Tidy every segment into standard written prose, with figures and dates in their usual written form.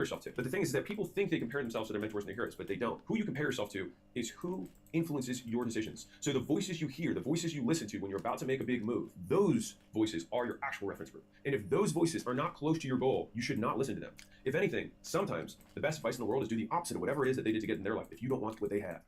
yourself to. But the thing is that people think they compare themselves to their mentors and their heroes, but they don't. Who you compare yourself to is who influences your decisions. So the voices you hear, the voices you listen to when you're about to make a big move, those voices are your actual reference group. And if those voices are not close to your goal, you should not listen to them. If anything, sometimes the best advice in the world is do the opposite of whatever it is that they did to get in their life. If you don't want what they have,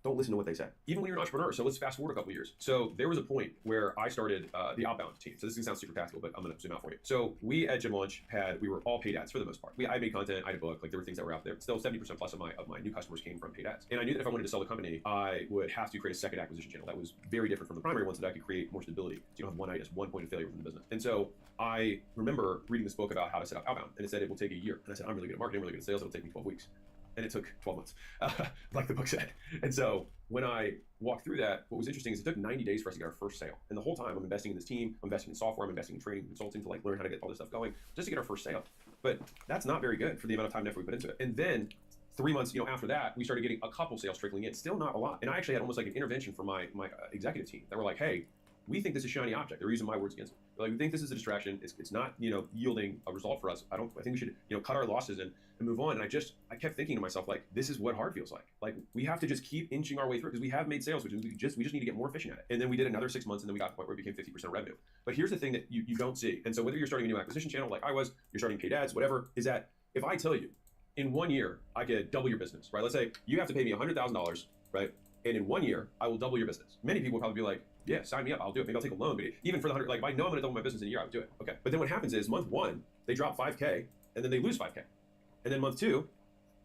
don't listen to what they say. Even when you're an entrepreneur. So let's fast forward a couple of years. So there was a point where I started the outbound team. So this is gonna sound super tactical, but I'm gonna zoom out for you. So we at Gym Launch we were all paid ads for the most part. I made content, I had a book, like there were things that were out there. Still 70% plus of my new customers came from paid ads. And I knew that if I wanted to sell the company, I would have to create a second acquisition channel that was very different from the primary one so that I could create more stability. So you don't have one point of failure from the business. And so I remember reading this book about how to set up outbound, and it said it will take a year. And I said, I'm really good at marketing, really good at sales, it'll take me 12 weeks. And it took 12 months, like the book said. And so when I walked through that, what was interesting is it took 90 days for us to get our first sale. And the whole time I'm investing in this team, I'm investing in software, I'm investing in training, consulting to like learn how to get all this stuff going just to get our first sale. But that's not very good for the amount of time and effort we put into it. And then 3 months, after that, we started getting a couple sales trickling in, still not a lot. And I actually had almost like an intervention from my executive team that were like, hey, we think this is a shiny object. They're using my words against it. They're like, we think this is a distraction. It's not, yielding a result for us. I think we should, cut our losses and move on. And I kept thinking to myself, like, this is what hard feels like. Like, we have to just keep inching our way through because we have made sales, which is we just need to get more efficient at it. And then we did another 6 months, and then we got to the point where it became 50% revenue. But here's the thing that you don't see. And so whether you're starting a new acquisition channel like I was, you're starting paid ads, whatever, is that if I tell you in 1 year, I could double your business, right? Let's say you have to pay me $100,000, right? And in 1 year, I will double your business. Many people will probably be like, yeah, sign me up, I'll do it. Maybe I'll take a loan, but even for the 100, like if I know I'm gonna double my business in a year, I would do it. Okay. But then what happens is month 1, they drop 5K and then they lose 5K. And then month 2,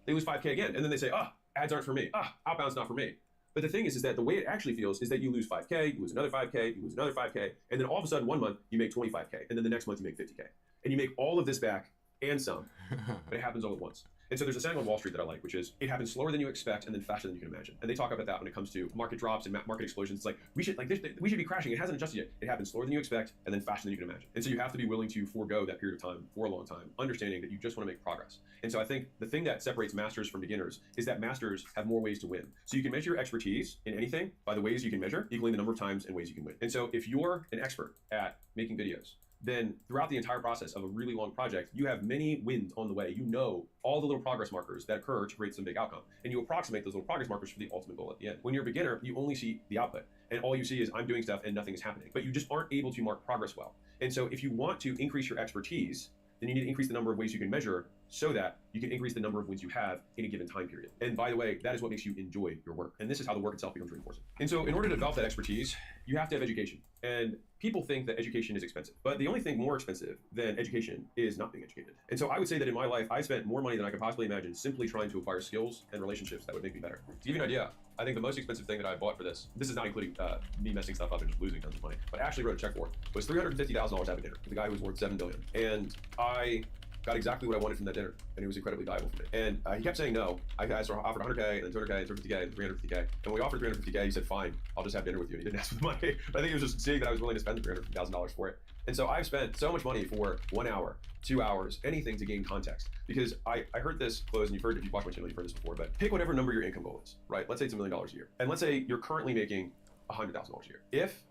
they lose 5K again. And then they say, ads aren't for me. Outbound's not for me. But the thing is that the way it actually feels is that you lose 5K, you lose another 5K, you lose another 5K. And then all of a sudden 1 month, you make 25K. And then the next month you make 50K. And you make all of this back and some, but it happens all at once. And so there's a saying on Wall Street that I like, which is it happens slower than you expect and then faster than you can imagine. And they talk about that when it comes to market drops and market explosions. It's like we should be crashing. It hasn't adjusted yet. It happens slower than you expect and then faster than you can imagine. And so you have to be willing to forego that period of time for a long time, understanding that you just want to make progress. And so I think the thing that separates masters from beginners is that masters have more ways to win. So you can measure your expertise in anything by the ways you can measure, equaling the number of times and ways you can win. And so if you're an expert at making videos, then throughout the entire process of a really long project, you have many wins on the way. You know all the little progress markers that occur to create some big outcome. And you approximate those little progress markers for the ultimate goal at the end. When you're a beginner, you only see the output. And all you see is I'm doing stuff and nothing is happening. But you just aren't able to mark progress well. And so if you want to increase your expertise, then you need to increase the number of ways you can measure so that you can increase the number of wins you have in a given time period. And by the way, that is what makes you enjoy your work. And this is how the work itself becomes reinforcing. And so in order to develop that expertise, you have to have education. And people think that education is expensive, but the only thing more expensive than education is not being educated. And so I would say that in my life, I spent more money than I could possibly imagine simply trying to acquire skills and relationships that would make me better. To give you an idea, I think the most expensive thing that I bought for this is not including me messing stuff up and just losing tons of money, but I actually wrote a check for it, was $350,000 at a dinner with a guy who was worth $7 billion. And I got exactly what I wanted from that dinner, and it was incredibly valuable for me. And he kept saying no. I sort of offered 100K, and then 200K, and 250K, and 350K. And when we offered 350K, he said, fine, I'll just have dinner with you. And he didn't ask for the money. But I think he was just seeing that I was willing to spend $350,000 for it. And so I've spent so much money for 1 hour, 2 hours, anything to gain context. Because I heard this close, and if you've watched my channel, you've heard this before, but pick whatever number your income goal is, right? Let's say it's $1 million a year. And let's say you're currently making $100,000 a year. If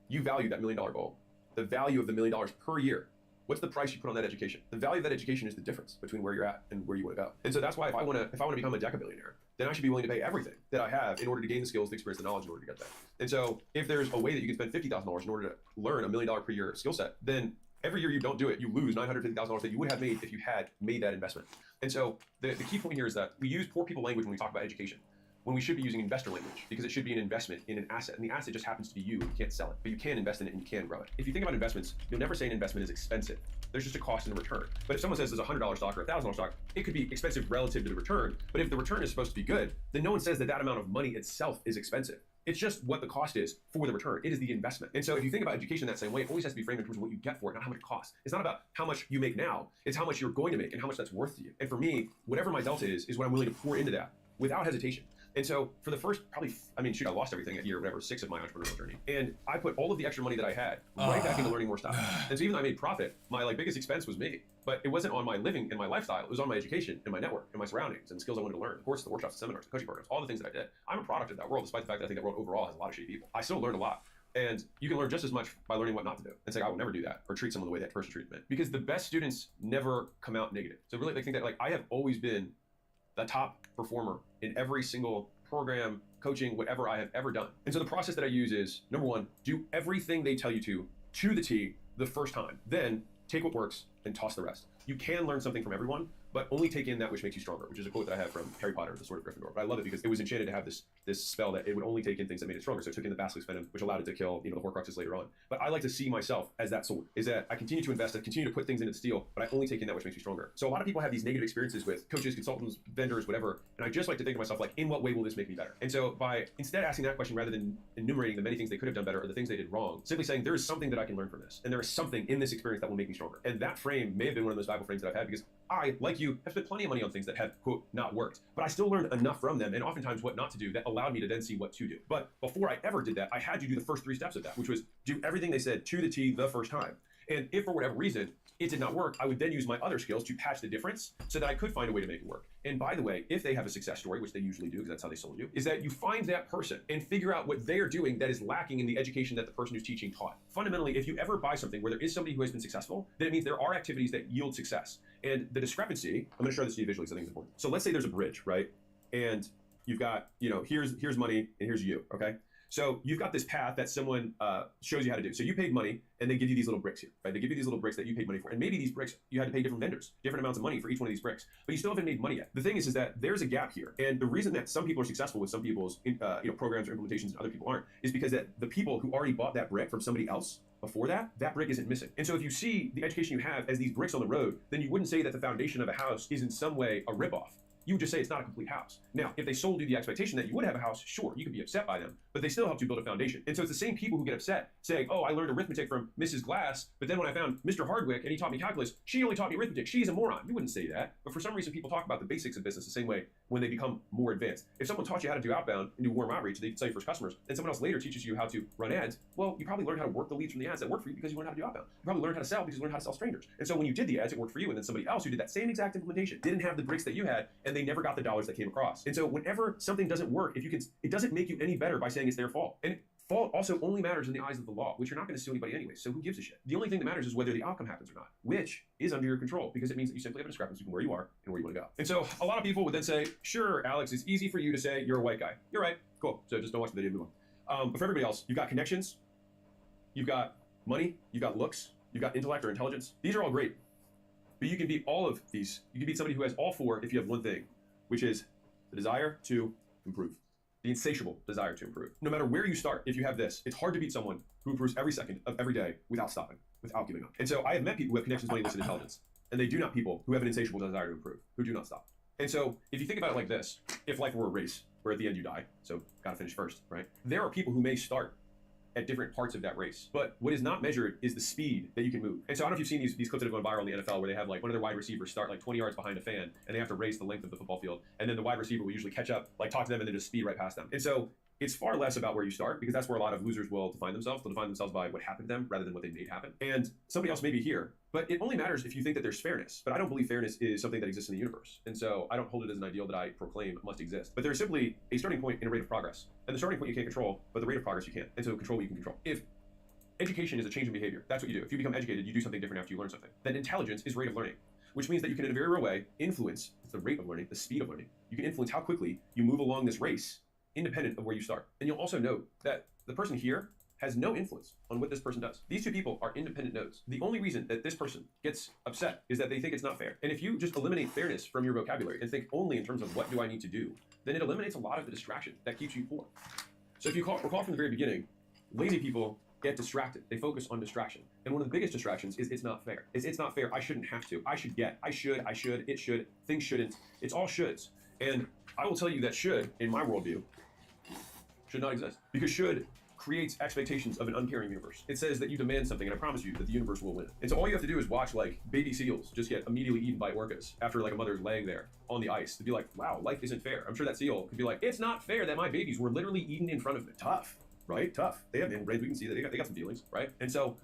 you value that $1 million goal, the value of the $1 million per year, what's the price you put on that education? The value of that education is the difference between where you're at and where you want to go. And so that's why if I want to become a decabillionaire, then I should be willing to pay everything that I have in order to gain the skills, the experience, the knowledge in order to get there. And so if there's a way that you can spend $50,000 in order to learn $1 million per year skill set, then every year you don't do it, you lose $950,000 that you would have made if you had made that investment. And so the key point here is that we use poor people language when we talk about education, when we should be using investor language, because it should be an investment in an asset, and the asset just happens to be you. You can't sell it, but you can invest in it and you can grow it. If you think about investments, you'll never say an investment is expensive. There's just a cost and a return. But if someone says there's a $100 stock or a $1,000 stock, it could be expensive relative to the return. But if the return is supposed to be good, then no one says that that amount of money itself is expensive. It's just what the cost is for the return. It is the investment. And so if you think about education that same way, it always has to be framed in terms of what you get for it, not how much it costs. It's not about how much you make now, it's how much you're going to make and how much that's worth to you. And for me, whatever my delta is what I'm willing to pour into that without hesitation. And so for the first I lost everything at year, whatever, 6 of my entrepreneurial journey. And I put all of the extra money that I had right back into learning more stuff. And so even though I made profit, my biggest expense was me. But it wasn't on my living and my lifestyle. It was on my education and my network and my surroundings and the skills I wanted to learn. The courses, the workshops, the seminars, the coaching programs, all the things that I did. I'm a product of that world, despite the fact that I think that world overall has a lot of shitty people. I still learned a lot. And you can learn just as much by learning what not to do and say, I will never do that, or treat someone the way that person treated me. Because the best students never come out negative. So really, I think that like I have always been the top performer in every single program, coaching, whatever I have ever done. And so the process that I use is, number one, do everything they tell you to the T the first time. Then take what works and toss the rest. You can learn something from everyone, but only take in that which makes you stronger, which is a quote that I have from Harry Potter, the Sword of Gryffindor. But I love it because it was enchanted to have this spell that it would only take in things that made it stronger. So it took in the Basilisk Venom, which allowed it to kill, the Horcruxes later on. But I like to see myself as that sword, is that I continue to invest, I continue to put things into the steel, but I only take in that which makes me stronger. So a lot of people have these negative experiences with coaches, consultants, vendors, whatever, and I just like to think to myself, like, in what way will this make me better? And so by instead asking that question rather than enumerating the many things they could have done better or the things they did wrong, simply saying there is something that I can learn from this, and there is something in this experience that will make me stronger. And that frame may have been one of the most valuable frames that I've had because I, like you, have spent plenty of money on things that have, quote, not worked. But I still learned enough from them and oftentimes what not to do that allowed me to then see what to do. But before I ever did that, I had to do the first 3 steps of that, which was do everything they said to the T the first time. And if for whatever reason it did not work, I would then use my other skills to patch the difference so that I could find a way to make it work. And by the way, if they have a success story, which they usually do because that's how they sold you, is that you find that person and figure out what they are doing that is lacking in the education that the person who's teaching taught. Fundamentally, if you ever buy something where there is somebody who has been successful, then it means there are activities that yield success. And the discrepancy, I'm going to show this to you visually because I think it's important. So let's say there's a bridge, right? And you've got, here's money and here's you, okay? So you've got this path that someone shows you how to do. So you paid money and they give you these little bricks here, right? They give you these little bricks that you paid money for. And maybe these bricks, you had to pay different vendors, different amounts of money for each one of these bricks, but you still haven't made money yet. The thing is that there's a gap here. And the reason that some people are successful with some people's programs or implementations and other people aren't is because that the people who already bought that brick from somebody else before that brick isn't missing. And so if you see the education you have as these bricks on the road, then you wouldn't say that the foundation of a house is in some way a ripoff. You would just say it's not a complete house. Now, if they sold you the expectation that you would have a house, sure, you could be upset by them, but they still helped you build a foundation. And so it's the same people who get upset saying, oh, I learned arithmetic from Mrs. Glass, but then when I found Mr. Hardwick and he taught me calculus, she only taught me arithmetic. She's a moron. You wouldn't say that. But for some reason, people talk about the basics of business the same way when they become more advanced. If someone taught you how to do outbound and do warm outreach, they could sell your first customers, and someone else later teaches you how to run ads, well, you probably learned how to work the leads from the ads that work for you because you learned how to do outbound. You probably learned how to sell because you learned how to sell strangers. And so when you did the ads, it worked for you, and then somebody else who did that same exact implementation didn't have the bricks that you had, and they never got the dollars that came across. And so whenever something doesn't work, it doesn't make you any better by saying it's their fault. And fault also only matters in the eyes of the law, which you're not going to sue anybody anyway, so who gives a shit? The only thing that matters is whether the outcome happens or not, which is under your control, because it means that you simply have a discrepancy from where you are and where you want to go. And so a lot of people would then say, sure, Alex, it's easy for you to say you're a white guy. You're right, cool, so just don't watch the video and move on. But for everybody else, you've got connections, you've got money, you've got looks, you've got intellect or intelligence. These are all great, but you can be all of these. You can be somebody who has all 4 if you have one thing, which is the desire to improve. The insatiable desire to improve. No matter where you start, if you have this, it's hard to beat someone who improves every second of every day without stopping, without giving up. And so I have met people who have connections, money, looks, and intelligence, and they do not people who have an insatiable desire to improve, who do not stop. And so if you think about it like this, if life were a race where at the end you die, so gotta finish first, right? There are people who may start at different parts of that race. But what is not measured is the speed that you can move. And so I don't know if you've seen these clips that have gone viral in the NFL where they have like one of their wide receivers start like 20 yards behind a fan and they have to race the length of the football field. And then the wide receiver will usually catch up, like talk to them and then just speed right past them. And so it's far less about where you start because that's where a lot of losers will define themselves. They'll define themselves by what happened to them rather than what they made happen. And somebody else may be here, but it only matters if you think that there's fairness. But I don't believe fairness is something that exists in the universe. And so I don't hold it as an ideal that I proclaim must exist. But there's simply a starting point and a rate of progress. And the starting point you can't control, but the rate of progress you can. And so control what you can control. If education is a change in behavior, that's what you do. If you become educated, you do something different after you learn something. Then intelligence is rate of learning, which means that you can in a very real way influence the rate of learning, the speed of learning. You can influence how quickly you move along this race independent of where you start. And you'll also note that the person here has no influence on what this person does. These two people are independent nodes. The only reason that this person gets upset is that they think it's not fair. And if you just eliminate fairness from your vocabulary and think only in terms of what do I need to do, then it eliminates a lot of the distraction that keeps you poor. So if you recall from the very beginning, lazy people get distracted. They focus on distraction. And one of the biggest distractions is it's not fair. It's not fair. I shouldn't have to. I should get. I should. It should. Things shouldn't. It's all shoulds. And I will tell you that should, in my worldview, should not exist. Because should creates expectations of an uncaring universe. It says that you demand something, and I promise you that the universe will win. And so all you have to do is watch like baby seals just get immediately eaten by orcas after like a mother's laying there on the ice to be like, wow, life isn't fair. I'm sure that seal could be like, it's not fair that my babies were literally eaten in front of me. Tough, right? Tough. They have brains. We can see that they got some feelings, right? And so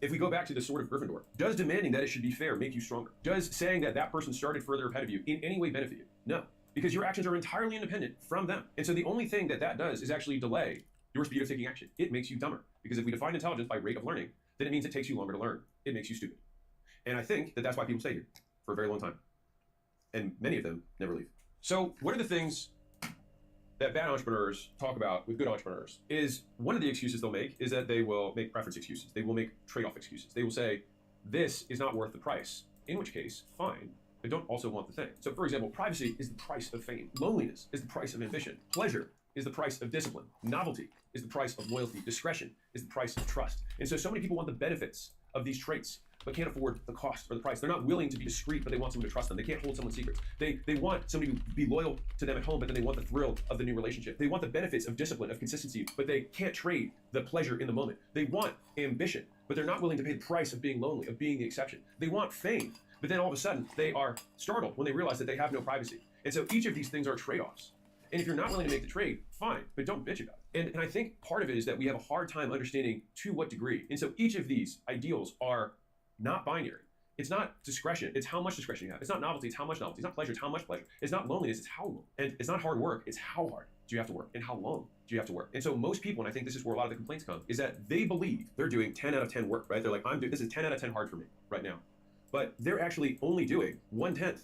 if we go back to the Sword of Gryffindor, does demanding that it should be fair make you stronger? Does saying that that person started further ahead of you in any way benefit you? No, because your actions are entirely independent from them. And so the only thing that that does is actually delay your speed of taking action. It makes you dumber. Because if we define intelligence by rate of learning, then it means it takes you longer to learn. It makes you stupid. And I think that that's why people stay here for a very long time. And many of them never leave. So what are the things that bad entrepreneurs talk about with good entrepreneurs? Is one of the excuses they'll make is that they will make preference excuses. They will make trade-off excuses. They will say, this is not worth the price, in which case, fine, but don't also want the thing. So for example, privacy is the price of fame. Loneliness is the price of ambition. Pleasure is the price of discipline. Novelty is the price of loyalty. Discretion is the price of trust. And so many people want the benefits of these traits, but can't afford the cost or the price. They're not willing to be discreet, but they want someone to trust them. They can't hold someone's secrets. They want somebody to be loyal to them at home, but then they want the thrill of the new relationship. They want the benefits of discipline, of consistency, but they can't trade the pleasure in the moment. They want ambition, but they're not willing to pay the price of being lonely, of being the exception. They want fame, but then all of a sudden they are startled when they realize that they have no privacy. And so each of these things are trade-offs. And if you're not willing to make the trade, fine, but don't bitch about it. And I think part of it is that we have a hard time understanding to what degree. And so each of these ideals are not binary. It's not discretion, it's how much discretion you have. It's not novelty, it's how much novelty. It's not pleasure, it's how much pleasure. It's not loneliness, it's how long. And it's not hard work, it's how hard do you have to work and how long do you have to work. And so most people, and I think this is where a lot of the complaints come, is that they believe they're doing 10 out of 10 work, right? They're like, this is 10 out of 10 hard for me right now. But they're actually only doing 1/10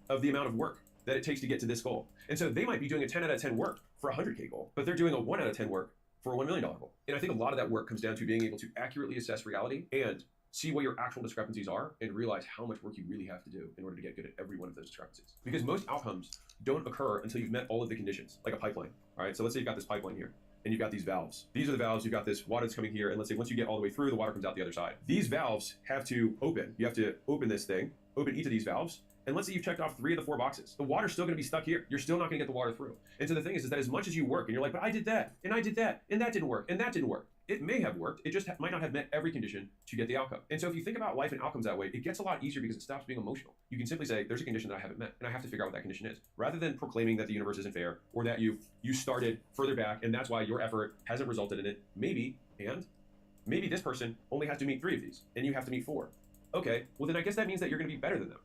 of the amount of work that it takes to get to this goal. And so they might be doing a 10 out of 10 work for a 100K goal, but they're doing a 1 out of 10 work for a $1 million goal. And I think a lot of that work comes down to being able to accurately assess reality and see what your actual discrepancies are and realize how much work you really have to do in order to get good at every one of those discrepancies. Because most outcomes don't occur until you've met all of the conditions, like a pipeline. All right, so let's say you've got this pipeline here and you've got these valves. These are the valves, you've got this water that's coming here, and let's say once you get all the way through, the water comes out the other side. These valves have to open. You have to open this thing, open each of these valves, and let's say you've checked off 3 of the 4 boxes. The water's still gonna be stuck here. You're still not gonna get the water through. And so the thing is that as much as you work, and you're like, but I did that, and I did that, and that didn't work, and that didn't work. It may have worked, it just might not have met every condition to get the outcome. And so if you think about life and outcomes that way, it gets a lot easier because it stops being emotional. You can simply say, there's a condition that I haven't met, and I have to figure out what that condition is. Rather than proclaiming that the universe isn't fair, or that you started further back, and that's why your effort hasn't resulted in it. Maybe this person only has to meet 3 of these, and you have to meet 4. Okay, well then I guess that means that you're gonna be better than them.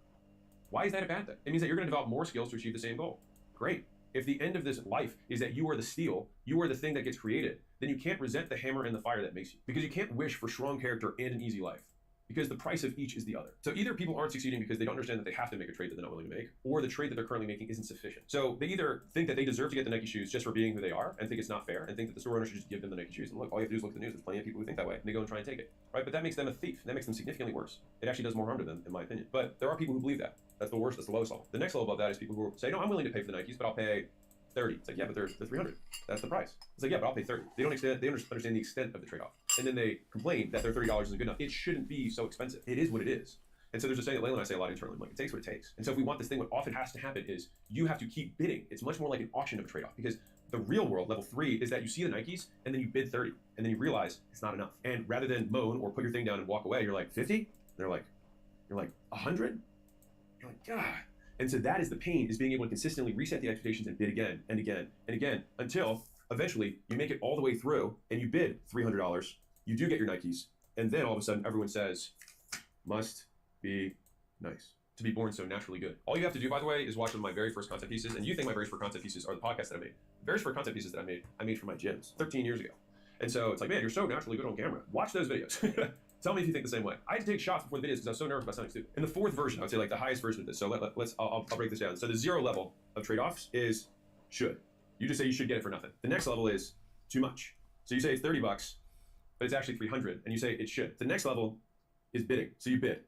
Why is that a bad thing? It means that you're gonna develop more skills to achieve the same goal. Great. If the end of this life is that you are the steel, you are the thing that gets created, then you can't resent the hammer and the fire that makes you. Because you can't wish for strong character and an easy life. Because the price of each is the other. So either people aren't succeeding because they don't understand that they have to make a trade that they're not willing to make, or the trade that they're currently making isn't sufficient. So they either think that they deserve to get the Nike shoes just for being who they are, and think it's not fair, and think that the store owner should just give them the Nike shoes. And look, all you have to do is look at the news. There's plenty of people who think that way, and they go and try and take it. Right? But that makes them a thief. That makes them significantly worse. It actually does more harm to them, in my opinion. But there are people who believe that. That's the worst, that's the lowest level. The next level above that is people who say, no, I'm willing to pay for the Nikes, but I'll pay 30. It's like, yeah, but they're 300. That's the price. It's like, yeah, but I'll pay 30. They don't understand the extent of the trade-off. And then they complain that their $30 isn't good enough. It shouldn't be so expensive. It is what it is. And so there's a saying that Layla and I say a lot internally, like, it takes what it takes. And so if we want this thing, what often has to happen is you have to keep bidding. It's much more like an auction of a trade-off, because the real world, level 3, is that you see the Nikes and then you bid 30 and then you realize it's not enough. And rather than moan or put your thing down and walk away, you're like, 50? You're like 100? You're like, God. And so that is the pain, is being able to consistently reset the expectations and bid again and again and again until eventually you make it all the way through and you bid $300. You do get your Nikes, and then all of a sudden everyone says, must be nice to be born so naturally good. All you have to do, by the way, is watch one of my very first content pieces, and you think my very first content pieces are the podcasts that I made. The very first content pieces that I made for my gyms 13 years ago. And so it's like, man, you're so naturally good on camera. Watch those videos. Tell me if you think the same way. I had to take shots before the videos because I was so nervous about sounding stupid. In the 4th version, I would say like the highest version of this. So I'll break this down. So the 0 level of trade-offs is should. You just say you should get it for nothing. The next level is too much. So you say it's $30, but it's actually 300, and you say it should. The next level is bidding. So you bid.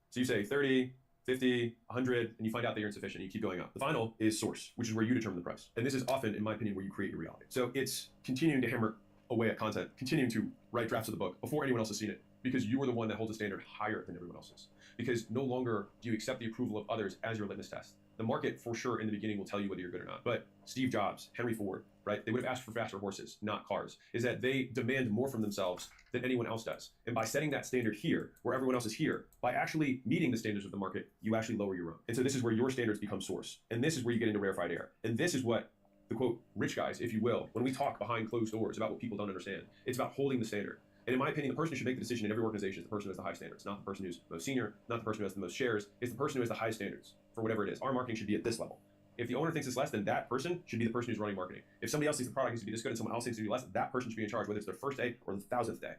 So you say 30, 50, 100, and you find out that you're insufficient. You keep going up. The final is source, which is where you determine the price. And this is often, in my opinion, where you create your reality. So it's continuing to hammer away at content, continuing to write drafts of the book before anyone else has seen it, because you are the one that holds a standard higher than everyone else's. Because no longer do you accept the approval of others as your litmus test. The market, for sure, in the beginning will tell you whether you're good or not. But Steve Jobs, Henry Ford, right? They would have asked for faster horses, not cars. Is that they demand more from themselves than anyone else does. And by setting that standard here, where everyone else is here, by actually meeting the standards of the market, you actually lower your own. And so this is where your standards become source. And this is where you get into rarefied air. And this is what the quote, rich guys, if you will, when we talk behind closed doors about what people don't understand, it's about holding the standard. And in my opinion, the person who should make the decision in every organization is the person who has the high standards, not the person who's most senior, not the person who has the most shares. It's the person who has the highest standards for whatever it is. Our marketing should be at this level. If the owner thinks it's less, then that person should be the person who's running marketing. If somebody else thinks the product needs to be this good and someone else thinks it to be less, that person should be in charge, whether it's their first day or the 1000th day.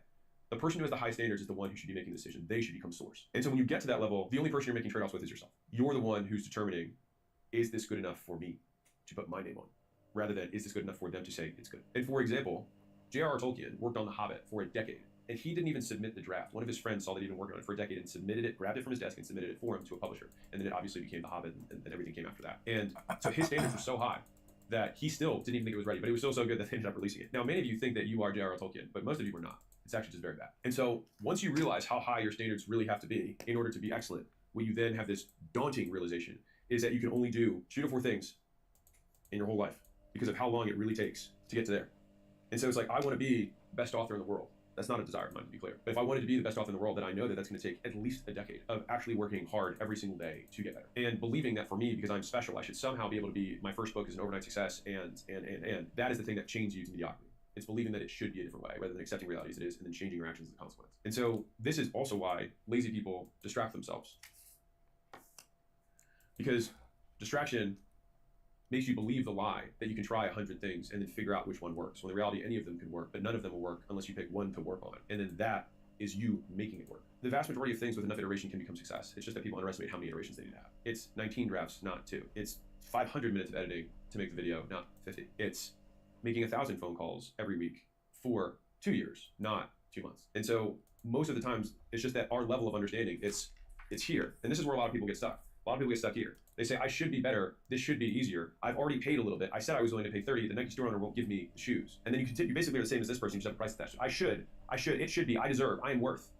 The person who has the high standards is the one who should be making the decision. They should become source. And so when you get to that level, the only person you're making trade-offs with is yourself. You're the one who's determining, is this good enough for me to put my name on, rather than is this good enough for them to say it's good. And for example, J.R.R. Tolkien worked on The Hobbit for a decade, and he didn't even submit the draft. One of his friends saw that he'd been working on it for a decade and submitted it, grabbed it from his desk and submitted it for him to a publisher. And then it obviously became The Hobbit, and everything came after that. And so his standards were so high that he still didn't even think it was ready, but it was so good that they ended up releasing it. Now, many of you think that you are J.R.R. Tolkien, but most of you are not. It's actually just very bad. And so once you realize how high your standards really have to be in order to be excellent, what you then have this daunting realization is that you can only do 2 to 4 things in your whole life because of how long it really takes to get to there. And so it's like, I want to be best author in the world. That's not a desire of mine, to be clear. But if I wanted to be the best author in the world, then I know that that's going to take at least a decade of actually working hard every single day to get better. And believing that for me, because I'm special, I should somehow be able to be, my first book is an overnight success, and that is the thing that chains you to mediocrity. It's believing that it should be a different way, rather than accepting reality as it is, and then changing your actions as a consequence. And so this is also why lazy people distract themselves. Because distraction makes you believe the lie that you can try 100 things and then figure out which one works. When in reality, any of them can work, but none of them will work unless you pick one to work on. And then that is you making it work. The vast majority of things with enough iteration can become success. It's just that people underestimate how many iterations they need to have. It's 19 drafts, not 2. It's 500 minutes of editing to make the video, not 50. It's making 1,000 phone calls every week for 2 years, not 2 months. And so most of the times, it's just that our level of understanding, it's here. And this is where a lot of people get stuck. A lot of people get stuck here. They say, I should be better. This should be easier. I've already paid a little bit. I said I was willing to pay 30. The Nike store owner won't give me the shoes. And then you continue, you basically are the same as this person. You just have a price attached. I should, it should be, I deserve, I am worth.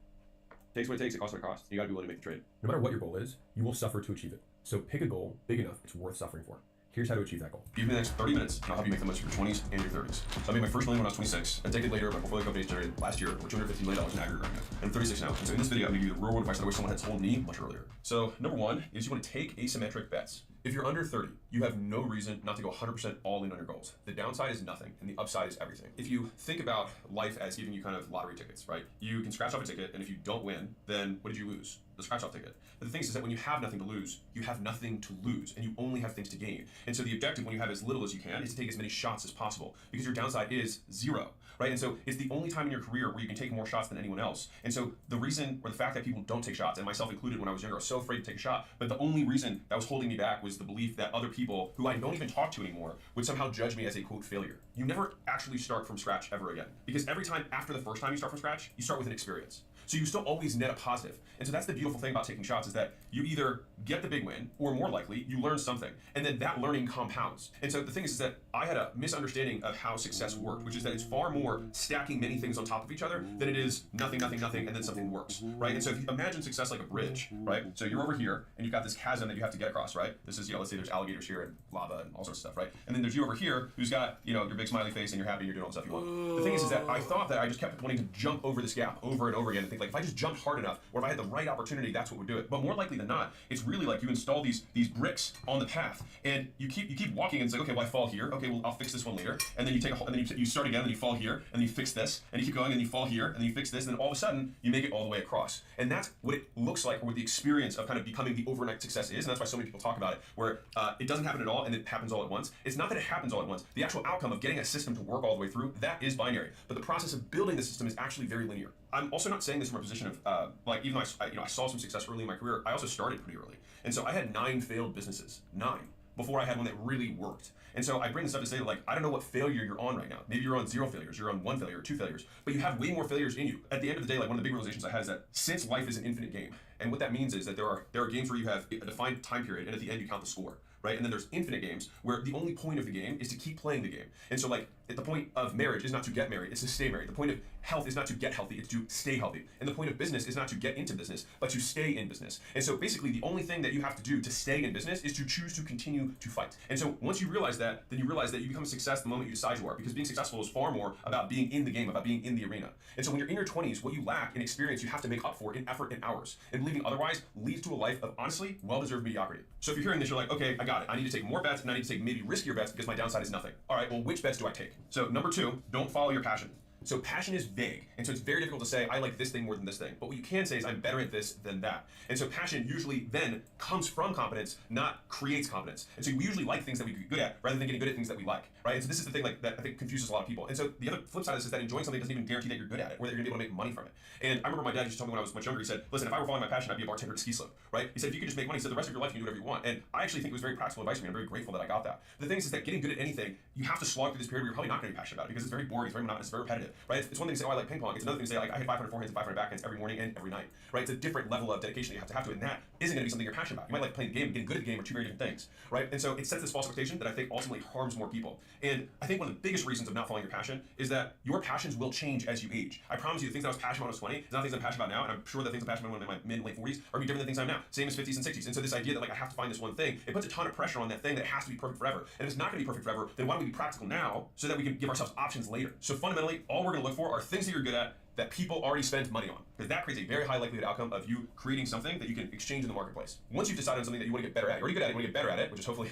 It takes what it takes, it costs what it costs. You gotta be willing to make the trade. No matter what your goal is, you will suffer to achieve it. So pick a goal big enough it's worth suffering for. Here's how to achieve that goal. Give me the next 30 minutes, and I'll help you make the most of your 20s and your 30s. So I made my first million when I was 26. A decade later, my portfolio companies generated last year over $250 million in aggregate revenue. And I'm 36 now. And so in this video, I'm gonna give you the real world advice that I wish someone had told me much earlier. So number 1 is you want to take asymmetric bets. If you're under 30, you have no reason not to go 100% all in on your goals. The downside is nothing, and the upside is everything. If you think about life as giving you kind of lottery tickets, right? You can scratch off a ticket, and if you don't win, then what did you lose? The scratch off ticket. But the thing is that when you have nothing to lose, you have nothing to lose, and you only have things to gain. And so the objective when you have as little as you can is to take as many shots as possible, because your downside is 0, right? And so it's the only time in your career where you can take more shots than anyone else. And so the reason, or the fact that people don't take shots, and myself included when I was younger, I was so afraid to take a shot, but the only reason that was holding me back was the belief that other people who I don't even talk to anymore would somehow judge me as a quote failure. You never actually start from scratch ever again, because every time after the first time you start from scratch, you start with an experience. So you still always net a positive. And so that's the beautiful thing about taking shots, is that you either get the big win, or more likely, you learn something. And then that learning compounds. And so the thing is that I had a misunderstanding of how success worked, which is that it's far more stacking many things on top of each other than it is nothing, nothing, nothing, and then something works, right? And so if you imagine success like a bridge, right? So you're over here, and you've got this chasm that you have to get across, right? This is, let's say there's alligators here and lava and all sorts of stuff, right? And then there's you over here who's got, your big smiley face and you're happy and you're doing all the stuff you want. The thing is that I thought that I just kept wanting to jump over this gap over and over again and think, like, if I just jumped hard enough, or if I had the right opportunity, that's what would do it. But more likely than not, it's really like you install these bricks on the path, and you keep walking, and it's like, okay, well, I fall here. Okay, well, I'll fix this one later. And then you take and then you start again, and then you fall here, and then you fix this, and you keep going, and you fall here, and then you fix this, and then all of a sudden you make it all the way across. And that's what it looks like, or what the experience of kind of becoming the overnight success is. And that's why so many people talk about it, where it doesn't happen at all, and it happens all at once. It's not that it happens all at once. The actual outcome of getting a system to work all the way through, that is binary. But the process of building the system is actually very linear. I'm also not saying this from a position of like, even though I saw some success early in my career, I also started pretty early. And so I had 9 failed businesses, 9, before I had one that really worked. And so I bring this up to say, like, I don't know what failure you're on right now. Maybe you're on 0 failures, you're on 1 failure, 2 failures, but you have way more failures in you. At the end of the day, like, one of the big realizations I had is that since life is an infinite game, and what that means is that there are games where you have a defined time period, and at the end you count the score, right? And then there's infinite games where the only point of the game is to keep playing the game. And so, like, the point of marriage is not to get married, it's to stay married. The point of health is not to get healthy, it's to stay healthy. And the point of business is not to get into business, but to stay in business. And so basically the only thing that you have to do to stay in business is to choose to continue to fight. And so once you realize that, then you realize that you become a success the moment you decide you are, because being successful is far more about being in the game, about being in the arena. And so when you're in your 20s, what you lack in experience, you have to make up for in effort and hours. And believing otherwise leads to a life of, honestly, well-deserved mediocrity. So if you're hearing this, you're like, okay, I got it. I need to take more bets, and I need to take maybe riskier bets because my downside is nothing. All right, well, which bets do I take? So number 2, don't follow your passion. So passion is vague, and so it's very difficult to say, I like this thing more than this thing. But what you can say is, I'm better at this than that. And so passion usually then comes from competence, not creates competence. And so we usually like things that we get good at, rather than getting good at things that we like, right? And so this is the thing like that I think confuses a lot of people. And so the other flip side of this is that enjoying something doesn't even guarantee that you're good at it, or that you're gonna be able to make money from it. And I remember my dad used to tell me when I was much younger, he said, listen, if I were following my passion, I'd be a bartender at ski slope, right? He said, if you could just make money, he said, the rest of your life you can do whatever you want. And I actually think it was very practical advice for me. I'm very grateful that I got that. The thing is that getting good at anything, you have to slog through this period where you're probably not gonna be passionate about it, because it's very boring, it's very monotonous, it's very repetitive, right? It's one thing to say, oh, I like ping pong. It's another thing to say, like, I hit 500 forehands and 500 backhands every morning and every night, right? It's a different level of dedication that you have to it, and that isn't gonna be something you're passionate about. You might like playing the game, getting good at the game are two very different things, right? And so it sets this false expectation that I think ultimately harms more people. And I think one of the biggest reasons of not following your passion is that your passions will change as you age. I promise you, the things that I was passionate about when I was 20 is not things I'm passionate about now, and I'm sure that things I'm passionate about when I'm in my mid, late 40s are gonna be different than things I'm now. Same as 50s and 60s. And so this idea that like I have to find this one thing, it puts a ton of pressure on that thing that it has to be perfect forever. And if it's not gonna be perfect forever, then why don't we be practical now so that we can give ourselves options later? So fundamentally, all we're gonna look for are things that you're good at that people already spend money on, because that creates a very high likelihood outcome of you creating something that you can exchange in the marketplace. Once you've decided on something that you want to get better at, you're already good at it, you want to get better at it, which is hopefully,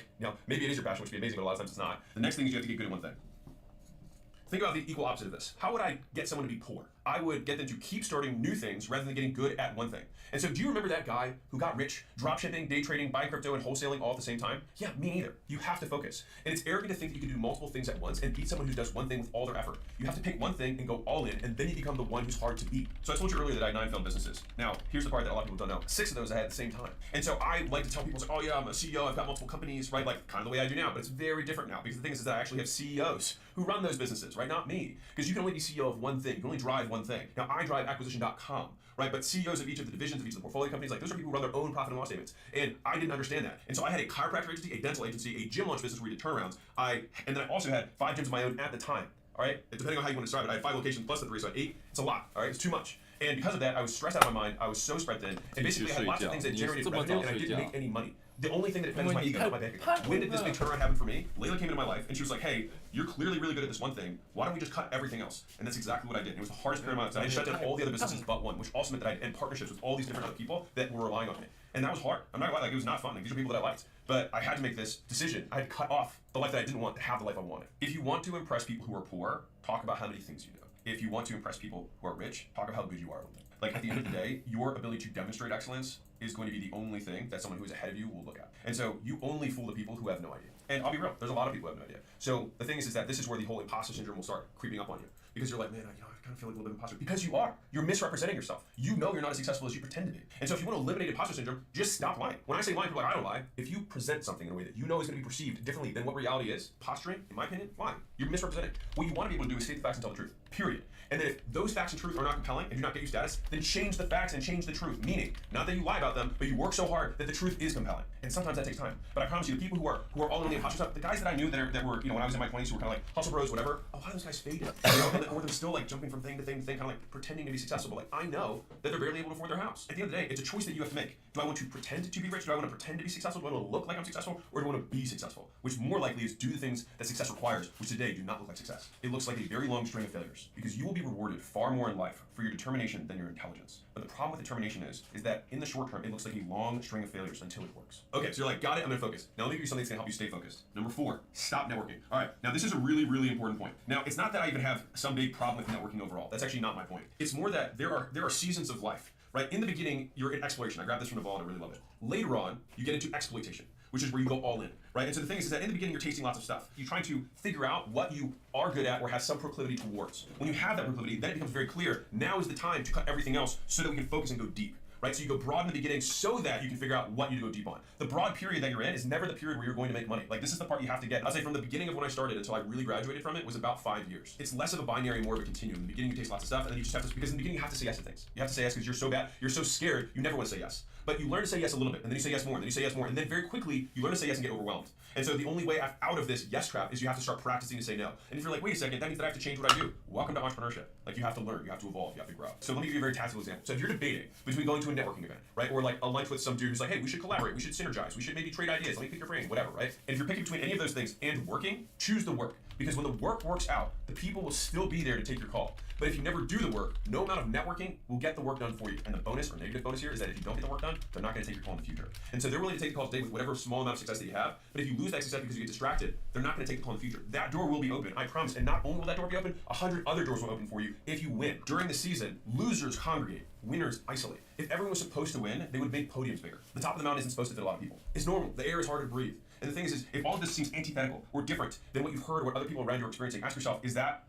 maybe it is your passion, which would be amazing, but a lot of times it's not. The next thing is you have to get good at one thing. Think about the equal opposite of this. How would I get someone to be poor? I would get them to keep starting new things rather than getting good at one thing. And so do you remember that guy who got rich, dropshipping, day trading, buying crypto, and wholesaling all at the same time? Yeah, me neither. You have to focus. And it's arrogant to think that you can do multiple things at once and beat someone who does one thing with all their effort. You have to pick one thing and go all in, and then you become the one who's hard to beat. So I told you earlier that I had 9 failed businesses. Now, here's the part that a lot of people don't know. 6 of those I had at the same time. And so I like to tell people, oh yeah, I'm a CEO, I've got multiple companies, right? Like kind of the way I do now, but it's very different now, because the thing is that I actually have CEOs who run those businesses, right? Not me. Because you can only be CEO of one thing. You can only drive one thing. Now, I drive acquisition.com, right? But CEOs of each of the divisions of each of the portfolio companies, like those are people who run their own profit and loss statements. And I didn't understand that. And so I had a chiropractor agency, a dental agency, a gym launch business where we did turnarounds. And then I also had 5 gyms of my own at the time, all right? Depending on how you want to describe it. I had 5 locations plus the 3, so I had 8. It's a lot, all right? It's too much. And because of that, I was stressed out of my mind. I was so spread thin. And basically, I had lots of things that generated revenue, and I didn't make any money. The only thing that depends on my ego, not my bank account. When did this big turnaround happen for me? Layla came into my life, and she was like, hey, you're clearly really good at this one thing. Why don't we just cut everything else? And that's exactly what I did. It was the hardest period of my life. I had shut down all the other businesses but one, which also meant that I had end partnerships with all these different other people that were relying on me. And that was hard. I'm not gonna lie, like, it was not fun. Like, these are people that I liked. But I had to make this decision. I had to cut off the life that I didn't want to have the life I wanted. If you want to impress people who are poor, talk about how many things you know. If you want to impress people who are rich, talk about how good you are at them. Like, at the end of the day, your ability to demonstrate excellence is going to be the only thing that someone who is ahead of you will look at. And so you only fool the people who have no idea. And I'll be real, there's a lot of people who have no idea. So the thing is that this is where the whole imposter syndrome will start creeping up on you. Because you're like, man, I kind of feel like a little bit of imposter. Because you are. You're misrepresenting yourself. You know you're not as successful as you pretend to be. And so if you want to eliminate imposter syndrome, just stop lying. When I say lying, people are like, I don't lie. If you present something in a way that you know is going to be perceived differently than what reality is, posturing, in my opinion, lying. You're misrepresenting. What you want to be able to do is state the facts and tell the truth. Period. And then if those facts and truth are not compelling and do not get you status, then change the facts and change the truth. Meaning, not that you lie about them, but you work so hard that the truth is compelling. And sometimes that takes time. But I promise you, the people who are all in the imposter stuff, the guys that I knew that were, when I was in my 20s, who were kind of like hustle bros, whatever, a lot of those guys faded. Or they're still like jumping from thing to thing to thing, kind of like pretending to be successful. But like I know that they're barely able to afford their house. At the end of the day, it's a choice that you have to make. Do I want to pretend to be rich? Do I want to pretend to be successful? Do I want to look like I'm successful? Or do I want to be successful? Which more likely is do the things that success requires, which today do not look like success. It looks like a very long string of failures, because you will be rewarded far more in life for your determination than your intelligence. But the problem with determination is that in the short term, it looks like a long string of failures until it works. Okay, so you're like, got it, I'm gonna focus. Now let me give you something that's gonna help you stay focused. Number 4, stop networking. All right, now this is a really, really important point. Now, it's not that I even have some big problem with networking overall. That's actually not my point. It's more that there are seasons of life, right? In the beginning, you're in exploration. I grabbed this from the ball and I really love it. Later on, you get into exploitation, which is where you go all in, right? And so the thing is that in the beginning, you're tasting lots of stuff. You're trying to figure out what you are good at or have some proclivity towards. When you have that proclivity, then it becomes very clear, now is the time to cut everything else so that we can focus and go deep. Right? So you go broad in the beginning so that you can figure out what you go deep on. The broad period that you're in is never the period where you're going to make money. Like, this is the part you have to get. I'll say from the beginning of when I started until I really graduated from it was about 5 years. It's less of a binary, more of a continuum. In the beginning, you taste lots of stuff, and then you just have to, because in the beginning, you have to say yes to things. You have to say yes because you're so bad, you're so scared, you never want to say yes. But you learn to say yes a little bit, and then you say yes more, and then you say yes more, and then very quickly, you learn to say yes and get overwhelmed. And so the only way out of this yes trap is you have to start practicing to say no. And if you're like, wait a second, that means that I have to change what I do. Welcome to entrepreneurship. Like, you have to learn, you have to evolve, you have to grow. So let me give you a very tactical example. So if you're debating between going to a networking event, right, or like a lunch with some dude who's like, hey, we should collaborate, we should synergize, we should maybe trade ideas, let me pick your brain, whatever, right? And if you're picking between any of those things and working, choose the work. Because when the work works out, the people will still be there to take your call. But if you never do the work, no amount of networking will get the work done for you. And the bonus or negative bonus here is that if you don't get the work done, they're not going to take your call in the future. And so they're willing to take the call today with whatever small amount of success that you have. But if you lose that success because you get distracted, they're not going to take the call in the future. That door will be open, I promise. And not only will that door be open, 100 other doors will open for you if you win. During the season, losers congregate, winners isolate. If everyone was supposed to win, they would make podiums bigger. The top of the mountain isn't supposed to fit a lot of people. It's normal. The air is hard to breathe. And the thing is if all of this seems antithetical or different than what you've heard or what other people around you are experiencing, ask yourself,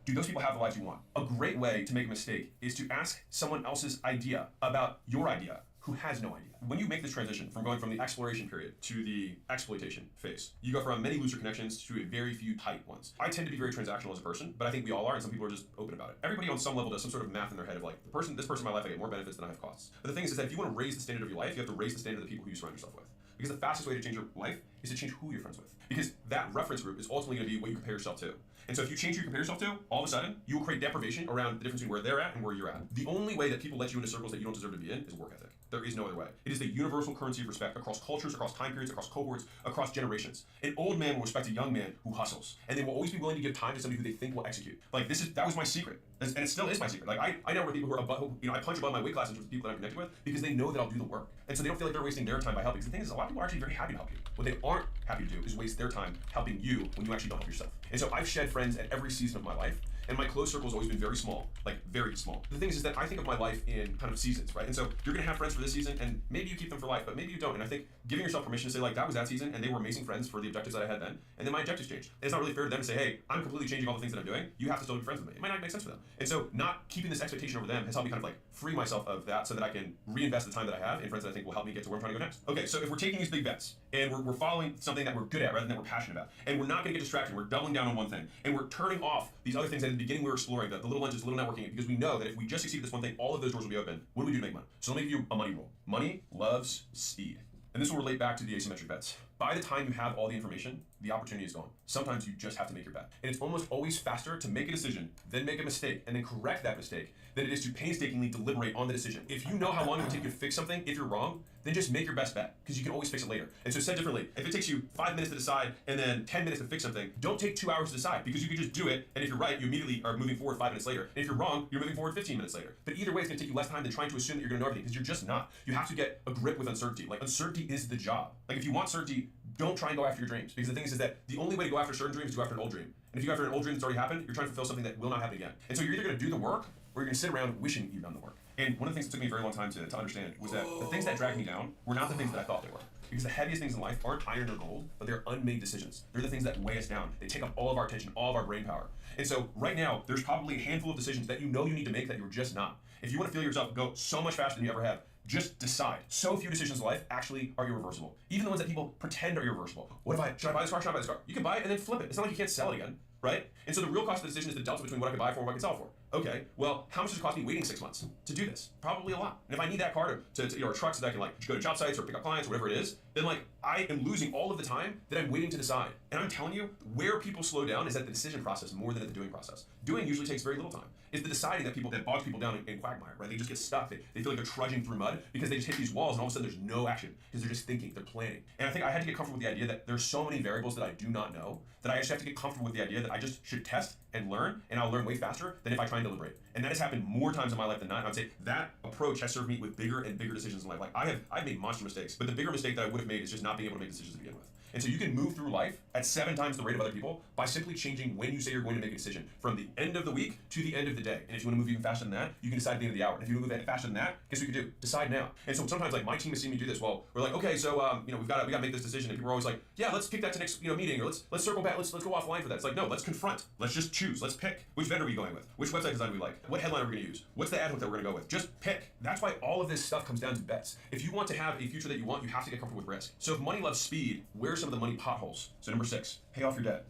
do those people have the lives you want? A great way to make a mistake is to ask someone else's idea about your idea who has no idea. When you make this transition from going from the exploration period to the exploitation phase, you go from many looser connections to a very few tight ones. I tend to be very transactional as a person, but I think we all are, and some people are just open about it. Everybody on some level does some sort of math in their head of like, this person in my life, I get more benefits than I have costs. But the thing is that if you want to raise the standard of your life, you have to raise the standard of the people who you surround yourself with. Because the fastest way to change your life is to change who you're friends with. Because that reference group is ultimately going to be what you compare yourself to. And so if you change who you compare yourself to, all of a sudden, you will create deprivation around the difference between where they're at and where you're at. The only way that people let you into circles that you don't deserve to be in is work ethic. There is no other way. It is the universal currency of respect across cultures, across time periods, across cohorts, across generations. An old man will respect a young man who hustles. And they will always be willing to give time to somebody who they think will execute. Like that was my secret. And it still is my secret. Like I know where people who are above, I punch above my weight class in terms of people that I'm connected with because they know that I'll do the work. And so they don't feel like they're wasting their time by helping. Because the thing is, a lot of people are actually very happy to help you. What they aren't happy to do is waste their time helping you when you actually don't help yourself. And so I've shed friends at every season of my life. And my close circle has always been very small, like very small. The thing is that I think of my life in kind of seasons, right? And so you're gonna have friends for this season, and maybe you keep them for life, but maybe you don't. And I think giving yourself permission to say, like, that was that season, and they were amazing friends for the objectives that I had then, and then my objectives changed. And it's not really fair to them to say, hey, I'm completely changing all the things that I'm doing. You have to still be friends with me. It might not make sense for them. And so not keeping this expectation over them has helped me kind of like free myself of that so that I can reinvest the time that I have in friends that I think will help me get to where I'm trying to go next. Okay, so if we're taking these big bets, and we're following something that we're good at rather than that we're passionate about, and we're not gonna get distracted, we're doubling down on one thing, and we're turning off these other things that in the beginning we were exploring, the little lunches, little networking, because we know that if we just succeed at this one thing, all of those doors will be open. What do we do to make money? So let me give you a money rule. Money loves speed. And this will relate back to the asymmetric bets. By the time you have all the information, the opportunity is gone. Sometimes you just have to make your bet. And it's almost always faster to make a decision, then make a mistake, and then correct that mistake than it is to painstakingly deliberate on the decision. If you know how long it would take you to fix something, if you're wrong, then just make your best bet, because you can always fix it later. And so said differently, if it takes you 5 minutes to decide and then 10 minutes to fix something, don't take 2 hours to decide, because you can just do it, and if you're right, you immediately are moving forward 5 minutes later. And if you're wrong, you're moving forward 15 minutes later. But either way, it's gonna take you less time than trying to assume that you're gonna know everything, because you're just not. You have to get a grip with uncertainty. Like, uncertainty is the job. Like, if you want certainty, don't try and go after your dreams, because the thing is that the only way to go after certain dreams is to go after an old dream. And if you go after an old dream that's already happened, you're trying to fulfill something that will not happen again. And so you're either gonna do the work, or you're gonna sit around wishing you've done the work. And one of the things that took me a very long time to understand was that the things that dragged me down were not the things that I thought they were. Because the heaviest things in life aren't iron or gold, but they're unmade decisions. They're the things that weigh us down. They take up all of our attention, all of our brain power. And so right now, there's probably a handful of decisions that you know you need to make that you're just not. If you want to feel yourself go so much faster than you ever have, just decide. So few decisions in life actually are irreversible. Even the ones that people pretend are irreversible. Should I buy this car? Should I buy this car? You can buy it and then flip it. It's not like you can't sell it again, right? And so the real cost of the decision is the delta between what I can buy for and what I can sell it for. Okay, well, how much does it cost me waiting 6 months to do this? Probably a lot. And if I need that car to or a truck so that I can like go to job sites or pick up clients or whatever it is, then like I am losing all of the time that I'm waiting to decide. And I'm telling you, where people slow down is at the decision process more than at the doing process. Doing usually takes very little time. It's the deciding that bogs people down in quagmire, right? They just get stuck. They feel like they're trudging through mud because they just hit these walls and all of a sudden there's no action because they're just thinking, they're planning. And I think I had to get comfortable with the idea that there's so many variables that I do not know that I just have to get comfortable with the idea that I just should test and learn, and I'll learn way faster than if I try and deliberate. And that has happened more times in my life than not. I would say that approach has served me with bigger and bigger decisions in life. Like I've made monster mistakes, but the bigger mistake that I would have made is just not being able to make decisions to begin with. And so you can move through life at 7 times the rate of other people by simply changing when you say you're going to make a decision from the end of the week to the end of the day. And if you want to move even faster than that, you can decide at the end of the hour. And if you want to move faster than that, guess what you can do? Decide now. And so sometimes like my team has seen me do this. Well, we're like, okay, so we got to make this decision. And people are always like, yeah, let's kick that to next meeting, or let's circle back, let's go offline for that. It's like, no, let's confront. Let's just choose. Let's pick. Which vendor are we going with? Which website design do we like? What headline are we going to use? What's the ad hook that we're going to go with? Just pick. That's why all of this stuff comes down to bets. If you want to have a future that you want, you have to get comfortable with risk. So if money loves speed, where are some of the money potholes? So number 6, pay off your debt.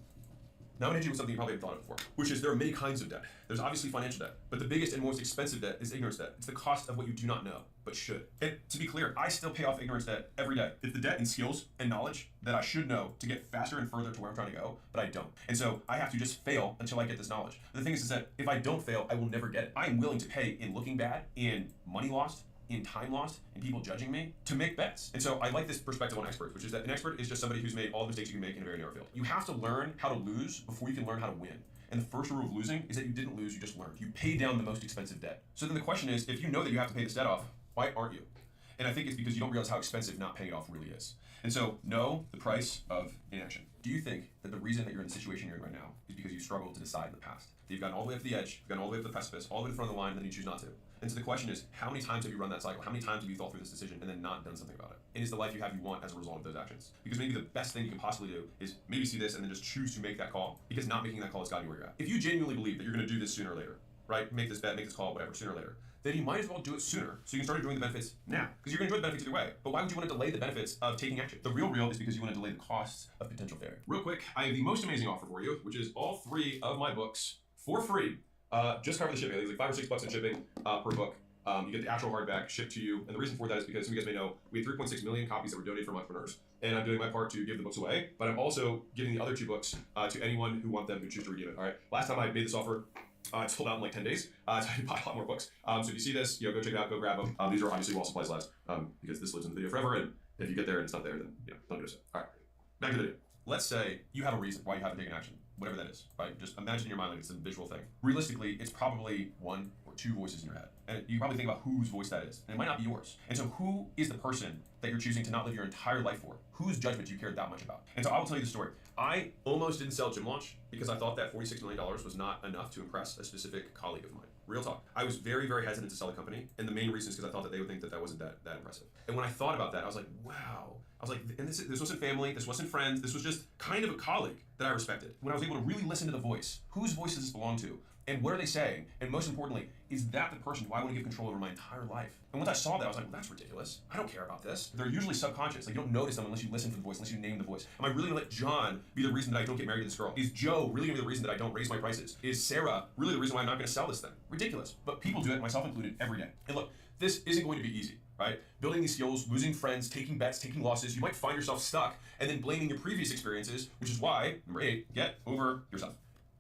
Now I'm going to hit you with something you probably haven't thought of before, which is there are many kinds of debt. There's obviously financial debt, but the biggest and most expensive debt is ignorance debt. It's the cost of what you do not know, but should. And to be clear, I still pay off ignorance debt every day. It's the debt in skills and knowledge that I should know to get faster and further to where I'm trying to go, but I don't. And so I have to just fail until I get this knowledge. The thing is that if I don't fail, I will never get it. I am willing to pay in looking bad, in money lost, in time lost and people judging me to make bets. And so I like this perspective on experts, which is that an expert is just somebody who's made all the mistakes you can make in a very narrow field. You have to learn how to lose before you can learn how to win. And the first rule of losing is that you didn't lose, you just learned. You paid down the most expensive debt. So then the question is, if you know that you have to pay this debt off, why aren't you? And I think it's because you don't realize how expensive not paying it off really is. And so know the price of inaction. Do you think that the reason that you're in the situation you're in right now is because you struggled to decide in the past? That you've gotten all the way up to the edge, you've gotten all the way up to the precipice, all the way to the front of the line, and then you choose not to. And so the question is, how many times have you run that cycle? How many times have you thought through this decision and then not done something about it? And is the life you have you want as a result of those actions? Because maybe the best thing you can possibly do is maybe see this and then just choose to make that call, because not making that call has gotten you where you're at. If you genuinely believe that you're going to do this sooner or later, right? Make this bet, make this call, whatever, sooner or later, then you might as well do it sooner so you can start enjoying the benefits now. Because you're going to enjoy the benefits either way. But why would you want to delay the benefits of taking action? The real is because you want to delay the costs of potential failure. Real quick, I have the most amazing offer for you, which is all 3 of my books for free. Just cover the shipping. I think it's like $5 or $6 in shipping per book. You get the actual hardback shipped to you. And the reason for that is because, some of you guys may know, we had 3.6 million copies that were donated from entrepreneurs. And I'm doing my part to give the books away, but I'm also giving the other 2 books to anyone who want them who choose to redeem it. All right. Last time I made this offer, it sold out in like 10 days. So I did buy a lot more books. So if you see this, go check it out, go grab them. These are obviously while supplies last, because this lives in the video forever. And if you get there and it's not there, then don't do it. All right. Back to the video. Let's say you have a reason why you haven't taken action, whatever that is, right? Just imagine in your mind like it's a visual thing. Realistically, it's probably 1 or 2 voices in your head. And you probably think about whose voice that is. And it might not be yours. And so who is the person that you're choosing to not live your entire life for? Whose judgment do you care that much about? And so I will tell you the story. I almost didn't sell Gym Launch because I thought that $46 million was not enough to impress a specific colleague of mine. Real talk. I was very, very hesitant to sell the company. And the main reason is because I thought that they would think that that wasn't that impressive. And when I thought about that, I was like, wow. I was like, and this wasn't family, this wasn't friends, this was just kind of a colleague that I respected. When I was able to really listen to the voice, whose voice does this belong to? And what are they saying? And most importantly, is that the person who I want to give control over my entire life? And once I saw that, I was like, well, that's ridiculous. I don't care about this. They're usually subconscious. Like, you don't notice them unless you listen to the voice, unless you name the voice. Am I really gonna let John be the reason that I don't get married to this girl? Is Joe really gonna be the reason that I don't raise my prices? Is Sarah really the reason why I'm not gonna sell this thing? Ridiculous. But people do it, myself included, every day. And look, this isn't going to be easy, right? Building these skills, losing friends, taking bets, taking losses, you might find yourself stuck and then blaming your previous experiences, which is why, number 8, get over yourself.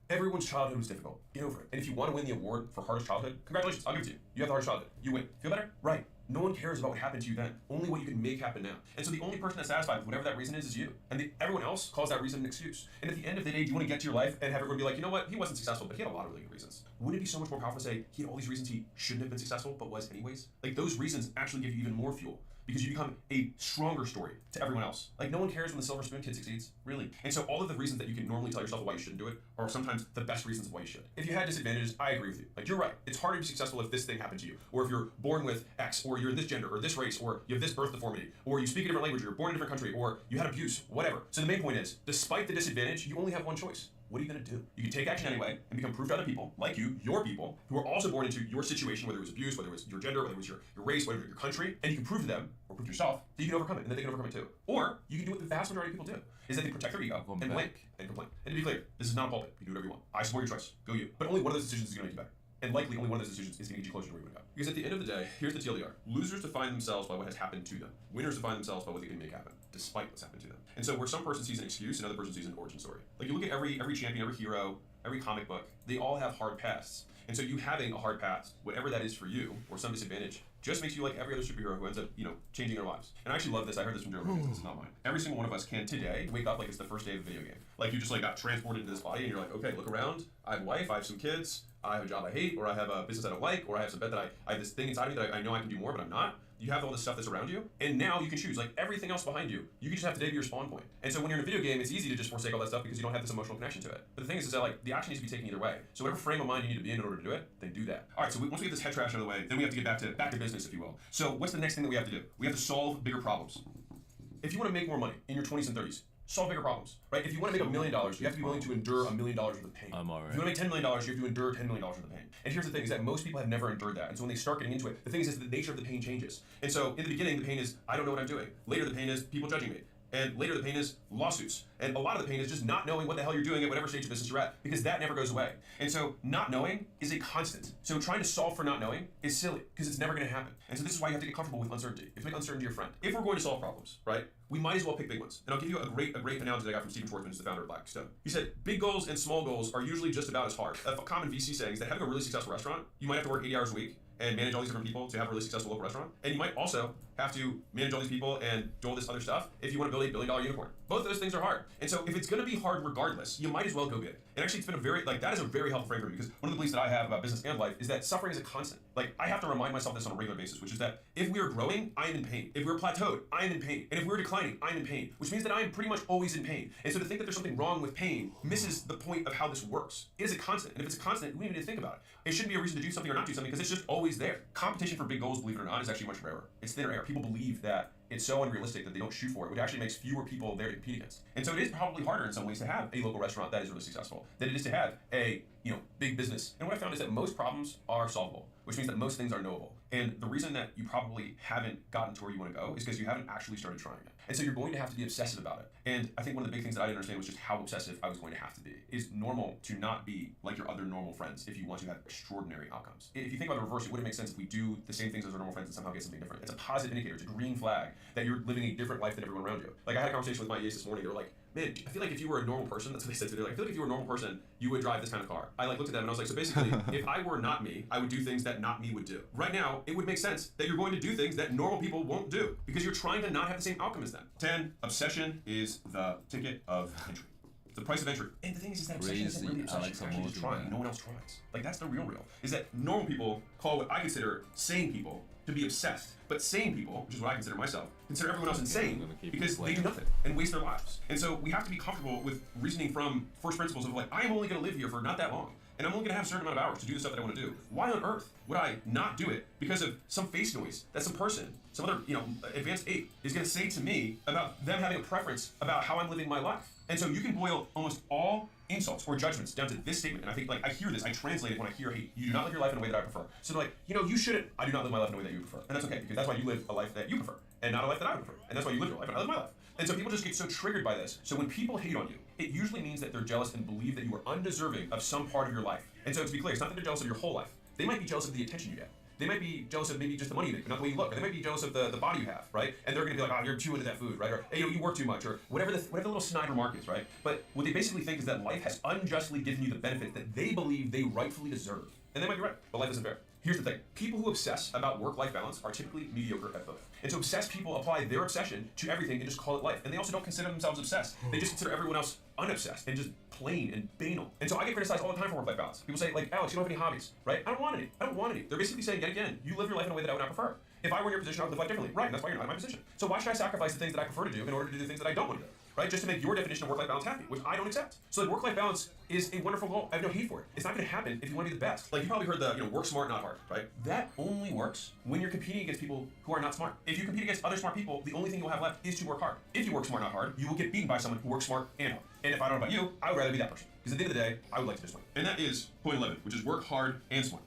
Everyone's childhood was difficult. Get over it. And if you want to win the award for hardest childhood, congratulations, I'll give it to you. You have the hardest childhood. You win. Feel better? Right. No one cares about what happened to you then. Only what you can make happen now. And so the only person that's satisfied with whatever that reason is you. And everyone else calls that reason an excuse. And at the end of the day, do you want to get to your life and have everyone be like, you know what, he wasn't successful, but he had a lot of really good reasons. Wouldn't it be so much more powerful to say he had all these reasons he shouldn't have been successful, but was anyways? Like, those reasons actually give you even more fuel, because you become a stronger story to everyone else. Like, no one cares when the silver spoon kid succeeds, really. And so all of the reasons that you can normally tell yourself why you shouldn't do it are sometimes the best reasons why you should. If you had disadvantages, I agree with you. Like, you're right. It's harder to be successful if this thing happened to you, or if you're born with X, or you're this gender, or this race, or you have this birth deformity, or you speak a different language, or you're born in a different country, or you had abuse, whatever. So the main point is, despite the disadvantage, you only have one choice. What are you going to do? You can take action anyway and become proof to other people, like you, your people, who are also born into your situation, whether it was abuse, whether it was your gender, whether it was your race, whether it was your country, and you can prove to them, or prove to yourself, that you can overcome it, and that they can overcome it too. Or you can do what the vast majority of people do, is that they protect their ego and blink and complain. And to be clear, this is not a pulpit. You can do whatever you want. I support your choice. Go you. But only one of those decisions is going to make you better. And likely only one of those decisions is going to get you closer to where you want to go. Because at the end of the day, here's the TLDR. Losers define themselves by what has happened to them. Winners define themselves by what they can make happen, despite what's happened to them. And so where some person sees an excuse, another person sees an origin story. Like, you look at every champion, every hero, every comic book, they all have hard pasts. And so you having a hard past, whatever that is for you, or some disadvantage, just makes you like every other superhero who ends up, changing their lives. And I actually love this. I heard this from Joe Rogan. This is not mine. Every single one of us can today wake up like it's the first day of a video game. Like, you just like got transported into this body and you're like, okay, look around. I have a wife, I have some kids, I have a job I hate, or I have a business I don't like, or I have some bet that I have this thing inside of me that I know I can do more, but I'm not. You have all this stuff that's around you, and now you can choose. Like, everything else behind you, you can just have today be your spawn point. And so when you're in a video game, it's easy to just forsake all that stuff because you don't have this emotional connection to it. But the thing is that like the action needs to be taken either way. So whatever frame of mind you need to be in order to do it, then do that. All right, so once we get this head trash out of the way, then we have to get back to business, if you will. So what's the next thing that we have to do? We have to solve bigger problems. If you want to make more money in your 20s and 30s, solve bigger problems, right? If you want to make $1 million, you have to be willing to endure $1 million worth of pain. I'm all right. If you want to make $10 million, you have to endure $10 million worth of pain. And here's the thing, is that most people have never endured that. And so when they start getting into it, the thing is that the nature of the pain changes. And so in the beginning, the pain is, I don't know what I'm doing. Later, the pain is people judging me. And later, the pain is lawsuits. And a lot of the pain is just not knowing what the hell you're doing at whatever stage of business you're at, because that never goes away. And so not knowing is a constant. So trying to solve for not knowing is silly, because it's never going to happen. And so this is why you have to get comfortable with uncertainty. You have to make uncertainty your friend. If we're going to solve problems, right, we might as well pick big ones. And I'll give you a great analogy that I got from Stephen Schwarzman, who's the founder of Blackstone. He said, big goals and small goals are usually just about as hard. A common VC saying is that having a really successful restaurant, you might have to work 80 hours a week, and manage all these different people to have a really successful local restaurant. And you might also have to manage all these people and do all this other stuff if you want to build a $1 billion unicorn. Both of those things are hard. And so if it's going to be hard regardless, you might as well go big. And actually, it's been that is a very helpful frame for me, because one of the beliefs that I have about business and life is that suffering is a constant. Like, I have to remind myself this on a regular basis, which is that if we are growing, I am in pain. If we're plateaued, I am in pain. And if we're declining, I am in pain, which means that I am pretty much always in pain. And so to think that there's something wrong with pain misses the point of how this works. It is a constant. And if it's a constant, we need to think about it. It shouldn't be a reason to do something or not do something, because it's just always there. Competition for big goals, believe it or not, is actually much rarer. It's thinner air. People believe that it's so unrealistic that they don't shoot for it, which actually makes fewer people there to compete against. And so it is probably harder in some ways to have a local restaurant that is really successful than it is to have a big business. And what I found is that most problems are solvable, which means that most things are knowable. And the reason that you probably haven't gotten to where you want to go is because you haven't actually started trying it. And so you're going to have to be obsessive about it. And I think one of the big things that I didn't understand was just how obsessive I was going to have to be. It's normal to not be like your other normal friends if you want to have extraordinary outcomes. If you think about the reverse, it wouldn't make sense if we do the same things as our normal friends and somehow get something different. It's a positive indicator. It's a green flag that you're living a different life than everyone around you. Like, I had a conversation with my EAs this morning. They were like, man, I feel like if you were a normal person, that's what they said to me. They're like, I feel like if you were a normal person, you would drive this kind of car. I looked at them and I was like, so basically, if I were not me, I would do things that not me would do. Right now, it would make sense that you're going to do things that normal people won't do because you're trying to not have the same outcome as them. 10, obsession is the ticket of entry. It's the price of entry. And the thing is that obsession isn't really obsession. You're actually just trying. No one else tries. Like, that's the real. Is that normal people call what I consider sane people to be obsessed. But sane people, which is what I consider myself, consider everyone else insane because they do nothing and waste their lives. And so we have to be comfortable with reasoning from first principles of like, I am only going to live here for not that long. And I'm only going to have a certain amount of hours to do the stuff that I want to do. Why on earth would I not do it because of some face noise that some person, some other, advanced ape is going to say to me about them having a preference about how I'm living my life? And so you can boil almost all insults or judgments down to this statement. And I think, I hear this, I translate it when I hear, hey, you do not live your life in a way that I prefer. So they're like, you shouldn't. I do not live my life in a way that you prefer. And that's okay, because that's why you live a life that you prefer and not a life that I prefer. And that's why you live your life and I live my life. And so people just get so triggered by this. So when people hate on you, it usually means that they're jealous and believe that you are undeserving of some part of your life. And so to be clear, it's not that they're jealous of your whole life. They might be jealous of the attention you get. They might be jealous of maybe just the money you make, but not the way you look. Or they might be jealous of the body you have, right? And they're going to be like, oh, you're too into that food, right? Or, hey, you work too much, or whatever the little snide remark is, right? But what they basically think is that life has unjustly given you the benefits that they believe they rightfully deserve. And they might be right, but life isn't fair. Here's the thing. People who obsess about work-life balance are typically mediocre at both. And so obsessed people apply their obsession to everything and just call it life. And they also don't consider themselves obsessed. They just consider everyone else unobsessed and just plain and banal. And so I get criticized all the time for work-life balance. People say, like, Alex, you don't have any hobbies, right? I don't want any. They're basically saying, yet again, you live your life in a way that I would not prefer. If I were in your position, I would live life differently. Right, and that's why you're not in my position. So why should I sacrifice the things that I prefer to do in order to do the things that I don't want to do? Right? Just to make your definition of work-life balance happy, which I don't accept. So like, work-life balance is a wonderful goal. I have no hate for it. It's not going to happen if you want to be the best. Like, you probably heard the, work smart, not hard, right? That only works when you're competing against people who are not smart. If you compete against other smart people, the only thing you'll have left is to work hard. If you work smart, not hard, you will get beaten by someone who works smart and hard. And if I don't know about you, I would rather be that person. Because at the end of the day, I would like to just win. And that is point 11, which is work hard and smart.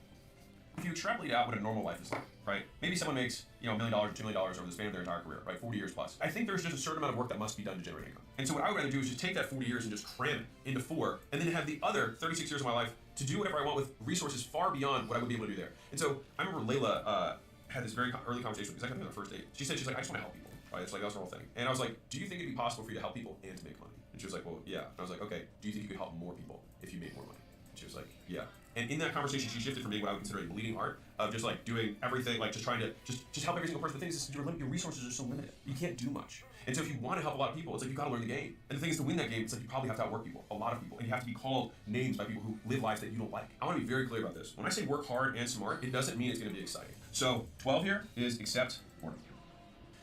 If you extrapolate out what a normal life is like, right? Maybe someone makes, $1 million or $2 million over the span of their entire career, right? 40 years plus. I think there's just a certain amount of work that must be done to generate income. And so what I would rather do is just take that 40 years and just cram it into 4, and then have the other 36 years of my life to do whatever I want with resources far beyond what I would be able to do there. And so I remember Layla had this very early conversation with me, exactly on the first date. She's like, I just want to help people, right? It's like, that's the whole thing. And I was like, do you think it'd be possible for you to help people and to make money? And she was like, well, yeah. And I was like, okay, do you think you could help more people if you made more money? And she was like, yeah. And in that conversation, she shifted from being what I would consider a bleeding heart of just like doing everything, like just trying to just help every single person. The thing is, your resources are so limited. You can't do much. And so if you want to help a lot of people, it's like you got to learn the game. And the thing is, to win that game, it's like you probably have to outwork people, a lot of people, and you have to be called names by people who live lives that you don't like. I want to be very clear about this. When I say work hard and smart, it doesn't mean it's going to be exciting. So 12 here is accept boredom.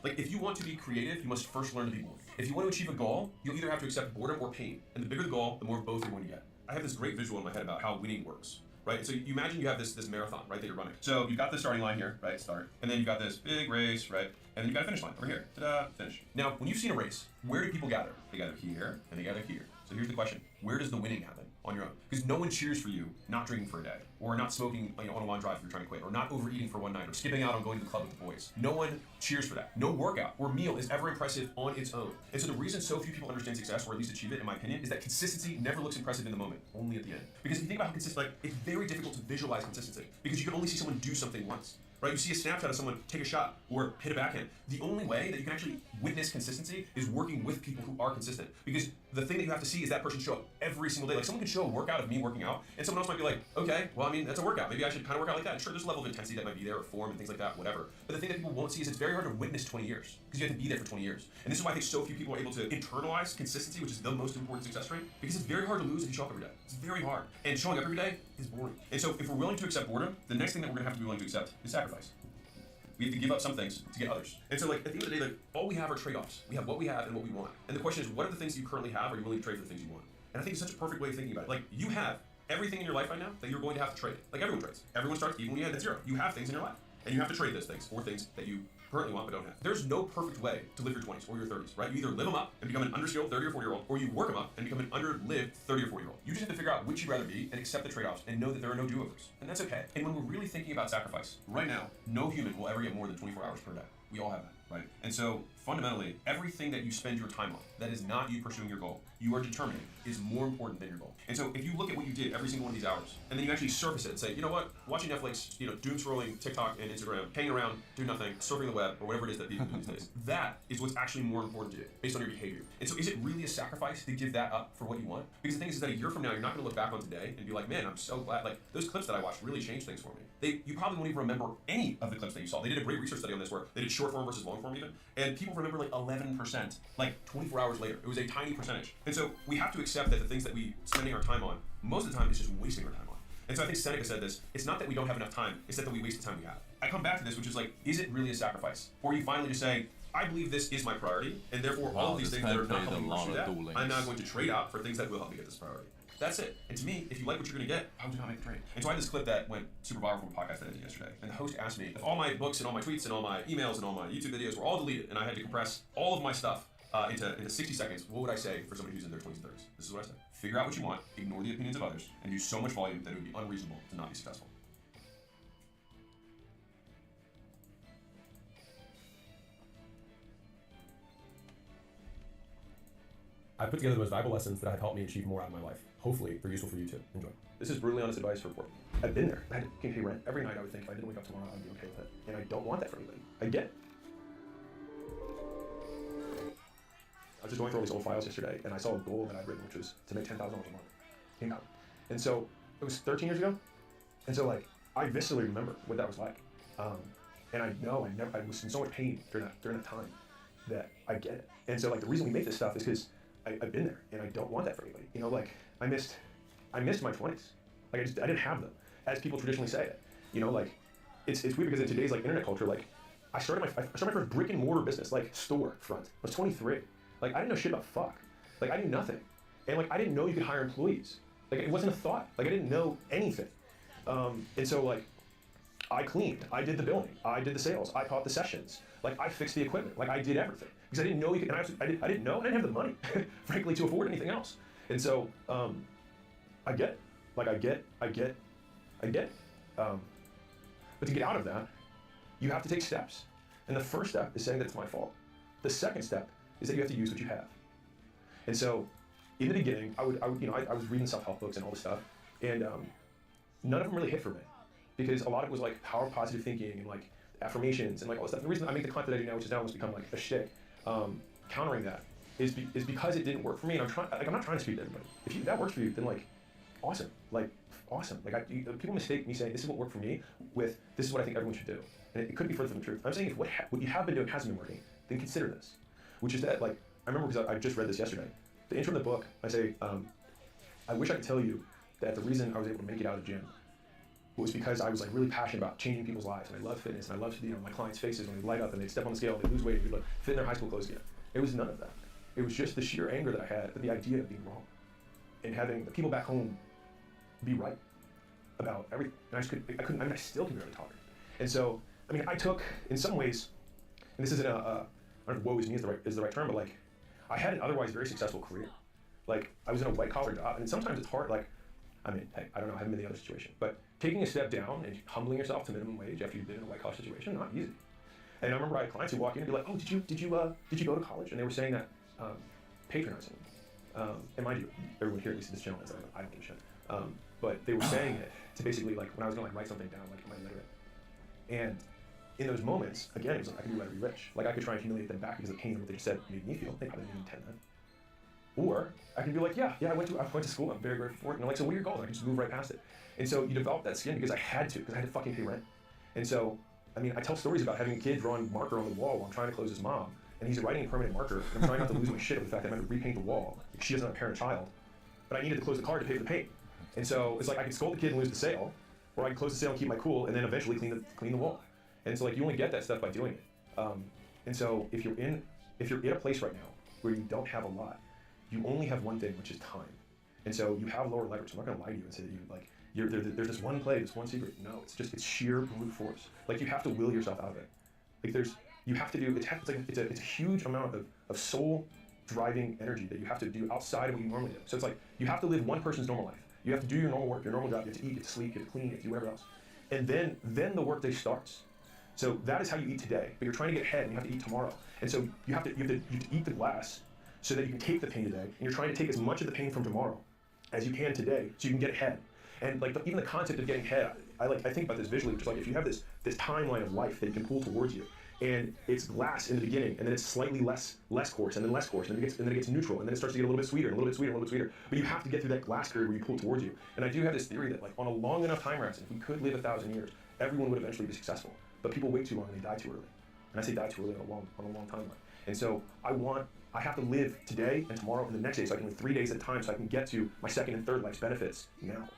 Like, if you want to be creative, you must first learn to be bored. If you want to achieve a goal, you'll either have to accept boredom or pain. And the bigger the goal, the more of both you're going to get. I have this great visual in my head about how winning works. Right? So you imagine you have this marathon, right, that you're running. So you've got the starting line here, right, start. And then you've got this big race, right? And then you've got a finish line over here. Ta-da, finish. Now, when you've seen a race, where do people gather? They gather here, and they gather here. So here's the question. Where does the winning happen on your own? Because no one cheers for you not drinking for a day, or not smoking on a long drive if you're trying to quit, or not overeating for one night, or skipping out on going to the club with the boys. No one cheers for that. No workout or meal is ever impressive on its own. And so the reason so few people understand success, or at least achieve it, in my opinion, is that consistency never looks impressive in the moment, only at the end. Because if you think about how consistent, it's very difficult to visualize consistency, because you can only see someone do something once. right? You see a snapshot of someone take a shot or hit a backhand. The only way that you can actually witness consistency is working with people who are consistent. Because the thing that you have to see is that person show up every single day. Like someone can show a workout of me working out, and someone else might be like, okay, well, I mean, that's a workout. Maybe I should kind of work out like that. And sure, there's a level of intensity that might be there, or form and things like that, whatever. But the thing that people won't see is it's very hard to witness 20 years because you have to be there for 20 years. And this is why I think so few people are able to internalize consistency, which is the most important success rate, because it's very hard to lose if you show up every day. It's very hard. And showing up every day is boring. And so if we're willing to accept boredom, the next thing that we're gonna have to be willing to accept is sacrifice. We have to give up some things to get others. And so like at the end of the day, like all we have are trade-offs. We have what we have and what we want. And the question is, what are the things you currently have? Are you willing to trade for the things you want? And I think it's such a perfect way of thinking about it. Like you have everything in your life right now that you're going to have to trade. Like everyone trades. Everyone starts even when you had that zero. You have things in your life. And you have to trade those things for things that you currently want but don't have. There's no perfect way to live your 20s or your 30s, right? You either live them up and become an underskilled 30 or 40-year-old, or you work them up and become an underlived 30 or 40-year-old. You just have to figure out which you'd rather be and accept the trade-offs and know that there are no do-overs. And that's okay. And when we're really thinking about sacrifice, right now, no human will ever get more than 24 hours per day. We all have that, right? And so fundamentally, everything that you spend your time on that is not you pursuing your goal, you are determining is more important than your goal. And so if you look at what you did every single one of these hours, and then you actually surface it and say, you know what, watching Netflix, doom scrolling TikTok and Instagram, hanging around, doing nothing, surfing the web, or whatever it is that people do these days, that is what's actually more important to you based on your behavior. And so is it really a sacrifice to give that up for what you want? Because the thing is that a year from now, you're not gonna look back on today and be like, man, I'm so glad, like those clips that I watched really changed things for me. You probably won't even remember any of the clips that you saw. They did a great research study on this where they did short form versus long form even, and people remember like 11%, like 24 hours later. It was a tiny percentage. And so we have to accept that the things that we spending our time on, most of the time is just wasting our time on. And so I think Seneca said this, it's not that we don't have enough time, it's that we waste the time we have. I come back to this, which is like, is it really a sacrifice? Or you finally just say, I believe this is my priority, and therefore all of these things that are not helping me pursue that, I'm now going to trade out for things that will help me get this priority. That's it. And to me, if you like what you're going to get, how would you not make a trade? And so I had this clip that went super viral from a podcast that I did yesterday. And the host asked me if all my books and all my tweets and all my emails and all my YouTube videos were all deleted, and I had to compress all of my stuff into 60 seconds, what would I say for somebody who's in their 20s and 30s? This is what I said. Figure out what you want, ignore the opinions of others, and use so much volume that it would be unreasonable to not be successful. I put together the most valuable lessons that have helped me achieve more out of my life. Hopefully, they're useful for you too. Enjoy. This is brutally honest advice for Portland. I've been there. I had to pay rent. Every night I would think if I didn't wake up tomorrow, I'd be okay with it. And I don't want that for anybody. I get it. I was just going through all these old files yesterday, and I saw a goal that I'd written, which was to make $10,000 a month income. And so it was 13 years ago. And so like, I viscerally remember what that was like. And I know I was in so much pain during that time that I get it. And so like the reason we make this stuff is because I've been there, and I don't want that for anybody. Like I missed my 20s. Like I didn't have them, as people traditionally say it. Like it's weird because in today's like internet culture, like I started my first brick and mortar business, like store front. I was 23. Like I didn't know shit about fuck. Like I knew nothing, and like I didn't know you could hire employees. Like it wasn't a thought. Like I didn't know anything. And so like I cleaned, I did the billing, I did the sales, I taught the sessions. Like I fixed the equipment. Like I did everything because I didn't know you could. And I didn't know, and I didn't have the money, frankly, to afford anything else. And so I get it. Like I get it. But to get out of that, you have to take steps. And the first step is saying that it's my fault. The second step is that you have to use what you have. And so in the beginning, I was reading self-help books and all this stuff, and none of them really hit for me because a lot of it was like power of positive thinking and like affirmations and like all this stuff. The reason I make the content that I do now, which is now almost become like a shtick, countering that is because it didn't work for me, and I'm not trying to speak to everybody. If that works for you, then like awesome. Like people mistake me saying this is what worked for me with this is what I think everyone should do, and it could be further from the truth. I'm saying if what you have been doing hasn't been working, then consider this, which is that like I remember because I just read this yesterday. The intro of the book, I say, I wish I could tell you that the reason I was able to make it out of the gym was because I was like really passionate about changing people's lives, and I love fitness, and I love my clients' faces when they light up and they step on the scale and they lose weight and they like fit in their high school clothes again. It was none of that. It was just the sheer anger that I had at the idea of being wrong and having the people back home be right about everything. And I still can barely tolerate it. And so, I mean, I took, in some ways, and this isn't I don't know if woe is me is the right term, but like, I had an otherwise very successful career. Like, I was in a white collar job, and sometimes it's hard, like, I mean, hey, I don't know, I haven't been in the other situation, but taking a step down and humbling yourself to minimum wage after you've been in a white collar situation, not easy. And I remember I had clients who walk in and be like, oh, did you go to college? And they were saying that, patronizing. And mind you, everyone here, at least in this channel, is I don't give a shit. But they were saying it to basically like, when I was gonna like write something down, like, am I literate? And in those moments, again, it was like I could do whatever to be rich. Like I could try and humiliate them back because the pain of what they just said made me feel. They probably didn't intend that. Or I can be like, yeah, I went to school. I'm very grateful for it. And they're like, so what are your goals? And I can just move right past it. And so you develop that skin because I had to fucking pay rent. And so, I mean, I tell stories about having a kid drawing marker on the wall while I'm trying to close his mom, and he's writing a permanent marker. And I'm trying not to lose my shit with the fact that I'm going to repaint the wall. Like, she doesn't have a parent child, but I needed to close the card to pay for the paint. And so it's like I could scold the kid and lose the sale, or I can close the sale and keep my cool, and then eventually clean the wall. And so like you only get that stuff by doing it. And so if you're in a place right now where you don't have a lot, you only have one thing, which is time. And so you have lower leverage. I'm not gonna lie to you and say that there's this one play, this one secret. No, it's sheer brute force. Like you have to will yourself out of it. Like it's a huge amount of soul driving energy that you have to do outside of what you normally do. So it's like you have to live one person's normal life. You have to do your normal work, your normal job. You have to eat, you have to sleep, you have to clean, you have to do whatever else. And then the workday starts. So that is how you eat today, but you're trying to get ahead and you have to eat tomorrow. And so you have to eat the glass so that you can take the pain today, and you're trying to take as much of the pain from tomorrow as you can today so you can get ahead. And like even the concept of getting ahead, I think about this visually, which is like if you have this timeline of life that you can pull towards you, and it's glass in the beginning, and then it's slightly less coarse, and then less coarse, and then it gets neutral, and then it starts to get a little bit sweeter, and a little bit sweeter, and a little bit sweeter. But you have to get through that glass period where you pull it towards you. And I do have this theory that like on a long enough time horizon, if we could live 1,000 years, everyone would eventually be successful. But people wait too long and they die too early. And I say die too early on a long timeline. And so I have to live today and tomorrow and the next day, so I can live 3 days at a time, so I can get to my second and third life's benefits now.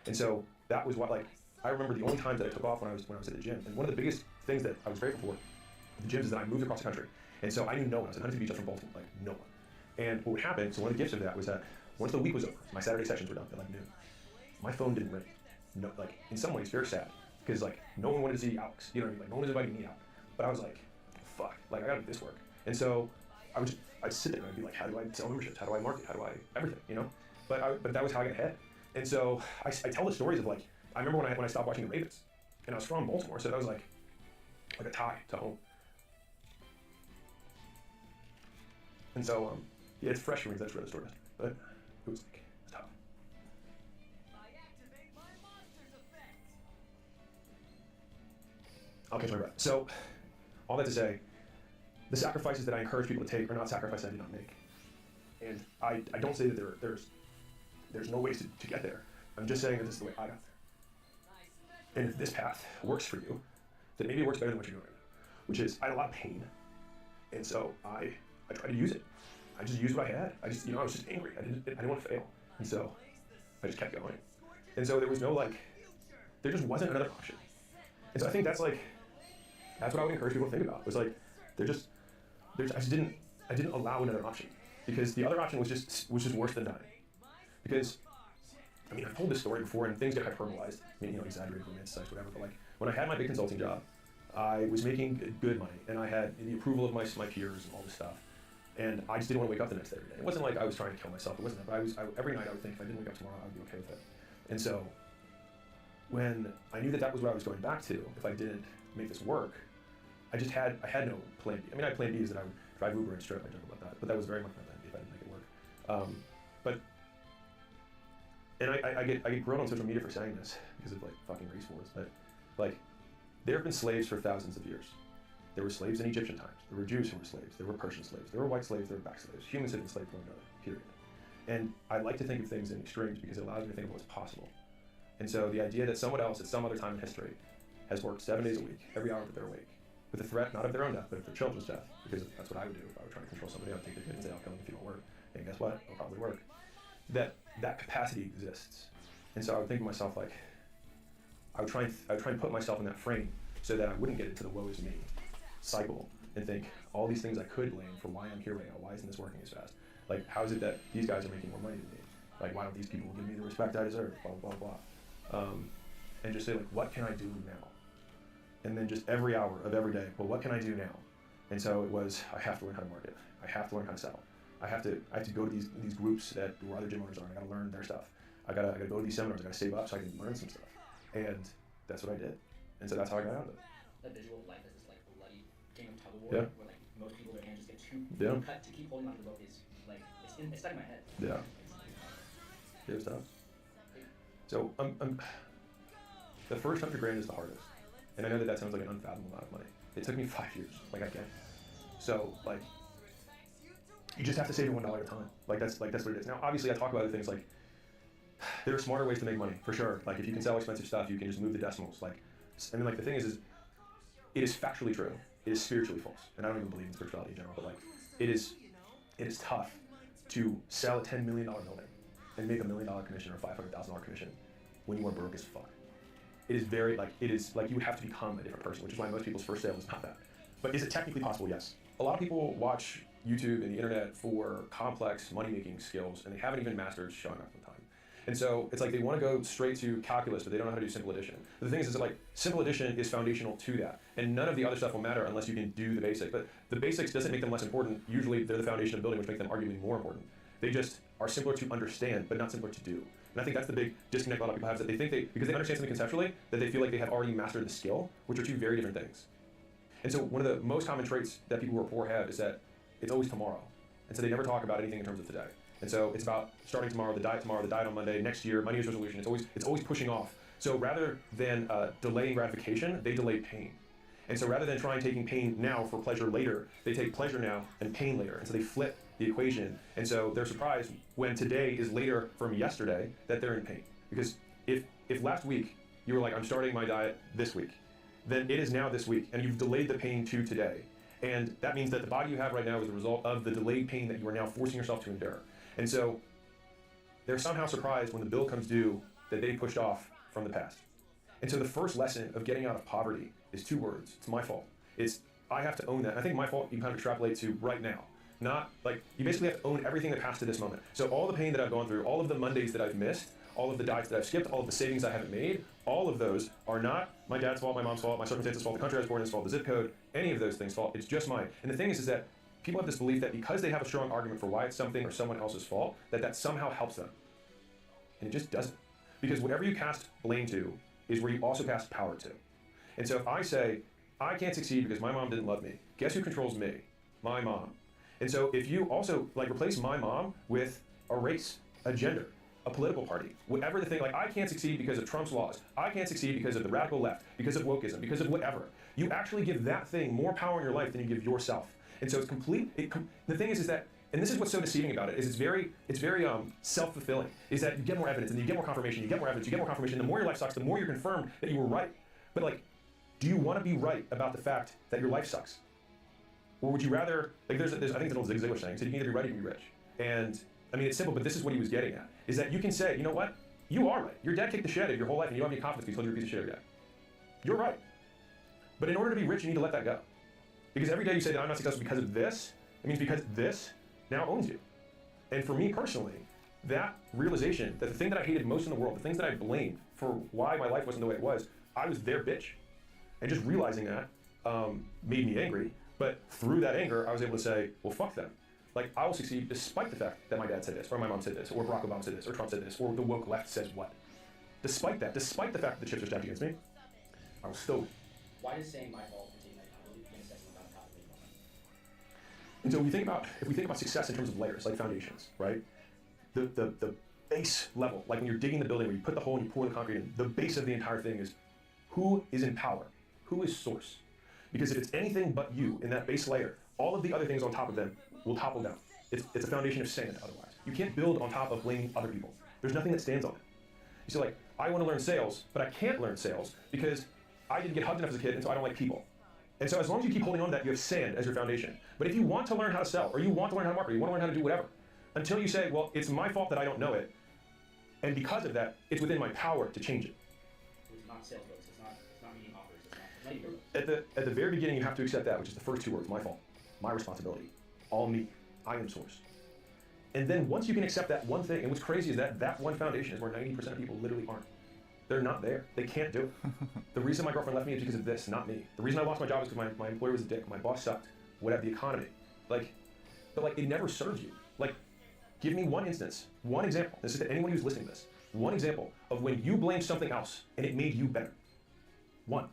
And so that was what, like, I remember the only times that I took off when I was at the gym. And one of the biggest things that I was grateful for at the gyms is that I moved across the country. And so I knew no one. I was at Huntington Beach, I was from Baltimore, like no one. And what would happen, so one of the gifts of that was that once the week was over, my Saturday sessions were done at like noon, my phone didn't ring. No, like in some ways very sad, because like no one wanted to see Alex. You know what I mean? Like no one was inviting me out. But I was like, fuck, like I gotta make this work. And so I'd sit there and I'd be like, how do I sell memberships? How do I market? How do I everything? You know? But that was how I got ahead. And so I tell the stories of like, I remember when I stopped watching the Ravens, and I was from Baltimore, so that was like a tie to home. And so yeah, it's fresh for me because I just read the story, but it was tough. I'll catch my breath. So all that to say, the sacrifices that I encourage people to take are not sacrifices I did not make. And I don't say that there's no ways to get there. I'm just saying that this is the way I got there. And if this path works for you, then maybe it works better than what you're doing right now, which is I had a lot of pain. And so I tried to use it. I just used what I had. I was just angry. I didn't want to fail. And so I just kept going. And so there was no there just wasn't another option. And so I think that's what I would encourage people to think about. Was like, I didn't allow another option, because the other option was just worse than dying. Because, I mean, I've told this story before and things get hyperbolized, exaggerated, romanticized, whatever, but like, when I had my big consulting job, I was making good money, and I had the approval of my peers and all this stuff, and I just didn't want to wake up the next day every day. It wasn't like I was trying to kill myself, it wasn't that, but every night I would think if I didn't wake up tomorrow, I would be okay with it. And so, when I knew that was what I was going back to, if I didn't make this work, I had no plan B. I mean, I had plan B is that I would drive Uber and strip, I joke about that, but that was very much my plan B if I didn't make it work. I get grilled on social media for saying this because of like fucking race wars, but like there have been slaves for thousands of years. There were slaves in Egyptian times. There were Jews who were slaves. There were Persian slaves. There were white slaves. There were black slaves. Humans have enslaved one another, period. And I like to think of things in extremes because it allows me to think of what's possible. And so the idea that someone else at some other time in history has worked 7 days a week, every hour that they're awake, with the threat not of their own death, but of their children's death, because that's what I would do if I were trying to control somebody. I would take their kid and say, I'll kill them if you don't work. And guess what? It'll probably work. That capacity exists. And so I would think to myself, like, I would try and put myself in that frame so that I wouldn't get into the woe is me cycle and think all these things I could blame for why I'm here right now. Why isn't this working as fast? Like, how is it that these guys are making more money than me? Like, why don't these people give me the respect I deserve? Blah, blah, blah. And just say, like, what can I do now? And then just every hour of every day, well, what can I do now? And so it was, I have to learn how to market. I have to learn how to sell. I have to go to these groups where other gym owners are, and I gotta learn their stuff. I gotta go to these seminars, I gotta save up so I can learn some stuff. And that's what I did. And so that's how I got out of it. That visual of life is this like bloody game of tug of war, yeah. Where like most people their hands just get too yeah. cut to keep holding onto the rope is like it's stuck in my head. Yeah. It was tough. So the first $100,000 is the hardest, And I know that that sounds like an unfathomable amount of money. It took me 5 years. Like, I get it. So, like, you just have to save it $1 at a time. Like that's what it is. Now, obviously, I talk about other things like there are smarter ways to make money for sure. Like if you can sell expensive stuff, you can just move the decimals. Like, I mean, like the thing is it is factually true. It is spiritually false, and I don't even believe in spirituality in general. But like, it is tough to sell a $10 million building and make $1 million commission or $500,000 commission when you are broke as fuck. It is very like you would have to become a different person, which is why most people's first sale is not that. But is it technically possible? Yes. A lot of people watch YouTube and the internet for complex money-making skills, and they haven't even mastered showing up on time. And so it's like they want to go straight to calculus, but they don't know how to do simple addition. But the thing is that like simple addition is foundational to that, and none of the other stuff will matter unless you can do the basics. But the basics doesn't make them less important. Usually they're the foundation of building, which makes them arguably more important. They just are simpler to understand, but not simpler to do. And I think that's the big disconnect a lot of people have, is that they think because they understand something conceptually, that they feel like they have already mastered the skill, which are two very different things. And so one of the most common traits that people who are poor have is that it's always tomorrow. And so they never talk about anything in terms of today. And so it's about starting tomorrow, the diet on Monday, next year, my New Year's resolution. It's always pushing off. So rather than delaying gratification, they delay pain. And so rather than trying taking pain now for pleasure later, they take pleasure now and pain later. And so they flip the equation. And so they're surprised when today is later from yesterday that they're in pain. Because if last week you were like, I'm starting my diet this week, then it is now this week, and you've delayed the pain to today. And that means that the body you have right now is a result of the delayed pain that you are now forcing yourself to endure. And so they're somehow surprised when the bill comes due that they pushed off from the past. And so the first lesson of getting out of poverty is 2 words. It's my fault. It's I have to own that. I think my fault you can kind of extrapolate to right now. Not like you basically have to own everything that passed to this moment. So all the pain that I've gone through, all of the Mondays that I've missed, all of the diets that I've skipped, all of the savings I haven't made, all of those are not my dad's fault, my mom's fault, my circumstances' fault, the country I was born in's fault, the zip code, any of those things' fault. It's just mine. And the thing is that people have this belief that because they have a strong argument for why it's something or someone else's fault, that somehow helps them. And it just doesn't. Because whatever you cast blame to is where you also cast power to. And so if I say, I can't succeed because my mom didn't love me, guess who controls me? My mom. And so if you also like replace my mom with a race, a gender, a political party, whatever the thing, like I can't succeed because of Trump's laws, I can't succeed because of the radical left, because of wokeism, because of whatever. You actually give that thing more power in your life than you give yourself. And so it's complete, the thing is that, and this is what's so deceiving about it, is it's very self-fulfilling, is that you get more evidence, and you get more confirmation, you get more evidence, you get more confirmation, the more your life sucks, the more you're confirmed that you were right. But like, do you want to be right about the fact that your life sucks? Or would you rather, like there's I think it's an old Zig Ziglar saying, so you can either be right or you can be rich. And I mean, it's simple, but this is what he was getting at, is that you can say, you know what, you are right. Your dad kicked the shit out of your whole life and you don't have any confidence because he told you you're a piece of shit every day. You're right. But in order to be rich, you need to let that go. Because every day you say that I'm not successful because of this, it means because this now owns you. And for me personally, that realization that the thing that I hated most in the world, the things that I blamed for why my life wasn't the way it was, I was their bitch. And just realizing that made me angry. But through that anger, I was able to say, well, fuck them. Like, I will succeed despite the fact that my dad said this, or my mom said this, or Barack Obama said this, or Trump said this, or the woke left says what. Despite that, despite the fact that the chips are stacked against me, I will still. Why does saying my fault contain like the necessity about top of the moment? And so if we think about success in terms of layers, like foundations, right? The base level, like when you're digging the building, where you put the hole and you pour the concrete in, the base of the entire thing is who is in power, who is source. Because if it's anything but you in that base layer, all of the other things on top of them will topple down. It's a foundation of sand otherwise. You can't build on top of blaming other people. There's nothing that stands on it. You see, like, I want to learn sales, but I can't learn sales because I didn't get hugged enough as a kid, and so I don't like people. And so as long as you keep holding on to that, you have sand as your foundation. But if you want to learn how to sell, or you want to learn how to market, or you want to learn how to do whatever, until you say, well, it's my fault that I don't know it, and because of that, it's within my power to change it. It's not sales books, it's not meeting offers, it's not At the very beginning, you have to accept that, which is the first 2 words, my fault, my responsibility, all me, I am source. And then once you can accept that one thing, and what's crazy is that one foundation is where 90% of people literally aren't. They're not there. They can't do it. The reason my girlfriend left me is because of this, not me. The reason I lost my job is because my employer was a dick, my boss sucked, whatever, the economy. But it never serves you. Like, give me one instance, one example. This is to anyone who's listening to this. One example of when you blamed something else and it made you better. One.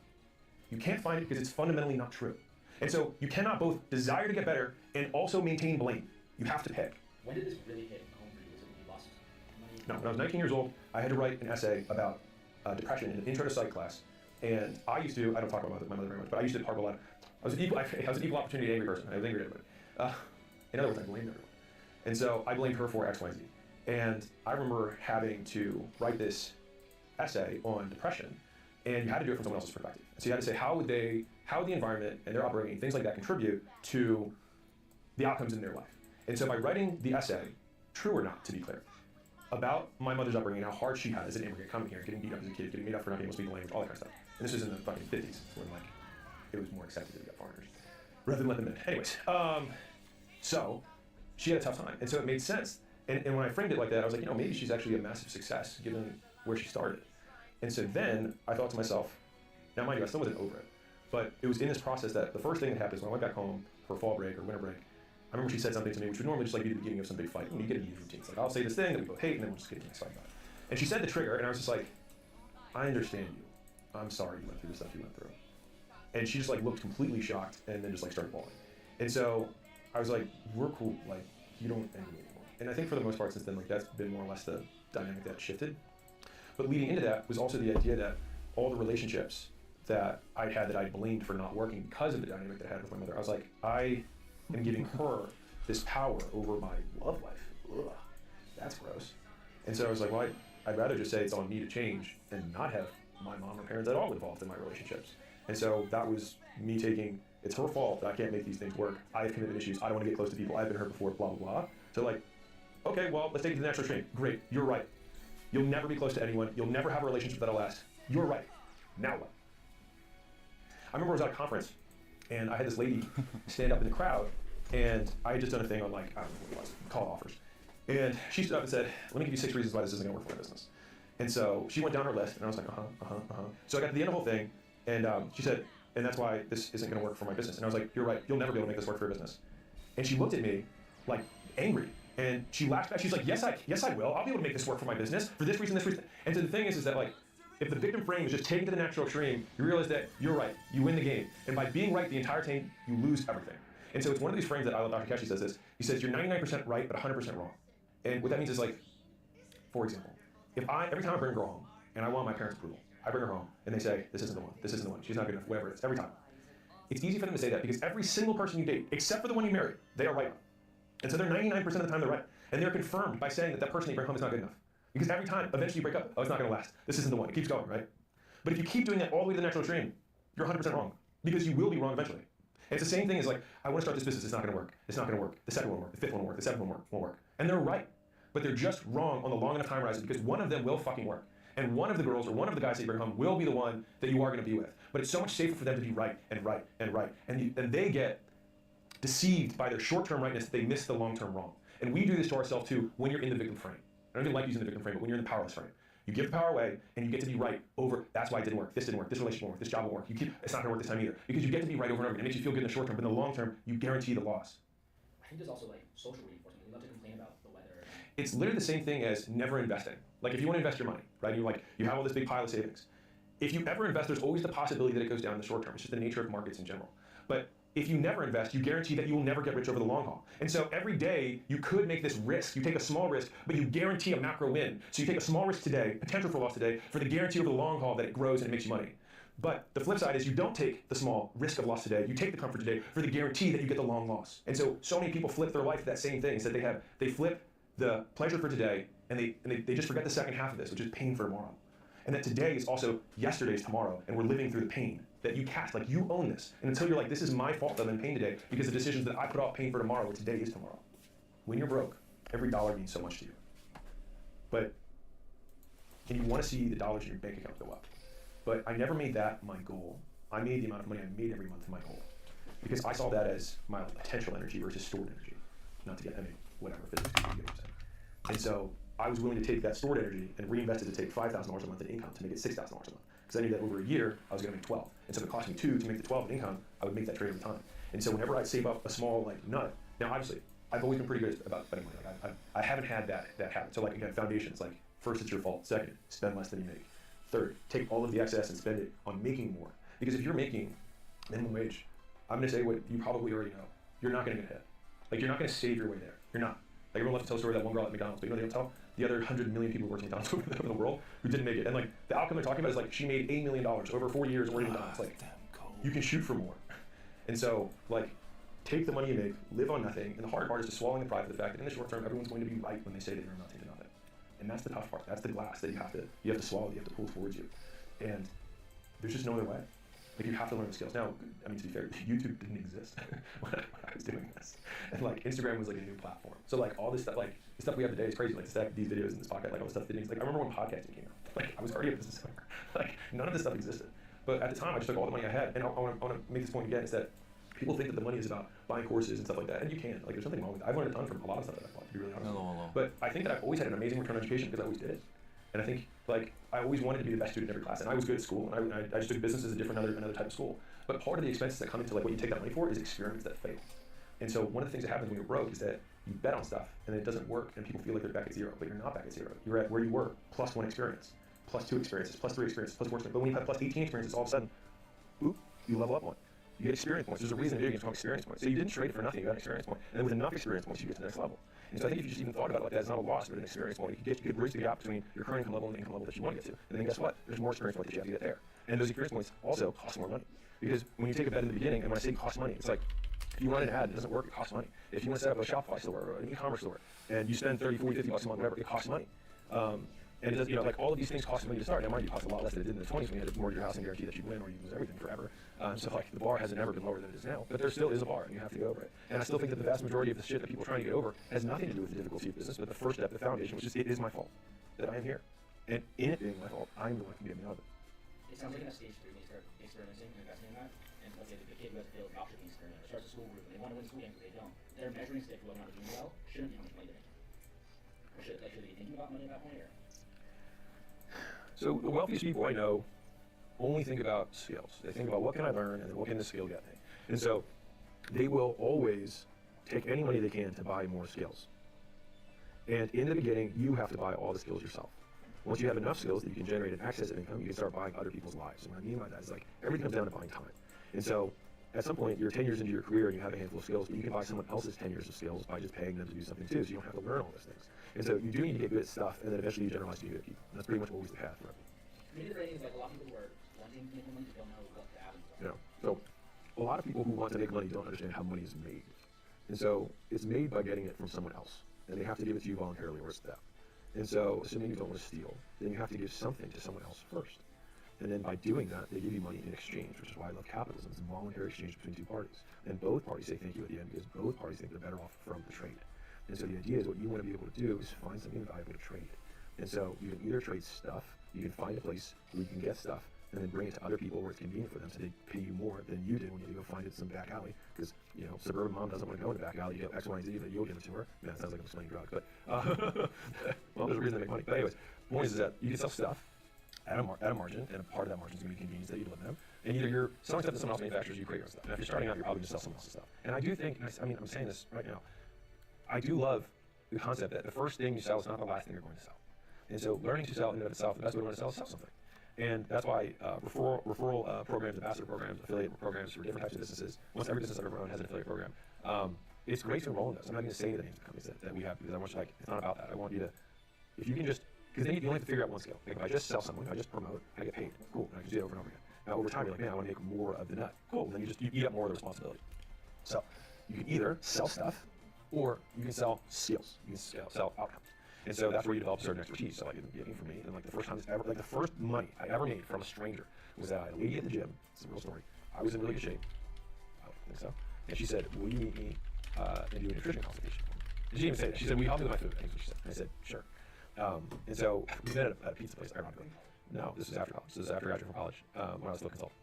You can't find it because it's fundamentally not true. And so you cannot both desire to get better and also maintain blame. You have to pick. When did this really hit home for you? Was it when you lost money? No, when I was 19 years old, I had to write an essay about depression in an intro to psych class And I used to, I don't talk about my mother very much, but I used to harp a lot. I was an equal opportunity angry person. I was angry at everybody. In other words, I blamed everyone. And so I blamed her for X, Y, Z. And I remember having to write this essay on depression, and you had to do it from someone else's perspective. So you had to say how would the environment and their upbringing, things like that, contribute to the outcomes in their life. And so by writing the essay, true or not, to be clear, about my mother's upbringing and how hard she had as an immigrant coming here, getting beat up as a kid, getting beat up for not being able to speak the language, all that kind of stuff. And this was in the fucking 50s, when like it was more accepted to be foreigners rather than let them in. Anyways, so she had a tough time, and so it made sense. And when I framed it like that, I was like, maybe she's actually a massive success given where she started. And so then I thought to myself, now mind you, I still wasn't over it, but it was in this process that the first thing that happened is when I went back home for fall break or winter break, I remember she said something to me, which would normally just like be the beginning of some big fight. And you get into these routines, like I'll say this thing that we both hate, and then we'll just get into this fight about it. And she said the trigger, and I was just like, I understand you. I'm sorry you went through the stuff you went through. And she just like looked completely shocked, and then just like started bawling. And so I was like, we're cool, like you don't envy me anymore. And I think for the most part since then, like that's been more or less the dynamic that shifted. But leading into that was also the idea that all the relationships that I had that I blamed for not working because of the dynamic that I had with my mother, I was like, I am giving her this power over my love life. Ugh, that's gross. And so I was like, well, I'd rather just say it's on me to change and not have my mom or parents at all involved in my relationships. And so that was me taking, it's her fault that I can't make these things work. I have commitment issues. I don't want to get close to people. I've been hurt before, blah, blah, blah. So like, okay, well, let's take it to the natural extreme. Great, you're right. You'll never be close to anyone. You'll never have a relationship that'll last. You're right. Now what? I remember I was at a conference, and I had this lady stand up in the crowd, and I had just done a thing on like, I don't know what it was, call offers. And she stood up and said, let me give you 6 reasons why this isn't gonna work for my business. And so she went down her list, and I was like, So I got to the end of the whole thing, and she said, and that's why this isn't gonna work for my business. And I was like, you're right, you'll never be able to make this work for your business. And she looked at me like angry, and she laughed back. She's like, yes, I will. I'll be able to make this work for my business for this reason, this reason. And so the thing is that like, if the victim frame is just taken to the natural extreme, you realize that you're right, you win the game. And by being right the entire time, you lose everything. And so it's one of these frames that I love. Dr. Kashi says this. He says, you're 99% right, but 100% wrong. And what that means is like, for example, every time I bring a girl home, and I want my parents' approval, I bring her home, and they say, this isn't the one, this isn't the one, she's not good enough, whatever it is, every time. It's easy for them to say that because every single person you date, except for the one you marry, they are right. And so they're 99% of the time they're right. And they're confirmed by saying that that person you bring home is not good enough. Because every time, eventually you break up, oh, it's not gonna last, this isn't the one, it keeps going, right? But if you keep doing that all the way to the natural extreme, you're 100% wrong. Because you will be wrong eventually. And it's the same thing as like, I want to start this business, it's not gonna work. It's not gonna work. The second one won't work, the fifth one won't work, the seventh one won't work. And they're right. But they're just wrong on the long enough time horizon because one of them will fucking work. And one of the girls or one of the guys that you bring home will be the one that you are gonna be with. But it's so much safer for them to be right and right and right. And they get deceived by their short-term rightness that they miss the long-term wrong. And we do this to ourselves too when you're in the victim frame. I don't even like using the victim frame, but when you're in the powerless frame. You give the power away, and you get to be right over, that's why it didn't work, this relationship won't work, this job won't work, it's not gonna work this time either. Because you get to be right over and over, and it makes you feel good in the short term, but in the long term, you guarantee the loss. I think there's also like social reinforcement. We love to complain about the weather. It's literally the same thing as never investing. Like if you wanna invest your money, right, and you have all this big pile of savings. If you ever invest, there's always the possibility that it goes down in the short term. It's just the nature of markets in general. But if you never invest, you guarantee that you will never get rich over the long haul. And so every day, you could make this risk. You take a small risk, but you guarantee a macro win. So you take a small risk today, potential for loss today, for the guarantee over the long haul that it grows and it makes you money. But the flip side is you don't take the small risk of loss today. You take the comfort today for the guarantee that you get the long loss. And so many people flip their life to that same thing. Is that they flip the pleasure for today, and they just forget the second half of this, which is pain for tomorrow. And that today is also yesterday's tomorrow, and we're living through the pain that you cast, like you own this. And until you're like, this is my fault that I'm in pain today, because the decisions that I put off pain for tomorrow, today is tomorrow. When you're broke, every dollar means so much to you. But, and you want to see the dollars in your bank account go up. But I never made that my goal. I made the amount of money I made every month my goal. Because I saw that as my potential energy versus stored energy. Not to get, whatever, physics, you get what I'm saying. And so I was willing to take that stored energy and reinvest it to take $5,000 a month in income to make it $6,000 a month. Because I knew that over a year, I was gonna make 12. And so if it cost me 2 to make the 12 in income, I would make that trade every time. And so whenever I'd save up a small nut, now obviously, I've always been pretty good about spending money. I haven't had that habit. So again, foundations, first, it's your fault. Second, spend less than you make. Third, take all of the excess and spend it on making more. Because if you're making minimum wage, I'm gonna say what you probably already know. You're not gonna get ahead. You're not gonna save your way there. You're not. Everyone loves to tell the story of that one girl at McDonald's, but you know what they don't tell? the other 100 million people who worked at McDonald's over the world who didn't make it. And like the outcome they're talking about is like she made $8 million over 4 years working at McDonald's. Like you can shoot for more. And so like take the money you make, live on nothing, and the hard part is just swallowing the pride of the fact that in the short term everyone's going to be right when they say that you're nothing to nothing. And that's the tough part. That's the glass that you have to swallow, you have to pull towards you. And there's just no other way. Like you have to learn the skills. Now, I mean, to be fair, YouTube didn't exist when I was doing this, and like Instagram was like a new platform. So like all this stuff, like the stuff we have today is crazy. Like these videos and this podcast, like all the stuff that didn't. Like I remember when podcasting came out. Like I was already a business owner. Like none of this stuff existed. But at the time, I just took all the money I had, and I want to make this point again: is that people think that the money is about buying courses and stuff like that, and you can. Like there's nothing wrong with it. I've learned a ton from a lot of stuff that I've bought, to be really honest. But I think that I've always had an amazing return on education because I always did it. And I think like I always wanted to be the best student in every class, and I was good at school, and I just took business as another type of school. But part of the expenses that come into like what you take that money for is experiments that fail. And so one of the things that happens when you're broke is that you bet on stuff and it doesn't work, and people feel like they're back at zero, but you're not back at zero. You're at where you were plus 1 experience, plus 2 experiences, plus 3 experiences, plus 4 experiences. But when you have plus 18 experiences, all of a sudden, oop, you level up one. You get experience points. There's a reason video games called experience points. So you didn't trade for nothing, you got an experience point. And then with enough experience points, you get to the next level. And so I think if you just even thought about it like that, it's not a loss, but an experience point. You could bridge the gap between your current income level and the income level that you want to get to. And then guess what? There's more experience points that you have to get there. And those experience points also cost more money. Because when you take a bet in the beginning, and when I say cost money, it's like, if you run an ad and it doesn't work, it costs money. If you want to set up a Shopify store or an e-commerce store, and you spend 30, 40, 50 bucks a month, whatever, it costs money. And it does, like all of these things cost money to start. Now, mind you, it costs a lot less than it did in the 20s when you had to mortgage your house and guarantee that you'd win or you'd lose everything forever. So like the bar hasn't ever been lower than it is now, but there still is a bar and you have to go over it. And I still think that the vast majority of the shit that people are trying to get over has nothing to do with the difficulty of business, but the first step, the foundation, which is it is my fault that I am here. And in it being my fault, I'm the one who can get me out of it. It sounds like in a stage 3 when you start experimenting and investing in that, and let's say the kid who has a failed adoption experiment or starts a school group and they want to win the school game because they don't, their measuring stick for whether or not they're doing well shouldn't be how much money they're making. Or should they be thinking about money at that point? Or? So the wealthiest people I know only think about skills. They think about what can I learn and then what can this skill get me. And so they will always take any money they can to buy more skills. And in the beginning, you have to buy all the skills yourself. Once you have enough skills that you can generate an excess of income, you can start buying other people's lives. And what I mean by that is like everything comes down to buying time. And so at some point, you're 10 years into your career and you have a handful of skills, but you can buy someone else's 10 years of skills by just paying them to do something too, so you don't have to learn all those things. And so you do need to get good at stuff, and then eventually you generalize to be good at people. And that's pretty much always the path for everything. Maybe the thing is like a lot of people who are wanting to make money don't know what the avenues are. Yeah. So a lot of people who want to make money don't understand how money is made. And so it's made by getting it from someone else. And they have to give it to you voluntarily or it's theft. And so assuming you don't want to steal, then you have to give something to someone else first. And then by doing that, they give you money in exchange, which is why I love capitalism. It's a voluntary exchange between two parties. And both parties say thank you at the end because both parties think they're better off from the trade. And so the idea is what you want to be able to do is find something valuable to trade. And so you can either trade stuff, you can find a place where you can get stuff, and then bring it to other people where it's convenient for them so they pay you more than you did when you had to go find it in some back alley. Because, suburban mom doesn't want to go in the back alley, you get X, Y, and Z, but you'll give it to her. Man, that sounds like I'm explaining drugs, but, well, there's a reason to make money. But anyways, the point is that you can sell stuff at a margin, and a part of that margin is going to be convenience that you deliver them. And either you're selling stuff that someone else manufactures, or you create your own stuff. And if you're starting out, you're probably going to sell someone else's stuff. And I do think, I'm saying this right now, I do love the concept that the first thing you sell is not the last thing you're going to sell. And so learning to sell in and of itself, the best way to learn to sell is sell something. And that's why referral programs, ambassador programs, affiliate programs for different types of businesses, once every business I've ever owned has an affiliate program, it's great to enroll in those. I'm not going to say the names of the companies that we have because I'm much like, it's not about that. I want you to, if you can just, because then you only have to figure out one skill. Like if I just sell someone, if I just promote, I get paid. Cool. And I can do it over and over again. Now over time, you're like, man, I want to make more of the nut. Cool. And then you eat up more of the responsibility. So you can either sell stuff or you can sell skills. You can sell outcomes. And so that's where you develop certain expertise. So like in the beginning for me, and like the first time the first money I ever made from a stranger was that I had a lady at the gym. It's a real story. I was in really good shape. I don't think so. And she said, will you meet me and do a nutrition consultation? And she didn't even say that. She said, will you help me with my food? I think that's what she said. And I said, sure. And so we met at a pizza place, ironically. No, this was after college. This was after graduating from college when I was still a consultant.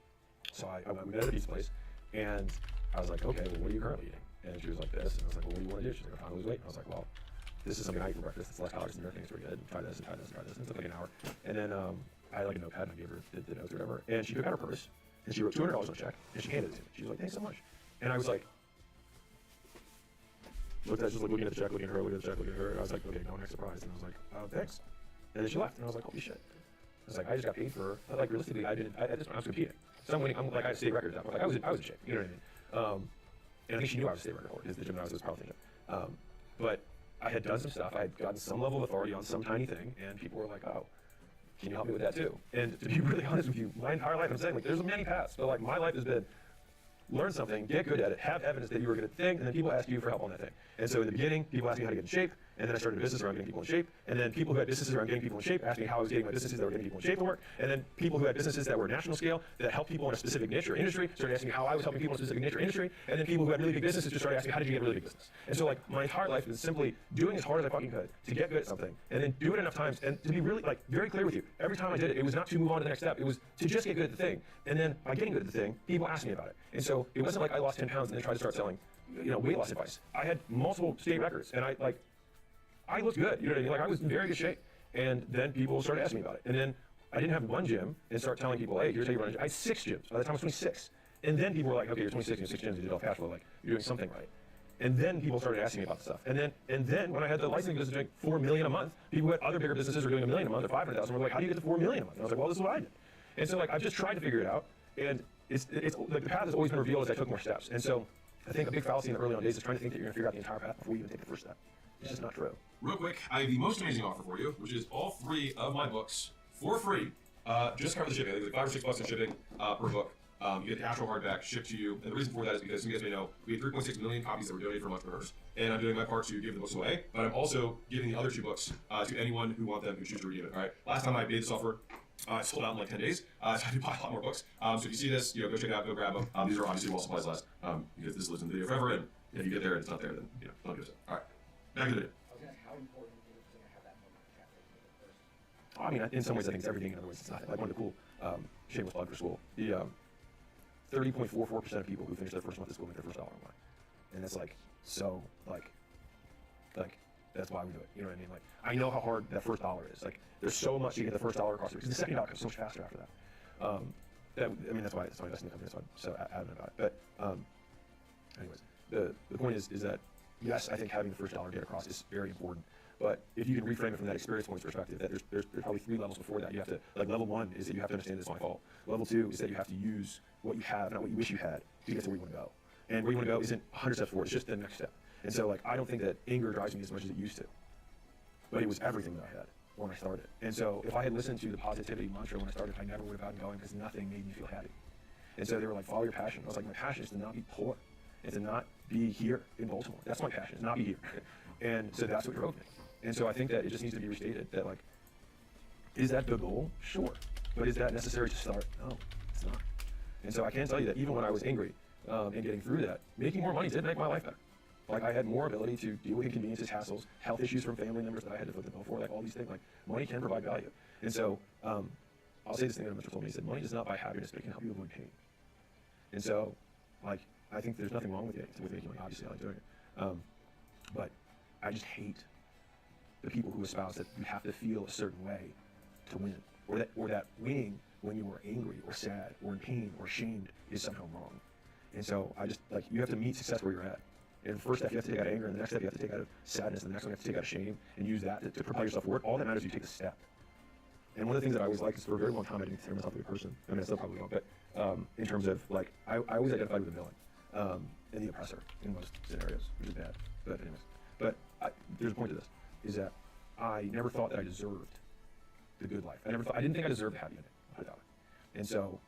So we met at a pizza place, and I was like, okay, well, what are you currently eating? And she was like this, and I was like, well, what do you want to do? She's like, I'm trying to lose weight. And I was like, well, this is something I eat for breakfast. It's less calories than your thing. It's pretty good. Try this and try this and try this. And it took like an hour. And then I had like a notepad and I gave her the notes or whatever. And she took out her purse and she wrote $200 on a check and she handed it to me. She was like, thanks so much. And I was like, just like looking at the check, looking at her, looking at the check, looking at her. And I was like, okay, no one acts surprised. And I was like, oh, thanks. And then she left. And I was like, holy shit. I was like, I just got paid for, like realistically, I was competing. So I'm winning, I had state records out. Like I was in shape, you know what I mean? And I think she knew I was a state record holder because the gym that I was probably thinking. But I had done some stuff. I had gotten some level of authority on some tiny thing, and people were like, oh, can you help me with that too? And to be really honest with you, my entire life, I'm saying, like, there's many paths, but like my life has been learn something, get good at it, have evidence that you were good at the thing, and then people ask you for help on that thing. And so in the beginning, people asked me how to get in shape, and then I started a business around getting people in shape, and then people who had businesses around getting people in shape asked me how I was getting my businesses that were getting people in shape to work, and then people who had businesses that were national scale, that helped people in a specific niche or industry, started asking me how I was helping people in a specific niche or industry, and then people who had really big businesses just started asking me, how did you get a really big business? And so like my entire life is simply doing as hard as I fucking could to get good at something, and then do it enough times, and to be really like very clear with you, every time I did it, it was not to move on to the next step, it was to just get good at the thing, and then by getting good at the thing, people asked me about it. And so it wasn't like I lost 10 pounds and then tried to start selling, weight loss advice. I had multiple state records, and I looked good, you know what I mean? Like I was in very good shape. And then people started asking me about it. And then I didn't have one gym and start telling people, hey, here's how you run a gym. I had 6 gyms by the time I was 26. And then people were like, okay, you're 26, you have 6 gyms, you did all cash flow, like you're doing something right. And then people started asking me about the stuff. And then when I had the licensing business doing $4 million a month, people who had other bigger businesses were doing $1 million a month or 500,000 were like, how do you get to $4 million a month? And I was like, well, this is what I did. And so like I've just tried to figure it out. And it's like the path has always been revealed as I took more steps. And so I think a big fallacy in the early on days is trying to think that you're gonna figure out the entire path before you even take the first step. It's just not true. Real quick, I have the most amazing offer for you, which is all 3 of my books for free. Just cover the shipping. I think it's like $5 or $6 in shipping per book. You get the actual hardback shipped to you. And the reason for that is because, as you guys may know, we have 3.6 million copies that were donated from entrepreneurs. And I'm doing my part to give the books away, but I'm also giving the other 2 books to anyone who wants them who choose to redeem it. All right. Last time I made this offer, it sold out in like 10 days. So I do buy a lot more books. So if you see this, go check it out, go grab them. These are obviously while supplies last, because this lives in the video forever. And if you get there and it's not there, then don't give it. All right. Back to the video. How important is it to have that moment of first? I mean, in some ways, I think it's everything. In other words, it's not like one of the cool shameless plug for school. The 30.44% of people who finish their first month of school make their first dollar online, and that's like so like that's why we do it. You know what I mean? Like I know how hard that first dollar is. Like there's so much to get the first dollar across because the second dollar comes so much faster after that. That's why I invest in the company. That's why I'm so adamant about it. But anyways, the point is that yes, I think having the first dollar get across is very important. But if you can reframe it from that experience points perspective, that there's probably 3 levels before that. You have to, like level 1 is that you have to understand it's my fault. Level 2 is that you have to use what you have, not what you wish you had, to get to where you want to go. And where you want to go isn't 100 steps forward, it's just the next step. And so like, I don't think that anger drives me as much as it used to. But it was everything that I had when I started. And so if I had listened to the positivity mantra when I started, I never would have gotten going because nothing made me feel happy. And so they were like, follow your passion. I was like, my passion is to not be poor. And to not be here in Baltimore. That's my passion, is not be here. And so that's what drove me. And so I think that it just needs to be restated that like, is that the goal? Sure. But is that necessary to start? No, it's not. And so I can tell you that even when I was angry and getting through that, making more money did make my life better. Like I had more ability to deal with inconveniences, hassles, health issues from family members that I had to foot the bill for, like all these things. Like money can provide value. And so I'll say this thing that a mentor told me. He said, money does not buy happiness, but it can help you avoid pain. And so like, I think there's nothing wrong with making money. Obviously, I like doing it. But I just hate the people who espouse that you have to feel a certain way to win, or that winning when you are angry or sad or in pain or ashamed is somehow wrong. And so I just like you have to meet success where you're at. And the first step you have to take out anger, and the next step you have to take out of sadness, and the next one you have to take out of shame, and use that to propel yourself forward. All that matters is you take a step. And one of the things that I always like is for a very long time I didn't consider myself a good person. I mean, I still probably don't, but in terms of like I always identified with the villain. And the oppressor in most scenarios, which is bad. But anyways, there's a point to this, is that I never thought that I deserved the good life. I didn't think I deserved the happy ending. I doubt it. And so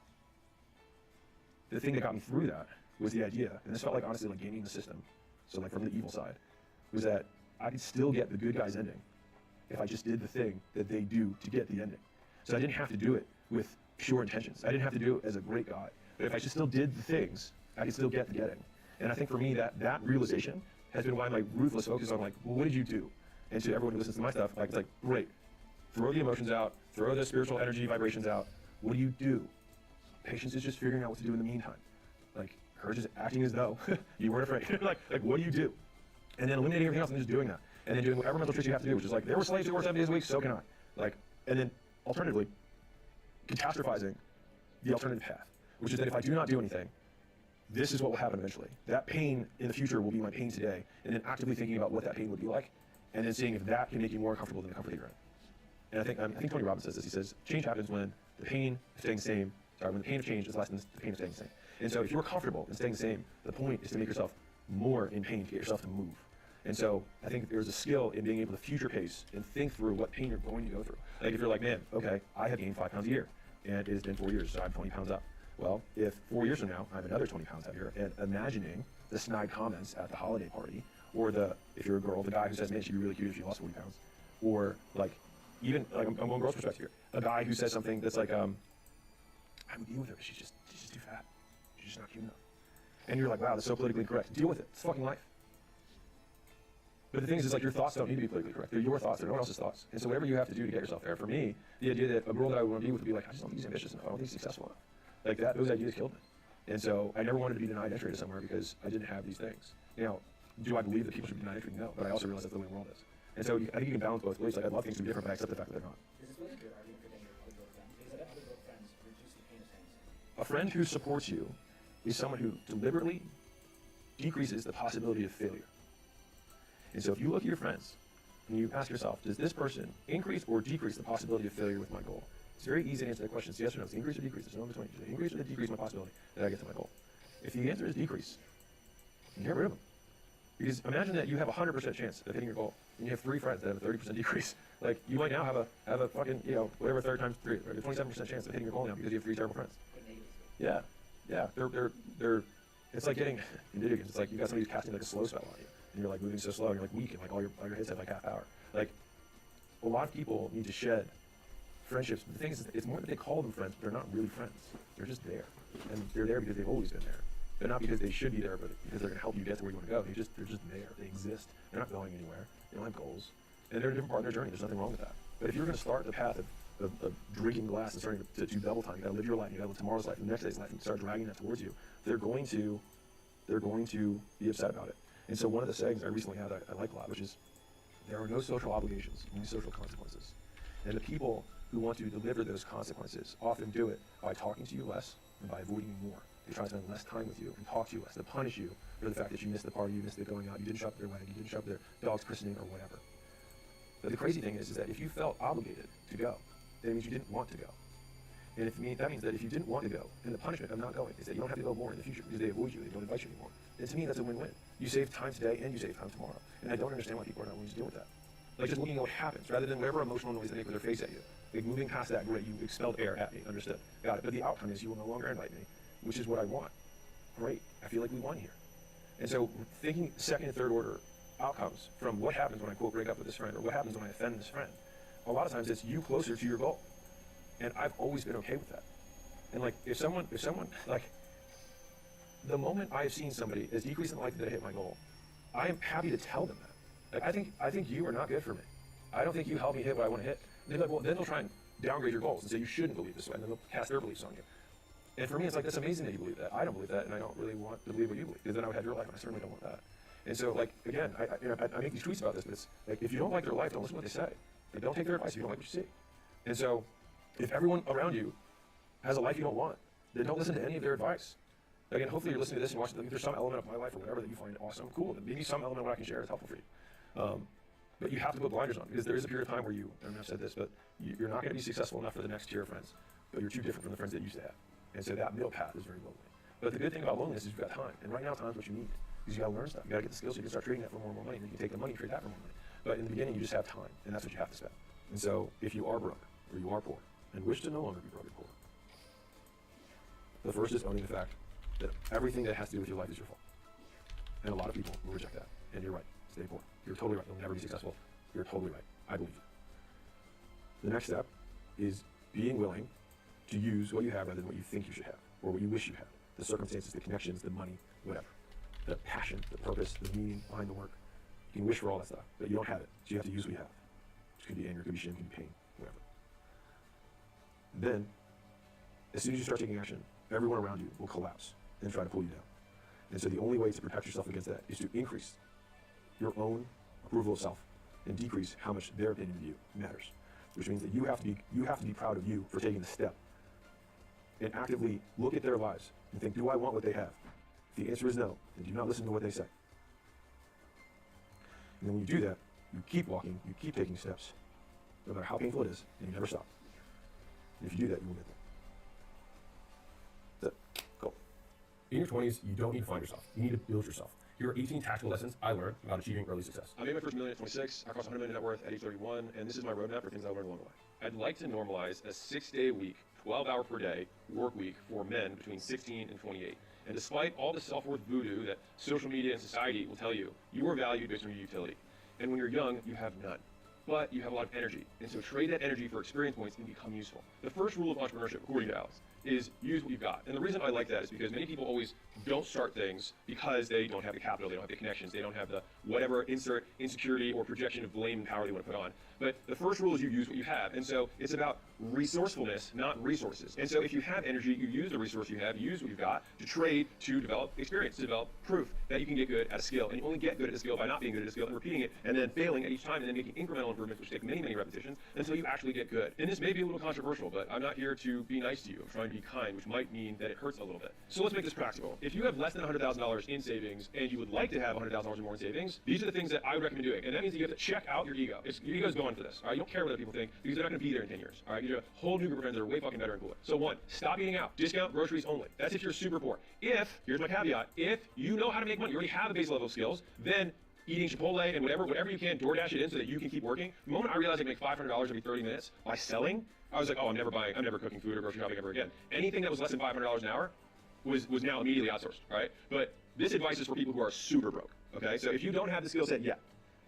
the thing that got me through that was the idea, and this felt like honestly like gaming the system. So like from the evil side, was that I could still get the good guy's ending if I just did the thing that they do to get the ending. So I didn't have to do it with pure intentions. I didn't have to do it as a great God. But if I just still did the things, I could still get the getting. And I think for me that realization has been why my ruthless focus on like, well, what did you do? And to everyone who listens to my stuff, like it's like, great, throw the emotions out, throw the spiritual energy vibrations out. What do you do? Patience is just figuring out what to do in the meantime. Like courage is acting as though you weren't afraid. like what do you do? And then eliminating everything else and just doing that. And then doing whatever mental tricks you have to do, which is like, there were slaves who worked 7 days a week, so can I. Like, and then alternatively, catastrophizing the alternative path, which is that if I do not do anything, this is what will happen eventually. That pain in the future will be my pain today, and then actively thinking about what that pain would be like, and then seeing if that can make you more comfortable than the comfort that you're in. And I think Tony Robbins says this. He says, change happens when the pain of staying the same, when the pain of change is less than the pain of staying the same. And so if you're comfortable in staying the same, the point is to make yourself more in pain to get yourself to move. And so I think there's a skill in being able to future pace and think through what pain you're going to go through. Like if you're like, man, okay, I have gained 5 pounds a year, and it has been 4 years, so I'm 20 pounds up. Well, if 4 years from now I'm another 20 pounds heavier, and imagining the snide comments at the holiday party, or if you're a girl, the guy who says, man, she'd be really cute if she lost 40 pounds, or like, even like I'm going girl's perspective here, a guy who says something that's like, I would deal with her, but she's just too fat, she's just not cute enough. And you're like, wow, that's so politically incorrect. Deal with it. It's fucking life. But the thing is like your thoughts don't need to be politically correct. They're your thoughts. They're no one else's thoughts. And so whatever you have to do to get yourself there. For me, the idea that a girl that I would want to be with would be like, I just don't think he's ambitious enough. I don't think he's successful enough. Like that, those ideas killed me. And so I never wanted to be denied entry to somewhere because I didn't have these things. Now, do I believe that people should be denied entry? No. But I also realize that's the way the world is. And so I think you can balance both ways. Like I'd love things to be different, but I accept the fact that they're not. Is this really your argument for getting your other girl friends? Because I bet other girl friends reduce the pain of things. A friend who supports you is someone who deliberately decreases the possibility of failure. And so if you look at your friends and you ask yourself, does this person increase or decrease the possibility of failure with my goal? It's very easy to answer that question. It's yes or no. It's increase or decrease. There's no in between. Does it increase or decrease my possibility that I get to my goal? If the answer is decrease, then get rid of them. Because imagine that you have a 100% chance of hitting your goal, and you have 3 friends that have a 30% decrease. Like you might now have a fucking, whatever 3 times 3, right? A 27% chance of hitting your goal now because you have 3 terrible friends. Yeah. They're it's like getting in video games. It's like you got somebody who's casting like a slow spell on you, and you're like moving so slow, and you're like weak, and like all your hits have like half power. Like a lot of people need to shed friendships. But the thing is, it's more that they call them friends, but they're not really friends. They're just there, and they're there because they've always been there. They're not because they should be there, but because they're going to help you get to where you want to go. They're just there. They exist. They're not going anywhere. They don't have goals, and they're a different part of their journey. There's nothing wrong with that. But if you're going to start the path of drinking glass and starting to do double time, you got to live your life. You got to live tomorrow's life, and the next day's life, and start dragging that towards you. They're going to be upset about it. And so one of the sayings I recently had I like a lot, which is, there are no social obligations, only social consequences. And the people who want to deliver those consequences often do it by talking to you less and by avoiding you more. They try to spend less time with you and talk to you less. They punish you for the fact that you missed the party, you missed it going out, you didn't show up at their wedding, you didn't show up at their dog's christening or whatever. But the crazy thing is that if you felt obligated to go, then it means you didn't want to go. And that means that if you didn't want to go, then the punishment of not going is that you don't have to go more in the future because they avoid you, they don't invite you anymore. And to me, that's a win-win. You save time today and you save time tomorrow. And I don't understand why people are not willing to deal with that. Like just looking at what happens, rather than whatever emotional noise they make with their face at you. Like moving past that, great, you expelled air at me, understood, got it. But the outcome is you will no longer invite me, which is what I want. Great, I feel like we won here. And so thinking second and third order outcomes from what happens when I quote break up with this friend or what happens when I offend this friend, a lot of times it's you closer to your goal. And I've always been okay with that. And like if someone like the moment I have seen somebody is decreasing the likelihood that I hit my goal, I am happy to tell them that. Like I think you are not good for me. I don't think you help me hit what I want to hit. And they're like, well, then they'll try and downgrade your goals and say you shouldn't believe this way, and then they'll cast their beliefs on you. And for me, it's like, that's amazing that you believe that. I don't believe that, and I don't really want to believe what you believe, because then I would have your life, and I certainly don't want that. And so, like, again, I make these tweets about this, but it's like, if you don't like their life, don't listen to what they say. Like, don't take their advice if you don't like what you see. And so, if everyone around you has a life you don't want, then don't listen to any of their advice. Again, hopefully you're listening to this and watching, there's some element of my life or whatever that you find awesome, cool, and maybe some element of what I can share is helpful for you. But you have to put blinders on, because there is a period of time where I've said this, but you're not going to be successful enough for the next tier of friends, but you're too different from the friends that you used to have. And so that middle path is very lonely. But the good thing about loneliness is you've got time, and right now time's what you need, because you got to learn stuff. You got to get the skills so you can start trading that for more and more money, and then you can take the money and trade that for more money. But in the beginning, you just have time, and that's what you have to spend. And so if you are broke, or you are poor, and wish to no longer be broke or poor, the first is owning the fact that everything that has to do with your life is your fault. And a lot of people will reject that. And you're right. Stay poor. You're totally right. You'll never be successful. You're totally right. I believe you. The next step is being willing to use what you have rather than what you think you should have, or what you wish you had. The circumstances, the connections, the money, whatever. The passion, the purpose, the meaning behind the work. You can wish for all that stuff, but you don't have it. So you have to use what you have. Which could be anger, could be shame, could be pain, whatever. Then, as soon as you start taking action, everyone around you will collapse and try to pull you down. And so the only way to protect yourself against that is to increase your own approval of self and decrease how much their opinion of you matters. Which means that you have to be proud of you for taking the step and actively look at their lives and think, do I want what they have? If the answer is no, then do not listen to what they say. And then when you do that, you keep walking, you keep taking steps, no matter how painful it is, and you never stop. And if you do that, you will get there. That's it. Cool. In your 20s, you don't need to find yourself. You need to build yourself. Here are 18 tactical lessons I learned about achieving early success. I made my first million at 26. I crossed 100 million net worth at age 31, and this is my roadmap for things I learned along the way. I'd like to normalize a 6-day week, 12-hour per day work week for men between 16 and 28. And despite all the self-worth voodoo that social media and society will tell you, you are valued based on your utility. And when you're young, you have none. But you have a lot of energy. And so trade that energy for experience points and become useful. The first rule of entrepreneurship, according to Alex, is use what you've got. And the reason I like that is because many people always don't start things because they don't have the capital, they don't have the connections, they don't have the whatever insert insecurity or projection of blame and power they want to put on. But the first rule is you use what you have. And so it's about resourcefulness, not resources. And so if you have energy, you use the resource you have, use what you've got to trade, to develop experience, to develop proof that you can get good at a skill. And you only get good at a skill by not being good at a skill and repeating it and then failing at each time and then making incremental improvements, which take many, many repetitions until you actually get good. And this may be a little controversial, but I'm not here to be nice to you. I'm trying to be kind, which might mean that it hurts a little bit. So let's make this practical. If you have less than $100,000 in savings and you would like to have $100,000 or more in savings, these are the things that I would recommend doing. And that means that you have to check out your ego. Your ego's going for this. All right, you don't care what other people think because they're not going to be there in 10 years. All right, you have a whole new group of friends that are way fucking better and cooler. So one, stop eating out. Discount groceries only. That's if you're super poor. Here's my caveat, if you know how to make money, you already have the base level of skills, then eating Chipotle and whatever you can, DoorDash it in so that you can keep working. The moment I realized I could make $500 every 30 minutes by selling, I was like, oh, I'm never cooking food or grocery shopping ever again. Anything that was less than $500 an hour was now immediately outsourced, all right? But this advice is for people who are super broke, okay? So if you don't have the skill set yet,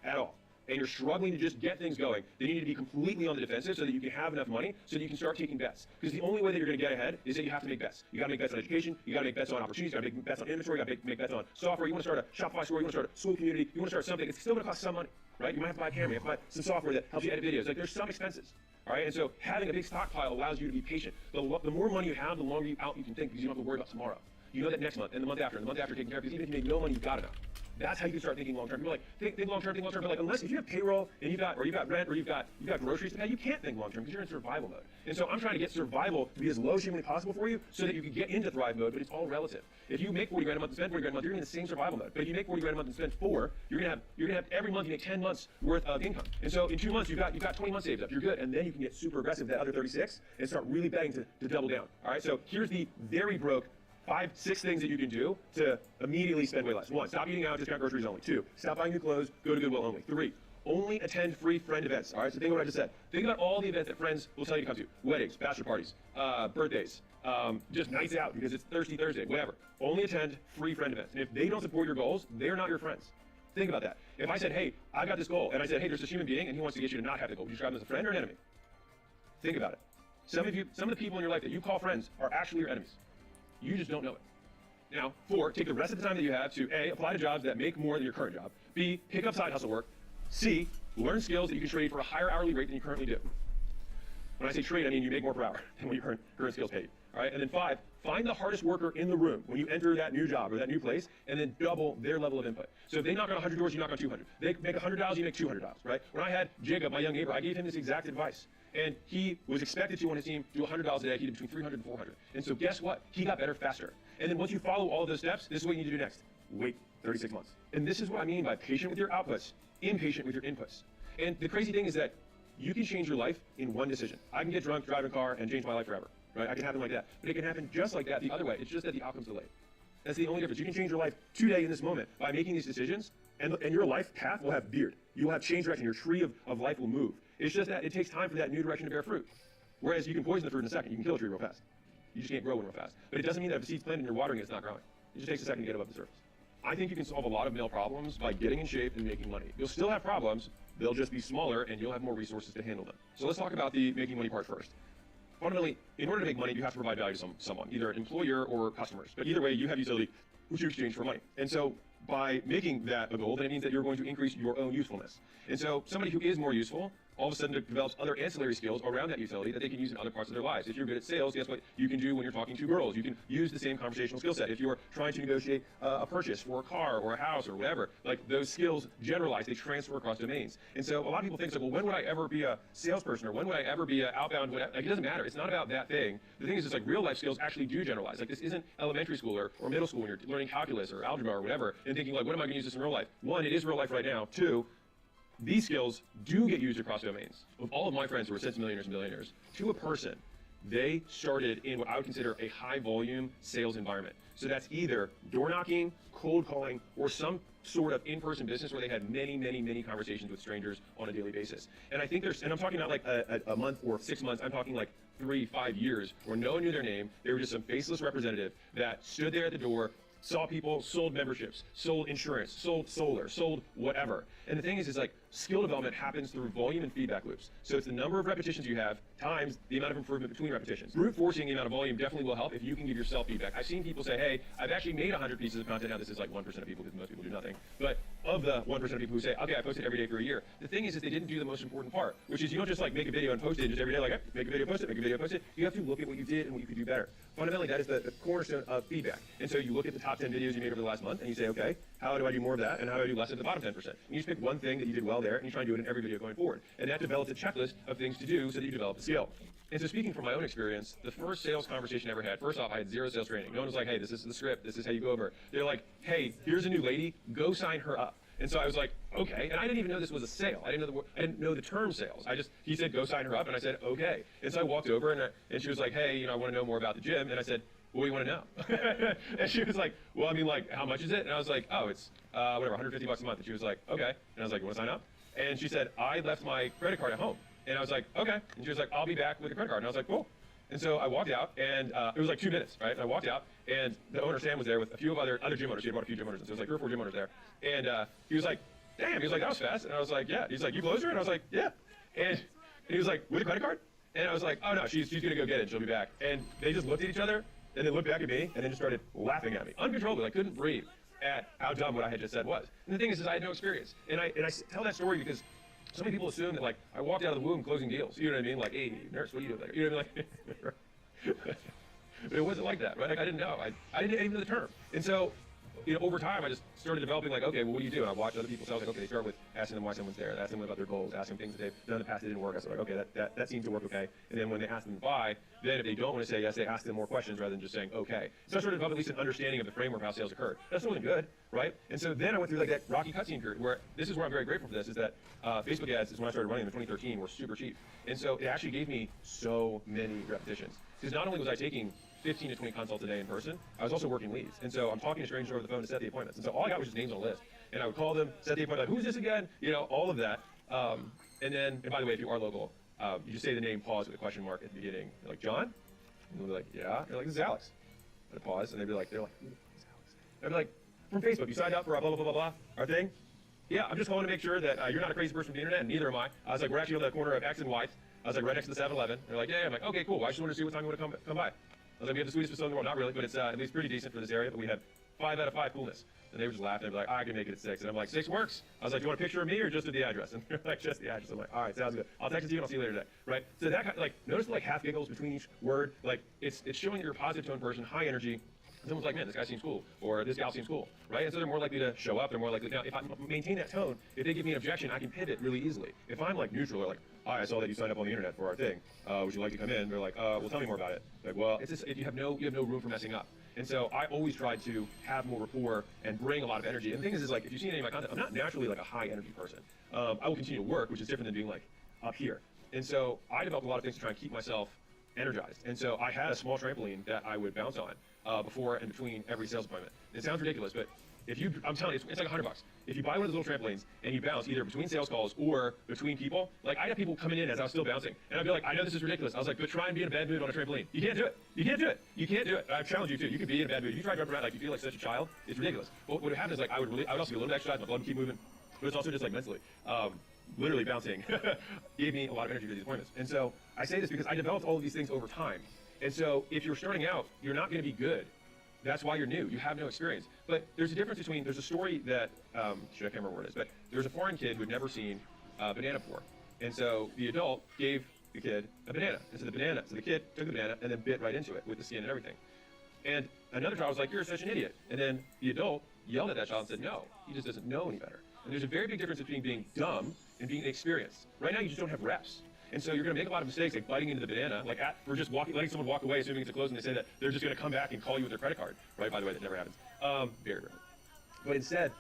at all, and you're struggling to just get things going, then you need to be completely on the defensive so that you can have enough money so that you can start taking bets. Because the only way that you're going to get ahead is that you have to make bets. You got to make bets on education, you got to make bets on opportunities, you got to make bets on inventory, you got to make bets on software. You want to start a Shopify store, you want to start a school community, you want to start something. It's still going to cost some money, right? You might have to buy a camera, you have to buy some software that helps you edit videos. Like there's some expenses. All right, and so having a big stockpile allows you to be patient. The more money you have, the longer out you can think because you don't have to worry about tomorrow. You know that next month and the month after taking care of, because even if you make no money, you've got enough. That's how you can start thinking long term. People are like, think long term, but like unless if you have payroll and you've got rent or you've got groceries to pay, you can't think long term because you're in survival mode. And so I'm trying to get survival to be as low as humanly possible for you so that you can get into thrive mode, but it's all relative. If you make 40 grand a month and spend 40 grand a month, you're in the same survival mode. But if you make 40 grand a month and spend 4, you're gonna have every month you make 10 months worth of income. And so in 2 months you've got 20 months saved up. You're good, and then you can get super aggressive that other 36 and start really betting to double down. All right, so here's the very broke 5-6 things that you can do to immediately spend way less. 1, stop eating out, discount groceries only. 2, stop buying new clothes, go to Goodwill only. 3, only attend free friend events. All right, so think about what I just said. Think about all the events that friends will tell you to come to. Weddings, bachelor parties, birthdays, just nights out because it's Thirsty Thursday, whatever. Only attend free friend events. And if they don't support your goals, they're not your friends. Think about that. If I said, hey, I've got this goal, and I said, hey, there's this human being, and he wants to get you to not have the goal, would you describe him as a friend or an enemy? Think about it. Some of the people in your life that you call friends are actually your enemies. You just don't know it. Now, 4, take the rest of the time that you have to A, apply to jobs that make more than your current job. B, pick up side hustle work. C, learn skills that you can trade for a higher hourly rate than you currently do. When I say trade, I mean you make more per hour than what your current skills pay you. All right, and then 5, find the hardest worker in the room when you enter that new job or that new place, and then double their level of input. So if they knock on 100 doors, you knock on 200. They make 100 dials, you make 200 dials, right? When I had Jacob, my young neighbor, I gave him this exact advice. And he was expected to, on his team, do 100 dials a day. He did between 300 and 400. And so guess what? He got better faster. And then once you follow all of those steps, this is what you need to do next. Wait 36 months. And this is what I mean by patient with your outputs, impatient with your inputs. And the crazy thing is that you can change your life in one decision. I can get drunk, drive a car, and change my life forever. Right? I can happen like that. But it can happen just like that the other way. It's just that the outcome's delayed. That's the only difference. You can change your life today in this moment by making these decisions, and your life path will have beard. You will have change direction. Your tree of life will move. It's just that it takes time for that new direction to bear fruit. Whereas you can poison the fruit in a second. You can kill a tree real fast. You just can't grow one real fast. But it doesn't mean that if a seed's planted and you're watering it, it's not growing. It just takes a second to get above the surface. I think you can solve a lot of male problems by getting in shape and making money. You'll still have problems. They'll just be smaller, and you'll have more resources to handle them. So let's talk about the making money part first. Fundamentally, in order to make money, you have to provide value to someone, either an employer or customers. But either way, you have utility, which you exchange for money. And so by making that a goal, then it means that you're going to increase your own usefulness. And so somebody who is more useful all of a sudden develops other ancillary skills around that utility that they can use in other parts of their lives. If you're good at sales, guess what you can do when you're talking to girls? You can use the same conversational skill set. If you're trying to negotiate a purchase for a car or a house or whatever, like those skills generalize, they transfer across domains. And so a lot of people think, well, when would I ever be a salesperson or when would I ever be an outbound, whatever? Like, it doesn't matter. It's not about that thing. The thing is, it's like real life skills actually do generalize. Like this isn't elementary school or middle school when you're learning calculus or algebra or whatever and thinking like, when am I going to use this in real life? 1, it is real life right now. 2, these skills do get used across domains. Of all of my friends who are centimillionaires and billionaires, to a person, they started in what I would consider a high volume sales environment. So that's either door knocking, cold calling, or some sort of in-person business where they had many conversations with strangers on a daily basis. And I think and I'm talking not like a month or 6 months, I'm talking like 3-5 years where no one knew their name. They were just some faceless representative that stood there at the door, saw people, sold memberships, sold insurance, sold solar, sold whatever. And the thing is like skill development happens through volume and feedback loops. So it's the number of repetitions you have times the amount of improvement between repetitions. Brute forcing the amount of volume definitely will help if you can give yourself feedback. I've seen people say, hey, I've actually made 100 pieces of content. Now this is like 1% of people because most people do nothing. But of the 1% of people who say, okay, I posted every day for a year, the thing is they didn't do the most important part, which is you don't just like make a video and post it just every day, like, hey, make a video, post it, make a video, post it. You have to look at what you did and what you could do better. Fundamentally, that is the cornerstone of feedback. And so you look at the top 10 videos you made over the last month and you say, okay, how do I do more of that and how do I do less of the bottom 10%? And you just pick one thing that you did well there and you try and do it in every video going forward. And that develops a checklist of things to do so that you develop a skill. And so speaking from my own experience, the first sales conversation I ever had, first off, I had zero sales training. No one was like, hey, this is the script, this is how you go over. They're like, hey, here's a new lady, go sign her up. And so I was like, okay, and I didn't even know this was a sale. I didn't know the term sales. He said, go sign her up, and I said, okay. And so I walked over, and she was like, hey, I want to know more about the gym. And I said, what do you want to know? And she was like, well, I mean, like, how much is it? And I was like, oh, it's whatever, $150 a month. And she was like, okay. And I was like, you want to sign up? And she said, I left my credit card at home. And I was like, okay. And she was like, I'll be back with a credit card. And I was like, cool. And so I walked out, and it was like 2 minutes, right? And I walked out, and the owner, Sam, was there with a few of other gym owners. She had bought a few gym owners, and so it was like 3 or 4 gym owners there. And he was like, damn. He was like, that was fast. And I was like, yeah. He's like, you closed her? And I was like, yeah. And he was like, with a credit card? And I was like, oh, no, she's going to go get it. She'll be back. And they just looked at each other, and they looked back at me, and then just started laughing at me. Uncontrollably. I couldn't breathe at how dumb what I had just said was. And the thing is I had no experience. And I tell that story because so many people assume that, like, I walked out of the womb closing deals. You know what I mean? Like, hey, nurse, what are you doing there? You know what I mean? Like, but it wasn't like that, right? Like, I didn't know. I didn't even know the term. And so, over time, I just started developing, like, okay, well, what do you do? And I watched other people. So I was like, okay, they start with asking them why someone's there, asking them about their goals, asking them things that they've done in the past that didn't work. I was like, okay, that seems to work okay. And then when they ask them why, then if they don't want to say yes, they ask them more questions rather than just saying okay. So I started to develop at least an understanding of the framework of how sales occurred. That's really good, right? And so then I went through like that rocky cutscene period where this is where I'm very grateful for this, is that Facebook ads is when I started running them in 2013 were super cheap. And so it actually gave me so many repetitions. Because not only was I taking 15 to 20 consults a day in person, I was also working leads. And so I'm talking to strangers over the phone to set the appointments. And so all I got was just names on a list. And I would call them, set the appointment, like, who's this again? All of that. And by the way, if you are local, you just say the name, pause with a question mark at the beginning. You're like, John? And they'll be like, yeah. You're like, this is Alex. I'd pause, and they're like, who is Alex? I'd be like, from Facebook, you signed up for blah, blah, blah, blah, blah, our thing? Yeah, I'm just calling to make sure that you're not a crazy person from the internet, and neither am I. I was like, we're actually on the corner of X and Y. I was like, right next to the 7-Eleven. They're like, yeah. I'm like, okay, cool. I just wanted to see what time you want to come by. I was like, we have the sweetest facility in the world. Not really, but it's at least pretty decent for this area. But we have 5 out of 5 coolness. And they would just laugh and they'd be like, I can make it at 6. And I'm like, 6 works. I was like, do you want a picture of me or just of the address? And they're like, just the address. I'm like, all right, sounds good. I'll text it to you and I'll see you later today. Right? So that kind of, like, notice the like half giggles between each word. Like, it's showing that you're a positive tone person, high energy. Someone's like, man, this guy seems cool, or this gal seems cool, right? And so they're more likely to show up. They're more likely. Now, if I maintain that tone, if they give me an objection, I can pivot really easily. If I'm like neutral, or like, I saw that you signed up on the internet for our thing. Would you like to come in? They're like, well, tell me more about it. Like, well, it's just, if you have no room for messing up. And so I always try to have more rapport and bring a lot of energy. And the thing is like, if you've seen any of my content, I'm not naturally like a high energy person. I will continue to work, which is different than being like up here. And so I developed a lot of things to try and keep myself energized. And so I had a small trampoline that I would bounce on before and between every sales appointment. It sounds ridiculous, but I'm telling you, it's like $100. If you buy one of those little trampolines and you bounce either between sales calls or between people, like I'd have people coming in as I was still bouncing, and I'd be like, I know this is ridiculous. I was like, but try and be in a bad mood on a trampoline. You can't do it. You can't do it. You can't do it. I challenge you too. You can be in a bad mood. If you try to jump around like you feel like such a child, it's ridiculous. But what would happen is like I would also get a little bit exercise, my blood would keep moving, but it's also just like mentally. Literally bouncing gave me a lot of energy for these appointments. And so I say this because I developed all of these things over time. And so if you're starting out, you're not going to be good. That's why you're new. You have no experience. But there's a difference between, there's a story that, I can't remember what it is, but there's a foreign kid who had never seen a banana before. And so the adult gave the kid a banana. And so the kid took the banana and then bit right into it with the skin and everything. And another child was like, you're such an idiot. And then the adult yelled at that child and said, no, he just doesn't know any better. And there's a very big difference between being dumb and being inexperienced. Right now, you just don't have reps. And so you're going to make a lot of mistakes, like biting into the banana, like for just letting someone walk away, assuming it's a close, and they say that they're just going to come back and call you with their credit card. Right? By the way, that never happens. Very rarely. But instead,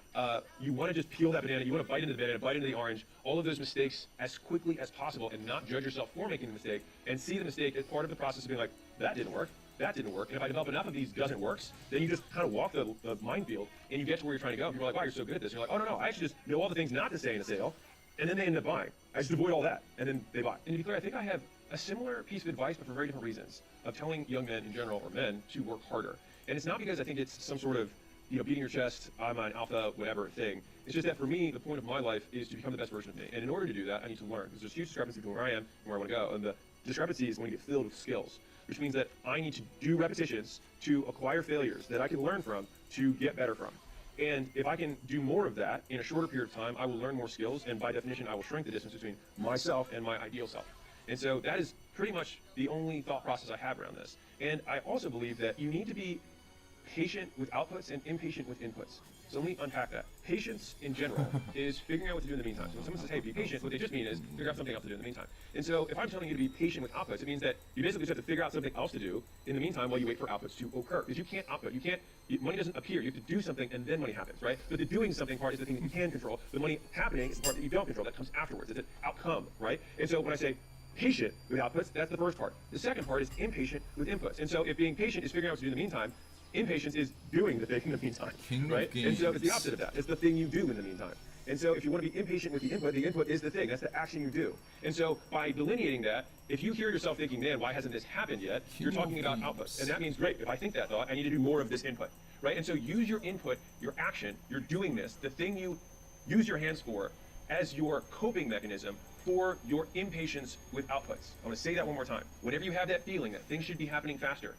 you want to just peel that banana, you want to bite into the banana, bite into the orange, all of those mistakes as quickly as possible, and not judge yourself for making the mistake, and see the mistake as part of the process of being like, that didn't work, that didn't work. And if I develop enough of these doesn't works, then you just kind of walk the minefield, and you get to where you're trying to go. People are like, wow, you're so good at this. And you're like, oh, no, I actually just know all the things not to say in a sale, and then they end up buying. I just avoid all that, and then they buy. And to be clear, I think I have a similar piece of advice, but for very different reasons, of telling young men in general, or men, to work harder. And it's not because I think it's some sort of, beating your chest, I'm an alpha, whatever thing. It's just that for me, the point of my life is to become the best version of me. And in order to do that, I need to learn. Because there's huge discrepancy between where I am and where I want to go. And the discrepancy is going to get filled with skills, which means that I need to do repetitions to acquire failures that I can learn from to get better from. And if I can do more of that in a shorter period of time, I will learn more skills. And by definition, I will shrink the distance between myself and my ideal self. And so that is pretty much the only thought process I have around this. And I also believe that you need to be patient with outputs and impatient with inputs. So let me unpack that. Patience in general is figuring out what to do in the meantime. So when someone says, hey, be patient, what they just mean is figure out something else to do in the meantime. And so if I'm telling you to be patient with outputs, it means that you basically just have to figure out something else to do in the meantime while you wait for outputs to occur. Because you can't output. Money doesn't appear. You have to do something and then money happens, right? But the doing something part is the thing that you can control. The money happening is the part that you don't control. That comes afterwards. It's an outcome, right? And so when I say patient with outputs, that's the first part. The second part is impatient with inputs. And so if being patient is figuring out what to do in the meantime, impatience is doing the thing in the meantime, right? And so it's the opposite of that. It's the thing you do in the meantime. And so if you want to be impatient with the input is the thing. That's the action you do. And so by delineating that, if you hear yourself thinking, man, why hasn't this happened yet? You're talking about output. And that means, great, if I think that thought, I need to do more of this input, right? And so use your input, your action, you're doing this, the thing you use your hands for, as your coping mechanism for your impatience with outputs. I want to say that one more time. Whenever you have that feeling that things should be happening faster,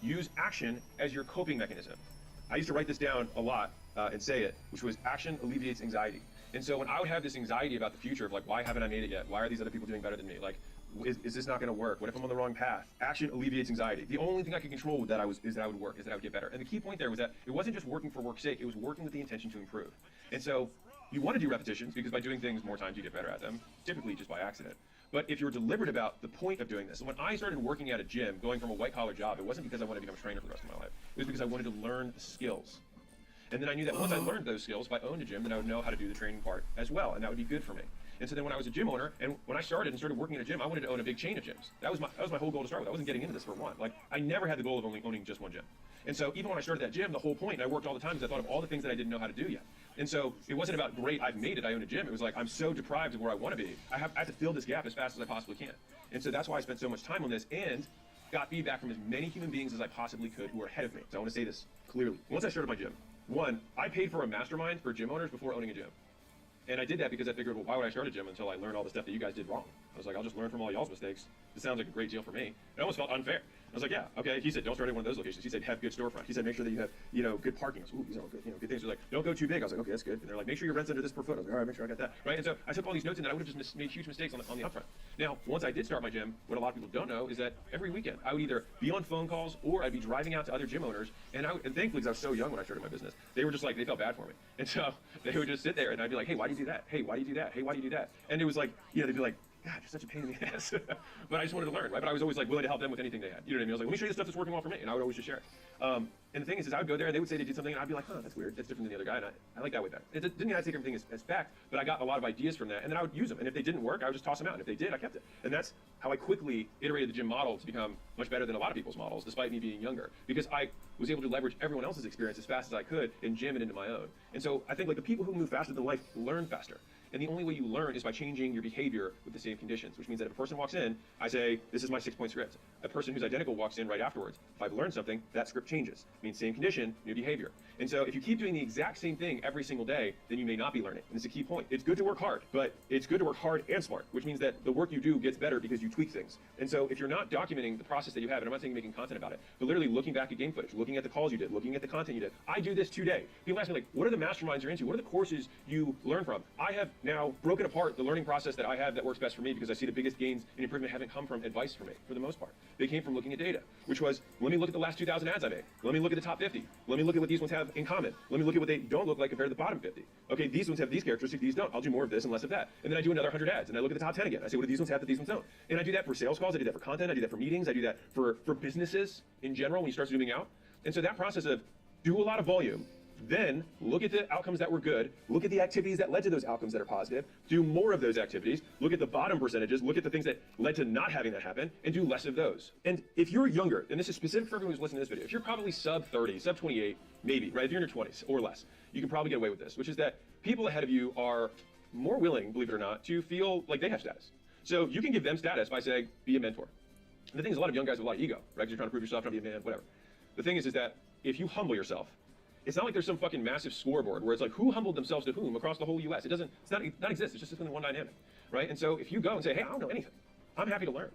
use action as your coping mechanism. I used to write this down a lot and say it, which was action alleviates anxiety. And so when I would have this anxiety about the future of like, why haven't I made it yet? Why are these other people doing better than me? Like, is this not going to work? What if I'm on the wrong path? Action alleviates anxiety. The only thing I could control is that I would work, is that I would get better. And the key point there was that it wasn't just working for work's sake, it was working with the intention to improve. And so you want to do repetitions because by doing things more times you get better at them, typically just by accident. But if you're deliberate about the point of doing this, and when I started working at a gym, going from a white-collar job, it wasn't because I wanted to become a trainer for the rest of my life. It was because I wanted to learn the skills. And then I knew that once I learned those skills, if I owned a gym, then I would know how to do the training part as well, and that would be good for me. And so then when I was a gym owner, and when I started working at a gym, I wanted to own a big chain of gyms. That was my whole goal to start with. I wasn't getting into this for one. Like, I never had the goal of only owning just one gym. And so even when I started that gym, the whole point, and I worked all the time, is I thought of all the things that I didn't know how to do yet. And so it wasn't about, great, I've made it, I own a gym. It was like, I'm so deprived of where I want to be. I have to fill this gap as fast as I possibly can. And so that's why I spent so much time on this and got feedback from as many human beings as I possibly could who were ahead of me. So I want to say this clearly. Once I started my gym, one, I paid for a mastermind for gym owners before owning a gym. And I did that because I figured, well, why would I start a gym until I learned all the stuff that you guys did wrong? I was like, I'll just learn from all y'all's mistakes. This sounds like a great deal for me. It almost felt unfair. I was like, yeah, okay. He said, don't start at one of those locations. He said, have good storefront. He said, make sure that you have, good parking. I was, ooh, these are all good, good things. They're like, don't go too big. I was like, okay, that's good. And they're like, make sure your rent's under this per foot. I was like, all right, make sure I got that, right? And so I took all these notes in that I would have just made huge mistakes on the upfront. Now, once I did start my gym, what a lot of people don't know is that every weekend I would either be on phone calls or I'd be driving out to other gym owners. And thankfully, because I was so young when I started my business, they were just like, they felt bad for me. And so they would just sit there and I'd be like, hey, why do you do that? Hey, why do you do that? Hey, why do you do that? And it was like, they'd be like, God, you're such a pain in the ass. But I just wanted to learn, right? But I was always like willing to help them with anything they had. You know what I mean? I was like, let me show you the stuff that's working well for me. And I would always just share it. And the thing is I would go there and they would say they did something and I'd be like, huh, that's weird. That's different than the other guy. And I like that way better. It didn't mean I take everything as fact, but I got a lot of ideas from that. And then I would use them. And if they didn't work, I would just toss them out. And if they did, I kept it. And that's how I quickly iterated the gym model to become much better than a lot of people's models, despite me being younger. Because I was able to leverage everyone else's experience as fast as I could and jam it into my own. And so I think like the people who move faster than life learn faster. And the only way you learn is by changing your behavior with the same conditions, which means that if a person walks in, I say, this is my 6-point script. A person who's identical walks in right afterwards. If I've learned something, that script changes. It means same condition, new behavior. And so if you keep doing the exact same thing every single day, then you may not be learning. And it's a key point. It's good to work hard, but it's good to work hard and smart, which means that the work you do gets better because you tweak things. And so if you're not documenting the process that you have, and I'm not saying you're making content about it, but literally looking back at game footage, looking at the calls you did, looking at the content you did. I do this today. People ask me like, what are the masterminds you're into? What are the courses you learn from? I have now broken apart the learning process that I have that works best for me because I see the biggest gains in improvement haven't come from advice for me, for the most part. They came from looking at data, which was, let me look at the last 2,000 ads I made. Let me look at the top 50. Let me look at what these ones have in common. Let me look at what they don't look like compared to the bottom 50. Okay, these ones have these characteristics, these don't. I'll do more of this and less of that. And then I do another 100 ads and I look at the top 10 again. I say, what do these ones have that these ones don't? And I do that for sales calls, I do that for content, I do that for meetings, I do that for businesses in general when you start zooming out. And so that process of do a lot of volume, Then look at the outcomes that were good, look at the activities that led to those outcomes that are positive, do more of those activities, look at the bottom percentages, look at the things that led to not having that happen, and do less of those. And if you're younger, and this is specific for everyone who's listening to this video, if you're probably sub 30, sub 28, maybe, right? If you're in your 20s or less, you can probably get away with this, which is that people ahead of you are more willing, believe it or not, to feel like they have status. So you can give them status by saying, be a mentor. And the thing is, a lot of young guys have a lot of ego, right? Because you're trying to prove yourself, trying to be a man, whatever. The thing is that if you humble yourself, it's not like there's some fucking massive scoreboard where it's like who humbled themselves to whom across the whole U.S. It's not exist. It's just one dynamic, right? And so if you go and say, hey, I don't know anything, I'm happy to learn.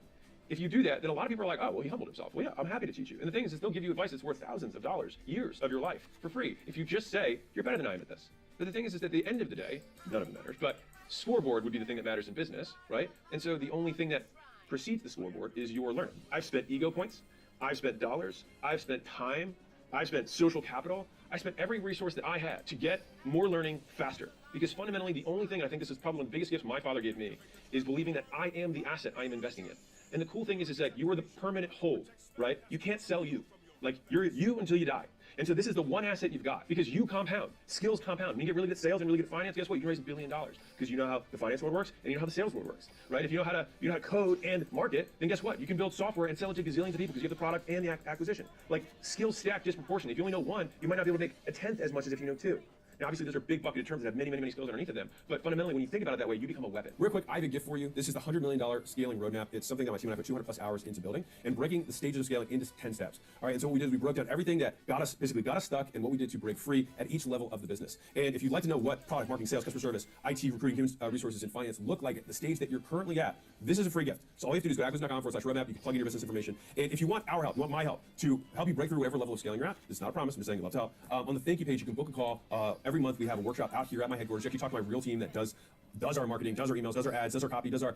If you do that, then a lot of people are like, oh, well, he humbled himself. Well, yeah, I'm happy to teach you. And the thing is they'll give you advice that's worth thousands of dollars, years of your life for free. If you just say, you're better than I am at this. But the thing is that at the end of the day, none of it matters, but scoreboard would be the thing that matters in business, right? And so the only thing that precedes the scoreboard is your learning. I've spent ego points. I've spent dollars. I've spent time. I've spent social capital. I spent every resource that I had to get more learning faster. Because fundamentally, the only thing, and I think this is probably one of the biggest gifts my father gave me, is believing that I am the asset I am investing in. And the cool thing is that you are the permanent hold, right? You can't sell you. Like, you're you until you die. And so this is the one asset you've got because you compound. Skills compound. When you get really good at sales and really good at finance, guess what? You can raise $1 billion because you know how the finance world works and you know how the sales world works, right? If you know how to code and market, then guess what? You can build software and sell it to gazillions of people because you have the product and the acquisition. Like, skills stack disproportionately. If you only know one, you might not be able to make a tenth as much as if you know two. Now, obviously, those are big bucketed terms that have many, many, many skills underneath of them. But fundamentally, when you think about it that way, you become a weapon. Real quick, I have a gift for you. This is the $100 million scaling roadmap. It's something that my team and I put 200 plus hours into building and breaking the stages of scaling into 10 steps. All right, and so what we did is we broke down everything that basically got us stuck and what we did to break free at each level of the business. And if you'd like to know what product, marketing, sales, customer service, IT, recruiting, human resources, and finance look like at the stage that you're currently at, this is a free gift. So all you have to do is go to acquisition.com/roadmap. You can plug in your business information. And if you want our help, you want my help to help you break through whatever level of scaling you're at, this is not a promise. I'm just saying I'd love to help. On the thank you page, you can book a call. Every month we have a workshop out here at my headquarters. You actually talk to my real team that does our marketing, does our emails, does our ads, does our copy, does our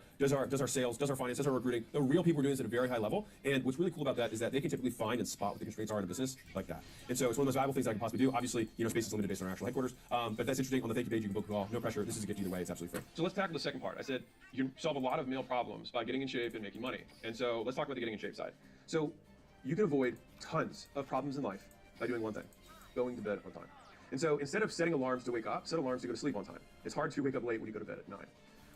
sales, does our finance, does our recruiting. The real people are doing this at a very high level. And what's really cool about that is that they can typically find and spot what the constraints are in a business like that. And so it's one of the most valuable things that I can possibly do. Obviously, space is limited based on our actual headquarters. But that's interesting. On the thank you page, you can book a call. No pressure. This is a gift either way. It's absolutely free. So let's tackle the second part. I said you can solve a lot of male problems by getting in shape and making money. And so let's talk about the getting in shape side. So you can avoid tons of problems in life by doing one thing: going to bed on time. And so instead of setting alarms to wake up, set alarms to go to sleep on time. It's hard to wake up late when you go to bed at 9.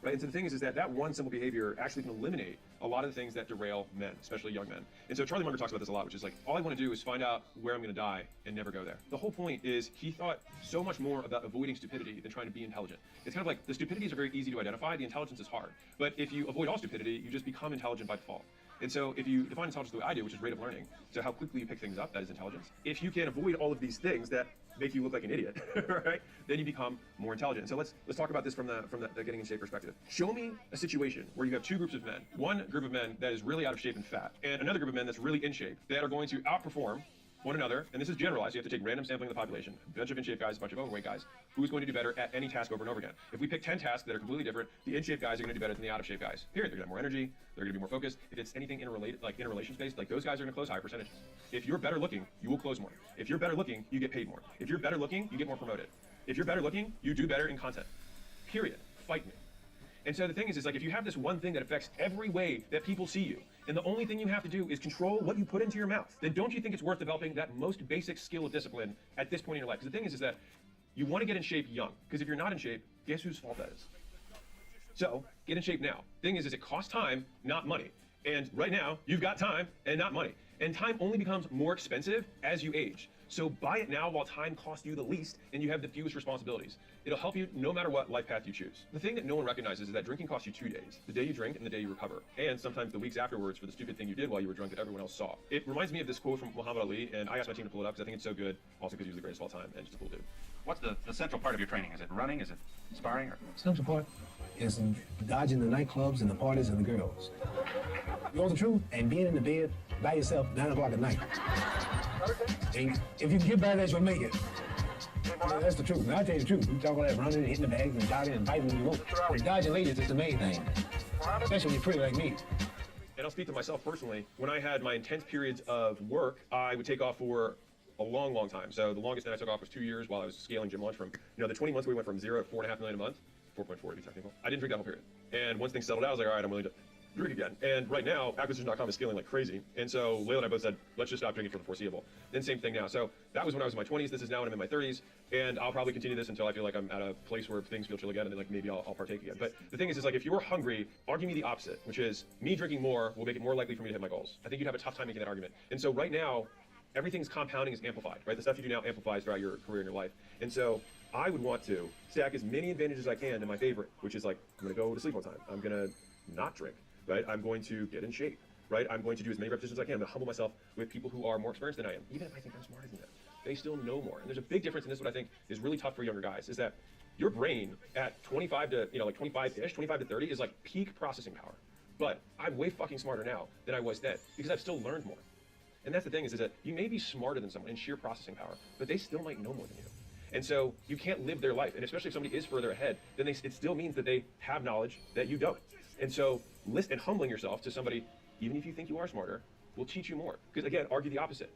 Right? And so the thing is that one simple behavior actually can eliminate a lot of the things that derail men, especially young men. And so Charlie Munger talks about this a lot, which is like, all I want to do is find out where I'm going to die and never go there. The whole point is he thought so much more about avoiding stupidity than trying to be intelligent. It's kind of like the stupidities are very easy to identify, the intelligence is hard. But if you avoid all stupidity, you just become intelligent by default. And so if you define intelligence the way I do, which is rate of learning, so how quickly you pick things up, that is intelligence. If you can avoid all of these things that make you look like an idiot, right? Then you become more intelligent. So let's talk about this from the getting in shape perspective. Show me a situation where you have two groups of men. One group of men that is really out of shape and fat, and another group of men that's really in shape that are going to outperform one another, and this is generalized. You have to take random sampling of the population, a bunch of in-shape guys, a bunch of overweight guys, who's going to do better at any task over and over again. If we pick 10 tasks that are completely different, the in-shape guys are going to do better than the out-of-shape guys. Period. They're going to have more energy. They're going to be more focused. If it's anything interrelation based, like those guys are going to close higher percentages. If you're better looking, you will close more. If you're better looking, you get paid more. If you're better looking, you get more promoted. If you're better looking, you do better in content. Period. Fight me. And so the thing is like if you have this one thing that affects every way that people see you, and the only thing you have to do is control what you put into your mouth, then don't you think it's worth developing that most basic skill of discipline at this point in your life? Because the thing is that you want to get in shape young. Because if you're not in shape, guess whose fault that is? So get in shape now. Thing is it costs time, not money. And right now, you've got time and not money. And time only becomes more expensive as you age. So buy it now while time costs you the least and you have the fewest responsibilities. It'll help you no matter what life path you choose. The thing that no one recognizes is that drinking costs you 2 days. The day you drink and the day you recover. And sometimes the weeks afterwards for the stupid thing you did while you were drunk that everyone else saw. It reminds me of this quote from Muhammad Ali, and I asked my team to pull it up because I think it's so good. Also because he was the greatest of all time and just a cool dude. What's the central part of your training? Is it running? Is it sparring? Or? Central part is dodging the nightclubs and the parties and the girls. You want the truth? And being in the bed by yourself 9 o'clock at night. And if you can get by that, you'll make it. Yeah, that's the truth. And I'll tell you the truth. You talk all that running and hitting the bags and jogging and biting when you want. But dodging ladies is the main thing. Especially when you're pretty like me. And I'll speak to myself personally. When I had my intense periods of work, I would take off for a long, long time. So the longest that I took off was 2 years while I was scaling gym lunch from, the 20 months we went from 0 to 4.5 million a month, 4.4 to be technical. I didn't drink that whole period. And once things settled out, I was like, all right, I'm willing to drink again. And right now, acquisition.com is scaling like crazy. And so Layla and I both said, let's just stop drinking for the foreseeable. Then same thing now. So that was when I was in my 20s. This is now when I'm in my 30s. And I'll probably continue this until I feel like I'm at a place where things feel chill again, and then like maybe I'll partake again. But the thing is like if you're hungry, argue me the opposite, which is me drinking more will make it more likely for me to hit my goals. I think you'd have a tough time making that argument. And so right now, everything's compounding is amplified, right? The stuff you do now amplifies throughout your career and your life. And so I would want to stack as many advantages as I can to my favorite, which is like, I'm gonna go to sleep on time. I'm gonna not drink, right? I'm going to get in shape, right? I'm going to do as many repetitions as I can. I'm gonna humble myself with people who are more experienced than I am. Even if I think I'm smarter than them, they still know more. And there's a big difference in this, what I think is really tough for younger guys, is that your brain at 25 to, like 25-ish, 25 to 30 is like peak processing power. But I'm way fucking smarter now than I was then because I've still learned more. And that's the thing is that you may be smarter than someone in sheer processing power, but they still might know more than you. And so you can't live their life. And especially if somebody is further ahead, then it still means that they have knowledge that you don't. And so listen and humbling yourself to somebody, even if you think you are smarter, will teach you more. Because again, argue the opposite.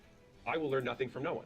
I will learn nothing from no one.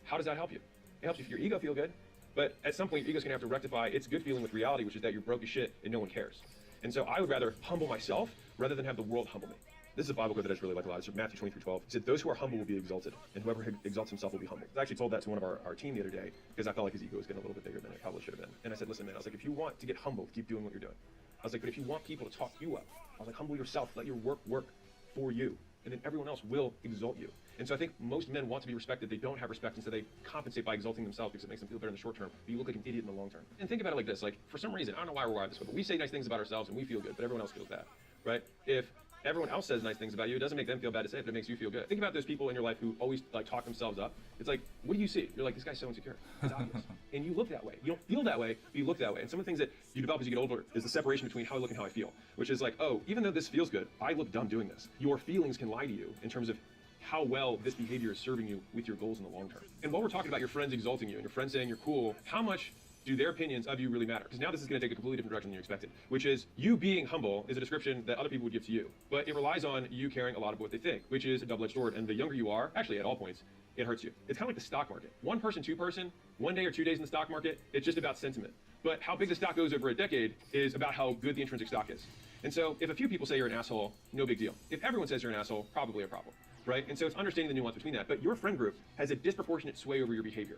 How does that help you? It helps you for your ego feel good. But at some point, your ego's gonna have to rectify its good feeling with reality, which is that you're broke as shit and no one cares. And so I would rather humble myself rather than have the world humble me. This is a Bible quote that I just really like a lot. It's from Matthew 23:12. It said, those who are humble will be exalted, and whoever exalts himself will be humbled. I actually told that to one of our team the other day because I felt like his ego was getting a little bit bigger than it probably should have been. And I said, listen, man, I was like, if you want to get humbled, keep doing what you're doing. I was like, but if you want people to talk you up, I was like, humble yourself, let your work for you, and then everyone else will exalt you. And so I think most men want to be respected. They don't have respect, and so they compensate by exalting themselves because it makes them feel better in the short term, but you look like an idiot in the long term. And think about it like this, like for some reason, I don't know why we're wired this way, but we say nice things about ourselves and we feel good, but everyone else feels bad, right? If everyone else says nice things about you, it doesn't make them feel bad to say it, but it makes you feel good. Think about those people in your life who always like talk themselves up. It's like, what do you see? You're like, this guy's so insecure. It's obvious. And you look that way. You don't feel that way, but you look that way. And some of the things that you develop as you get older is the separation between how I look and how I feel, which is like, oh, even though this feels good, I look dumb doing this. Your feelings can lie to you in terms of how well this behavior is serving you with your goals in the long term. And while we're talking about your friends exalting you and your friends saying you're cool, how much do their opinions of you really matter? Because now this is going to take a completely different direction than you expected, which is you being humble is a description that other people would give to you, but it relies on you caring a lot of what they think, which is a double-edged sword. And the younger you are, actually at all points, it hurts you. It's kind of like the stock market. One person, two person, 1 day or 2 days in the stock market, it's just about sentiment. But how big the stock goes over a decade is about how good the intrinsic stock is. And so if a few people say you're an asshole, no big deal. If everyone says you're an asshole, probably a problem, right? And so it's understanding the nuance between that. But your friend group has a disproportionate sway over your behavior.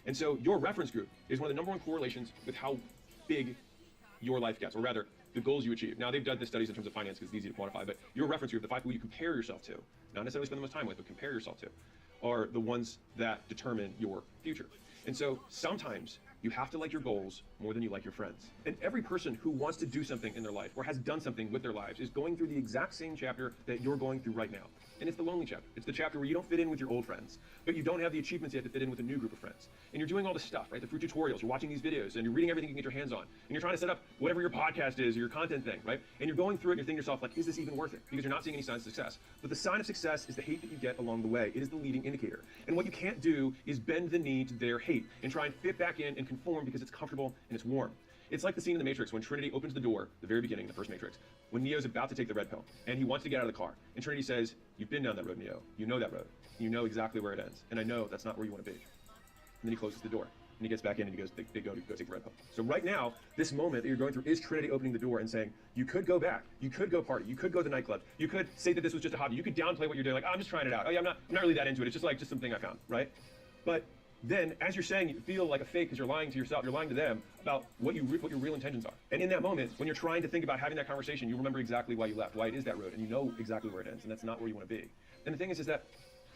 And so your reference group is one of the #1 correlations with how big your life gets, or rather, the goals you achieve. Now, they've done the studies in terms of finance because it's easy to quantify, but your reference group, the 5 people you compare yourself to, not necessarily spend the most time with, but compare yourself to, are the ones that determine your future. And so sometimes you have to like your goals more than you like your friends. And every person who wants to do something in their life or has done something with their lives is going through the exact same chapter that you're going through right now. And it's the lonely chapter. It's the chapter where you don't fit in with your old friends, but you don't have the achievements yet to fit in with a new group of friends. And you're doing all this stuff, right? The fruit tutorials, you're watching these videos, and you're reading everything you can get your hands on. And you're trying to set up whatever your podcast is or your content thing, right? And you're going through it and you're thinking to yourself, like, is this even worth it? Because you're not seeing any signs of success. But the sign of success is the hate that you get along the way. It is the leading indicator. And what you can't do is bend the knee to their hate and try and fit back in and conform because it's comfortable and it's warm. It's like the scene in The Matrix when Trinity opens the door, the very beginning, the first Matrix, when Neo's about to take the red pill, and he wants to get out of the car. And Trinity says, you've been down that road, Neo. You know that road. You know exactly where it ends. And I know that's not where you want to be. And then he closes the door. And he gets back in and he goes, they go take the red pill. So right now, this moment that you're going through is Trinity opening the door and saying, you could go back. You could go party. You could go to the nightclub. You could say that this was just a hobby. You could downplay what you're doing. Like, oh, I'm just trying it out. Oh yeah, I'm not really that into it. It's just something I found, right? But then as you're saying, you feel like a fake because you're lying to yourself, you're lying to them about what your real intentions are. And in that moment, when you're trying to think about having that conversation, you remember exactly why you left, why it is that road, and you know exactly where it ends, and that's not where you want to be. And the thing is that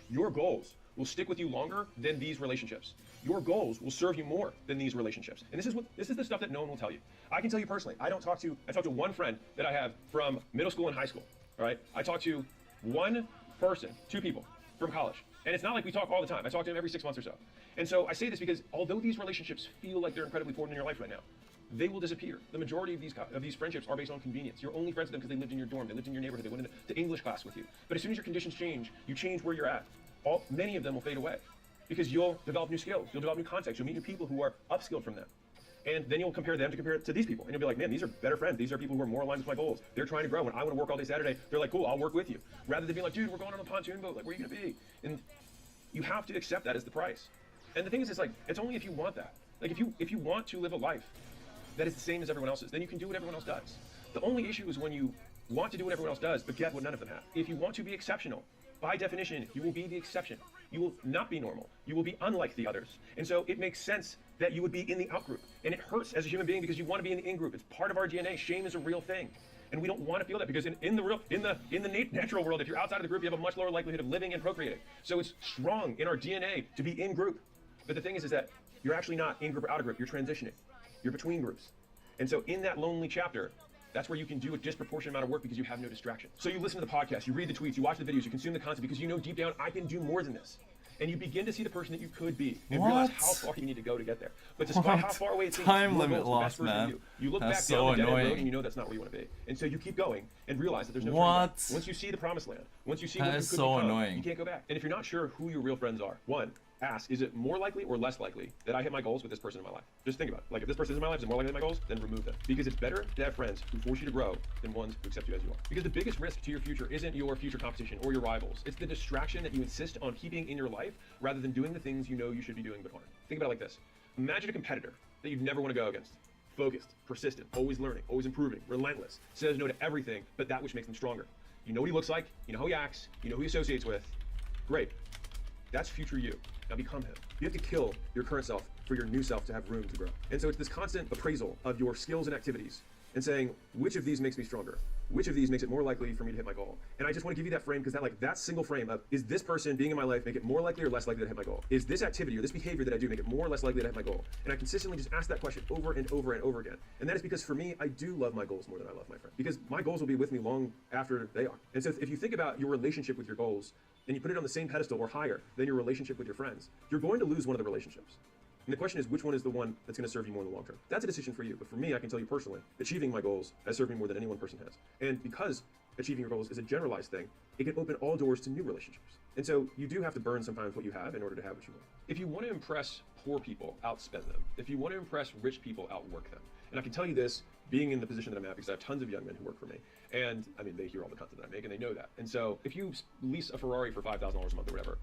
your goals will stick with you longer than these relationships. Your goals will serve you more than these relationships. And this is the stuff that no one will tell you. I can tell you personally, I talk to one friend that I have from middle school and high school, all right? I talk to one person, 2 people from college. And it's not like we talk all the time. I talk to him every 6 months or so. And so I say this because although these relationships feel like they're incredibly important in your life right now, they will disappear. The majority of these friendships are based on convenience. You're only friends with them because they lived in your dorm, they lived in your neighborhood, they went into English class with you. But as soon as your conditions change, you change where you're at. Many of them will fade away because you'll develop new skills, you'll develop new contacts, you'll meet new people who are upskilled from them. And then you'll compare them to these people. And you'll be like, man, these are better friends. These are people who are more aligned with my goals. They're trying to grow. When I want to work all day Saturday, they're like, cool, I'll work with you. Rather than being like, dude, we're going on a pontoon boat. Like, where are you going to be? And you have to accept that as the price. And the thing is, it's like, it's only if you want that. Like, if you want to live a life that is the same as everyone else's, then you can do what everyone else does. The only issue is when you want to do what everyone else does, but get what none of them have. If you want to be exceptional, by definition, you will be the exception. You will not be normal. You will be unlike the others. And so it makes sense that you would be in the out group. And it hurts as a human being because you want to be in the in group. It's part of our DNA. Shame is a real thing. And we don't want to feel that because in the natural world, if you're outside of the group, you have a much lower likelihood of living and procreating. So it's strong in our DNA to be in group. But the thing is that you're actually not in group or out of group. You're transitioning. You're between groups. And so in that lonely chapter, that's where you can do a disproportionate amount of work because you have no distraction. So you listen to the podcast, you read the tweets, you watch the videos, you consume the content because you know deep down, I can do more than this. And you begin to see the person that you could be and realize how far you need to go to get there. But despite how far away it seems, Time your limit goal is the best lost, version of man. you look That's back so down the dead end road annoying. and you know that's not where you want to be. And so you keep going and realize that there's no turning What? back. Once you see the promised land, once you see That what you is could so become, annoying. you can't go back. And if you're not sure who your real friends are, one, ask, is it more likely or less likely that I hit my goals with this person in my life? Just think about it. Like, if this person is in my life, is it more likely to hit my goals? Then remove them. Because it's better to have friends who force you to grow than ones who accept you as you are. Because the biggest risk to your future isn't your future competition or your rivals. It's the distraction that you insist on keeping in your life rather than doing the things you know you should be doing but aren't. Think about it like this. Imagine a competitor that you'd never want to go against. Focused, persistent, always learning, always improving, relentless, says no to everything but that which makes them stronger. You know what he looks like, you know how he acts, you know who he associates with. Great. That's future you. Now become him. You have to kill your current self for your new self to have room to grow. And so it's this constant appraisal of your skills and activities and saying, which of these makes me stronger? Which of these makes it more likely for me to hit my goal? And I just want to give you that frame because that single frame of, is this person being in my life make it more likely or less likely to hit my goal? Is this activity or this behavior that I do make it more or less likely to hit my goal? And I consistently just ask that question over and over and over again. And that is because for me, I do love my goals more than I love my friends. Because my goals will be with me long after they are. And so if you think about your relationship with your goals and you put it on the same pedestal or higher than your relationship with your friends, you're going to lose one of the relationships. And the question is, which one is the one that's going to serve you more in the long term? That's a decision for you. But for me, I can tell you personally, achieving my goals has served me more than any one person has. And because achieving your goals is a generalized thing, it can open all doors to new relationships. And so you do have to burn sometimes what you have in order to have what you want. If you want to impress poor people, outspend them. If you want to impress rich people, outwork them. And I can tell you this, being in the position that I'm at, because I have tons of young men who work for me. And I mean, they hear all the content that I make and they know that. And so if you lease a Ferrari for $5,000 a month or whatever,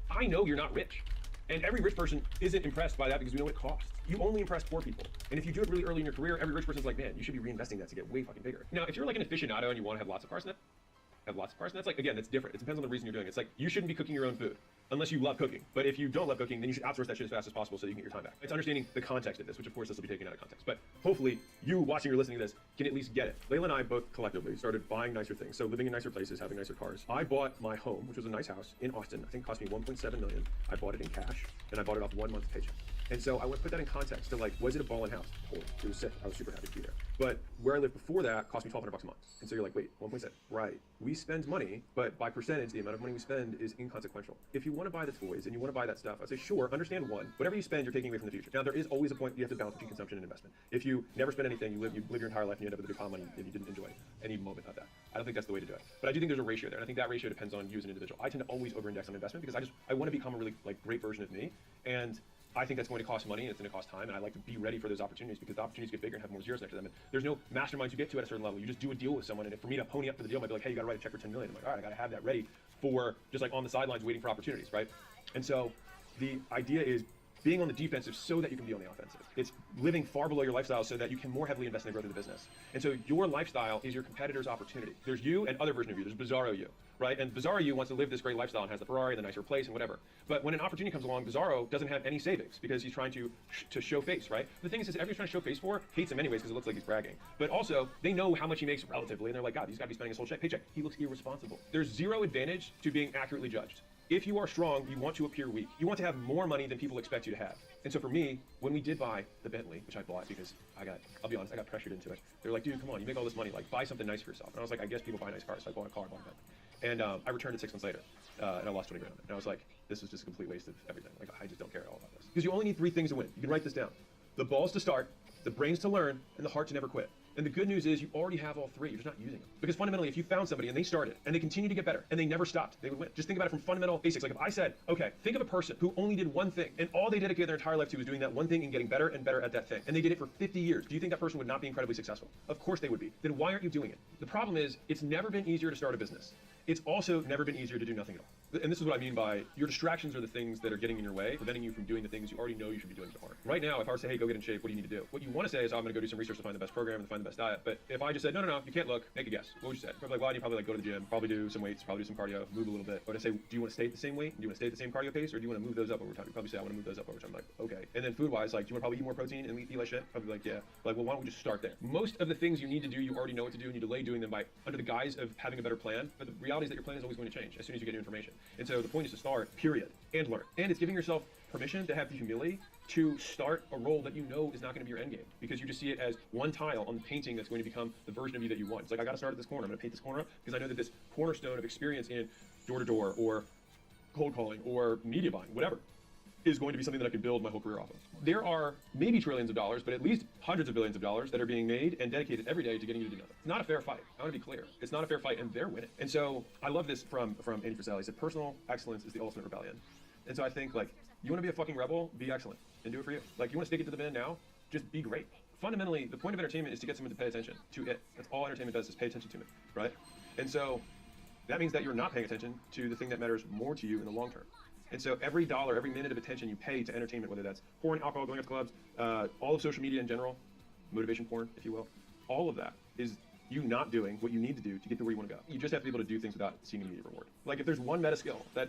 I know you're not rich. And every rich person isn't impressed by that because we know what it costs. You only impress poor people. And if you do it really early in your career, every rich person's like, man, you should be reinvesting that to get way fucking bigger. Now, if you're like an aficionado and you want to have lots of cars, that's like, again, that's different. It depends on the reason you're doing it. It's like, you shouldn't be cooking your own food unless you love cooking. But if you don't love cooking, then you should outsource that shit as fast as possible so you can get your time back. It's understanding the context of this, which of course this will be taken out of context. But hopefully you watching or listening to this can at least get it. Layla and I both collectively started buying nicer things. So living in nicer places, having nicer cars. I bought my home, which was a nice house in Austin. I think it cost me $1.7 million. I bought it in cash and I bought it off 1 month's paycheck. And so I put that in context to like, was it a ballin' house? Totally. It was sick. I was super happy to be there. But where I lived before that cost me $1,200 a month. And so you're like, wait, 1.7. Right. We spend money, but by percentage, the amount of money we spend is inconsequential. If you want to buy the toys and you want to buy that stuff, I'd say, sure, understand one, whatever you spend, you're taking away from the future. Now, there is always a point you have to balance between consumption and investment. If you never spend anything, you live your entire life and you end up with a big pile of money and you didn't enjoy any moment of that. I don't think that's the way to do it. But I do think there's a ratio there. And I think that ratio depends on you as an individual. I tend to always over-index on investment because I want to become a really great version of me. And I think that's going to cost money and it's going to cost time, and I like to be ready for those opportunities because the opportunities get bigger and have more zeros next to them. And there's no masterminds you get to at a certain level. You just do a deal with someone, and for me to pony up for the deal, I might be like, hey, you got to write a check for $10 million. I'm like, all right, I got to have that ready for just like on the sidelines waiting for opportunities, right? And so the idea is being on the defensive so that you can be on the offensive. It's living far below your lifestyle so that you can more heavily invest in the growth of the business. And so your lifestyle is your competitor's opportunity. There's you and other version of you. There's Bizarro you, right? And Bizarro you wants to live this great lifestyle and has the Ferrari, the nicer place, and whatever. But when an opportunity comes along, Bizarro doesn't have any savings because he's trying to show face, right? The thing is everyone's trying to show face for hates him anyways because it looks like he's bragging. But also, they know how much he makes relatively, and they're like, God, he's got to be spending his whole paycheck. He looks irresponsible. There's zero advantage to being accurately judged. If you are strong, you want to appear weak. You want to have more money than people expect you to have. And so for me, when we did buy the Bentley, which I bought because I'll be honest, I got pressured into it. They were like, dude, come on, you make all this money, like buy something nice for yourself. And I was like, I guess people buy nice cars. So I bought a car, bought a Bentley. And I returned it 6 months later, and I lost 20 grand on it. And I was like, this is just a complete waste of everything. Like, I just don't care at all about this. Because you only need 3 things to win. You can write this down. The balls to start, the brains to learn, and the heart to never quit. And the good news is you already have all 3. You're just not using them. Because fundamentally, if you found somebody and they started and they continue to get better and they never stopped, they would win. Just think about it from fundamental basics. Like if I said, okay, think of a person who only did one thing and all they dedicated their entire life to was doing that one thing and getting better and better at that thing. And they did it for 50 years. Do you think that person would not be incredibly successful? Of course they would be. Then why aren't you doing it? The problem is it's never been easier to start a business. It's also never been easier to do nothing at all. And this is what I mean by your distractions are the things that are getting in your way, preventing you from doing the things you already know you should be doing tomorrow. Right now, if I were to say, hey, go get in shape, what do you need to do? What you want to say is, oh, I'm going to go do some research to find the best program and find the best diet. But if I just said, no, you can't look, make a guess. What would you say? Probably like, well, you probably like go to the gym, probably do some weights, probably do some cardio, move a little bit. But I say, do you want to stay at the same weight? Do you want to stay at the same cardio pace? Or do you want to move those up over time? You probably say, I want to move those up over time. I'm like, okay. And then food-wise, like, do you want to probably eat more protein and eat less shit? Probably like, yeah. Like, well, why don't we just start there? Most of the things you need to do, you already know what to do, and you delay doing them by under the guise of having a better plan. But the reality is that your plan is always going to change as soon as you get new information. And so the point is to start, period, and learn. And it's giving yourself permission to have the humility to start a role that you know is not going to be your end game, because you just see it as one tile on the painting that's going to become the version of you that you want. It's like, I got to start at this corner. I'm going to paint this corner up because I know that this cornerstone of experience in door-to-door or cold calling or media buying, whatever, is going to be something that I can build my whole career off of. There are maybe trillions of dollars, but at least hundreds of billions of dollars that are being made and dedicated every day to getting you to do nothing. It's not a fair fight. I want to be clear. It's not a fair fight, and they're winning. And so I love this from Andy Frisell. He said, personal excellence is the ultimate rebellion. And so I think, like, you want to be a fucking rebel, be excellent, and do it for you. Like, you want to stick it to the man now, just be great. Fundamentally, the point of entertainment is to get someone to pay attention to it. That's all entertainment does, is pay attention to it, right? And so that means that you're not paying attention to the thing that matters more to you in the long term. And so every dollar, every minute of attention you pay to entertainment, whether that's pouring alcohol, going out to clubs, all of social media in general, motivation porn, if you will, all of that is you not doing what you need to do to get to where you want to go. You just have to be able to do things without seeing an immediate reward. Like, if there's one meta skill that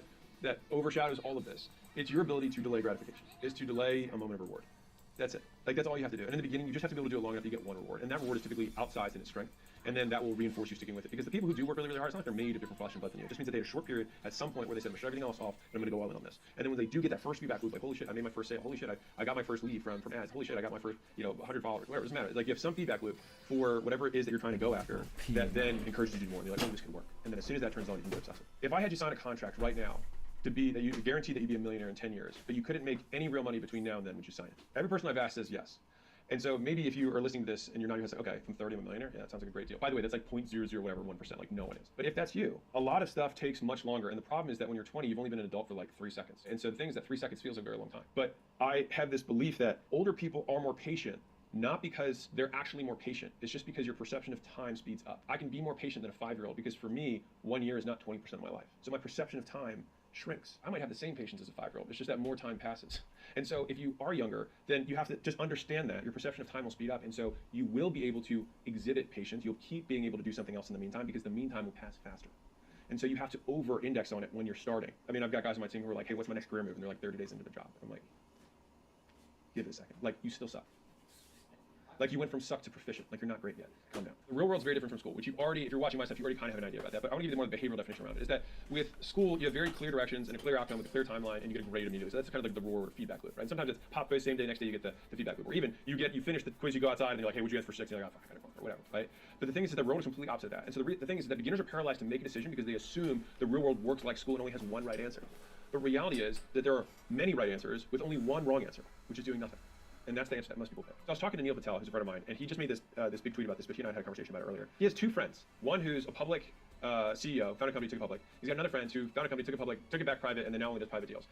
overshadows all of this, it's your ability to delay gratification. It's to delay a moment of reward. That's it. Like, that's all you have to do. And in the beginning, you just have to be able to do it long enough to get one reward. And that reward is typically outsized in its strength. And then that will reinforce you sticking with it. Because the people who do work really, really hard, it's not like they're made of different flesh and blood than you. It just means that they had a short period at some point where they said, I'm going to shut everything else off, and I'm going to go all in on this. And then when they do get that first feedback loop, like, holy shit, I made my first sale. Holy shit, I got my first lead from ads. Holy shit, I got my first, 100 followers. Whatever, it doesn't matter. Like, you have some feedback loop for whatever it is that you're trying to go after that then encourages you to do more. And you're like, oh, this can work. And then as soon as that turns on, you can get obsessive. If I had you sign a contract right now to be that you guarantee that you'd be a millionaire in 10 years, but you couldn't make any real money between now and then, would you sign it? Every person I've asked says yes. And so maybe if you are listening to this and you're not going to say, okay, from 30 I'm a millionaire, yeah, that sounds like a great deal. By the way, that's like 0.00 whatever 1%, like no one is. But if that's you, a lot of stuff takes much longer. And the problem is that when you're 20, you've only been an adult for like 3 seconds. And so the thing is that 3 seconds feels like a very long time. But I have this belief that older people are more patient, not because they're actually more patient. It's just because your perception of time speeds up. I can be more patient than a 5-year-old because for me, 1 year is not 20% of my life. So my perception of time shrinks. I might have the same patience as a 5-year-old. It's just that more time passes. And so if you are younger, then you have to just understand that your perception of time will speed up. And so you will be able to exhibit patience. You'll keep being able to do something else in the meantime because the meantime will pass faster. And so you have to over-index on it when you're starting. I mean, I've got guys on my team who are like, hey, what's my next career move? And they're like 30 days into the job. I'm like, give it a second. Like, you still suck. Like, you went from suck to proficient. Like, you're not great yet. Calm down. The real world's very different from school, which you've already, if you're watching my stuff, you already kind of have an idea about that. But I want to give you the more behavioral definition around it. Is that with school, you have very clear directions and a clear outcome with a clear timeline, and you get a grade immediately. So that's kind of like the reward feedback loop, right? And sometimes it's pop quiz, same day, next day you get the feedback loop. Or even you finish the quiz, you go outside, and you're like, hey, what'd you answer for 6? And you're like, oh, fuck, I got it, or whatever, right? But the thing is that the world is completely opposite of that. And so the thing is that beginners are paralyzed to make a decision because they assume the real world works like school and only has one right answer. But reality is that there are many right answers with only one wrong answer, which is doing nothing. And that's the answer that most people pick. So I was talking to Neil Patel, who's a friend of mine, and he just made this big tweet about this, but he and I had a conversation about it earlier. He has 2 friends. One who's a public CEO, found a company, took it public. He's got another friend who found a company, took it public, took it back private, and then now only does private deals.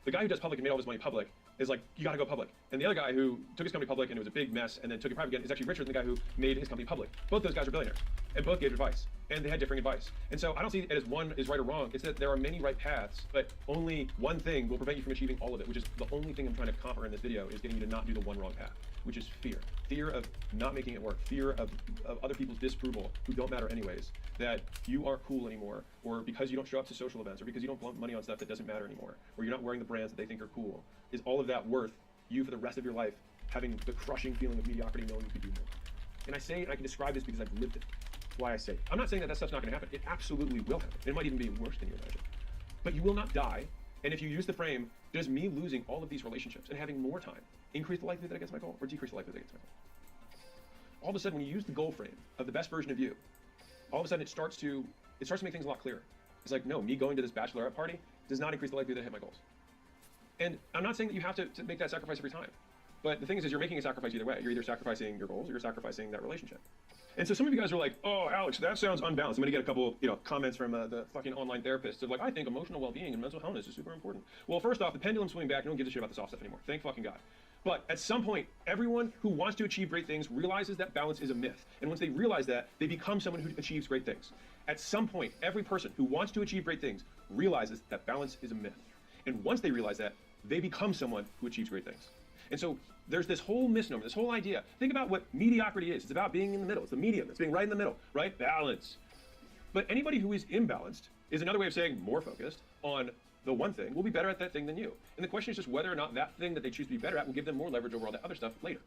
The guy who does public and made all his money public is like, you gotta go public. And the other guy who took his company public and it was a big mess and then took it private again is actually richer than the guy who made his company public. Both those guys are billionaires and both gave advice and they had differing advice. And so I don't see it as one is right or wrong. It's that there are many right paths, but only one thing will prevent you from achieving all of it, which is the only thing I'm trying to conquer in this video is getting you to not do the one wrong path, which is fear. Fear of not making it work, fear of other people's disapproval who don't matter anyways, that you aren't cool anymore, or because you don't show up to social events, or because you don't blow money on stuff that doesn't matter anymore, or you're not wearing the brands that they think are cool. Is all of that worth you for the rest of your life having the crushing feeling of mediocrity knowing you could do more? And I say, and I can describe this because I've lived it. That's why I say it. I'm not saying that stuff's not going to happen. It absolutely will happen. It might even be worse than you imagine. But you will not die. And if you use the frame, does me losing all of these relationships and having more time increase the likelihood that I get to my goal, or decrease the likelihood that I get to my goal? All of a sudden, when you use the goal frame of the best version of you, all of a sudden it starts to make things a lot clearer. It's like, no, me going to this bachelorette party does not increase the likelihood that I hit my goals. And I'm not saying that you have to make that sacrifice every time. But the thing is you're making a sacrifice either way. You're either sacrificing your goals or you're sacrificing that relationship. And so some of you guys are like, oh, Alex, that sounds unbalanced. I'm going to get a couple, comments from the fucking online therapists. They're like, I think emotional well-being and mental wellness is super important. Well, first off, the pendulum's swinging back. No one gives a shit about the soft stuff anymore. Thank fucking God. But at some point, everyone who wants to achieve great things realizes that balance is a myth. And once they realize that, they become someone who achieves great things. At some point, every person who wants to achieve great things realizes that balance is a myth. And once they realize that, they become someone who achieves great things. And so there's this whole misnomer, this whole idea. Think about what mediocrity is. It's about being in the middle. It's the medium. It's being right in the middle, right? Balance. But anybody who is imbalanced is another way of saying more focused on the one thing will be better at that thing than you. And the question is just whether or not that thing that they choose to be better at will give them more leverage over all that other stuff later.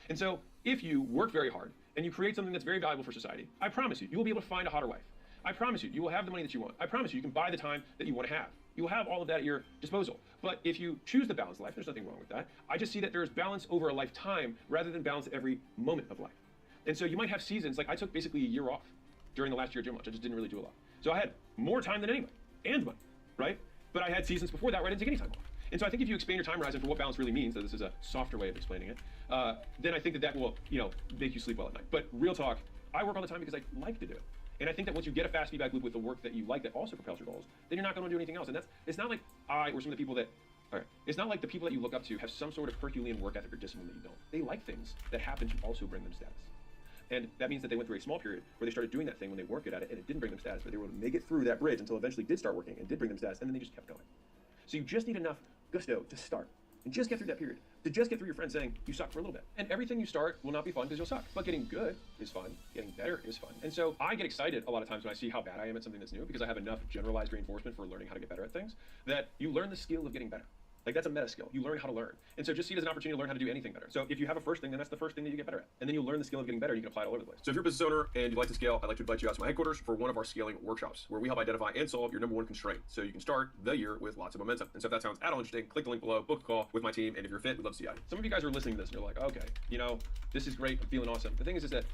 And so if you work very hard and you create something that's very valuable for society, I promise you, you will be able to find a hotter wife. I promise you, you will have the money that you want. I promise you, you can buy the time that you want to have. You will have all of that at your disposal. But if you choose the balanced life, there's nothing wrong with that. I just see that there's balance over a lifetime rather than balance at every moment of life. And so you might have seasons, like I took basically a year off during the last year of gym launch. I just didn't really do a lot. So I had more time than anyone, and money, right? But I had seasons before that where I didn't take any time off. And so I think if you expand your time horizon for what balance really means, so this is a softer way of explaining it, then I think that will, make you sleep well at night. But real talk, I work all the time because I like to do it. And I think that once you get a fast feedback loop with the work that you like that also propels your goals, then you're not going to do anything else. And it's not like I or some of the people that, it's not like the people that you look up to have some sort of Herculean work ethic or discipline that you don't. They like things that happen to also bring them status. And that means that they went through a small period where they started doing that thing when they were good at it and it didn't bring them status, but they were able to make it through that bridge until eventually did start working and did bring them status, and then they just kept going. So you just need enough gusto to start and just get through that period, to just get through your friends saying you suck for a little bit. And everything you start will not be fun because you'll suck, but getting good is fun, getting better is fun. And so I get excited a lot of times when I see how bad I am at something that's new because I have enough generalized reinforcement for learning how to get better at things that you learn the skill of getting better. Like that's a meta skill. You learn how to learn. And so just see it as an opportunity to learn how to do anything better. So if you have a first thing, then that's the first thing that you get better at. And then you'll learn the skill of getting better and you can apply it all over the place. So if you're a business owner and you'd like to scale, I'd like to invite you out to my headquarters for one of our scaling workshops where we help identify and solve your number one constraint so you can start the year with lots of momentum. And so if that sounds at all interesting, click the link below, book a call with my team, and if you're fit, we'd love to see you. Some of you guys are listening to this and you're like, okay, this is great, I'm feeling awesome. The thing is that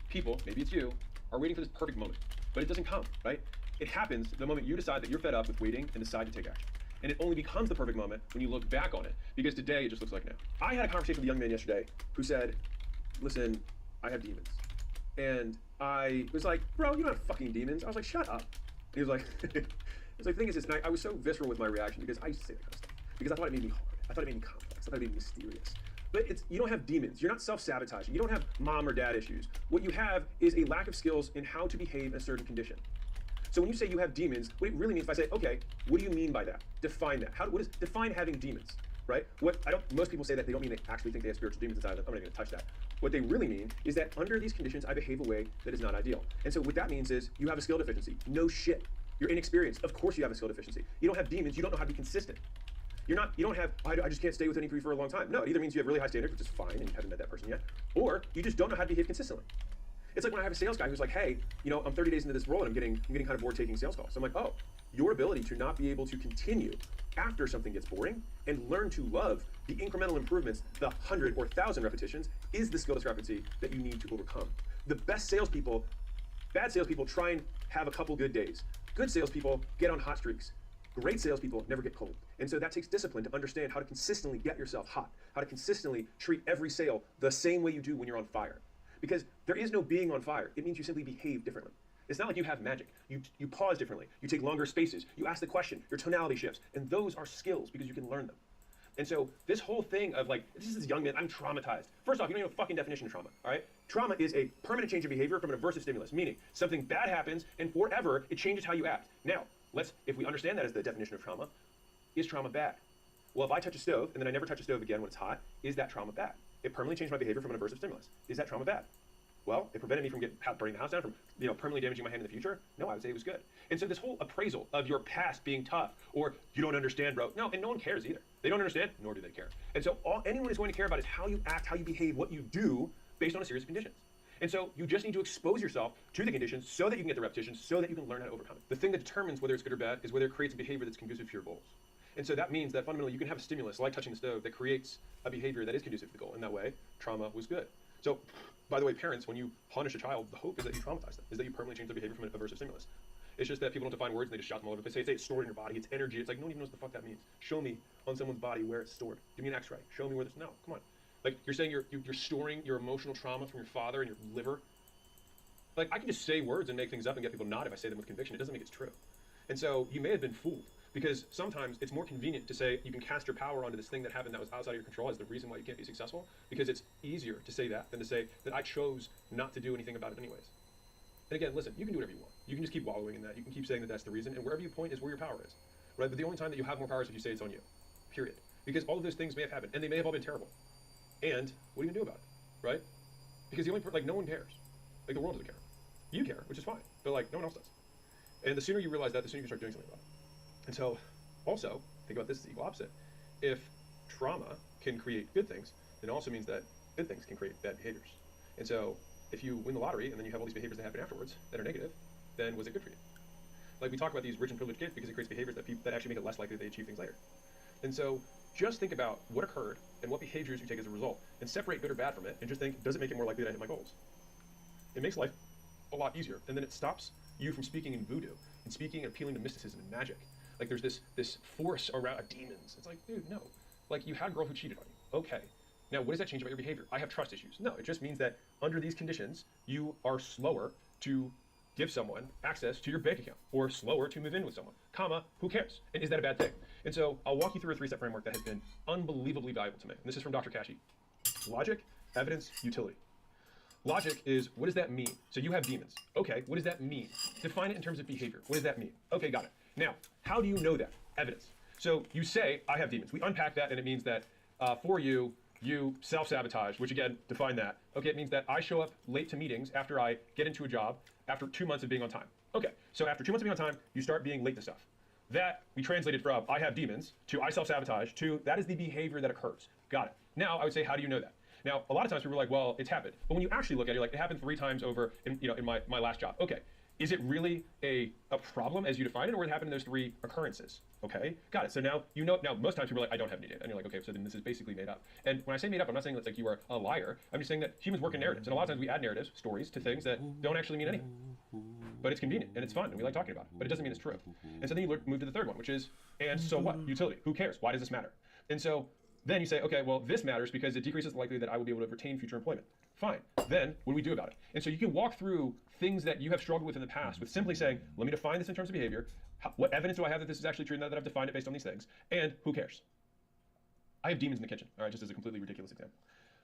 people, maybe it's you, are waiting for this perfect moment, but it doesn't come, right? It happens the moment you decide that you're fed up with waiting and decide to take action. And it only becomes the perfect moment when you look back on it, because today it just looks like now. I had a conversation with a young man yesterday who said, listen, I have demons. And I was like, bro, you don't have fucking demons. I was like, shut up. And he was like, the thing is, I was so visceral with my reaction because I used to say that kind of stuff. Because I thought it made me hard. I thought it made me complex. I thought it made me mysterious. But you don't have demons. You're not self-sabotaging. You don't have mom or dad issues. What you have is a lack of skills in how to behave in a certain condition. So when you say you have demons, what it really means, if I say, okay, what do you mean by that? Define that. Define having demons, right? Most people say that they don't mean they actually think they have spiritual demons inside of them. I'm not even gonna touch that. What they really mean is that under these conditions, I behave a way that is not ideal. And so what that means is you have a skill deficiency. No shit. You're inexperienced. Of course you have a skill deficiency. You don't have demons. You don't know how to be consistent. You don't have, I just can't stay with anybody for a long time. No, it either means you have really high standards, which is fine, and you haven't met that person yet, or you just don't know how to behave consistently. It's like when I have a sales guy who's like, hey, I'm 30 days into this role and I'm getting kind of bored taking sales calls. So I'm like, oh, your ability to not be able to continue after something gets boring and learn to love the incremental improvements, the 100 or 1,000 repetitions, is the skill discrepancy that you need to overcome. The best salespeople, bad salespeople try and have a couple good days. Good salespeople get on hot streaks. Great salespeople never get cold. And so that takes discipline to understand how to consistently get yourself hot, how to consistently treat every sale the same way you do when you're on fire. Because there is no being on fire. It means you simply behave differently. It's not like you have magic. You pause differently. You take longer spaces. You ask the question. Your tonality shifts. And those are skills because you can learn them. And so this whole thing of like, this is this young man, I'm traumatized. First off, you don't know the fucking definition of trauma, all right? Trauma is a permanent change of behavior from an aversive stimulus, meaning something bad happens and forever it changes how you act. Now, if we understand that as the definition of trauma, is trauma bad? Well, if I touch a stove and then I never touch a stove again when it's hot, is that trauma bad? It permanently changed my behavior from an aversive stimulus. Is that trauma bad? Well, it prevented me from burning the house down, from permanently damaging my hand in the future. No, I would say it was good. And so this whole appraisal of your past being tough, or you don't understand, bro. No, and no one cares either. They don't understand, nor do they care. And so all anyone is going to care about is how you act, how you behave, what you do based on a series of conditions. And so you just need to expose yourself to the conditions so that you can get the repetitions, so that you can learn how to overcome it. The thing that determines whether it's good or bad is whether it creates a behavior that's conducive to your goals. And so that means that fundamentally you can have a stimulus like touching the stove that creates a behavior that is conducive to the goal. In that way, trauma was good. So, by the way, parents, when you punish a child, the hope is that you traumatize them, is that you permanently change their behavior from an aversive stimulus. It's just that people don't define words and they just shout them all over. They say it's stored in your body, it's energy. It's like, no one even knows what the fuck that means. Show me on someone's body where it's stored. Give me an x-ray. Show me where this, no, come on. Like, you're saying you're storing your emotional trauma from your father and your liver. Like, I can just say words and make things up and get people to nod if I say them with conviction. It doesn't make it's true. And so you may have been fooled, because sometimes it's more convenient to say you can cast your power onto this thing that happened that was outside of your control as the reason why you can't be successful, because it's easier to say that than to say that I chose not to do anything about it anyways. And again, listen, you can do whatever you want. you can just keep wallowing in that. You can keep saying that that's the reason, and wherever you point is where your power is, right? But the only time that you have more power is if you say it's on you, period. Because all of those things may have happened, and they may have all been terrible. And what are you gonna do about it, right? Because the only like no one cares, like the world doesn't care. You care, which is fine, but like no one else does. And the sooner you realize that, the sooner you can start doing something about it. And so, also think about this as the equal opposite. If trauma can create good things, then it also means that good things can create bad behaviors. And so, if you win the lottery and then you have all these behaviors that happen afterwards that are negative, then was it good for you? Like we talk about these rich and privileged kids because it creates behaviors that actually make it less likely that they achieve things later. And so, just think about what occurred and what behaviors you take as a result, and separate good or bad from it, and just think, does it make it more likely that I hit my goals? It makes life a lot easier, and then it stops you from speaking in voodoo and speaking and appealing to mysticism and magic. Like there's this force around demons. It's like, dude, no. Like you had a girl who cheated on you. Okay. Now, what does that change about your behavior? I have trust issues. No, it just means that under these conditions, you are slower to give someone access to your bank account, or slower to move in with someone, comma, who cares? And is that a bad thing? And so I'll walk you through a 3-step framework that has been unbelievably valuable to me. And this is from Dr. Kashi. Logic, evidence, utility. Logic is, what does that mean? So you have demons. Okay, what does that mean? Define it in terms of behavior. What does that mean? Okay, got it. Now, how do you know that? Evidence. So you say, I have demons. We unpack that, and it means that for you, you self-sabotage, which again, define that. Okay, it means that I show up late to meetings after I get into a job after 2 months of being on time. Okay, so after 2 months of being on time, you start being late to stuff. That we translated from I have demons to I self-sabotage to that is the behavior that occurs. Got it. Now, I would say, how do you know that? Now, a lot of times people are like, well, it's happened. But when you actually look at it, you're like, it happened 3 times over in my last job. Okay, is it really a problem as you define it, or it happened in those 3 occurrences? Okay, got it. So now you know. Now most times people are like, I don't have any data, and you're like, okay, so then this is basically made up. And when I say made up, I'm not saying it's like you are a liar. I'm just saying that humans work in narratives, and a lot of times we add narratives, stories to things that don't actually mean anything. But it's convenient and it's fun, and we like talking about it. But it doesn't mean it's true. And so then you move to the third one, which is, and so what? Utility. Who cares? Why does this matter? And so then you say, okay, well, this matters because it decreases the likelihood that I will be able to retain future employment. Fine. Then, what do we do about it? And so you can walk through things that you have struggled with in the past with simply saying, let me define this in terms of behavior. What evidence do I have that this is actually true, now that I've defined it based on these things? And who cares? I have demons in the kitchen, all right, just as a completely ridiculous example.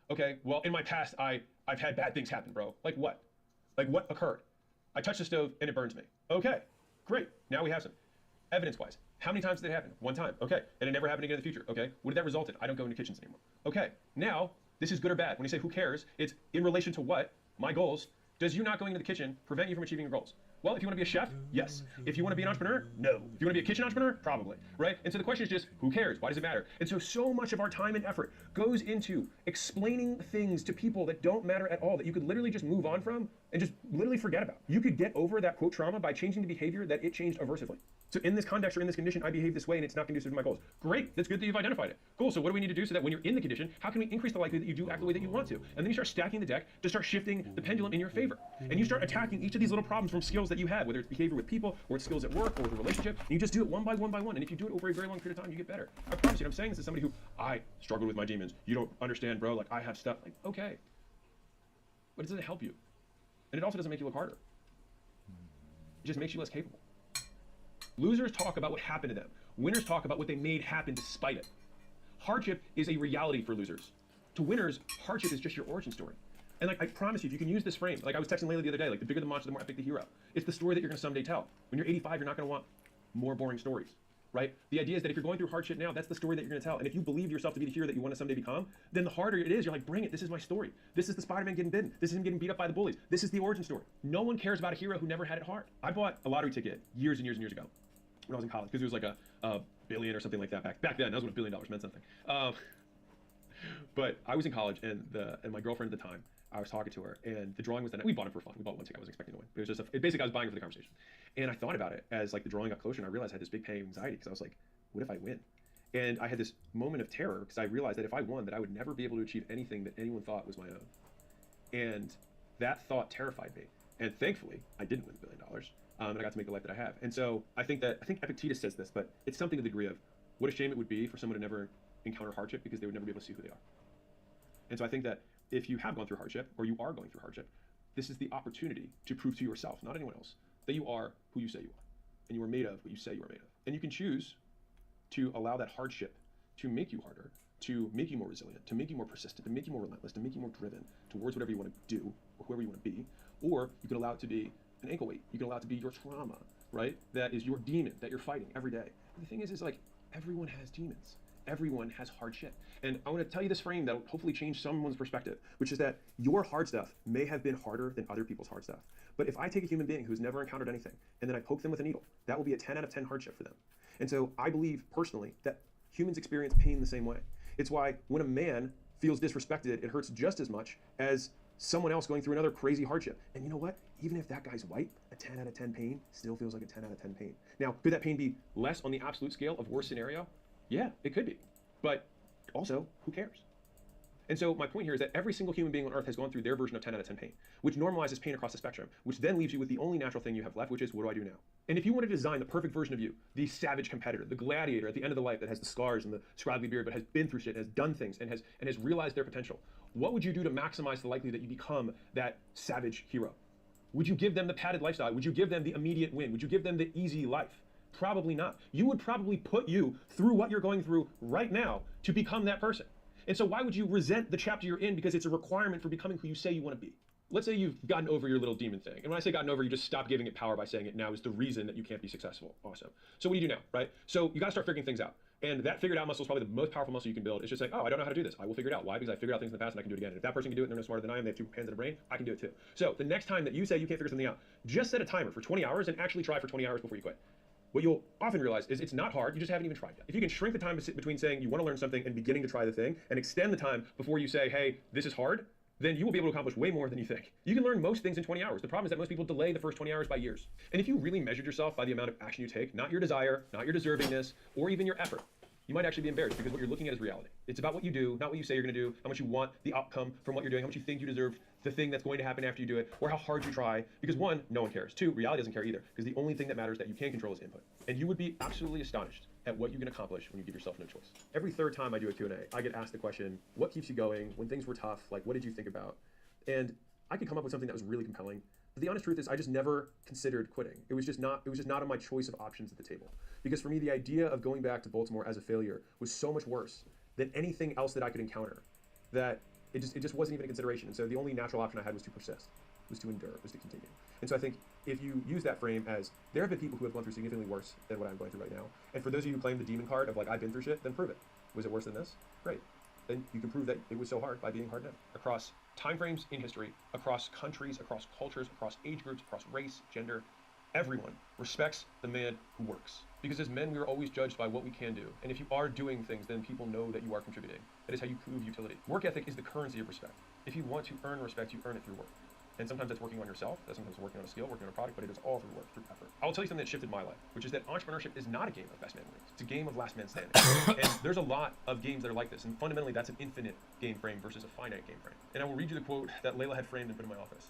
Okay, well, in my past, I've had bad things happen, bro. Like what? Like what occurred? I touched the stove and it burns me. Okay, great. Now we have some. Evidence-wise, how many times did it happen? 1 time. Okay, and it never happened again in the future. Okay, what did that result in? I don't go into kitchens anymore. Okay, now, this is good or bad. When you say who cares, it's in relation to what? My goals. Does you not going into the kitchen prevent you from achieving your goals? Well, if you want to be a chef, yes. If you want to be an entrepreneur, no. If you want to be a kitchen entrepreneur, probably, right? And so the question is just, who cares? Why does it matter? And so much of our time and effort goes into explaining things to people that don't matter at all, that you could literally just move on from and just literally forget about. You could get over that quote trauma by changing the behavior that it changed aversively. So in this context or in this condition, I behave this way and it's not conducive to my goals. Great, that's good that you've identified it. Cool, so what do we need to do so that when you're in the condition, how can we increase the likelihood that you do act the way that you want to? And then you start stacking the deck to start shifting the pendulum in your favor. And you start attacking each of these little problems from skills that you have, whether it's behavior with people, or it's skills at work, or with a relationship, and you just do it one by one by one. And if you do it over a very long period of time, you get better. I promise you, and I'm saying this as somebody who, I struggled with my demons. You don't understand, bro, like I have stuff, like, okay. But it doesn't help you. And it also doesn't make you look harder. It just makes you less capable. Losers talk about what happened to them. Winners talk about what they made happen despite it. Hardship is a reality for losers. To winners, hardship is just your origin story. And like I promise you, if you can use this frame, like I was texting Layla the other day, like the bigger the monster, the more epic the hero. It's the story that you're gonna someday tell. When you're 85, you're not gonna want more boring stories, right? The idea is that if you're going through hardship now, that's the story that you're gonna tell. And if you believe yourself to be the hero that you want to someday become, then the harder it is, you're like, bring it, this is my story. This is the Spider-Man getting bitten. This is him getting beat up by the bullies. This is the origin story. No one cares about a hero who never had it hard. I bought a lottery ticket years and years and years ago when I was in college, because it was like a billion or something like that back then. That was when $1 billion meant something. But I was in college, and my girlfriend at the time, I was talking to her, and the drawing was that we bought it for fun. We bought one ticket. I wasn't expecting to win. It was just basically I was buying it for the conversation. And I thought about it as like the drawing got closer, and I realized I had this big pain of anxiety because I was like, what if I win? And I had this moment of terror because I realized that if I won, that I would never be able to achieve anything that anyone thought was my own. And that thought terrified me. And thankfully, I didn't win $1 billion. And I got to make the life that I have. And so I think Epictetus says this, but it's something to the degree of what a shame it would be for someone to never encounter hardship because they would never be able to see who they are. And so I think that if you have gone through hardship, or you are going through hardship, this is the opportunity to prove to yourself, not anyone else, that you are who you say you are. And you are made of what you say you are made of. And you can choose to allow that hardship to make you harder, to make you more resilient, to make you more persistent, to make you more relentless, to make you more driven towards whatever you want to do, or whoever you want to be. Or you can allow it to be an ankle weight. You can allow it to be your trauma, right? That is your demon that you're fighting every day. But the thing is like, everyone has demons. Everyone has hard shit. And I want to tell you this frame that'll hopefully change someone's perspective, which is that your hard stuff may have been harder than other people's hard stuff. But if I take a human being who's never encountered anything, and then I poke them with a needle, that will be a 10 out of 10 hardship for them. And so I believe personally that humans experience pain the same way. It's why when a man feels disrespected, it hurts just as much as someone else going through another crazy hardship. And you know what? Even if that guy's white, a 10 out of 10 pain still feels like a 10 out of 10 pain. Now, could that pain be less on the absolute scale of worst scenario? Yeah, it could be. But also, who cares? And so my point here is that every single human being on earth has gone through their version of 10 out of 10 pain, which normalizes pain across the spectrum, which then leaves you with the only natural thing you have left, which is, what do I do now? And if you want to design the perfect version of you, the savage competitor, the gladiator at the end of the life that has the scars and the scraggly beard, but has been through shit, has done things, and has realized their potential, what would you do to maximize the likelihood that you become that savage hero? Would you give them the padded lifestyle? Would you give them the immediate win? Would you give them the easy life? Probably not. You would probably put you through what you're going through right now to become that person. And so why would you resent the chapter you're in because it's a requirement for becoming who you say you want to be? Let's say you've gotten over your little demon thing. And when I say gotten over, you just stop giving it power by saying it now is the reason that you can't be successful. Awesome. So what do you do now, right? So you got to start figuring things out. And that figured out muscle is probably the most powerful muscle you can build. It's just like, oh, I don't know how to do this. I will figure it out. Why? Because I figured out things in the past and I can do it again. And if that person can do it and they're no smarter than I am, they have 2 hands and a brain, I can do it too. So the next time that you say you can't figure something out, just set a timer for 20 hours and actually try for 20 hours before you quit. What you'll often realize is it's not hard, you just haven't even tried yet. If you can shrink the time between saying you want to learn something and beginning to try the thing, and extend the time before you say, hey, this is hard, then you will be able to accomplish way more than you think. You can learn most things in 20 hours. The problem is that most people delay the first 20 hours by years. And if you really measured yourself by the amount of action you take, not your desire, not your deservingness, or even your effort, you might actually be embarrassed because what you're looking at is reality. It's about what you do, not what you say you're going to do, how much you want the outcome from what you're doing, how much you think you deserve the thing that's going to happen after you do it, or how hard you try. Because 1, no one cares. 2, reality doesn't care either, because the only thing that matters that you can control is input. And you would be absolutely astonished at what you can accomplish when you give yourself no choice. Every third time I do a Q&A, I get asked the question, what keeps you going? When things were tough, like what did you think about? And I could come up with something that was really compelling. But the honest truth is I just never considered quitting. It was just not on my choice of options at the table. Because for me, the idea of going back to Baltimore as a failure was so much worse than anything else that I could encounter that it just wasn't even a consideration. And so the only natural option I had was to persist, was to endure, was to continue. And so I think if you use that frame as there have been people who have gone through significantly worse than what I'm going through right now. And for those of you who claim the demon card of like, I've been through shit, then prove it. Was it worse than this? Great. Then you can prove that it was so hard by being hard enough. Across timeframes in history, across countries, across cultures, across age groups, across race, gender, everyone respects the man who works. Because as men, we are always judged by what we can do. And if you are doing things, then people know that you are contributing. That is how you prove utility. Work ethic is the currency of respect. If you want to earn respect, you earn it through work. And sometimes that's working on yourself, that's sometimes working on a skill, working on a product, but it is all through work, through effort. I will tell you something that shifted my life, which is that entrepreneurship is not a game of best man wins. It's a game of last man standing. And there's a lot of games that are like this, and fundamentally that's an infinite game frame versus a finite game frame. And I will read you the quote that Layla had framed and put in my office.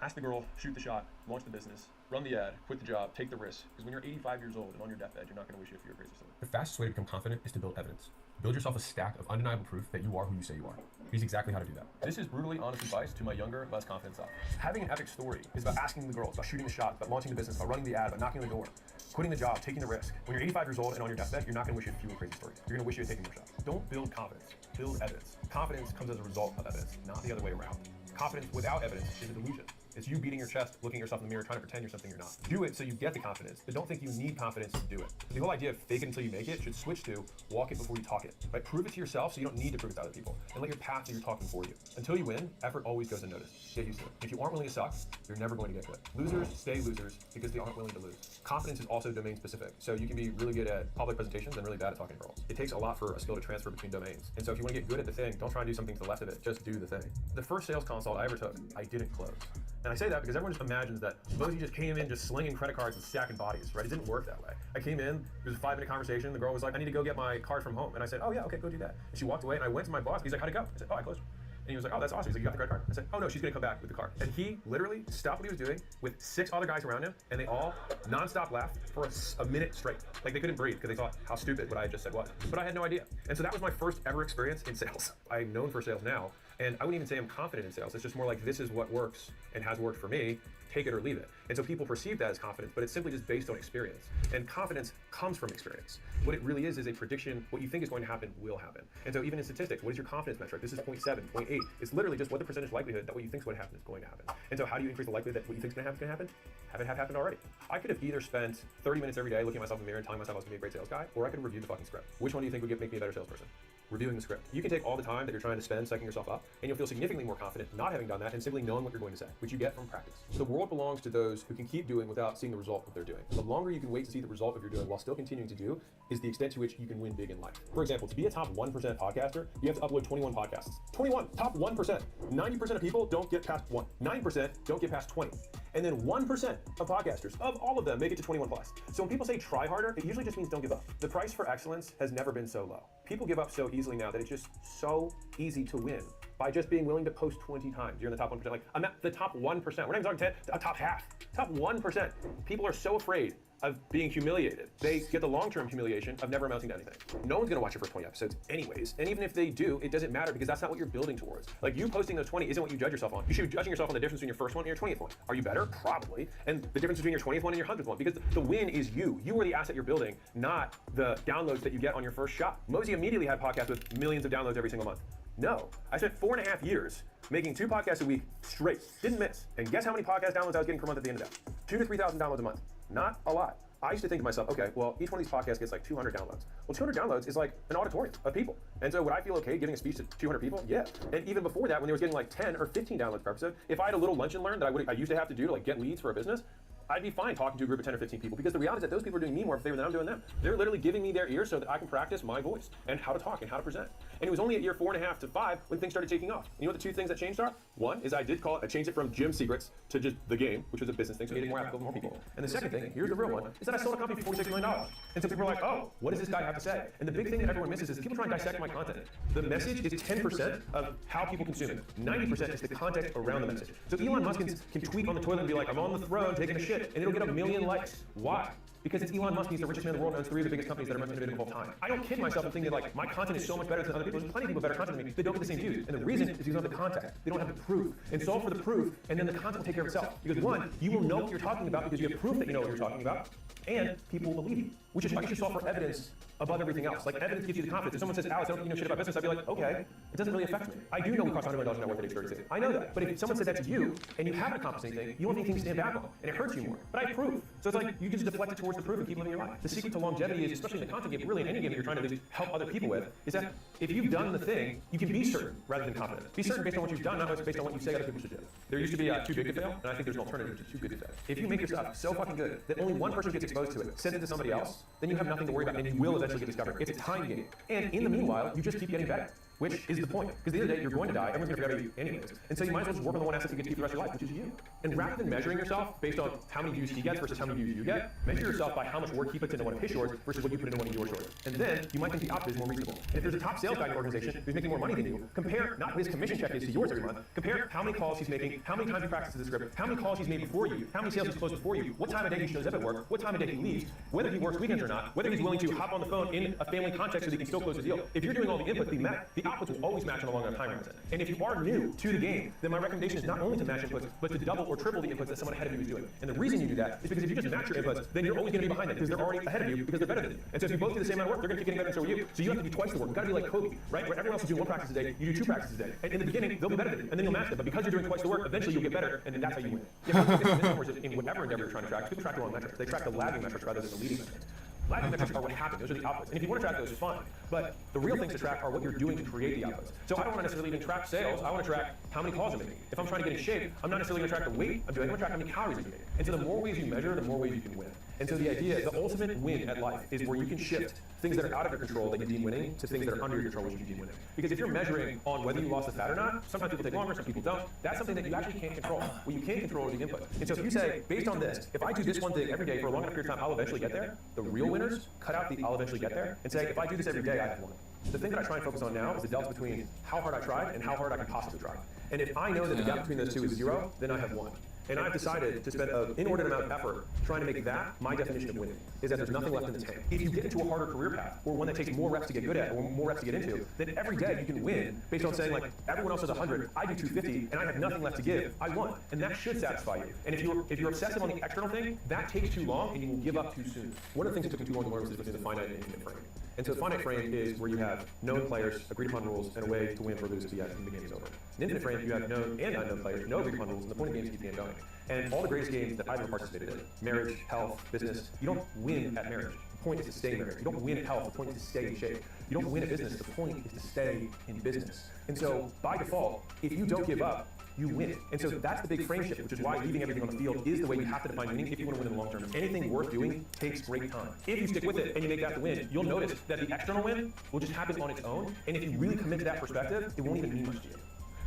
Ask the girl, shoot the shot, launch the business, run the ad, quit the job, take the risk. Because when you're 85 years old and on your deathbed, you're not going to wish you a few crazy stories. The fastest way to become confident is to build evidence. Build yourself a stack of undeniable proof that you are who you say you are. Here's exactly how to do that. This is brutally honest advice to my younger, less confident self. Having an epic story is about asking the girl, it's about shooting the shot, about launching the business, about running the ad, about knocking on the door, quitting the job, taking the risk. When you're 85 years old and on your deathbed, you're not going to wish you had fewer crazy stories. You're going to wish you had taken more shots. Don't build confidence. Build evidence. Confidence comes as a result of evidence, not the other way around. Confidence without evidence is a delusion. It's you beating your chest, looking at yourself in the mirror, trying to pretend you're something you're not. Do it so you get the confidence, but don't think you need confidence to do it. The whole idea of fake it until you make it should switch to walk it before you talk it. Right? Prove it to yourself so you don't need to prove it to other people. And let your path do your talking for you. Until you win, effort always goes unnoticed. Get used to it. If you aren't willing to suck, you're never going to get good. Losers stay losers because they aren't willing to lose. Confidence is also domain specific. So you can be really good at public presentations and really bad at talking to girls. It takes a lot for a skill to transfer between domains. And so if you want to get good at the thing, don't try and do something to the left of it. Just do the thing. The first sales consult I ever took, I didn't close. And I say that because everyone just imagines that Mosey just came in just slinging credit cards and stacking bodies, right? It didn't work that way. I came in, it was a 5-minute conversation. The girl was like, I need to go get my card from home. And I said, oh yeah, okay, go do that. And she walked away and I went to my boss. He's like, how'd it go? I said, oh, I closed. And he was like, oh, that's awesome. He's like, you got the credit card? I said, oh no, she's gonna come back with the card. And he literally stopped what he was doing with 6 other guys around him, and they all nonstop laughed for a minute straight. Like they couldn't breathe because they thought how stupid what I had just said was. But I had no idea. And so that was my first ever experience in sales. I'm known for sales now, and I wouldn't even say I'm confident in sales. It's just more like this is what works and has worked for me. take it or leave it. And so people perceive that as confidence, but it's simply just based on experience. And confidence comes from experience. What it really is a prediction. What you think is going to happen will happen. And so even in statistics, what is your confidence metric? This is 0.7, 0.8. It's literally just what the percentage likelihood that what you think is going to happen is going to happen. And so how do you increase the likelihood that what you think is going to happen? Have it have happened already. I could have either spent 30 minutes every day looking at myself in the mirror and telling myself I was going to be a great sales guy, or I could have reviewed the fucking script. Which one do you think would make me a better salesperson? Reviewing the script. You can take all the time that you're trying to spend psyching yourself up, and you'll feel significantly more confident not having done that and simply knowing what you're going to say, which you get from practice. The world belongs to those who can keep doing without seeing the result of what they're doing. The longer you can wait to see the result of what you're doing while still continuing to do is the extent to which you can win big in life. For example, to be a top 1% podcaster, you have to upload 21 podcasts. 21, top 1%. 90% of people don't get past 1. 9% don't get past 20. And then 1% of podcasters, of all of them, make it to 21 plus. So when people say try harder, it usually just means don't give up. The price for excellence has never been so low. People give up so easily now that it's just so easy to win by just being willing to post 20 times. You're in the top 1%. Like, I'm at the top 1%. We're not even talking 10, top half. Top 1%. People are so afraid of being humiliated. They get the long-term humiliation of never amounting to anything. No one's gonna watch your first 20 episodes anyways. And even if they do, it doesn't matter because that's not what you're building towards. Like, you posting those 20 isn't what you judge yourself on. You should be judging yourself on the difference between your first one and your 20th one. Are you better? Probably. And the difference between your 20th one and your 100th one, because the win is you. You are the asset you're building, not the downloads that you get on your first shot. Mosey immediately had podcasts with millions of downloads every single month. No, I spent 4.5 years making 2 podcasts a week straight, didn't miss. And guess how many podcast downloads I was getting per month at the end of that? 2,000 to 3,000 downloads a month. Not a lot. I used to think to myself, okay, well, each one of these podcasts gets like 200 downloads. Well, 200 downloads is like an auditorium of people. And so would I feel okay giving a speech to 200 people? Yeah. And even before that, when they was getting like 10 or 15 downloads per episode, if I had a little lunch and learn that I used to have to do to like get leads for a business, I'd be fine talking to a group of 10 or 15 people because the reality is that those people are doing me more of a favor than I'm doing them. They're literally giving me their ears so that I can practice my voice and how to talk and how to present. And it was only at year 4.5 to 5 when things started taking off. And you know what the 2 things that changed are? One is I changed it from gym secrets to just the game, which was a business thing, so it made it more applicable to more people. And the second thing, here's the real one, is that I sold a company for $46 million. And so people are like, oh, what does this guy have to say? And the big thing that everyone misses is people try and dissect my content. The message is 10% of how people consume it. 90% is the context around the message. So Elon Musk can tweet on the toilet and be like, I'm on the throne taking a shit, and it'll get 1 million likes. Why? Because it's Elon Musk, he's the richest man in the world, and owns 3 of the biggest companies that are most innovative of all time. I don't kid myself and think that like my content is so much better than other people. There's plenty of people better content than me that don't get the same views. And the reason is because they don't have the context. They don't have the proof. And solve for the proof, and then the content will take care of itself. Because one, you will know what you're talking about because you have proof that you know what you're talking about, and people will believe you. Which is why you should solve for evidence above everything else. Like, evidence gives you the confidence. If someone says, Alex, I don't think you know shit about business, I'd be like, okay, it doesn't really affect me. I do know we cost $100 million net worth at age 36. I know that. But if someone said that to you, and you haven't accomplished anything, you don't have anything to stand back on, and it hurts you more. But I have proof. So it's like, you can just deflect it towards the proof and keep living your life. The secret to longevity is, especially in the content game, really in any game that you're trying to at least help other people with, is that if you've done the thing, you can be certain rather than confident. Be certain based on what you've done, not based on what you say other people should do. There used to be too big to fail, and I think there's an alternative to too good to fail. If you make your stuff so fucking good that only one person gets exposed to it, sends it to somebody else, then you have nothing to worry about, and you will eventually get discovered. It's a time game. And in the meanwhile, you just keep getting better, which is the point. Because at the end of the day, you're going to die. Everyone's going to forget about you anyways. And so you might as well just work on the one asset you get to keep the rest of your life, which is you. And rather than measuring yourself based on how many views he gets versus how many views you get, measure yourself by how much work he puts into one of his shorts versus what you put into one of your shorts. And then you might think the opposite is more reasonable. And if there's a top sales guy in your organization who's making more money than you, compare not what his commission check is to yours every month, compare how many calls he's making, how many times he practices the script, how many calls he's made before you, how many sales he's closed before you, what time of day he shows up at work, what time of day he leaves, whether he works weekends or not, whether he's willing to hop on the phone in a family context so that he can still close the deal. If you're doing all the inputs, the outputs will always match on a longer time horizon. And if you are new to the game, then my recommendation is not only to match inputs, but to double or triple the inputs that someone ahead of you is doing. And the reason you do that is because if you just match your inputs, then you're always going to be behind them because they're already ahead of you because they're better than you. And so if you both do the same amount of work, they're going to keep getting better and so are you. So you have to do twice the work. You've got to be like Kobe, right? Where everyone else is doing 1 practice a day, you do 2 practices a day. And in the beginning, they'll be better than you, and then you'll match them. But because you're doing twice the work, eventually you'll get better, and then that's how you win. In whatever endeavor you're trying to track, people track the wrong metrics. They track the lagging metrics rather than the leading metrics. Lagging metrics are what happened. Those are the outputs. And if you want to track those, fine. But the real things to track are what you're doing to create the outputs. So I don't want to necessarily even track sales. I want to track how many calls I'm making. If I'm trying to get in shape, I'm not necessarily going to track the weight I'm doing. I'm going to track how many calories I'm eating. And so the more ways you measure, the more ways you can win. And so the idea, the ultimate win at life is where you can shift things that are out of your control that you deem winning to things that are under your control which you deem winning. Because if you're measuring on whether you lost the fat or not, sometimes people take longer, some people don't. That's something that you actually can't control. What you can control is the input. And so if you say, based on this, if I do this one thing every day for a long enough period of time, I'll eventually get there. The real winners cut out the I'll eventually get there and say, if I do this every day, I have won. The thing that I try and focus on now is the delta between how hard I tried and how hard I can possibly try. And if I know that the gap between those two is 0, then I have won. And I've decided to spend an inordinate amount of effort trying to make that my definition of winning, is that there's nothing left in the tank. If you get into a harder career path, or one that takes more reps to get good at, or more reps to get into, then every day you can win based on saying, like, everyone else does 100, I do 250, and I have nothing left to give, I won. And that should satisfy you. And if you're obsessive on the external thing, that takes too long, and you will give up too soon. One of the things that took me too long to learn was the finite and infinite frame. And so the finite frame is where you have known players, agreed upon rules, and a way to win or lose at the end, and the game is over. In infinite frame, you have known and unknown players, no agreed upon rules, and the point of the game is to keep the game going. And all the greatest games that I've ever participated in, marriage, health, business, you don't win at marriage. The point is to stay in marriage. You don't win at health, the point is to stay in shape. You don't win at business, the point is to stay in business. And so, by default, if you don't give up, you win. And so that's the big frame shift, which is why leaving everything on the field is the way you have to define winning if you want to win in the long term. Anything worth doing takes great time. If you stick with it and you make that the win, you'll notice that the external win will just happen on its own. And if you really commit to that perspective, it won't even mean much to you.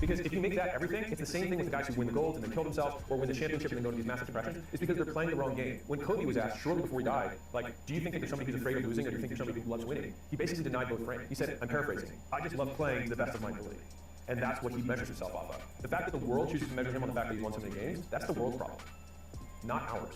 Because if you make that everything, it's the same thing with the guys who win the golds and then kill themselves, or win the championship and then go to these massive depressions. It's because they're playing the wrong game. When Kobe was asked shortly before he died, like, do you think that you're somebody who's afraid of losing, or do you think you're somebody who loves winning? He basically denied both frames. He said, I'm paraphrasing, I just love playing to the best of my ability. And that's what he measures himself off of. The fact that the world chooses to measure him on the fact that he's won so many games, that's the world's problem, not ours.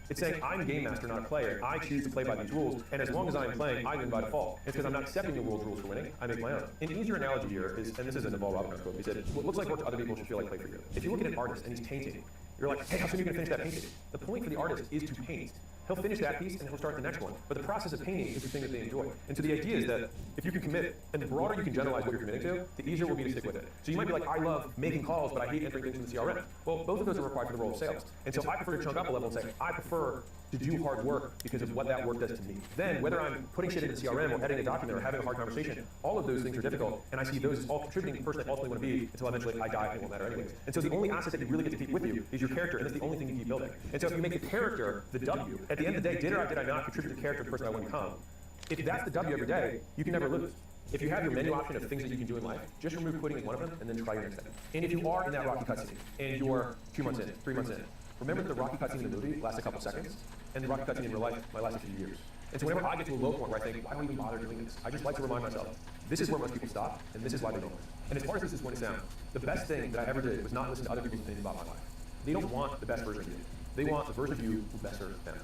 It's saying, I'm game master, not a player. I choose to play by these rules, and as long as I'm playing, I win by default. It's because I'm not accepting the world's rules for winning, I make my own. An easier analogy here is, and this is a Naval Ravikant quote, he said, what looks like work to other people should feel like play for you. If you look at an artist and he's painting, you're like, hey, how soon are you going to finish that painting? The point for the artist is to paint. He'll finish that piece and he'll start the next one. But the process of painting is the thing that they enjoy. And so the idea is that if you can commit, and the broader you can generalize what you're committing to, the easier it will be to stick with it. So you might be like, I love making calls, but I hate entering things in the CRM. Well, both of those are required for the role of sales. And so I prefer to chunk up a level and say, I prefer to do hard work because of what that work does to me. Then, whether I'm putting shit into the CRM or editing a document or having a hard conversation, all of those things are difficult, and I see those as all contributing to the person I ultimately want to be until eventually I die and it won't matter anyways. And so the only asset that you really get to keep with you is your character, and that's the only thing you keep building. And so if you make the character the W, at the end of the day, did or did I not contribute to the character of the person I want to become? If that's the W every day, you can never lose. If you have your menu option of things that you can do in life, just remove quitting as one of them, and then try your next thing. And if you are in that Rocky cutscene, and you're 2 months in, 3 months in, remember that the Rocky cutscene in the movie lasts a couple seconds, and the Rocky cutscene in real life might last a few years. And so whenever I get to a low point where I think, why do I even bother doing this? I just like to remind myself, this is where most people stop, and this is why they don't. And as hard as this is going to sound, the best thing that I ever did was not listen to other people's opinions about my life. They don't want the best version of you. They want the version of you who best serves them.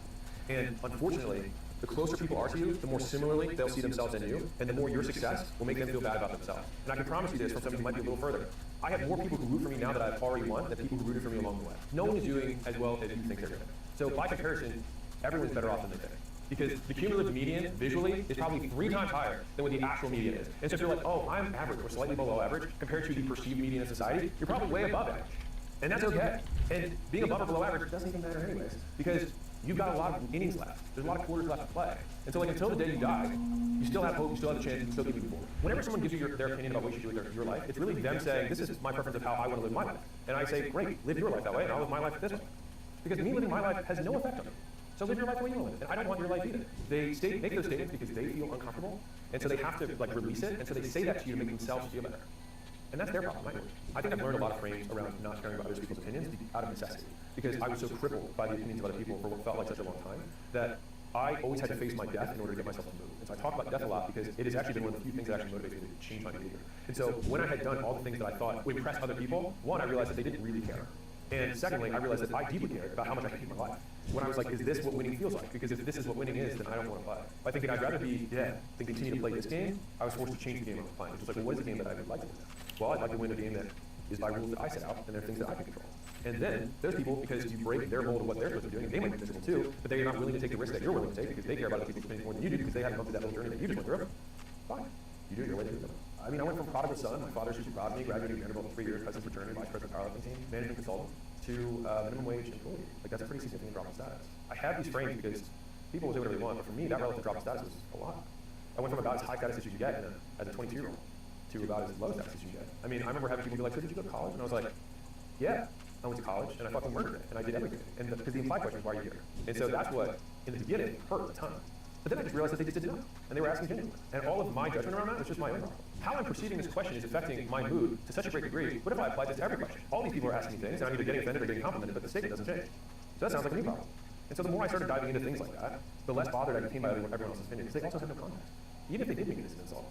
And unfortunately, the closer people are to you, the more similarly they'll see themselves in you, and the more your success will make them feel bad about themselves. And I can promise you this from somebody who might be a little further. I have more people who root for me now that I've already won than people who rooted for me along the way. No one is doing as well as you think they're doing. So by comparison, everyone's better off than they think. Because the cumulative median, visually, is probably 3 times higher than what the actual median is. And so if you're like, oh, I'm average or slightly below average compared to the perceived median in society, you're probably way above average. And that's okay. And being above or below average doesn't even matter anyways, because you've got a lot of innings left. There's a lot of quarters left to play. And so like until the day you die, you still have hope, you still have a chance, you can still keep moving forward. Whenever someone gives you their opinion about what you should do with your life, it's really them saying, this is my preference of how I want to live my life. And I say, great, live your life that way, and I'll live my life this way. Because me living my life has no effect on me. So live your life the way you want to live. And I don't want your life either. They make those statements because they feel uncomfortable, and so they have to like release it, and so they say that to you to make themselves feel better. And that's their problem, not yours. I think I've learned a lot of frames around not caring about other people's opinions out of necessity. Because I was so crippled by the opinions of other people for what felt like such a long time, that I always had to face my death in order to get myself to move. And so I talk about death a lot because it has actually been one of the few things that actually motivated me to change my behavior. And so when I had done all the things that I thought would impress other people, one, I realized that they didn't really care. And secondly, I realized that I deeply cared about how much I could keep my life. When I was like, is this what winning feels like? Because if this is what winning is, then I don't want to play. I think I'd rather be dead than continue to play this game. I was forced to change the game I was playing. Which was like, well, what is the game that I would like to win? Well, I'd like to win a game that is by rules that I set out, and there are things that I can control. And then those people, because you break their mold of what they're supposed to be doing, they might be miserable too, but they're not willing to take the risk that you're willing to take because they care about other people's opinions more than you do because they haven't gone through that little journey that you just went through. Fine. You do it your way to do it. I mean, I went from prodigal son, my father's super proud of me, graduating Vanderbilt in 3 years, president's fraternity, vice president of the powerlifting team, management consultant, to minimum wage employee. Like, that's a pretty significant drop in status. I have these frames because people will do whatever they want, but for me, that relative drop in status was a lot. I went from about as high status as you can get as a 22-year-old to about as low status as you can get. I mean, I remember having people be like, so did you go to college? And I was like, yeah, I went to college and I fucking murdered it and I did everything. And because the implied question is, why are you here? And so that's what, in the beginning, hurt a ton. But then I just realized that they just didn't know. And they were asking genuinely. And all of my judgment around that was just my own problem. How I'm perceiving this question is affecting my mood to such a great degree. What if I applied this to every question? All these people are asking me things, and I'm either getting offended or getting complimented, but the statement doesn't change. So that sounds like a me problem. And so the more I started diving into things like that, the less bothered I became by everyone else's opinion, because they also have no context. Even if they did mean it as an insult.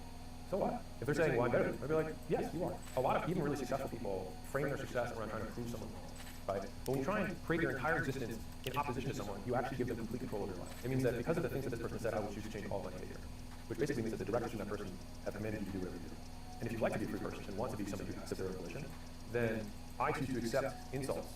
So what? If they're saying, well, I'm better than you, I'd be like, yes, you are. A lot of even really successful people frame their success around trying to prove someone wrong. right? But when you try and create your entire existence in opposition to someone, you actually give them complete control over your life. It means that because of the things that this person said, I will choose to change all of my behavior. Which basically means that the direction that person have commanded you to do whatever you do. And if you'd like to be a free person and want to be somebody who accepts their own volition, then I choose to accept insults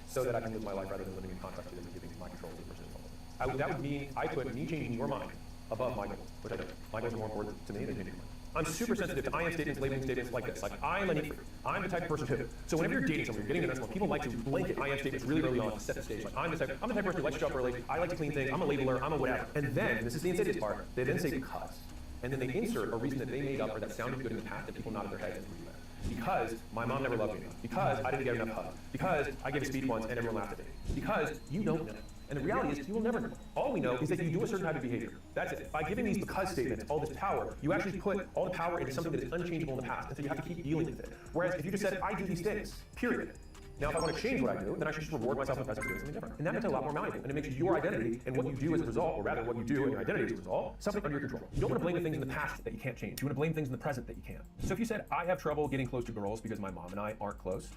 so that I can live my life rather than living in contrast to them and giving my control to the person involved. That would mean I put me changing your mind above my goals, which I don't. My goals are more important to me than changing mine. I'm super sensitive to I am statements, labeling statements like this. Like, I am a neat freak. I'm the type of person who. So whenever you're dating someone, you're getting to know someone, people like to blanket I am statements really early on to set the stage. Like, I'm the type of person who likes to show up early, I like to clean things, I'm a labeler, I'm a whatever. And then, and this is the insidious part, they then say because. And then they insert a reason that they made up or that sounded good in the past that people nodded their heads and agreed with. Because my mom never loved me enough. Because I didn't get enough hugs. Because I gave a speech once and everyone laughed at me. Because you don't know. And the reality is, you will never know. All we know is that you do a certain type of behavior. That's it. By giving these because statements all this power, you actually put all the power into something that is unchangeable in the past, and so you have to keep dealing with it. Whereas if you just said, I do these things, period. Now, if I want to change what I do, then I should just reward myself with doing something different. And that makes it a lot more malleable, and it makes your identity and what you do as a result, or rather what you do and your identity as a result, something under your control. You don't want to blame the things in the past that you can't change. You want to blame things in the present that you can. So if you said, I have trouble getting close to girls because my mom and I aren't close,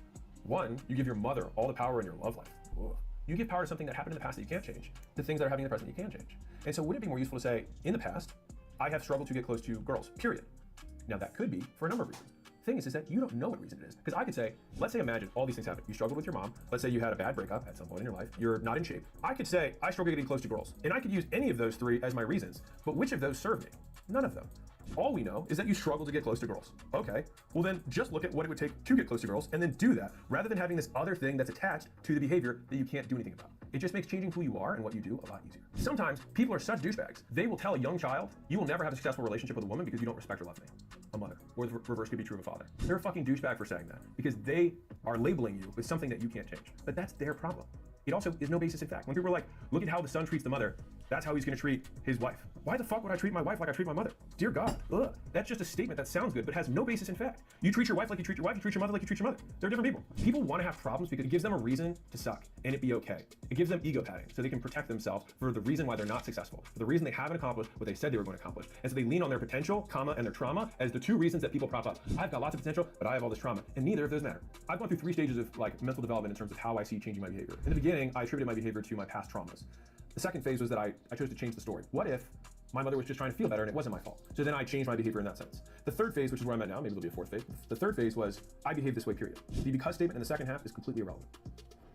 one, you give your mother all the power in your love life. Ugh. You give power to something that happened in the past that you can't change, to things that are happening in the present that you can change. And so would it be more useful to say, in the past, I have struggled to get close to girls, period. Now that could be for a number of reasons. The thing is that you don't know what reason it is. Because I could say, let's say imagine all these things happen. You struggled with your mom. Let's say you had a bad breakup at some point in your life. You're not in shape. I could say, I struggle getting close to girls. And I could use any of those three as my reasons. But which of those served me? None of them. All we know is that you struggle to get close to girls. Okay, well then just look at what it would take to get close to girls and then do that, rather than having this other thing that's attached to the behavior that you can't do anything about. It just makes changing who you are and what you do a lot easier. Sometimes people are such douchebags. They will tell a young child, you will never have a successful relationship with a woman because you don't respect or love me. A mother. Or the reverse could be true of a father. They're a fucking douchebag for saying that because they are labeling you with something that you can't change. But that's their problem. It also is no basis in fact. When people are like, look at how the son treats the mother, that's how he's gonna treat his wife. Why the fuck would I treat my wife like I treat my mother? Dear God, ugh. That's just a statement that sounds good, but has no basis in fact. You treat your wife like you treat your wife, you treat your mother like you treat your mother. They're different people. People want to have problems because it gives them a reason to suck and it be okay. It gives them ego padding so they can protect themselves for the reason why they're not successful, for the reason they haven't accomplished what they said they were going to accomplish. And so they lean on their potential, and their trauma as the two reasons that people prop up. I've got lots of potential, but I have all this trauma, and neither of those matter. I've gone through 3 stages of like mental development in terms of how I see changing my behavior. In the beginning, I attributed my behavior to my past traumas. The second phase was that I chose to change the story. What if my mother was just trying to feel better and it wasn't my fault? So then I changed my behavior in that sense. The third phase, which is where I'm at now, maybe there'll be a fourth phase. The third phase was I behave this way, period. The because statement in the second half is completely irrelevant.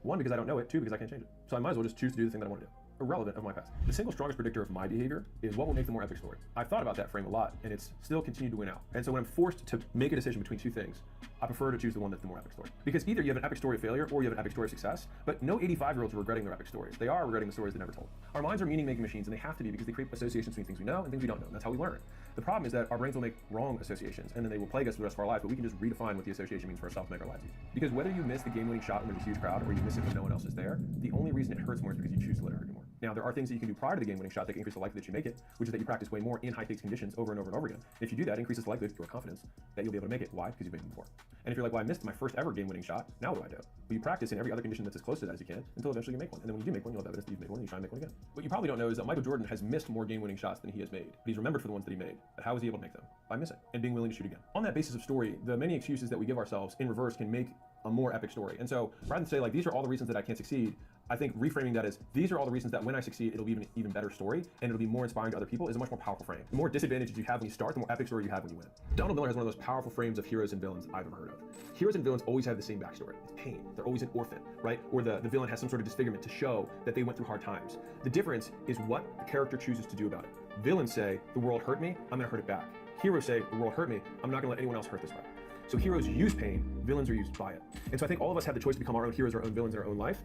1, because I don't know it. 2, because I can't change it. So I might as well just choose to do the thing that I want to do. Irrelevant of my past. The single strongest predictor of my behavior is what will make the more epic story. I've thought about that frame a lot, and it's still continued to win out. And so when I'm forced to make a decision between 2 things, I prefer to choose the one that's the more epic story. Because either you have an epic story of failure or you have an epic story of success, but no 85-year-olds are regretting their epic stories. They are regretting the stories they never told. Our minds are meaning-making machines, and they have to be because they create associations between things we know and things we don't know. And that's how we learn. The problem is that our brains will make wrong associations, and then they will plague us for the rest of our lives, but we can just redefine what the association means for ourselves to make our lives easier. Because whether you miss the game-winning shot when there's a huge crowd or you miss it when no one else is there, the only reason it hurts more is because you choose to let it hurt you more. Now, there are things that you can do prior to the game-winning shot that can increase the likelihood that you make it, which is that you practice way more in high-stakes conditions over and over and over again. And if you do that, it increases the likelihood, your confidence, that you'll be able to make it. Why? Because you've made it before. And if you're like, well, I missed my first ever game-winning shot, now what do I do? Well, you practice in every other condition that's as close to that as you can until eventually you make one. And then when you do make one, you'll have evidence that you've made one and you try and make one again. What you probably don't know is that Michael Jordan has missed more game-winning shots than he has made, but he's remembered for the ones that he made. But how was he able to make them? By missing and being willing to shoot again. On that basis of story, the many excuses that we give ourselves in reverse can make a more epic story. And so rather than say like, these are all the reasons that I can't succeed, I think reframing that as, these are all the reasons that when I succeed, it'll be an even better story and it'll be more inspiring to other people is a much more powerful frame. The more disadvantages you have when you start, the more epic story you have when you win. Donald Miller has one of those powerful frames of heroes and villains I've ever heard of. Heroes and villains always have the same backstory. It's pain. They're always an orphan, right? Or the villain has some sort of disfigurement to show that they went through hard times. The difference is what the character chooses to do about it. Villains say, the world hurt me, I'm gonna hurt it back. Heroes say, the world hurt me, I'm not gonna let anyone else hurt this way. So heroes use pain, villains are used by it. And so I think all of us have the choice to become our own heroes, our own villains in our own life,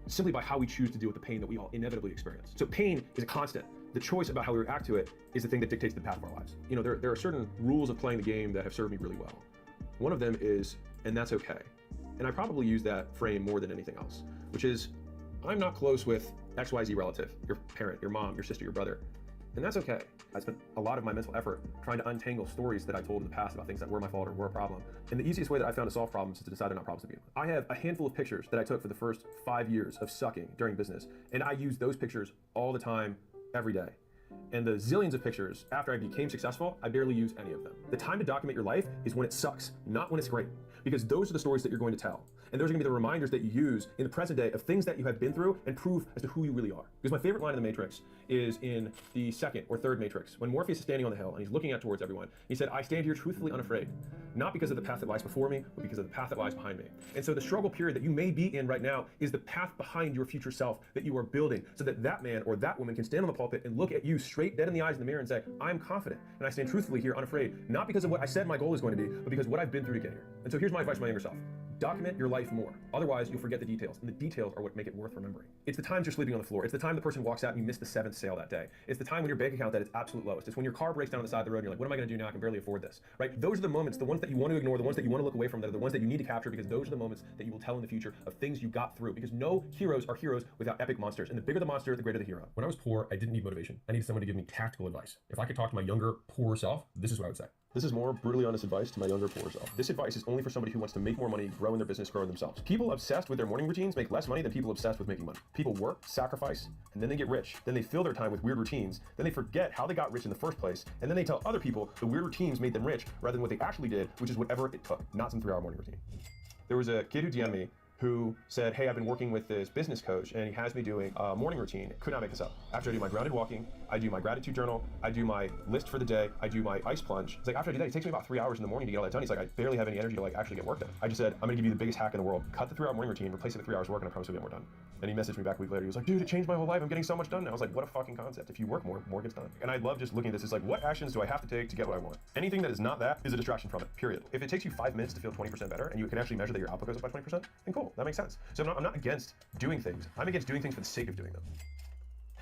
simply by how we choose to deal with the pain that we all inevitably experience. So pain is a constant. The choice about how we react to it is the thing that dictates the path of our lives. You know, there are certain rules of playing the game that have served me really well. One of them is, and that's okay. And I probably use that frame more than anything else, which is, I'm not close with XYZ relative, your parent, your mom, your sister, your brother. And that's okay. I spent a lot of my mental effort trying to untangle stories that I told in the past about things that were my fault or were a problem. And the easiest way that I found to solve problems is to decide they're not problems to begin with. I have a handful of pictures that I took for the first 5 years of sucking during business. And I use those pictures all the time, every day. And the zillions of pictures after I became successful, I barely use any of them. The time to document your life is when it sucks, not when it's great. Because those are the stories that you're going to tell. And those are gonna be the reminders that you use in the present day of things that you have been through and prove as to who you really are. Because my favorite line in the Matrix is in the second or third Matrix, when Morpheus is standing on the hill and he's looking out towards everyone. He said, I stand here truthfully unafraid, not because of the path that lies before me, but because of the path that lies behind me. And so the struggle period that you may be in right now is the path behind your future self that you are building, so that that man or that woman can stand on the pulpit and look at you straight dead in the eyes in the mirror and say, I'm confident and I stand truthfully here unafraid, not because of what I said my goal is going to be, but because what I've been through to get here. And so here's my advice to my younger self. Document your life more. Otherwise, you'll forget the details, and the details are what make it worth remembering. It's the times you're sleeping on the floor. It's the time the person walks out and you miss the 7th sale that day. It's the time when your bank account at its absolute lowest. It's when your car breaks down on the side of the road and you're like, what am I gonna do now? I can barely afford this, right? Those are the moments, the ones that you want to ignore, the ones that you want to look away from, that are the ones that you need to capture, because those are the moments that you will tell in the future of things you got through, because no heroes are heroes without epic monsters. And the bigger the monster, the greater the hero. When I was poor, I didn't need motivation. I needed someone to give me tactical advice. If I could talk to my younger, poorer self, this is what I would say. This is more brutally honest advice to my younger, poorer self. This advice is only for somebody who wants to make more money, grow in their business, grow in themselves. People obsessed with their morning routines make less money than people obsessed with making money. People work, sacrifice, and then they get rich. Then they fill their time with weird routines. Then they forget how they got rich in the first place. And then they tell other people the weird routines made them rich rather than what they actually did, which is whatever it took, not some 3-hour morning routine. There was a kid who DM'd me who said, hey, I've been working with this business coach and he has me doing a morning routine. Could not make this up. After I do my grounded walking, I do my gratitude journal, I do my list for the day, I do my ice plunge. It's like, after I do that, it takes me about 3 hours in the morning to get all that done. He's like, I barely have any energy to actually get work done. I just said, I'm gonna give you the biggest hack in the world. Cut the 3-hour morning routine, replace it with 3 hours work, and I promise you'll get more done. And he messaged me back a week later. He was like, dude, it changed my whole life. I'm getting so much done now. I was like, what a fucking concept. If you work more, more gets done. And I love just looking at this. It's like, what actions do I have to take to get what I want? Anything that is not that is a distraction from it, period. If it takes you 5 minutes to feel 20% better and you can actually measure that your output goes up by 20%, then cool, that makes sense. So I'm not against doing things. I'm against doing things for the sake of doing them.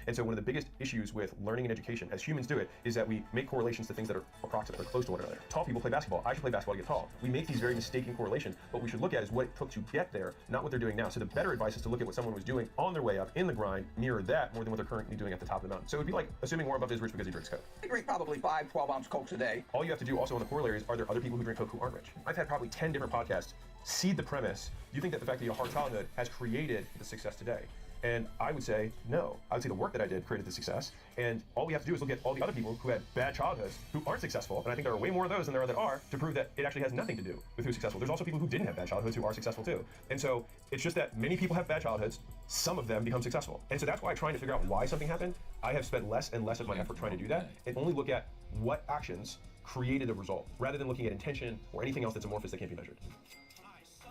And so one of the biggest issues with learning and education, as humans do it, is that we make correlations to things that are approximate or close to one another. Tall people play basketball. I should play basketball to get tall. We make these very mistaken correlations. What we should look at is what it took to get there, not what they're doing now. So the better advice is to look at what someone was doing on their way up in the grind, mirror that more than what they're currently doing at the top of the mountain. So it would be like assuming Warren Buffett is rich because he drinks Coke. I drink probably 5 12-ounce Cokes a day. All you have to do also on the corollary is, are there other people who drink Coke who aren't rich? I've had probably 10 different podcasts seed the premise. You think that the fact that you had a hard childhood has created the success today? And I would say no. I would say the work that I did created the success. And all we have to do is look at all the other people who had bad childhoods who aren't successful. And I think there are way more of those than there are that are, to prove that it actually has nothing to do with who's successful. There's also people who didn't have bad childhoods who are successful too. And so it's just that many people have bad childhoods, some of them become successful. And so that's why trying to figure out why something happened, I have spent less and less of my effort trying to do that and only look at what actions created a result rather than looking at intention or anything else that's amorphous that can't be measured.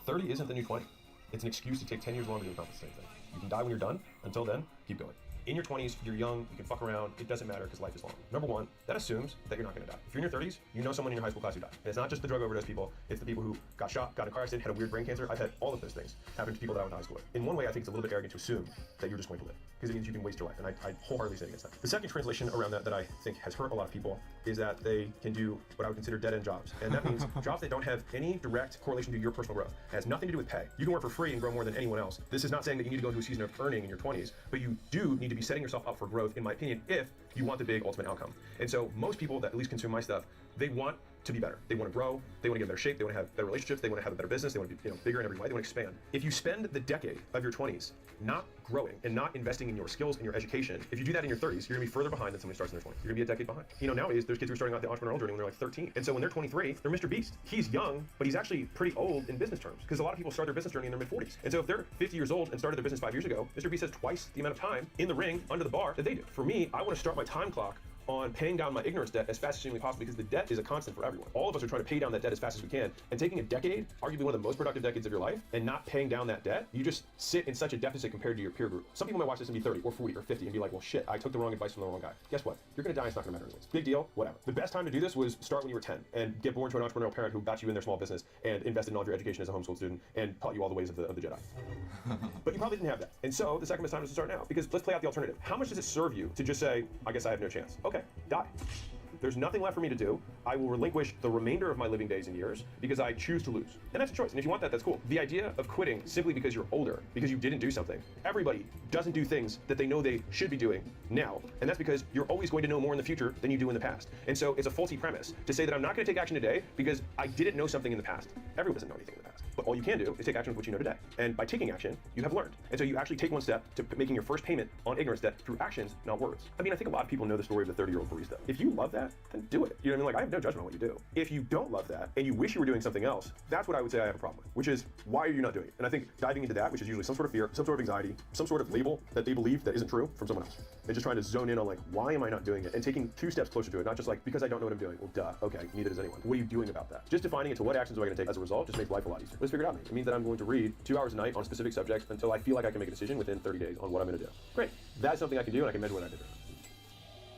30 isn't the new 20. It's an excuse to take 10 years longer to accomplish the same thing. You can die when you're done. Until then, keep going. In your 20s, you're young, you can fuck around, it doesn't matter because life is long. Number one, that assumes that you're not gonna die. If you're in your 30s, you know someone in your high school class who died. And it's not just the drug overdose people, it's the people who got shot, got in a car accident, had a weird brain cancer. I've had all of those things happen to people that I went to high school with. In one way, I think it's a little bit arrogant to assume that you're just going to live, because it means you can waste your life, and I wholeheartedly say against that. The second translation around that I think has hurt a lot of people is that they can do what I would consider dead-end jobs. And that means jobs that don't have any direct correlation to your personal growth. It has nothing to do with pay. You can work for free and grow more than anyone else. This is not saying that you need to go into a season of earning in your 20s, but you do need to be setting yourself up for growth, in my opinion, if you want the big ultimate outcome. And so most people that at least consume my stuff, they want to be better. They want to grow, they want to get in better shape, they want to have better relationships, they want to have a better business, they want to be bigger in every way, they want to expand. If you spend the decade of your 20s not growing and not investing in your skills and your education, if you do that in your 30s, you're gonna be further behind than somebody starts in their 20s. You're gonna be a decade behind. Nowadays, there's kids who are starting out the entrepreneurial journey when they're like 13. And so when they're 23, they're Mr. Beast. He's young, but he's actually pretty old in business terms, because a lot of people start their business journey in their mid-40s. And so if they're 50 years old and started their business 5 years ago, Mr. Beast has twice the amount of time in the ring under the bar that they do. For me, I want to start my time clock on paying down my ignorance debt as fast as humanly possible, because the debt is a constant for everyone. All of us are trying to pay down that debt as fast as we can, and taking a decade, arguably one of the most productive decades of your life, and not paying down that debt, you just sit in such a deficit compared to your peer group. Some people might watch this and be 30 or 40 or 50 and be like, well shit, I took the wrong advice from the wrong guy. Guess what? You're gonna die, it's not gonna matter anyways. Big deal, whatever. The best time to do this was start when you were 10 and get born to an entrepreneurial parent who got you in their small business and invested in all of your education as a homeschool student and taught you all the ways of the Jedi. But you probably didn't have that. And so the second best time is to start now, because let's play out the alternative. How much does it serve you to just say, I guess I have no chance? Okay, die. There's nothing left for me to do. I will relinquish the remainder of my living days and years because I choose to lose. And that's a choice. And if you want that, that's cool. The idea of quitting simply because you're older, because you didn't do something. Everybody doesn't do things that they know they should be doing now. And that's because you're always going to know more in the future than you do in the past. And so it's a faulty premise to say that I'm not going to take action today because I didn't know something in the past. Everyone doesn't know anything in the past. But all you can do is take action with what you know today. And by taking action, you have learned. And so you actually take one step to making your first payment on ignorance debt through actions, not words. I mean, I think a lot of people know the story of the 30-year-old barista. If you love that, then do it. You know what I mean? Like, I have no judgment on what you do. If you don't love that and you wish you were doing something else, that's what I would say I have a problem with, which is, why are you not doing it? And I think diving into that, which is usually some sort of fear, some sort of anxiety, some sort of label that they believe that isn't true from someone else, and just trying to zone in on like, why am I not doing it? And taking 2 steps closer to it, not just like, because I don't know what I'm doing. Well, duh, okay, neither does anyone. What are you doing about that? Just defining it to what actions am I going to take as a result just makes life a lot easier. Let's figure it out. It means that I'm going to read 2 hours a night on specific subjects until I feel like I can make a decision within 30 days on what I'm going to do. Great. That's something I can do, and I can measure what I did.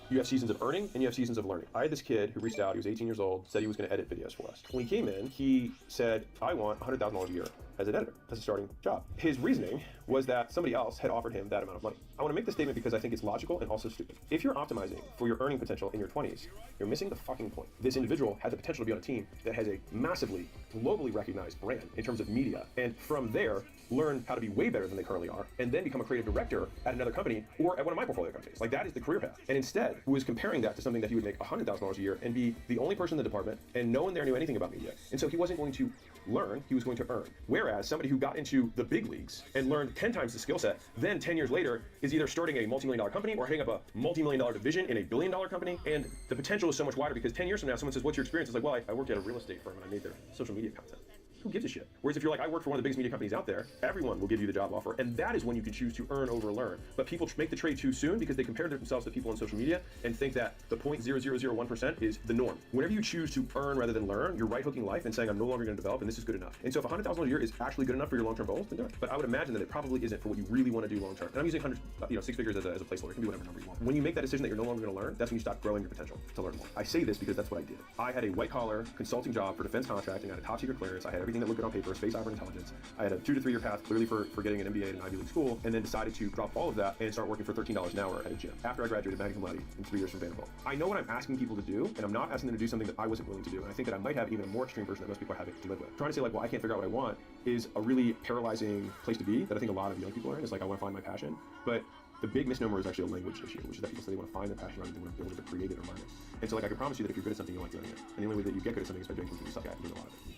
You have seasons of earning and you have seasons of learning. I had this kid who reached out, he was 18 years old, said he was going to edit videos for us. When he came in, he said, I want $100,000 a year as an editor, as a starting job. His reasoning was that somebody else had offered him that amount of money. I want to make this statement because I think it's logical and also stupid. If you're optimizing for your earning potential in your 20s, you're missing the fucking point. This individual had the potential to be on a team that has a massively, globally recognized brand in terms of media, and from there, learn how to be way better than they currently are, and then become a creative director at another company or at one of my portfolio companies. Like, that is the career path. And instead, was comparing that to something that he would make $100,000 a year and be the only person in the department, and no one there knew anything about media. And so he wasn't going to learn, he was going to earn. Whereas somebody who got into the big leagues and learned 10 times the skill set, then 10 years later is either starting a multi-million-dollar company or heading up a multi-million-dollar division in a billion-dollar company, and the potential is so much wider because 10 years from now, someone says, what's your experience? It's like, well, I worked at a real estate firm and I made their social media content. Who gives a shit? Whereas if you're like, I work for one of the biggest media companies out there, everyone will give you the job offer, and that is when you can choose to earn over learn. But people make the trade too soon because they compare themselves to people on social media and think that the 0.0001% is the norm. Whenever you choose to earn rather than learn, you're right-hooking life and saying, I'm no longer going to develop, and this is good enough. And so if $100,000 a year is actually good enough for your long-term goals, then do it. But I would imagine that it probably isn't for what you really want to do long-term. And I'm using hundreds, 6 figures as a placeholder. It can be whatever number you want. When you make that decision that you're no longer going to learn, that's when you stop growing your potential to learn more. I say this because that's what I did. I had a white-collar consulting job for defense contracting. I had a top-secret clearance. I had everything that looked good on paper, space, cyber intelligence. I had a 2 to 3 year path clearly for getting an MBA at an Ivy League school, and then decided to drop all of that and start working for $13 an hour at a gym after I graduated magna cum laude in 3 years from Vanderbilt. I know what I'm asking people to do, and I'm not asking them to do something that I wasn't willing to do. And I think that I might have even a more extreme version that most people are having to live with. Trying to say like, well, I can't figure out what I want is a really paralyzing place to be that I think a lot of young people are in. Is like, I want to find my passion. But the big misnomer is actually a language issue, which is that people say they want to find their passion rather than they want to create it or learn it. And so like, I can promise you that if you're good at something, you like doing it. And the only way that you get good at something is by doing something you suck at and doing a lot of it.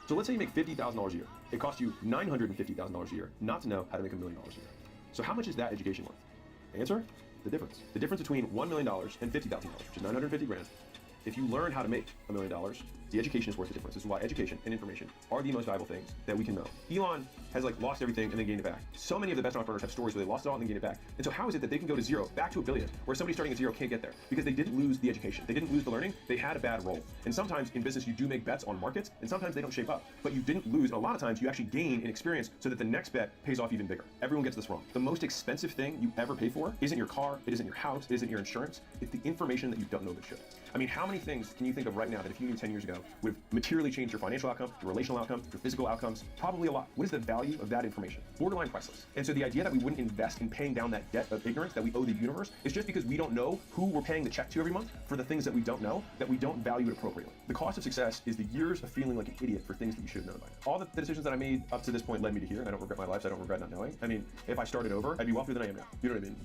So let's say you make $50,000 a year. It costs you $950,000 a year not to know how to make $1 million a year. So how much is that education worth? Answer, the difference. The difference between $1 million and $50,000, which is 950 grand. If you learn how to make $1 million, the education is worth the difference. This is why education and information are the most valuable things that we can know. Elon has like lost everything and then gained it back. So many of the best entrepreneurs have stories where they lost it all and then gained it back. And so how is it that they can go to zero, back to $1 billion, where somebody starting at zero can't get there? Because they didn't lose the education. They didn't lose the learning. They had a bad role. And sometimes in business, you do make bets on markets, and sometimes they don't shape up. But you didn't lose, and a lot of times you actually gain in experience so that the next bet pays off even bigger. Everyone gets this wrong. The most expensive thing you ever pay for isn't your car, it isn't your house, it isn't your insurance. It's the information that you don't know that should. I mean, how many things can you think of right now that if you knew 10 years ago would have materially changed your financial outcome, your relational outcome, your physical outcomes? Probably a lot. What is the value of that information? Borderline priceless. And so the idea that we wouldn't invest in paying down that debt of ignorance that we owe the universe is just because we don't know who we're paying the check to every month for the things that we don't know, that we don't value it appropriately. The cost of success is the years of feeling like an idiot for things that you should have known by now. All the decisions that I made up to this point led me to here, and I don't regret my life, so I don't regret not knowing. I mean, if I started over, I'd be wealthier than I am now. You know what I mean?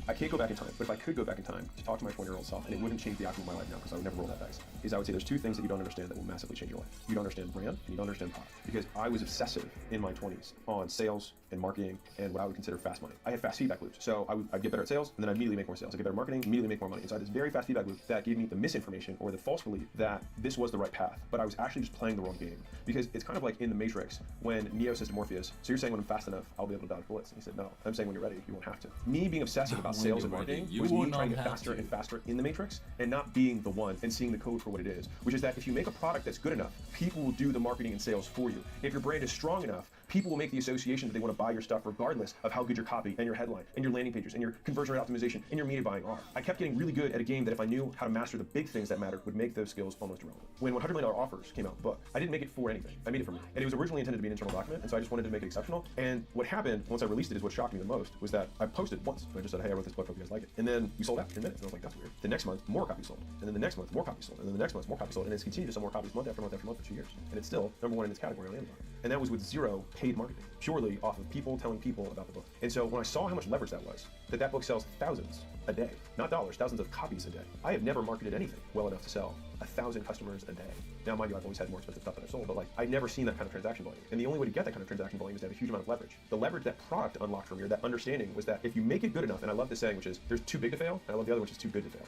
I can't go back in time, but if I could go back in time to talk to my 20-year-old self, and it wouldn't change the outcome of my life now because I would never roll that dice, is I would say there's 2 things that you don't understand that will massively change your life. You don't understand brand, and you don't understand product. Because I was obsessive in my 20s on sales and marketing and what I would consider fast money. I had fast feedback loops. So I'd get better at sales, and then I'd immediately make more sales. I'd get better at marketing, immediately make more money. And so I had this very fast feedback loop that gave me the misinformation or the false belief that this was the right path, but I was actually just playing the wrong game. Because it's kind of like in the Matrix when Neo says to Morpheus, so you're saying when I'm fast enough, I'll be able to dodge bullets. And he said, no, I'm saying when you're ready, you won't have to. Me being obsessive about sales and marketing was me trying to get faster and faster in the Matrix and not being the one and seeing the code for what it is, which is that if you make a product that's good enough, people will do the marketing and sales for you. If your brand is strong enough, people will make the association that they want to buy your stuff regardless of how good your copy and your headline and your landing pages and your conversion rate optimization and your media buying are. I kept getting really good at a game that if I knew how to master the big things that mattered would make those skills almost irrelevant. When $100 million offers came out in the book, I didn't make it for anything. I made it for me. And it was originally intended to be an internal document, and so I just wanted to make it exceptional. And what happened once I released it is what shocked me the most was that I posted once. So I just said, hey, I wrote this book, hope you guys like it. And then we sold out in minutes. And I was like, that's weird. The next month, more copies sold. And then the next month, more copies sold. And then the next month, more copies sold. And it's continued to sell more copies month after month after month for 2 years. And it's still #1 in its category on Amazon. And that was with 0 paid marketing, purely off of people telling people about the book. And so when I saw how much leverage that was, that book sells thousands a day, not dollars, thousands of copies a day. I have never marketed anything well enough to sell 1,000 customers a day. Now, mind you, I've always had more expensive stuff that I've sold, but like, I've never seen that kind of transaction volume. And the only way to get that kind of transaction volume is to have a huge amount of leverage. The leverage that product unlocked for me, or that understanding, was that if you make it good enough, and I love this saying, which is, there's too big to fail, and I love the other, which is too good to fail.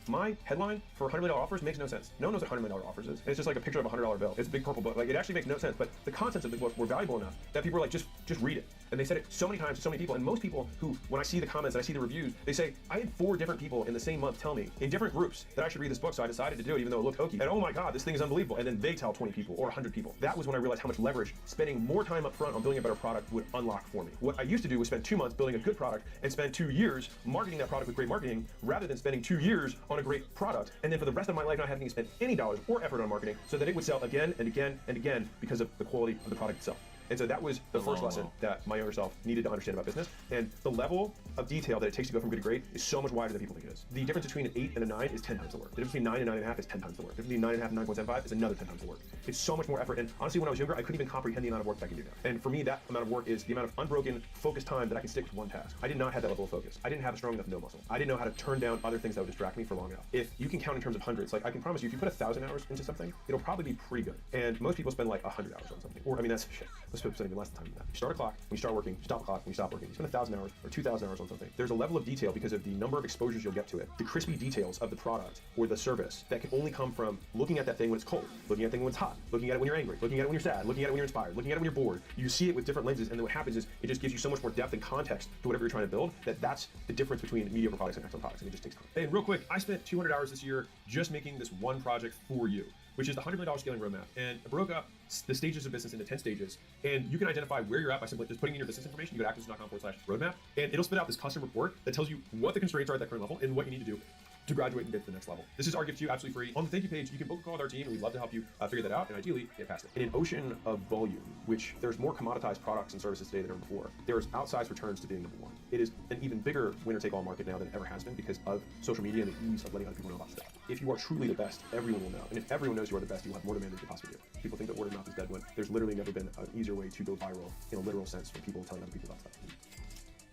My headline for $100 million offers makes no sense. No one knows what $100 million offers is. And it's just like a picture of a $100 bill. It's a big purple book. Like, it actually makes no sense, but the contents of the book were valuable enough that people were like, just read it. And they said it so many times to so many people. And most people who, when I see the comments and I see the reviews, they say, I had 4 different people in the same month tell me in different groups that I should read this book. So I decided to do it, even though it looked hokey. And oh my God, this thing is unbelievable. And then they tell 20 people or 100 people. That was when I realized how much leverage spending more time up front on building a better product would unlock for me. What I used to do was spend 2 months building a good product and spend 2 years marketing that product with great marketing, rather than spending 2 years on a great product and then for the rest of my life not having to spend any dollars or effort on marketing, so that it would sell again and again and again because of the quality of the product itself. And so that was the first lesson that my younger self needed to understand about business. And the level of detail that it takes to go from good to great is so much wider than people think it is. The difference between an 8 and a 9 is 10 times the work. The difference between 9 and 9.5 is 10 times the work. The difference between 9.5 and 9.75 is another 10 times the work. It's so much more effort. And honestly, when I was younger, I couldn't even comprehend the amount of work that I can do now. And for me, that amount of work is the amount of unbroken, focused time that I can stick to one task. I did not have that level of focus. I didn't have a strong enough no muscle. I didn't know how to turn down other things that would distract me for long enough. If you can count in terms of hundreds, like I can promise you, if you put 1,000 hours into something, it'll probably be pretty good. And most people spend like 100 hours on something. Or, I mean, that's shit. Most people spend even less than time than that. You start a clock, when you start working, you stop the clock, when you stop working. You spend 1,000 hours or 2,000 hours on something. There's a level of detail because of the number of exposures you'll get to it, the crispy details of the product or the service that can only come from looking at that thing when it's cold, looking at that thing when it's hot, looking at it when you're angry, looking at it when you're sad, looking at it when you're inspired, looking at it when you're bored. You see it with different lenses, and then what happens is it just gives you so much more depth and context to whatever you're trying to build, that's the difference between mediocre products and excellent products, and it just takes time. And real quick, I spent 200 hours this year just making this one project for you, which is the $100 million scaling roadmap. And I broke up the stages of business into 10 stages. And you can identify where you're at by simply just putting in your business information. You go to activism.com/roadmap, and it'll spit out this custom report that tells you what the constraints are at that current level and what you need to do to graduate and get to the next level. This is our gift to you, absolutely free. On the thank you page, you can book a call with our team, and we'd love to help you figure that out and ideally get past it. In an ocean of volume, which there's more commoditized products and services today than ever before, there's outsized returns to being number one. It is an even bigger winner-take-all market now than it ever has been because of social media and the ease of letting other people know about stuff. If you are truly the best, everyone will know. And if everyone knows you are the best, you will have more demand than you could possibly do. People think that word of mouth is dead when there's literally never been an easier way to go viral in a literal sense from people telling other people about stuff.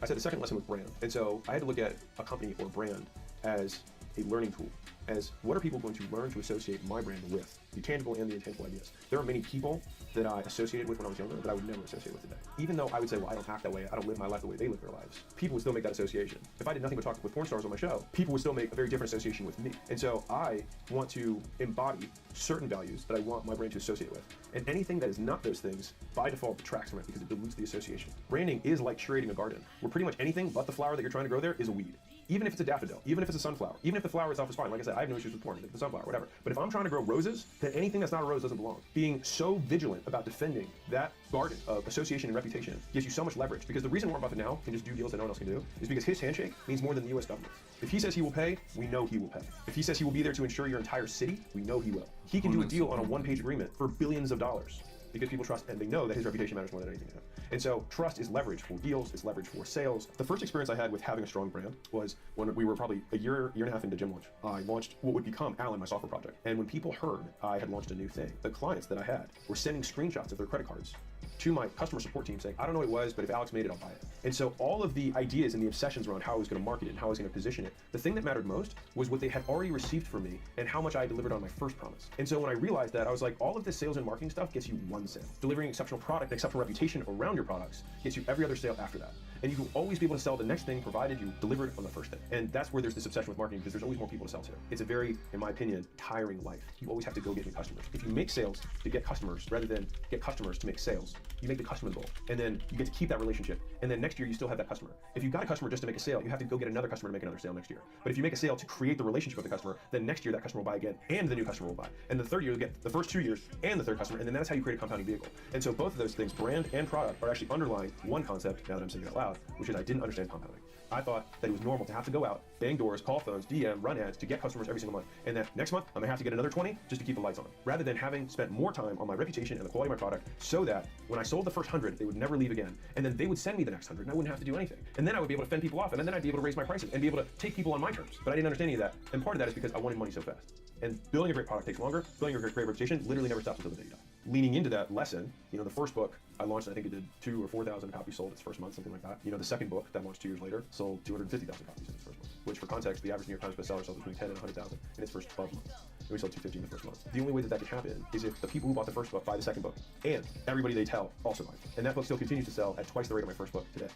I said the second lesson was brand. And so I had to look at a company or brand as a learning tool, as what are people going to learn to associate my brand with, the tangible and the intangible ideas. There are many people that I associated with when I was younger that I would never associate with today. Even though I would say, well, I don't act that way, I don't live my life the way they live their lives, people would still make that association. If I did nothing but talk with porn stars on my show, people would still make a very different association with me. And so I want to embody certain values that I want my brand to associate with. And anything that is not those things, by default, detracts from it because it dilutes the association. Branding is like curating a garden, where pretty much anything but the flower that you're trying to grow there is a weed. Even if it's a daffodil, even if it's a sunflower, even if the flower itself is fine. Like I said, I have no issues with porn, the sunflower, whatever. But if I'm trying to grow roses, then anything that's not a rose doesn't belong. Being so vigilant about defending that garden of association and reputation gives you so much leverage, because the reason Warren Buffett now can just do deals that no one else can do is because his handshake means more than the US government. If he says he will pay, we know he will pay. If he says he will be there to insure your entire city, we know he will. He can do a deal on a one-page agreement for billions of dollars because people trust and they know that his reputation matters more than anything to him. And so trust is leverage for deals, it's leverage for sales. The first experience I had with having a strong brand was when we were probably a year and a half into Gym Launch. I launched what would become Alan, my software project. And when people heard I had launched a new thing, the clients that I had were sending screenshots of their credit cards to my customer support team saying, I don't know what it was, but if Alex made it, I'll buy it. And so all of the ideas and the obsessions around how I was going to market it and how I was going to position it, the thing that mattered most was what they had already received from me and how much I delivered on my first promise. And so when I realized that, I was like, all of this sales and marketing stuff gets you one sale. Delivering exceptional product and exceptional reputation around your products gets you every other sale after that. And you will always be able to sell the next thing provided you delivered on the first thing. And that's where there's this obsession with marketing, because there's always more people to sell to. It's a very, in my opinion, tiring life. You always have to go get new customers. If you make sales to get customers rather than get customers to make sales, you make the customer the goal. And then you get to keep that relationship. And then next year you still have that customer. If you got a customer just to make a sale, you have to go get another customer to make another sale next year. But if you make a sale to create the relationship with the customer, then next year that customer will buy again and the new customer will buy. And the third year you'll get the first 2 years and the third customer, and then that's how you create a compounding vehicle. And so both of those things, brand and product, are actually underlying one concept, now that I'm saying it out loud, which is I didn't understand compounding. I thought that it was normal to have to go out, bang doors, call phones, DM, run ads to get customers every single month. And that next month, I'm gonna have to get another 20 just to keep the lights on. Rather than having spent more time on my reputation and the quality of my product so that when I sold the first 100, they would never leave again. And then they would send me the next 100 and I wouldn't have to do anything. And then I would be able to fend people off, and then I'd be able to raise my prices and be able to take people on my terms. But I didn't understand any of that. And part of that is because I wanted money so fast. And building a great product takes longer. Building a great reputation literally never stops until the day you die. leaning into that lesson, the first book I launched, I think it did 2,000 or 4,000 copies sold its first month, something like that. The second book that launched 2 years later sold 250,000 copies in its first month, which for context, the average New York Times bestseller sells between 10 and 100,000 in its first 12 months. And we sold 250 in the first month. The only way that can happen is if the people who bought the first book buy the second book, and everybody they tell also buys. And that book still continues to sell at twice the rate of my first book today.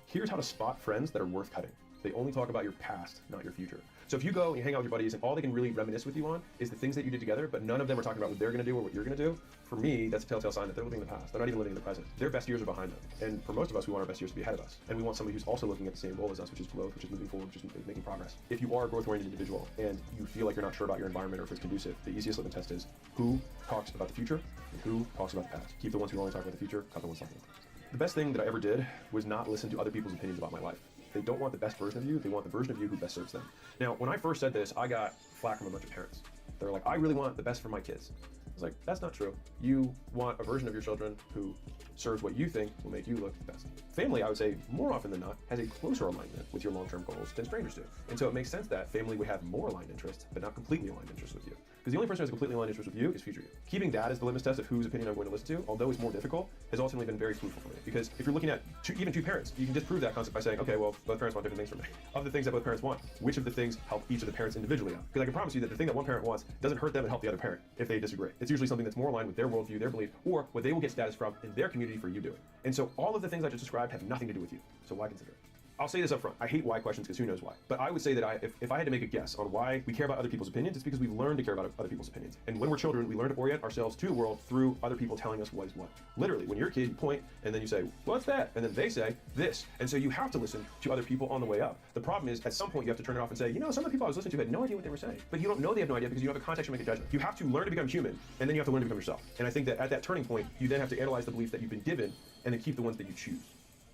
Here's how to spot friends that are worth cutting. They only talk about your past, not your future. So if you go and you hang out with your buddies and all they can really reminisce with you on is the things that you did together, but none of them are talking about what they're going to do or what you're going to do, for me, that's a telltale sign that they're living in the past. They're not even living in the present. Their best years are behind them. And for most of us, we want our best years to be ahead of us. And we want somebody who's also looking at the same goal as us, which is growth, which is moving forward, which is making progress. If you are a growth-oriented individual and you feel like you're not sure about your environment or if it's conducive, the easiest litmus test is who talks about the future and who talks about the past. Keep the ones who only talk about the future, cut the ones talking about the past. The best thing that I ever did was not listen to other people's opinions about my life. They don't want the best version of you, they want the version of you who best serves them. Now, when I first said this, I got flack from a bunch of parents. They're like, I really want the best for my kids. I was like, that's not true. You want a version of your children who serves what you think will make you look the best. Family, I would say, more often than not, has a closer alignment with your long-term goals than strangers do. And so it makes sense that family would have more aligned interests, but not completely aligned interests with you. Because the only person who has completely aligned interests with you is future you. Keeping that as the litmus test of whose opinion I'm going to listen to, although it's more difficult, has ultimately been very fruitful for me. Because if you're looking at even two parents, you can disprove that concept by saying, okay, well, both parents want different things from me. Of the things that both parents want, which of the things help each of the parents individually out? Because I can promise you that the thing that one parent wants doesn't hurt them and help the other parent if they disagree. It's usually something that's more aligned with their worldview, their belief, or what they will get status from in their community for you doing. And so all of the things I just described have nothing to do with you. So why consider it? I'll say this up front. I hate why questions because who knows why. But I would say that if I had to make a guess on why we care about other people's opinions, it's because we've learned to care about other people's opinions. And when we're children, we learn to orient ourselves to the world through other people telling us what is what. Literally, when you're a kid, you point and then you say, what's that? And then they say this. And so you have to listen to other people on the way up. The problem is at some point you have to turn it off and say, some of the people I was listening to had no idea what they were saying. But you don't know they have no idea because you don't have a context to make a judgment. You have to learn to become human and then you have to learn to become yourself. And I think that at that turning point, you then have to analyze the beliefs that you've been given and then keep the ones that you choose.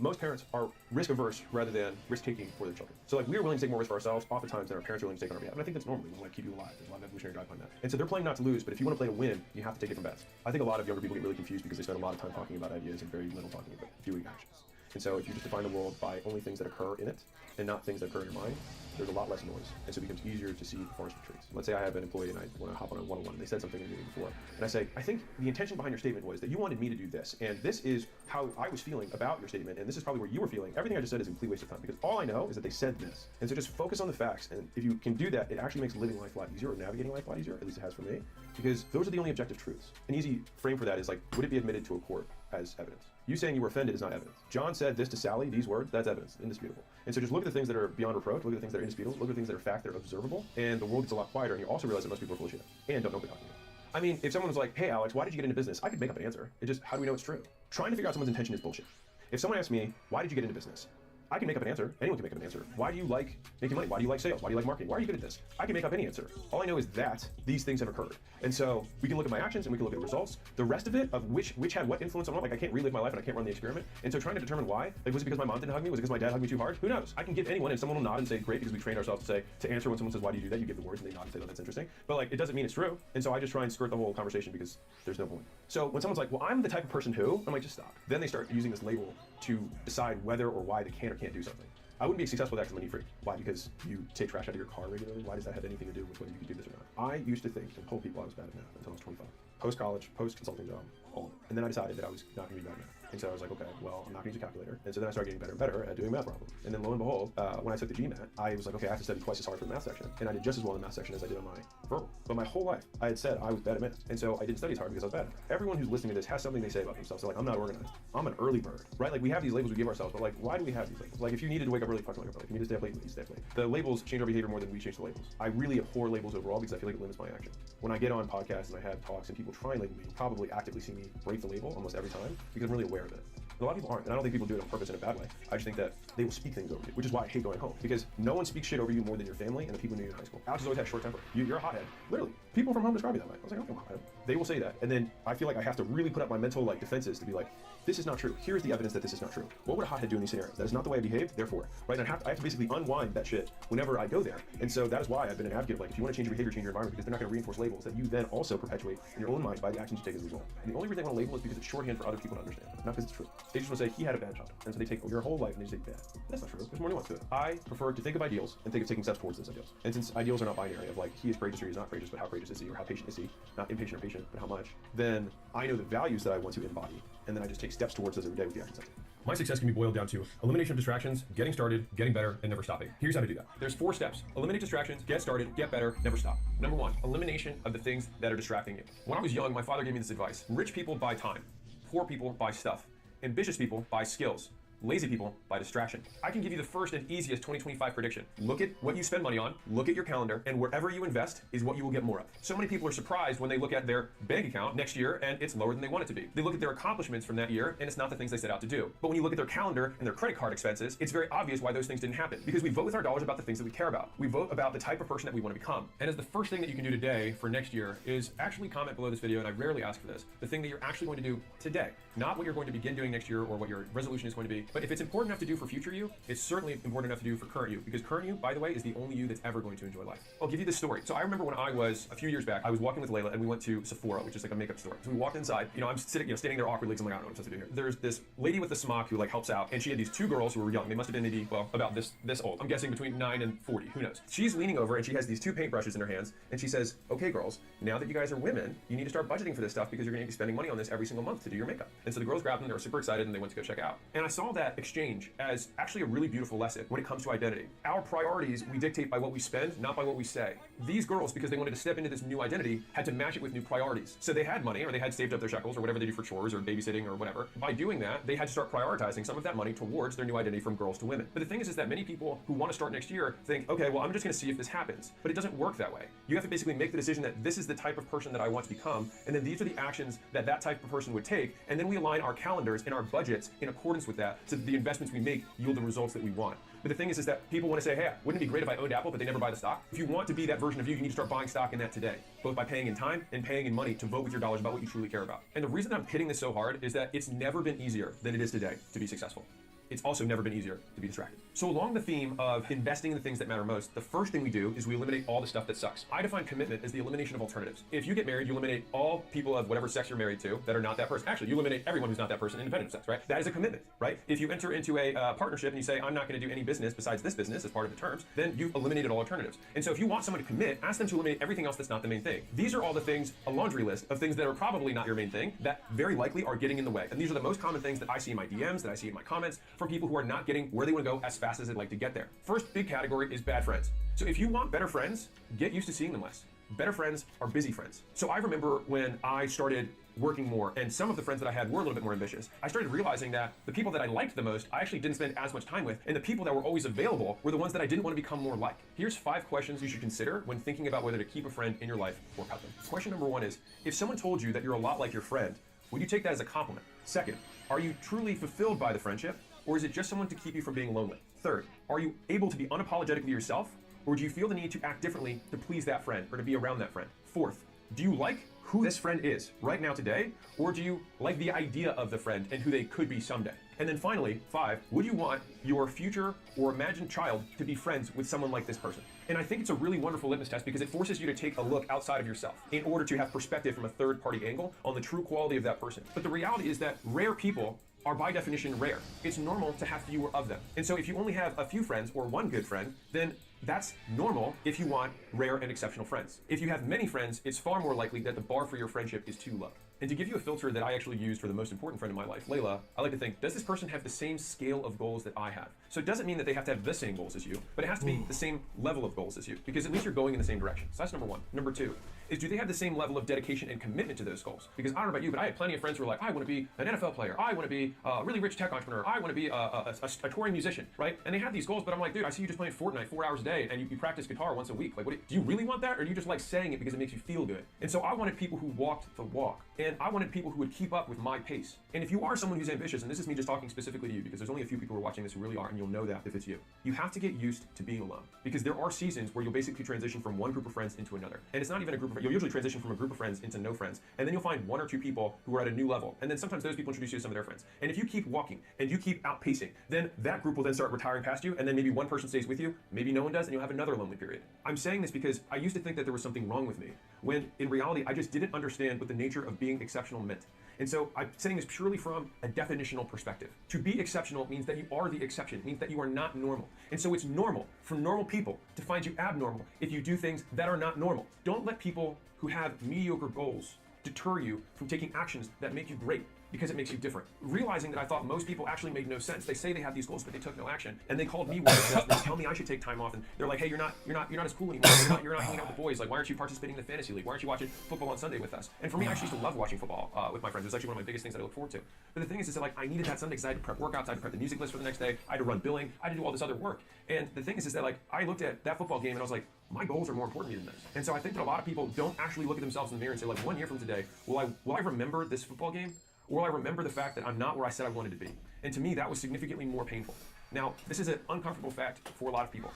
Most parents are risk averse rather than risk taking for their children. So we're willing to take more risk for ourselves oftentimes than our parents are willing to take on our behalf. And I think that's normal. We want to keep you alive. There's a lot of evolutionary drive behind that. And so they're playing not to lose, but if you want to play to win, you have to take different bets. I think a lot of younger people get really confused because they spend a lot of time talking about ideas and very little talking about doing actions. And so if you just define the world by only things that occur in it and not things that occur in your mind, there's a lot less noise. And so it becomes easier to see the forest for trees. Let's say I have an employee and I want to hop on a one-on-one and they said something in the meeting before. And I say, I think the intention behind your statement was that you wanted me to do this. And this is how I was feeling about your statement. And this is probably where you were feeling. Everything I just said is a complete waste of time because all I know is that they said this. And so just focus on the facts. And if you can do that, it actually makes living life a lot easier or navigating life a lot easier. At least it has for me. Because those are the only objective truths. An easy frame for that is would it be admitted to a court as evidence? You saying you were offended is not evidence. John said this to Sally, these words, that's evidence, indisputable. And so just look at the things that are beyond reproach, look at the things that are indisputable, look at the things that are fact, that are observable, and the world gets a lot quieter, and you also realize that most people are full of shit and don't know what they're talking about. I mean, if someone was like, hey Alex, why did you get into business? I could make up an answer. It just, how do we know it's true? Trying to figure out someone's intention is bullshit. If someone asks me, why did you get into business? I can make up an answer. Anyone can make up an answer. Why do you like making money? Why do you like sales? Why do you like marketing? Why are you good at this? I can make up any answer. All I know is that these things have occurred. And so we can look at my actions and we can look at the results. The rest of it, of which had what influence on what, I can't relive my life and I can't run the experiment. And so trying to determine why, was it because my mom didn't hug me? Was it because my dad hugged me too hard? Who knows? I can give anyone and someone will nod and say, great, because we trained ourselves to answer when someone says, why do you do that? You give the words and they nod and say, oh, that's interesting. But it doesn't mean it's true. And so I just try and skirt the whole conversation because there's no point. So when someone's like, well, I'm the type of person who, I'm like, just stop. Then they start using this label to decide whether or why they can or can't do something. I wouldn't be successful with that because I'm a neat freak. Why? Because you take trash out of your car regularly? Why does that have anything to do with whether you can do this or not? I used to think and told people I was bad at math until I was 25. Post-college, post-consulting job, all of it. And then I decided that I was not going to be bad at math. And so I was like, okay, well, I'm not going to use a calculator. And so then I started getting better and better at doing math problems. And then lo and behold, when I took the GMAT, I was like, okay, I have to study twice as hard for the math section. And I did just as well in the math section as I did on my verbal. But my whole life, I had said I was bad at math. And so I didn't study as hard because I was bad at it. Everyone who's listening to this has something they say about themselves. They're like, I'm not organized. I'm an early bird, right? We have these labels we give ourselves, but why do we have these labels? If you needed to wake up early, fucking wake up early. If you need to stay up late, you stay up late. The labels change our behavior more than we change the labels. I really abhor labels overall because I feel like it limits my action. When I get on podcasts and I have talks and people try and label me, you'll probably actively see me break the label almost every time because I'm really aware of it. But a lot of people aren't, and I don't think people do it on purpose in a bad way. I just think that they will speak things over you, which is why I hate going home. Because no one speaks shit over you more than your family and the people who knew you in high school. Alex has always had short temper. You're a hothead. Literally. People from home describe me that way. I was like, okay, I'm a hothead. They will say that. And then I feel like I have to really put up my mental defenses to be like, this is not true. Here's the evidence that this is not true. What would a hothead do in these scenarios? That is not the way I behaved, therefore. Right? And I have to basically unwind that shit whenever I go there. And so that is why I've been an advocate of if you want to change your behavior, change your environment, because they're not going to reinforce labels that you then also perpetuate in your own mind by the actions you take as a result. And the only reason I want to label is because it's shorthand for other people to understand, not because it's true. They just want to say he had a bad childhood. And so they take your whole life and they say bad. That's not true. There's more nuance to it. I prefer to think of ideals and think of taking steps towards those ideals. And since ideals are not binary of like he is courageous or he's not courageous, but how courageous is he or how patient is he, not impatient or patient, but how much, then I know the values that I want to embody. And then I just take steps towards those every day with the actions I take. My success can be boiled down to elimination of distractions, getting started, getting better, and never stopping. Here's how to do that. There's 4 steps. Eliminate distractions, get started, get better, never stop. Number 1, elimination of the things that are distracting you. When I was young, my father gave me this advice. Rich people buy time. Poor people buy stuff. Ambitious people buy skills. Lazy people buy distraction. I can give you the first and easiest 2025 prediction. Look at what you spend money on, look at your calendar, and wherever you invest is what you will get more of. So many people are surprised when they look at their bank account next year and it's lower than they want it to be. They look at their accomplishments from that year and it's not the things they set out to do. But when you look at their calendar and their credit card expenses, it's very obvious why those things didn't happen. Because we vote with our dollars about the things that we care about. We vote about the type of person that we want to become. And as the first thing that you can do today for next year is actually comment below this video, and I rarely ask for this, the thing that you're actually going to do today. Not what you're going to begin doing next year or what your resolution is going to be, but if it's important enough to do for future you, it's certainly important enough to do for current you, because current you, by the way, is the only you that's ever going to enjoy life. I'll give you this story. So I remember when I was a few years back, I was walking with Layla and we went to Sephora, which is like a makeup store. So we walked inside, I'm sitting, standing there awkwardly, because I'm like, I don't know what I'm supposed to do here. There's this lady with the smock who like helps out, and she had these 2 girls who were young. They must have been maybe, well, about this old. I'm guessing between 9 and 40, who knows. She's leaning over and she has these 2 paintbrushes in her hands, and she says, okay girls, now that you guys are women, you need to start budgeting for this stuff because you're gonna be spending money on this every single month to do your makeup. And so the girls grabbed them, they were super excited, and they went to go check out. And I saw that exchange as actually a really beautiful lesson when it comes to identity. Our priorities we dictate by what we spend, not by what we say. These girls, because they wanted to step into this new identity, had to match it with new priorities. So they had money, or they had saved up their shekels, or whatever they do for chores or babysitting or whatever. By doing that, they had to start prioritizing some of that money towards their new identity from girls to women. But the thing is that many people who want to start next year think, okay, well, I'm just gonna see if this happens. But it doesn't work that way. You have to basically make the decision that this is the type of person that I want to become, and then these are the actions that that type of person would take, and then we align our calendars and our budgets in accordance with that, so that the investments we make yield the results that we want. But the thing is that people want to say, hey, wouldn't it be great if I owned Apple, but they never buy the stock? If you want to be that version of you, you need to start buying stock in that today, both by paying in time and paying in money to vote with your dollars about what you truly care about. And the reason I'm hitting this so hard is that it's never been easier than it is today to be successful. It's also never been easier to be distracted. So along the theme of investing in the things that matter most, the first thing we do is we eliminate all the stuff that sucks. I define commitment as the elimination of alternatives. If you get married, you eliminate all people of whatever sex you're married to that are not that person. Actually, you eliminate everyone who's not that person independent of sex, right? That is a commitment, right? If you enter into a partnership and you say, I'm not gonna do any business besides this business as part of the terms, then you've eliminated all alternatives. And so if you want someone to commit, ask them to eliminate everything else that's not the main thing. These are all the things, a laundry list of things that are probably not your main thing that very likely are getting in the way. And these are the most common things that I see in my DMs, that I see in my comments from people who are not getting where they want to go as fast as they'd like to get there. First big category is bad friends. So if you want better friends, get used to seeing them less. Better friends are busy friends. So I remember when I started working more, and some of the friends that I had were a little bit more ambitious, I started realizing that the people that I liked the most, I actually didn't spend as much time with, and the people that were always available were the ones that I didn't want to become more like. Here's 5 questions you should consider when thinking about whether to keep a friend in your life or cut them. Question number 1 is, if someone told you that you're a lot like your friend, would you take that as a compliment? Second, are you truly fulfilled by the friendship, or is it just someone to keep you from being lonely? Third, are you able to be unapologetically yourself, or do you feel the need to act differently to please that friend or to be around that friend? Fourth, do you like who this friend is right now today, or do you like the idea of the friend and who they could be someday? And then finally, 5, would you want your future or imagined child to be friends with someone like this person? And I think it's a really wonderful litmus test because it forces you to take a look outside of yourself in order to have perspective from a third-party angle on the true quality of that person. But the reality is that rare people are by definition rare. It's normal to have fewer of them. And so if you only have a few friends or one good friend, then that's normal if you want rare and exceptional friends. If you have many friends, it's far more likely that the bar for your friendship is too low. And to give you a filter that I actually used for the most important friend in my life, Layla, I like to think, does this person have the same scale of goals that I have? So it doesn't mean that they have to have the same goals as you, but it has to be the same level of goals as you, because at least you're going in the same direction. So that's number 1. Number 2 is, do they have the same level of dedication and commitment to those goals? Because I don't know about you, but I had plenty of friends who were like, I want to be an NFL player, I want to be a really rich tech entrepreneur, I want to be a touring musician, right? And they have these goals, but I'm like, dude, I see you just playing Fortnite 4 hours a day, and you practice guitar once a week. Like, do you really want that, or do you just like saying it because it makes you feel good? And so I wanted people who walked the walk, and I wanted people who would keep up with my pace. And if you are someone who's ambitious, and this is me just talking specifically to you, because there's only a few people who are watching this who really are, and you'll know that if it's you, you have to get used to being alone. Because there are seasons where you'll basically transition from one group of friends into another. And it's not even a group of friends. You'll usually transition from a group of friends into no friends. And then you'll find 1 or 2 people who are at a new level. And then sometimes those people introduce you to some of their friends. And if you keep walking and you keep outpacing, then that group will then start retiring past you. And then maybe one person stays with you, maybe no one does, and you'll have another lonely period. I'm saying this because I used to think that there was something wrong with me, when in reality, I just didn't understand what the nature of being exceptional meant. And so I'm saying this purely from a definitional perspective. To be exceptional means that you are the exception, means that you are not normal. And so it's normal for normal people to find you abnormal if you do things that are not normal. Don't let people who have mediocre goals deter you from taking actions that make you great, because it makes you different. Realizing that I thought most people actually made no sense. They say they have these goals, but they took no action. And they called me one of them. They tell me I should take time off, and they're like, "Hey, you're not as cool anymore. You're not hanging out with the boys. Like, why aren't you participating in the fantasy league? Why aren't you watching football on Sunday with us?" And for me, I actually used to love watching football with my friends. It was actually one of my biggest things that I look forward to. But the thing is that like I needed that Sunday because I had to prep workouts, I had to prep the music list for the next day, I had to run billing, I had to do all this other work. And the thing is that like I looked at that football game and I was like, my goals are more important to me than this. And so I think that a lot of people don't actually look at themselves in the mirror and say, like, 1 year from today, will I remember this football game? Or will I remember the fact that I'm not where I said I wanted to be? And to me, that was significantly more painful. Now, this is an uncomfortable fact for a lot of people.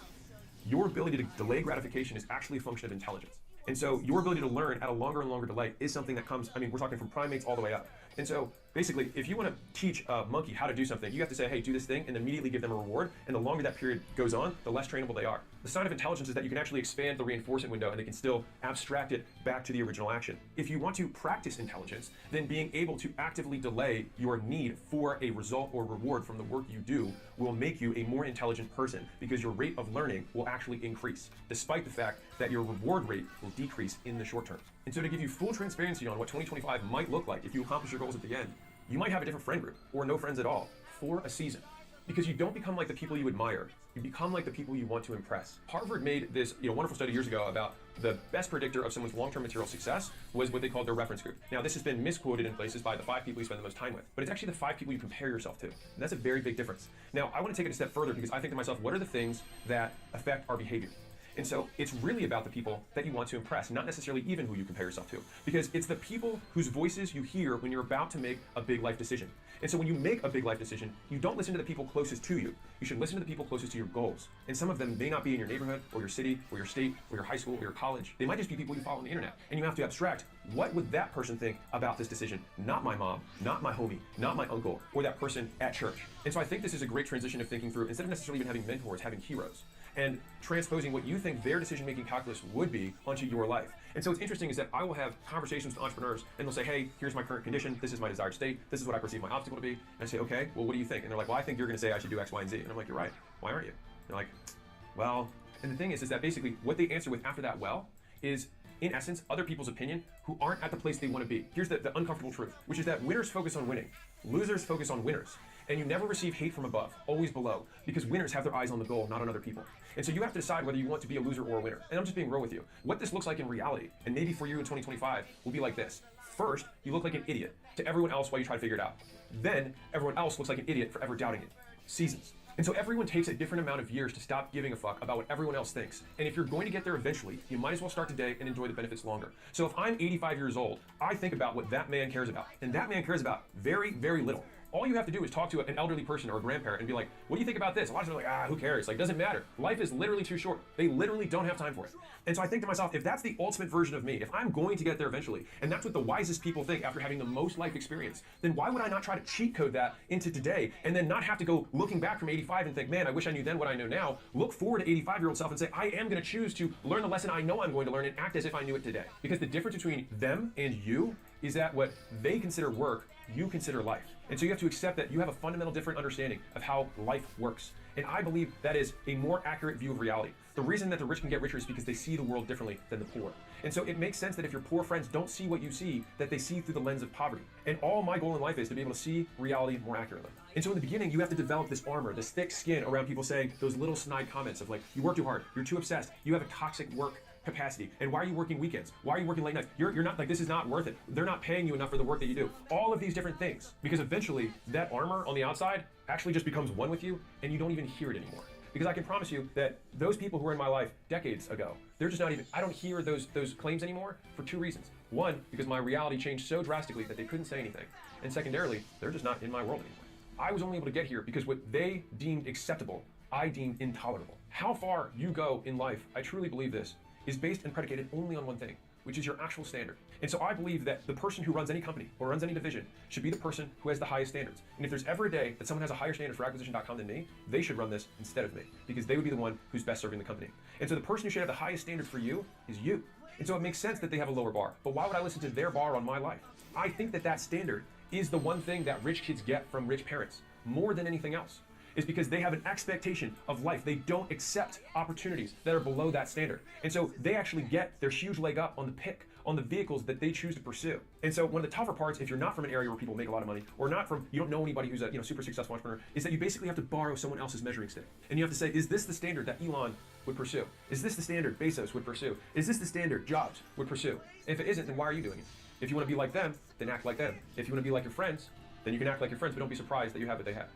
Your ability to delay gratification is actually a function of intelligence. And so your ability to learn at a longer and longer delay is something that comes, I mean, we're talking from primates all the way up. And so basically, if you want to teach a monkey how to do something, you have to say, hey, do this thing, and immediately give them a reward. And the longer that period goes on, the less trainable they are. The sign of intelligence is that you can actually expand the reinforcement window and they can still abstract it back to the original action. If you want to practice intelligence, then being able to actively delay your need for a result or reward from the work you do will make you a more intelligent person, because your rate of learning will actually increase, despite the fact that your reward rate will decrease in the short term. And so to give you full transparency on what 2025 might look like if you accomplish your goals at the end, you might have a different friend group or no friends at all for a season, because you don't become like the people you admire. You become like the people you want to impress. Harvard made this wonderful study years ago about the best predictor of someone's long-term material success was what they called their reference group. Now, this has been misquoted in places by the 5 people you spend the most time with, but it's actually the 5 people you compare yourself to. And that's a very big difference. Now, I want to take it a step further, because I think to myself, what are the things that affect our behavior? And so it's really about the people that you want to impress, not necessarily even who you compare yourself to, because it's the people whose voices you hear when you're about to make a big life decision. And so when you make a big life decision, you don't listen to the people closest to you. You should listen to the people closest to your goals. And some of them may not be in your neighborhood or your city or your state or your high school or your college. They might just be people you follow on the internet. And you have to abstract, what would that person think about this decision? Not my mom, not my homie, not my uncle, or that person at church. And so I think this is a great transition of thinking through, instead of necessarily even having mentors, having heroes, and transposing what you think their decision-making calculus would be onto your life. And so what's interesting is that I will have conversations with entrepreneurs, and they'll say, hey, here's my current condition, this is my desired state, this is what I perceive my obstacle to be. And I say, okay, well, what do you think? And they're like, well, I think you're gonna say I should do X, Y, and Z. And I'm like, you're right, why aren't you? And they're like, well, and the thing is that basically what they answer with after that well is, in essence, other people's opinion who aren't at the place they want to be. Here's the uncomfortable truth, which is that winners focus on winning, losers focus on winners. And you never receive hate from above, always below, because winners have their eyes on the goal, not on other people. And so you have to decide whether you want to be a loser or a winner. And I'm just being real with you. What this looks like in reality, and maybe for you in 2025, will be like this. First, you look like an idiot to everyone else while you try to figure it out. Then, everyone else looks like an idiot for ever doubting it. Seasons. And so everyone takes a different amount of years to stop giving a fuck about what everyone else thinks. And if you're going to get there eventually, you might as well start today and enjoy the benefits longer. So if I'm 85 years old, I think about what that man cares about. And that man cares about very, very little. All you have to do is talk to an elderly person or a grandparent and be like, what do you think about this? A lot of people are like, who cares? Like, doesn't matter. Life is literally too short. They literally don't have time for it. And so I think to myself, if that's the ultimate version of me, if I'm going to get there eventually, and that's what the wisest people think after having the most life experience, then why would I not try to cheat code that into today and then not have to go looking back from 85 and think, man, I wish I knew then what I know now. Look forward to 85-year-old self and say, I am going to choose to learn the lesson I know I'm going to learn and act as if I knew it today. Because the difference between them and you is that what they consider work, you consider life. And so you have to accept that you have a fundamental different understanding of how life works. And I believe that is a more accurate view of reality. The reason that the rich can get richer is because they see the world differently than the poor. And so it makes sense that if your poor friends don't see what you see, that they see through the lens of poverty. And all my goal in life is to be able to see reality more accurately. And so in the beginning, you have to develop this armor, this thick skin around people saying those little snide comments of like, you work too hard, you're too obsessed, you have a toxic work capacity, and why are you working weekends? Why are you working late nights? You're not, like, this is not worth it. They're not paying you enough for the work that you do. All of these different things, because eventually that armor on the outside actually just becomes one with you, and you don't even hear it anymore. Because I can promise you that those people who were in my life decades ago, they're just not even, I don't hear those claims anymore for 2 reasons. One, because my reality changed so drastically that they couldn't say anything. And secondarily, they're just not in my world anymore. I was only able to get here because what they deemed acceptable, I deemed intolerable. How far you go in life, I truly believe this, is based and predicated only on one thing, which is your actual standard. And so I believe that the person who runs any company or runs any division should be the person who has the highest standards. And if there's ever a day that someone has a higher standard for acquisition.com than me, they should run this instead of me, because they would be the one who's best serving the company. And so the person who should have the highest standard for you is you. And so it makes sense that they have a lower bar. But why would I listen to their bar on my life? I think that that standard is the one thing that rich kids get from rich parents more than anything else. Is because they have an expectation of life. They don't accept opportunities that are below that standard. And so they actually get their huge leg up on the pick, on the vehicles that they choose to pursue. And so one of the tougher parts, if you're not from an area where people make a lot of money, or not from, you don't know anybody who's a super successful entrepreneur, is that you basically have to borrow someone else's measuring stick. And you have to say, is this the standard that Elon would pursue? Is this the standard Bezos would pursue? Is this the standard Jobs would pursue? And if it isn't, then why are you doing it? If you want to be like them, then act like them. If you want to be like your friends, then you can act like your friends, but don't be surprised that you have what they have,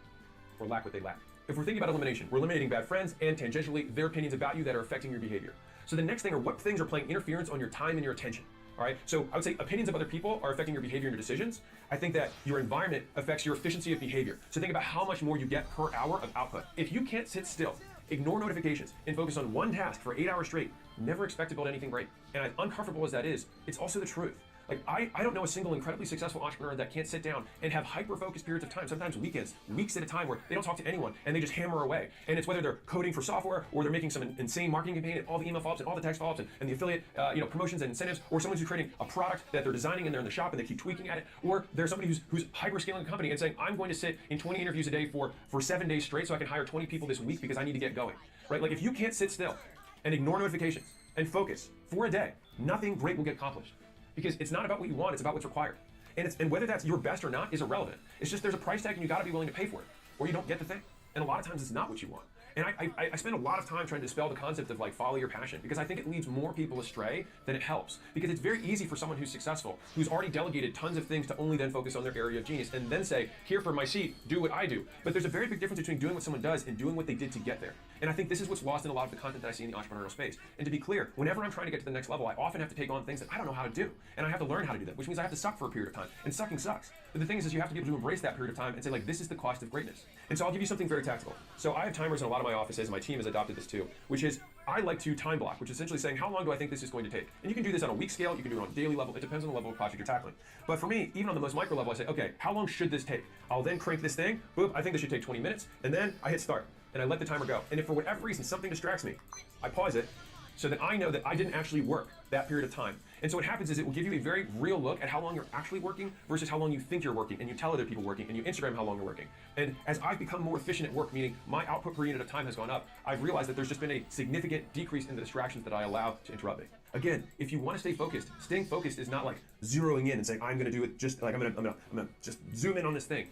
or lack what they lack. If we're thinking about elimination, we're eliminating bad friends and tangentially their opinions about you that are affecting your behavior. So the next thing are what things are playing interference on your time and your attention. All right, so I would say opinions of other people are affecting your behavior and your decisions. I think that your environment affects your efficiency of behavior. So think about how much more you get per hour of output. If you can't sit still, ignore notifications, and focus on one task for 8 hours straight, never expect to build anything great. And as uncomfortable as that is, it's also the truth. Like, I don't know a single incredibly successful entrepreneur that can't sit down and have hyper-focused periods of time, sometimes weekends, weeks at a time, where they don't talk to anyone and they just hammer away. And it's whether they're coding for software, or they're making some insane marketing campaign and all the email follow-ups and all the text follow-ups and the affiliate promotions and incentives, or someone who's creating a product that they're designing and they're in the shop and they keep tweaking at it, or there's somebody who's hyper-scaling a company and saying, I'm going to sit in 20 interviews a day for 7 days straight so I can hire 20 people this week because I need to get going, right? Like, if you can't sit still and ignore notifications and focus for a day, nothing great will get accomplished. Because it's not about what you want, it's about what's required. And whether that's your best or not is irrelevant. It's just there's a price tag and you gotta be willing to pay for it, or you don't get the thing. And a lot of times it's not what you want. And I spend a lot of time trying to dispel the concept of, like, follow your passion, because I think it leads more people astray than it helps. Because it's very easy for someone who's successful, who's already delegated tons of things, to only then focus on their area of genius and then say, here for my seat, do what I do. But there's a very big difference between doing what someone does and doing what they did to get there. And I think this is what's lost in a lot of the content that I see in the entrepreneurial space. And to be clear, whenever I'm trying to get to the next level, I often have to take on things that I don't know how to do. And I have to learn how to do them, which means I have to suck for a period of time. And sucking sucks. But the thing is you have to be able to embrace that period of time and say, like, this is the cost of greatness. And so I'll give you something very tactical. So I have timers in a lot of my offices, and my team has adopted this too, which is I like to time block, which is essentially saying, how long do I think this is going to take? And you can do this on a week scale, you can do it on a daily level, it depends on the level of project you're tackling. But for me, even on the most micro level, I say, okay, how long should this take? I'll then crank this thing, boop, I think this should take 20 minutes, and then I hit start, and I let the timer go. And if for whatever reason something distracts me, I pause it, so that I know that I didn't actually work that period of time. And so what happens is it will give you a very real look at how long you're actually working versus how long you think you're working, and you tell other people working, and you Instagram how long you're working. And as I've become more efficient at work, meaning my output per unit of time has gone up, I've realized that there's just been a significant decrease in the distractions that I allow to interrupt me. Again, if you want to stay focused, staying focused is not like zeroing in and saying, I'm gonna do it just like, I'm gonna just zoom in on this thing.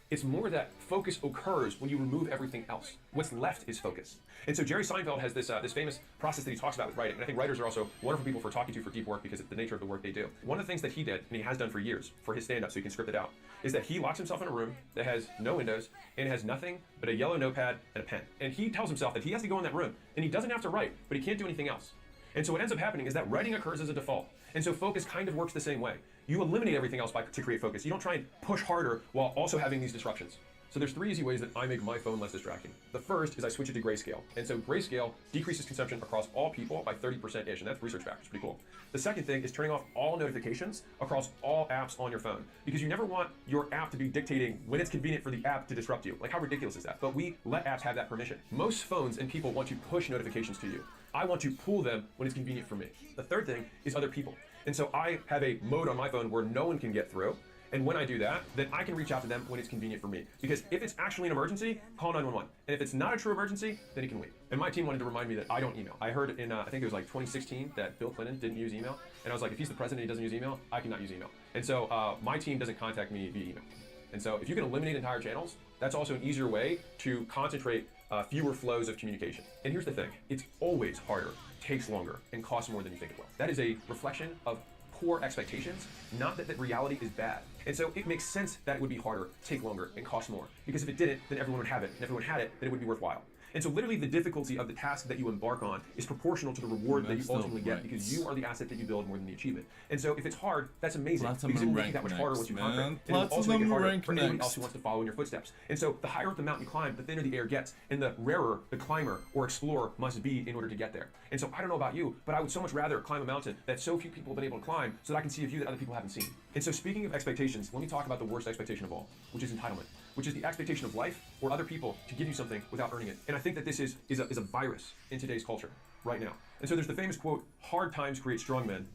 It's more that focus occurs when you remove everything else. What's left is focus. And so Jerry Seinfeld has this famous process that he talks about with writing. And I think writers are also wonderful people for talking to for deep work because of the nature of the work they do. One of the things that he did, and he has done for years for his stand-up so he can script it out, is that he locks himself in a room that has no windows and has nothing but a yellow notepad and a pen. And he tells himself that he has to go in that room and he doesn't have to write, but he can't do anything else. And so what ends up happening is that writing occurs as a default. And so focus kind of works the same way. You eliminate everything else to create focus. You don't try and push harder while also having these disruptions. So there's 3 easy ways that I make my phone less distracting. The first is I switch it to grayscale. And so grayscale decreases consumption across all people by 30%-ish, and that's research backed. It's pretty cool. The second thing is turning off all notifications across all apps on your phone, because you never want your app to be dictating when it's convenient for the app to disrupt you. Like, how ridiculous is that? But we let apps have that permission. Most phones and people want to push notifications to you. I want to pull them when it's convenient for me. The third thing is other people. And so I have a mode on my phone where no one can get through. And when I do that, then I can reach out to them when it's convenient for me. Because if it's actually an emergency, call 911. And if it's not a true emergency, then it can wait. And my team wanted to remind me that I don't email. I heard in, I think it was like 2016, that Bill Clinton didn't use email. And I was like, if he's the president and he doesn't use email, I cannot use email. And so my team doesn't contact me via email. And so if you can eliminate entire channels, that's also an easier way to concentrate fewer flows of communication. And here's the thing, it's always harder, takes longer, and costs more than you think it will. That is a reflection of poor expectations, not that reality is bad. And so it makes sense that it would be harder, take longer, and cost more. Because if it didn't, then everyone would have it. And if everyone had it, then it would be worthwhile. And so literally the difficulty of the task that you embark on is proportional to the reward that you ultimately get, because you are the asset that you build more than the achievement. And so if it's hard, that's amazing, because it will make it that much harder once you conquer it. And it will also make it harder for anyone else who wants to follow in your footsteps. And so the higher up the mountain you climb, the thinner the air gets, and the rarer the climber or explorer must be in order to get there. And so I don't know about you, but I would so much rather climb a mountain that so few people have been able to climb so that I can see a view that other people haven't seen. And so speaking of expectations, let me talk about the worst expectation of all, which is entitlement, which is the expectation of life or other people to give you something without earning it. And I think that this is a virus in today's culture right now. And so there's the famous quote, hard times create strong men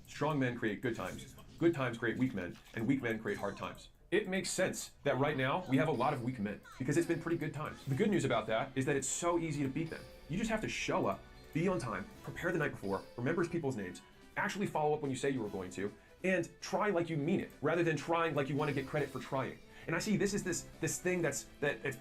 create good times create weak men, and weak men create hard times. it makes sense that right now we have a lot of weak men because it's been pretty good times. The good news about that is that it's so easy to beat them. You just have to show up, be on time, prepare the night before, remember people's names, actually follow up when you say you were going to, and try like you mean it, rather than trying like you want to get credit for trying. And I see this thing that's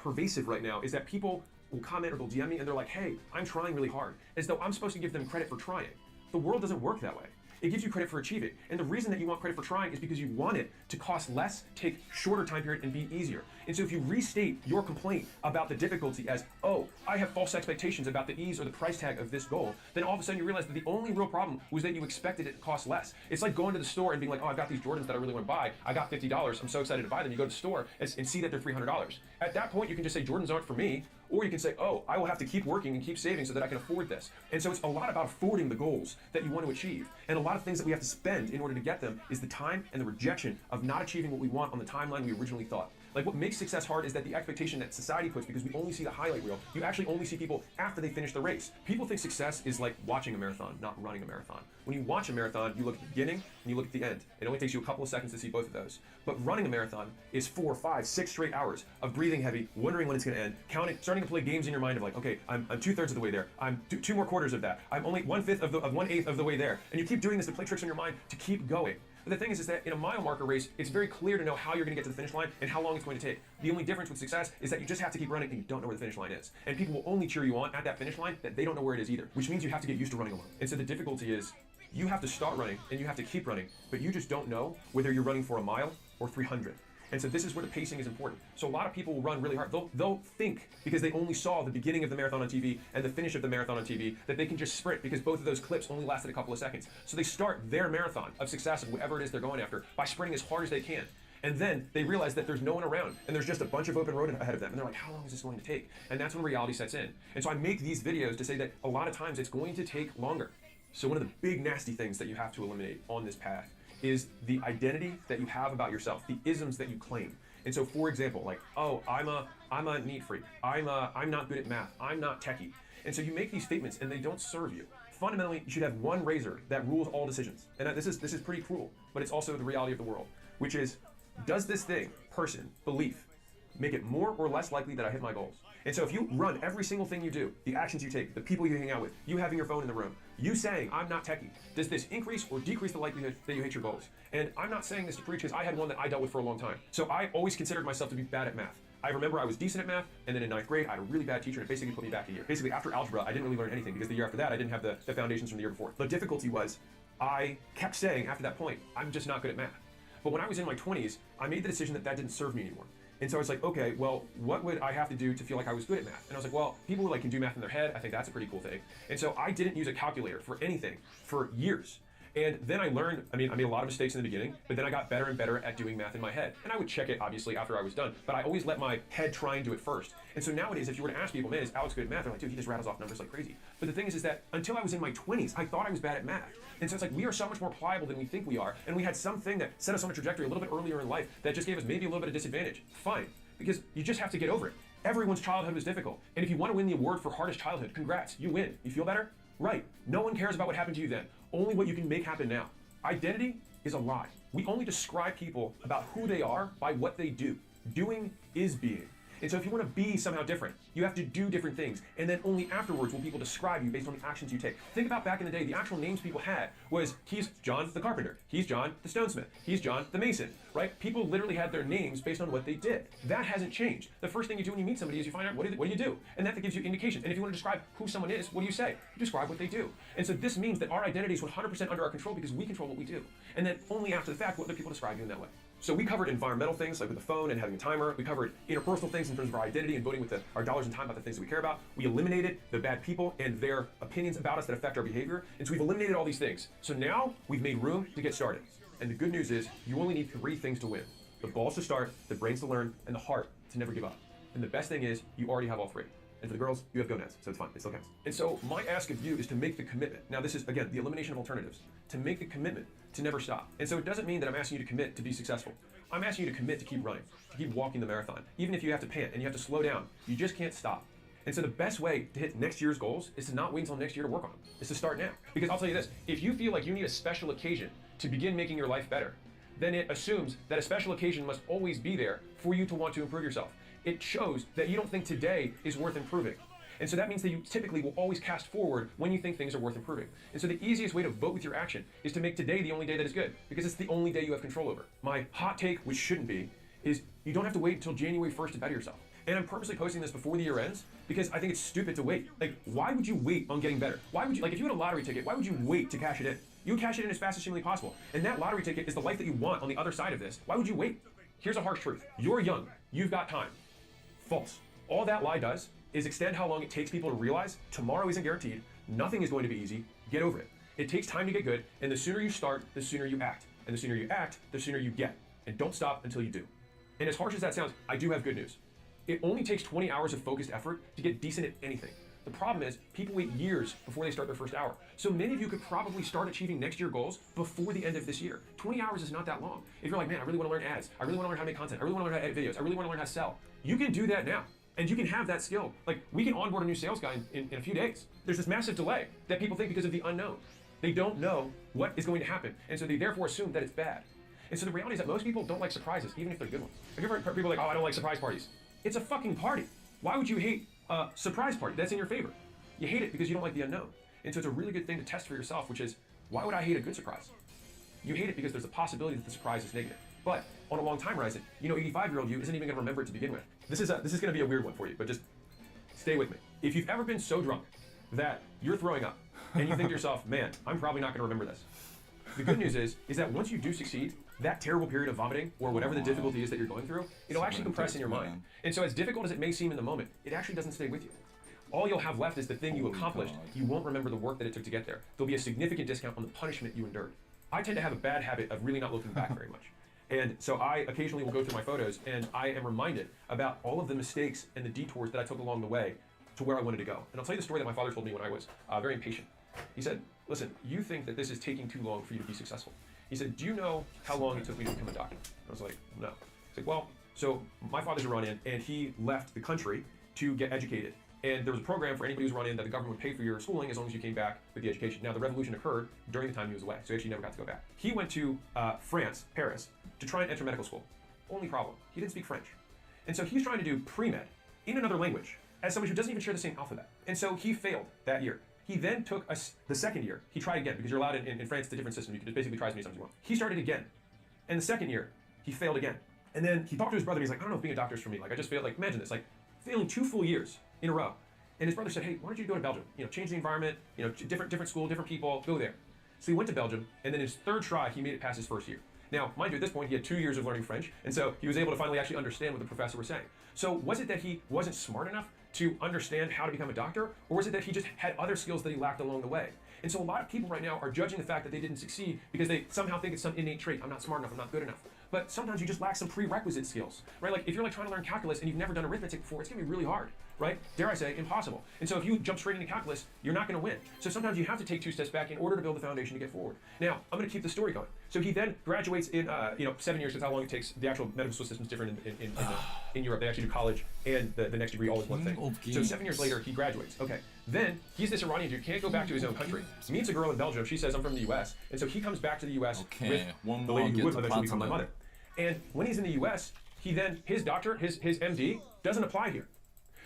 pervasive right now is that people will comment or they'll DM me and they're like, hey, I'm trying really hard, as though I'm supposed to give them credit for trying. The world doesn't work that way. It gives you credit for achieving. And the reason that you want credit for trying is because you want it to cost less, take shorter time period, and be easier. And so if you restate your complaint about the difficulty as, oh, I have false expectations about the ease or the price tag of this goal, then all of a sudden you realize that the only real problem was that you expected it to cost less. It's like going to the store and being like, oh, I've got these Jordans that I really want to buy. I got $50. I'm so excited to buy them. You go to the store and see that they're $300. At that point, you can just say, Jordans aren't for me. Or you can say, oh, I will have to keep working and keep saving so that I can afford this. And so it's a lot about affording the goals that you want to achieve. And a lot of things that we have to spend in order to get them is the time and the rejection of not achieving what we want on the timeline we originally thought. Like what makes success hard is that the expectation that society puts, because we only see the highlight reel, you actually only see people after they finish the race. People think success is like watching a marathon, not running a marathon. When you watch a marathon, you look at the beginning and you look at the end. It only takes you a couple of seconds to see both of those. But running a marathon is 4, 5, 6 straight hours of breathing heavy, wondering when it's going to end, counting, starting to play games in your mind of like, okay, I'm 2/3 of the way there. I'm two more quarters of that. I'm only 1/5 of 1/8 of the way there. And you keep doing this to play tricks on your mind to keep going. But the thing is that in a mile marker race, it's very clear to know how you're going to get to the finish line and how long it's going to take. The only difference with success is that you just have to keep running and you don't know where the finish line is. And people will only cheer you on at that finish line that they don't know where it is either, which means you have to get used to running alone. And so the difficulty is you have to start running and you have to keep running, but you just don't know whether you're running for a mile or 300. And so this is where the pacing is important. So a lot of people will run really hard. They'll think, because they only saw the beginning of the marathon on TV and the finish of the marathon on TV, that they can just sprint because both of those clips only lasted a couple of seconds. So they start their marathon of success of whatever it is they're going after by sprinting as hard as they can. And then they realize that there's no one around and there's just a bunch of open road ahead of them. And they're like, how long is this going to take? And that's when reality sets in. And so I make these videos to say that a lot of times it's going to take longer. So one of the big nasty things that you have to eliminate on this path is the identity that you have about yourself, the isms that you claim. And so, for example, like, oh, I'm a neat freak. I'm not good at math. I'm not techie. And so you make these statements and they don't serve you. Fundamentally, you should have one razor that rules all decisions. And this is pretty cruel, but it's also the reality of the world, which is, does this thing, person, belief, make it more or less likely that I hit my goals? And so if you run every single thing you do, the actions you take, the people you hang out with, you having your phone in the room, you saying, I'm not techie, does this increase or decrease the likelihood that you hit your goals? And I'm not saying this to preach because I had one that I dealt with for a long time. So I always considered myself to be bad at math. I remember I was decent at math, and then in 9th grade, I had a really bad teacher, and it basically put me back a year. Basically, after algebra, I didn't really learn anything because the year after that, I didn't have the foundations from the year before. The difficulty was, I kept saying after that point, I'm just not good at math. But when I was in my 20s, I made the decision that didn't serve me anymore. And so I was like, okay, well, what would I have to do to feel like I was good at math? And I was like, well, people who can do math in their head, I think that's a pretty cool thing. And so I didn't use a calculator for anything for years. And then I learned, I made a lot of mistakes in the beginning, but then I got better and better at doing math in my head. And I would check it, obviously, after I was done, but I always let my head try and do it first. And so nowadays, if you were to ask people, man, is Alex good at math? They're like, dude, he just rattles off numbers like crazy. But the thing is that until I was in my 20s, I thought I was bad at math. And so it's like, we are so much more pliable than we think we are. And we had something that set us on a trajectory a little bit earlier in life that just gave us maybe a little bit of disadvantage. Fine, because you just have to get over it. Everyone's childhood was difficult. And if you want to win the award for hardest childhood, congrats, you win. You feel better? Right. No one cares about what happened to you then. Only what you can make happen now. Identity is a lie. We only describe people about who they are by what they do. Doing is being. And so if you want to be somehow different, you have to do different things. And then only afterwards will people describe you based on the actions you take. Think about back in the day, the actual names people had was, he's John the carpenter, he's John the stonesmith, he's John the mason, right? People literally had their names based on what they did. That hasn't changed. The first thing you do when you meet somebody is you find out what do you do? And that gives you indication. And if you want to describe who someone is, what do you say? You describe what they do. And so this means that our identity is 100% under our control because we control what we do. And then only after the fact will other people describe you in that way. So we covered environmental things like with the phone and having a timer. We covered interpersonal things in terms of our identity and voting with our dollars and time about the things that we care about. We eliminated the bad people and their opinions about us that affect our behavior. And so we've eliminated all these things. So now we've made room to get started. And the good news is you only need 3 things to win. The balls to start, the brains to learn, and the heart to never give up. And the best thing is you already have all 3. And for the girls, you have gonads, so it's fine, it still counts. And so my ask of you is to make the commitment. Now this is, again, the elimination of alternatives. To make the commitment to never stop. And so it doesn't mean that I'm asking you to commit to be successful. I'm asking you to commit to keep running, to keep walking the marathon. Even if you have to pant and you have to slow down, you just can't stop. And so the best way to hit next year's goals is to not wait until next year to work on them. It's to start now. Because I'll tell you this, if you feel like you need a special occasion to begin making your life better, then it assumes that a special occasion must always be there for you to want to improve yourself. It shows that you don't think today is worth improving. And so that means that you typically will always cast forward when you think things are worth improving. And so the easiest way to vote with your action is to make today the only day that is good, because it's the only day you have control over. My hot take, which shouldn't be, is you don't have to wait until January 1st to better yourself. And I'm purposely posting this before the year ends because I think it's stupid to wait. Like, why would you wait on getting better? Why would you, like, if you had a lottery ticket, why would you wait to cash it in? You would cash it in as fast as humanly possible. And that lottery ticket is the life that you want on the other side of this. Why would you wait? Here's a harsh truth. You're young. You've got time. False. All that lie does is extend how long it takes people to realize tomorrow isn't guaranteed, nothing is going to be easy, get over it. It takes time to get good, and the sooner you start, the sooner you act. And the sooner you act, the sooner you get. And don't stop until you do. And as harsh as that sounds, I do have good news. It only takes 20 hours of focused effort to get decent at anything. The problem is, people wait years before they start their first hour. So many of you could probably start achieving next year goals before the end of this year. 20 hours is not that long. If you're like, man, I really want to learn ads, I really want to learn how to make content, I really want to learn how to edit videos, I really want to learn how to sell, you can do that now. And you can have that skill. Like, we can onboard a new sales guy in a few days. There's this massive delay that people think because of the unknown. They don't know what is going to happen. And so they therefore assume that it's bad. And so the reality is that most people don't like surprises, even if they're good ones. Have you ever heard people like, oh, I don't like surprise parties? It's a fucking party. Why would you hate a surprise party? That's in your favor. You hate it because you don't like the unknown. And so it's a really good thing to test for yourself, which is, why would I hate a good surprise? You hate it because there's a possibility that the surprise is negative. But on a long time horizon, 85-year-old you isn't even going to remember it to begin with. This is going to be a weird one for you, but just stay with me. If you've ever been so drunk that you're throwing up and you think to yourself, man, I'm probably not going to remember this. The good news is that once you do succeed, that terrible period of vomiting or whatever the difficulty is that you're going through, it'll actually compress in your mind. And so as difficult as it may seem in the moment, it actually doesn't stay with you. All you'll have left is the thing you accomplished. You won't remember the work that it took to get there. There'll be a significant discount on the punishment you endured. I tend to have a bad habit of really not looking back very much. And so I occasionally will go through my photos and I am reminded about all of the mistakes and the detours that I took along the way to where I wanted to go. And I'll tell you the story that my father told me when I was very impatient. He said, listen, you think that this is taking too long for you to be successful. He said, do you know how long it took me to become a doctor? I was like, no. He's like, well, so my father's Iranian and he left the country to get educated. And there was a program for anybody who's Iranian that the government would pay for your schooling as long as you came back with the education. Now, the revolution occurred during the time he was away, so he actually never got to go back. He went to France, Paris, to try and enter medical school. Only problem, he didn't speak French. And so he's trying to do pre-med in another language as somebody who doesn't even share the same alphabet. And so he failed that year. He then took the second year. He tried again, because you're allowed in France, it's a different system. You can just basically try as many times as you want. He started again. And the second year, he failed again. And then he talked to his brother, and he's like, I don't know if being a doctor is for me. Like, I just failed, like, imagine this, like, failing 2 full years in a row. And his brother said, hey, why don't you go to Belgium? Change the environment, different school, different people, go there. So he went to Belgium, and then his third try, he made it past his first year. Now, mind you, at this point, he had 2 years of learning French, and so he was able to finally actually understand what the professor was saying. So was it that he wasn't smart enough to understand how to become a doctor, or was it that he just had other skills that he lacked along the way? And so a lot of people right now are judging the fact that they didn't succeed because they somehow think it's some innate trait. I'm not smart enough, I'm not good enough. But sometimes you just lack some prerequisite skills, right? Like if you're like trying to learn calculus and you've never done arithmetic before, it's gonna be really hard, right? Dare I say, impossible. And so if you jump straight into calculus, you're not gonna win. So sometimes you have to take 2 steps back in order to build the foundation to get forward. Now, I'm gonna keep the story going. So he then graduates in 7 years, that's how long it takes. The actual medical school system is different in Europe. They actually do college and the next degree all in one thing. So 7 years later, he graduates. Okay. Then he's this Iranian dude, can't go back to his own country. Meets a girl in Belgium. She says, I'm from the US. And so he comes back to the US with the lady who would eventually become my mother. And when he's in the US, he then, his doctor, his MD, doesn't apply here.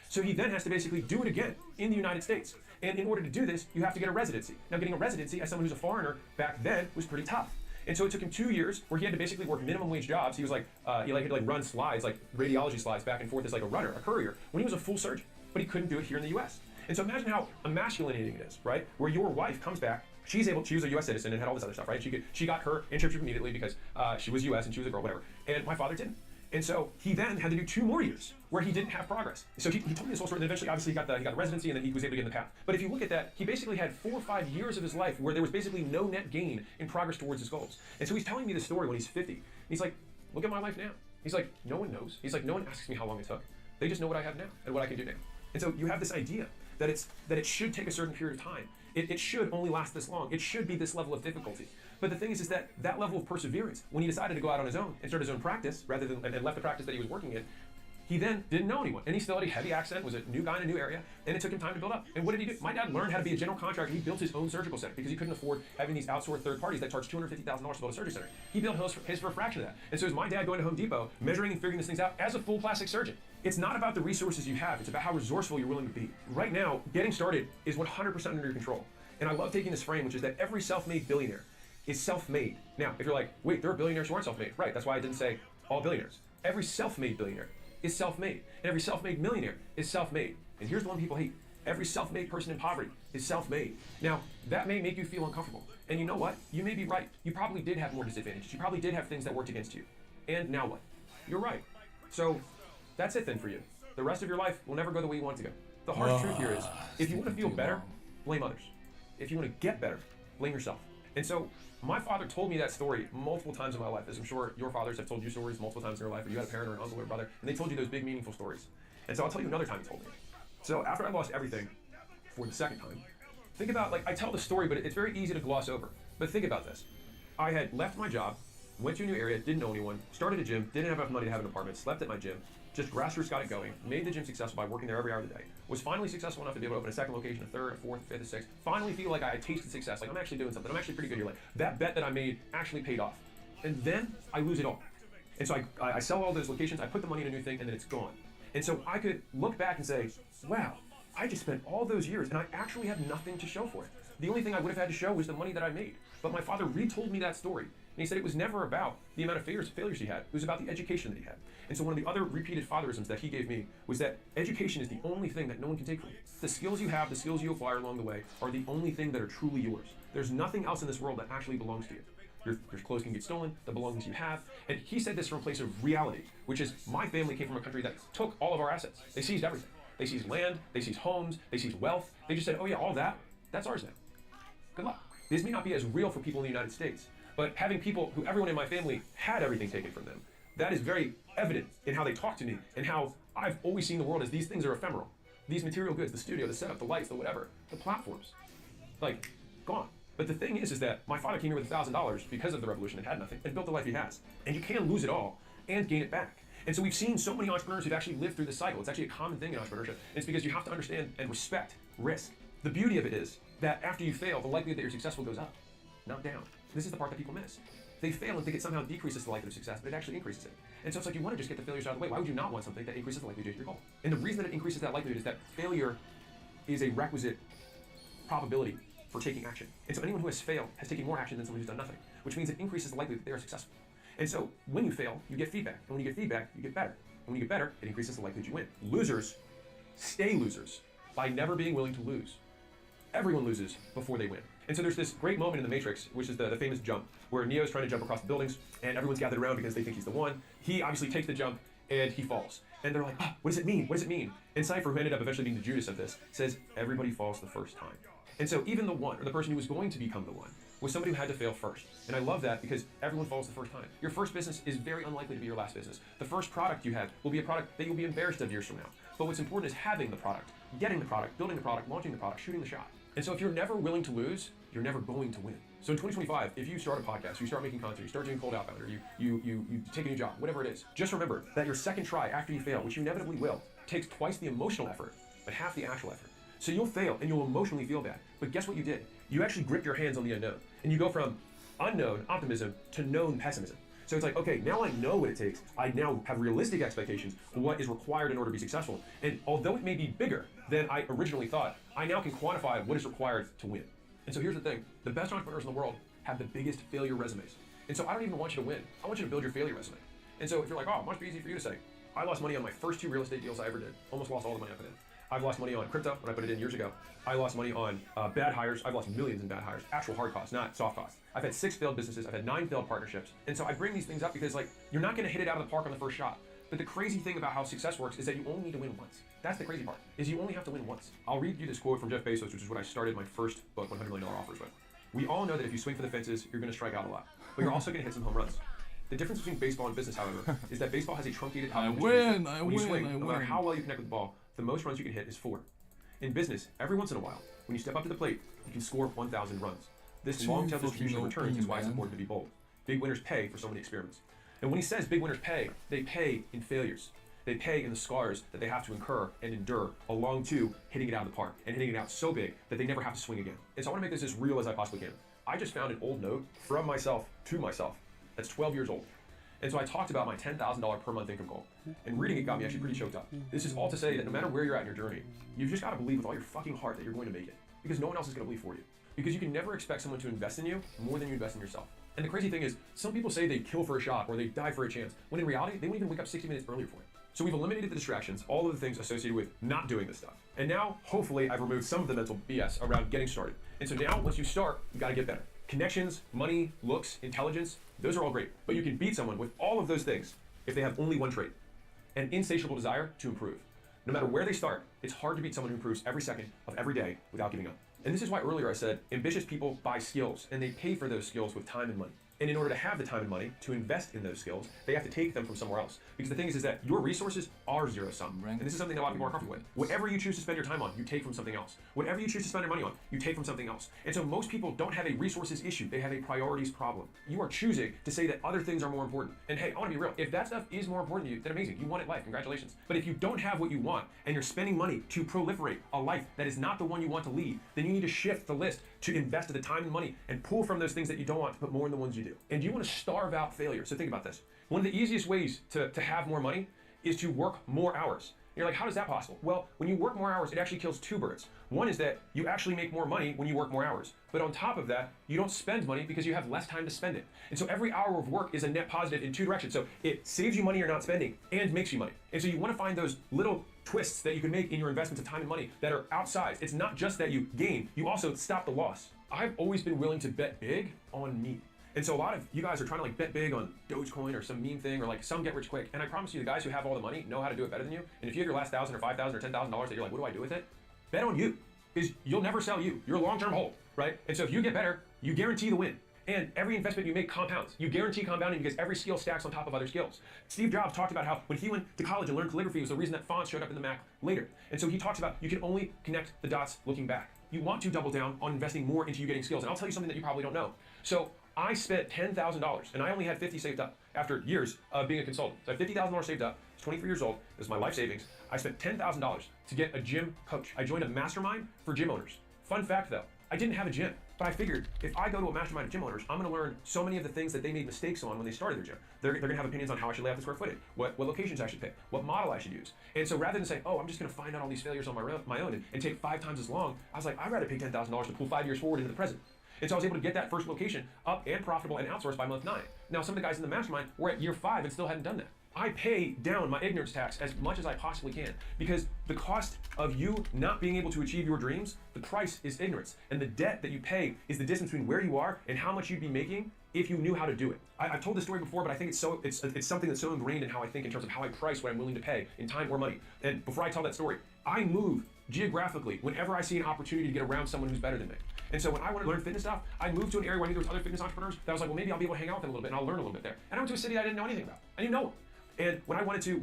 So he then has to basically do it again in the United States. And in order to do this, you have to get a residency. Now, getting a residency as someone who's a foreigner back then was pretty tough. And so it took him 2 years where he had to basically work minimum wage jobs. He was like, he had to run slides, like radiology slides back and forth as like a runner, a courier, when he was a full surgeon. But he couldn't do it here in the US. And so imagine how emasculating it is, right? Where your wife comes back, she was a US citizen and had all this other stuff, right? She got her internship immediately because she was US and she was a girl, whatever. And my father didn't. And so he then had to do 2 more years where he didn't have progress. So he told me this whole story, and eventually, obviously, he got the residency, and then he was able to get in the path. But if you look at that, he basically had 4 or 5 years of his life where there was basically no net gain in progress towards his goals. And so he's telling me this story when he's 50. He's like, look at my life now. He's like, no one knows. He's like, no one asks me how long it took. They just know what I have now and what I can do now. And so you have this idea that it should take a certain period of time. It should only last this long. It should be this level of difficulty. But the thing is that level of perseverance, when he decided to go out on his own and start his own practice, rather than and left the practice that he was working in, He then didn't know anyone, and he still had a heavy accent, was a new guy in a new area, and it took him time to build up. And what did he do? My dad learned how to be a general contractor. He built his own surgical center because he couldn't afford having these outsourced third parties that charge $250,000 to build a surgery center. He built his for a fraction of that. And so it was my dad going to Home Depot, measuring and figuring these things out as a full plastic surgeon. It's not about the resources you have, it's about how resourceful you're willing to be. Right now, getting started is 100% under your control. And I love taking this frame, which is that every self-made billionaire is self-made. Now, if you're like, wait, there are billionaires who aren't self-made. Right, that's why I didn't say all billionaires. Every self-made billionaire is self-made. And every self-made millionaire is self-made. And here's the one people hate. Every self-made person in poverty is self-made. Now, that may make you feel uncomfortable. And you know what? You may be right. You probably did have more disadvantages. You probably did have things that worked against you. And now what? You're right. So that's it then for you. The rest of your life will never go the way you want it to go. The harsh truth here is, if you want to feel better, blame others. If you want to get better, blame yourself. And so my father told me that story multiple times in my life, as I'm sure your fathers have told you stories multiple times in your life, or you had a parent or an uncle or a brother, and they told you those big, meaningful stories. And so I'll tell you another time he told me. So after I lost everything for the second time, think about, like, I tell the story, but it's very easy to gloss over. But think about this. I had left my job, went to a new area, didn't know anyone, started a gym, didn't have enough money to have an apartment, slept at my gym, just grassroots got it going, made the gym successful by working there every hour of the day, was finally successful enough to be able to open a second location, a third, a fourth, a fifth, a sixth, finally feel like I had tasted success, like I'm actually doing something, I'm actually pretty good here, like that bet that I made actually paid off. And then I lose it all. And so I sell all those locations, I put the money in a new thing, and then it's gone. And so I could look back and say, wow, I just spent all those years and I actually have nothing to show for it. The only thing I would have had to show was the money that I made. But my father retold me that story. And he said it was never about the amount of failures he had. It was about the education that he had. And so one of the other repeated fatherisms that he gave me was that education is the only thing that no one can take from you. The skills you have, the skills you acquire along the way are the only thing that are truly yours. There's nothing else in this world that actually belongs to you. Your clothes can get stolen, the belongings you have. And he said this from a place of reality, which is my family came from a country that took all of our assets. They seized everything. They seized land, they seized homes, they seized wealth. They just said, oh yeah, all that, that's ours now. Good luck. This may not be as real for people in the United States, but having people who everyone in my family had everything taken from them, that is very evident in how they talk to me and how I've always seen the world as these things are ephemeral. These material goods, the studio, the setup, the lights, the whatever, the platforms, like, gone. But the thing is that my father came here with $1,000 because of the revolution and had nothing and built the life he has. And you can lose it all and gain it back. And so we've seen so many entrepreneurs who've actually lived through this cycle. It's actually a common thing in entrepreneurship. And it's because you have to understand and respect risk. The beauty of it is that after you fail, the likelihood that you're successful goes up, not down. This is the part that people miss. They fail and think it somehow decreases the likelihood of success, but it actually increases it. And so it's like you want to just get the failures out of the way. Why would you not want something that increases the likelihood to hit your goal? And the reason that it increases that likelihood is that failure is a requisite probability for taking action. And so anyone who has failed has taken more action than someone who's done nothing, which means it increases the likelihood that they are successful. And so when you fail, you get feedback. And when you get feedback, you get better. And when you get better, it increases the likelihood you win. Losers stay losers by never being willing to lose. Everyone loses before they win. And so there's this great moment in The Matrix, which is the famous jump, where Neo's trying to jump across the buildings, and everyone's gathered around because they think he's the one. He obviously takes the jump, and he falls. And they're like, what does it mean? What does it mean? And Cypher, who ended up eventually being the Judas of this, says, everybody falls the first time. And so even the one, or the person who was going to become the one, was somebody who had to fail first. And I love that because everyone falls the first time. Your first business is very unlikely to be your last business. The first product you have will be a product that you'll be embarrassed of years from now. But what's important is having the product, getting the product, building the product, launching the product, shooting the shot. And so if you're never willing to lose, you're never going to win. So in 2025, if you start a podcast, you start making content, you start doing cold outbound, or you take a new job, whatever it is, just remember that your second try after you fail, which you inevitably will, takes twice the emotional effort, but half the actual effort. So you'll fail and you'll emotionally feel bad. But guess what you did? You actually grip your hands on the unknown. And you go from unknown optimism to known pessimism. So it's like, okay, now I know what it takes. I now have realistic expectations of what is required in order to be successful. And although it may be bigger than I originally thought, I now can quantify what is required to win. And so here's the thing. The best entrepreneurs in the world have the biggest failure resumes. And so I don't even want you to win. I want you to build your failure resume. And so if you're like, oh, it must be easy for you to say, I lost money on my first 2 real estate deals I ever did. Almost lost all the money I put in. I've lost money on crypto when I put it in years ago. I lost money on bad hires. I've lost millions in bad hires. Actual hard costs, not soft costs. I've had 6 failed businesses. I've had 9 failed partnerships. And so I bring these things up because, like, you're not going to hit it out of the park on the first shot. But the crazy thing about how success works is that you only need to win once. That's the crazy part, is you only have to win once. I'll read you this quote from Jeff Bezos, which is what I started my first book, $100 Million Offers, with. We all know that if you swing for the fences, you're going to strike out a lot. But you're also going to hit some home runs. The difference between baseball and business, however, is that baseball has a truncated top. When you swing, no matter how well you connect with the ball, the most runs you can hit is 4. In business, every once in a while, when you step up to the plate, you can score 1,000 runs. This long-tail distribution of returns is why it's important to be bold. Big winners pay for so many experiments. And when he says big winners pay, they pay in failures. They pay in the scars that they have to incur and endure along to hitting it out of the park and hitting it out so big that they never have to swing again. And so I want to make this as real as I possibly can. I just found an old note from myself to myself that's 12 years old. And so I talked about my $10,000 per month income goal. And reading it got me actually pretty choked up. This is all to say that no matter where you're at in your journey, you've just got to believe with all your fucking heart that you're going to make it. Because no one else is going to believe for you. Because you can never expect someone to invest in you more than you invest in yourself. And the crazy thing is, some people say they kill for a shot or they die for a chance, when in reality, they won't even wake up 60 minutes earlier for it. So we've eliminated the distractions, all of the things associated with not doing this stuff. And now, hopefully, I've removed some of the mental BS around getting started. And so now, once you start, you got to get better. Connections, money, looks, intelligence, those are all great. But you can beat someone with all of those things if they have only one trait, an insatiable desire to improve. No matter where they start, it's hard to beat someone who improves every second of every day without giving up. And this is why earlier I said ambitious people buy skills and they pay for those skills with time and money. And in order to have the time and money to invest in those skills, they have to take them from somewhere else. Because the thing is that your resources are zero sum. And this is something that a lot of people are comfortable with. Whatever you choose to spend your time on, you take from something else. Whatever you choose to spend your money on, you take from something else. And so most people don't have a resources issue, they have a priorities problem. You are choosing to say that other things are more important. And hey, I want to be real. If that stuff is more important to you, then amazing. You wanted life, congratulations. But if you don't have what you want and you're spending money to proliferate a life that is not the one you want to lead, then you need to shift the list to invest the time and money and pull from those things that you don't want to put more in the ones you do. And you want to starve out failure. So think about this. One of the easiest ways to have more money is to work more hours. You're like, how is that possible? Well, when you work more hours, it actually kills two birds. One is that you actually make more money when you work more hours. But on top of that, you don't spend money because you have less time to spend it. And so every hour of work is a net positive in two directions. So it saves you money you're not spending and makes you money. And so you want to find those little twists that you can make in your investments of time and money that are outsized. It's not just that you gain, you also stop the loss. I've always been willing to bet big on me. And so a lot of you guys are trying to like bet big on Dogecoin or some meme thing or like some get rich quick. And I promise you, the guys who have all the money know how to do it better than you. And if you have your last $1,000 or $5,000 or $10,000 that you're like, what do I do with it? Bet on you, because you'll never sell you. You're a long-term hold, right? And so if you get better, you guarantee the win. And every investment you make compounds. You guarantee compounding because every skill stacks on top of other skills. Steve Jobs talked about how when he went to college and learned calligraphy, it was the reason that fonts showed up in the Mac later. And so he talks about you can only connect the dots looking back. You want to double down on investing more into you getting skills. And I'll tell you something that you probably don't know. So I spent $10,000 and I only had 50 saved up after years of being a consultant. So I had $50,000 saved up. I was 23 years old. It was my life savings. I spent $10,000 to get a gym coach. I joined a mastermind for gym owners. Fun fact though, I didn't have a gym. But I figured if I go to a mastermind of gym owners, I'm going to learn so many of the things that they made mistakes on when they started their gym. They're going to have opinions on how I should lay out the square footage, what locations I should pick, what model I should use. And so rather than say, oh, I'm just going to find out all these failures on my own and take 5 times as long, I was like, I'd rather pay $10,000 to pull 5 years forward into the present. And so I was able to get that first location up and profitable and outsourced by month 9. Now, some of the guys in the mastermind were at year 5 and still hadn't done that. I pay down my ignorance tax as much as I possibly can because the cost of you not being able to achieve your dreams, the price is ignorance. And the debt that you pay is the distance between where you are and how much you'd be making if you knew how to do it. I've told this story before, but I think it's something that's so ingrained in how I think in terms of how I price what I'm willing to pay in time or money. And before I tell that story, I move geographically whenever I see an opportunity to get around someone who's better than me. And so when I want to learn fitness stuff, I moved to an area where I knew there was other fitness entrepreneurs that I was like, well, maybe I'll be able to hang out with them a little bit and I'll learn a little bit there. And I went to a city I didn't know anything about. I didn't know them. And when I wanted to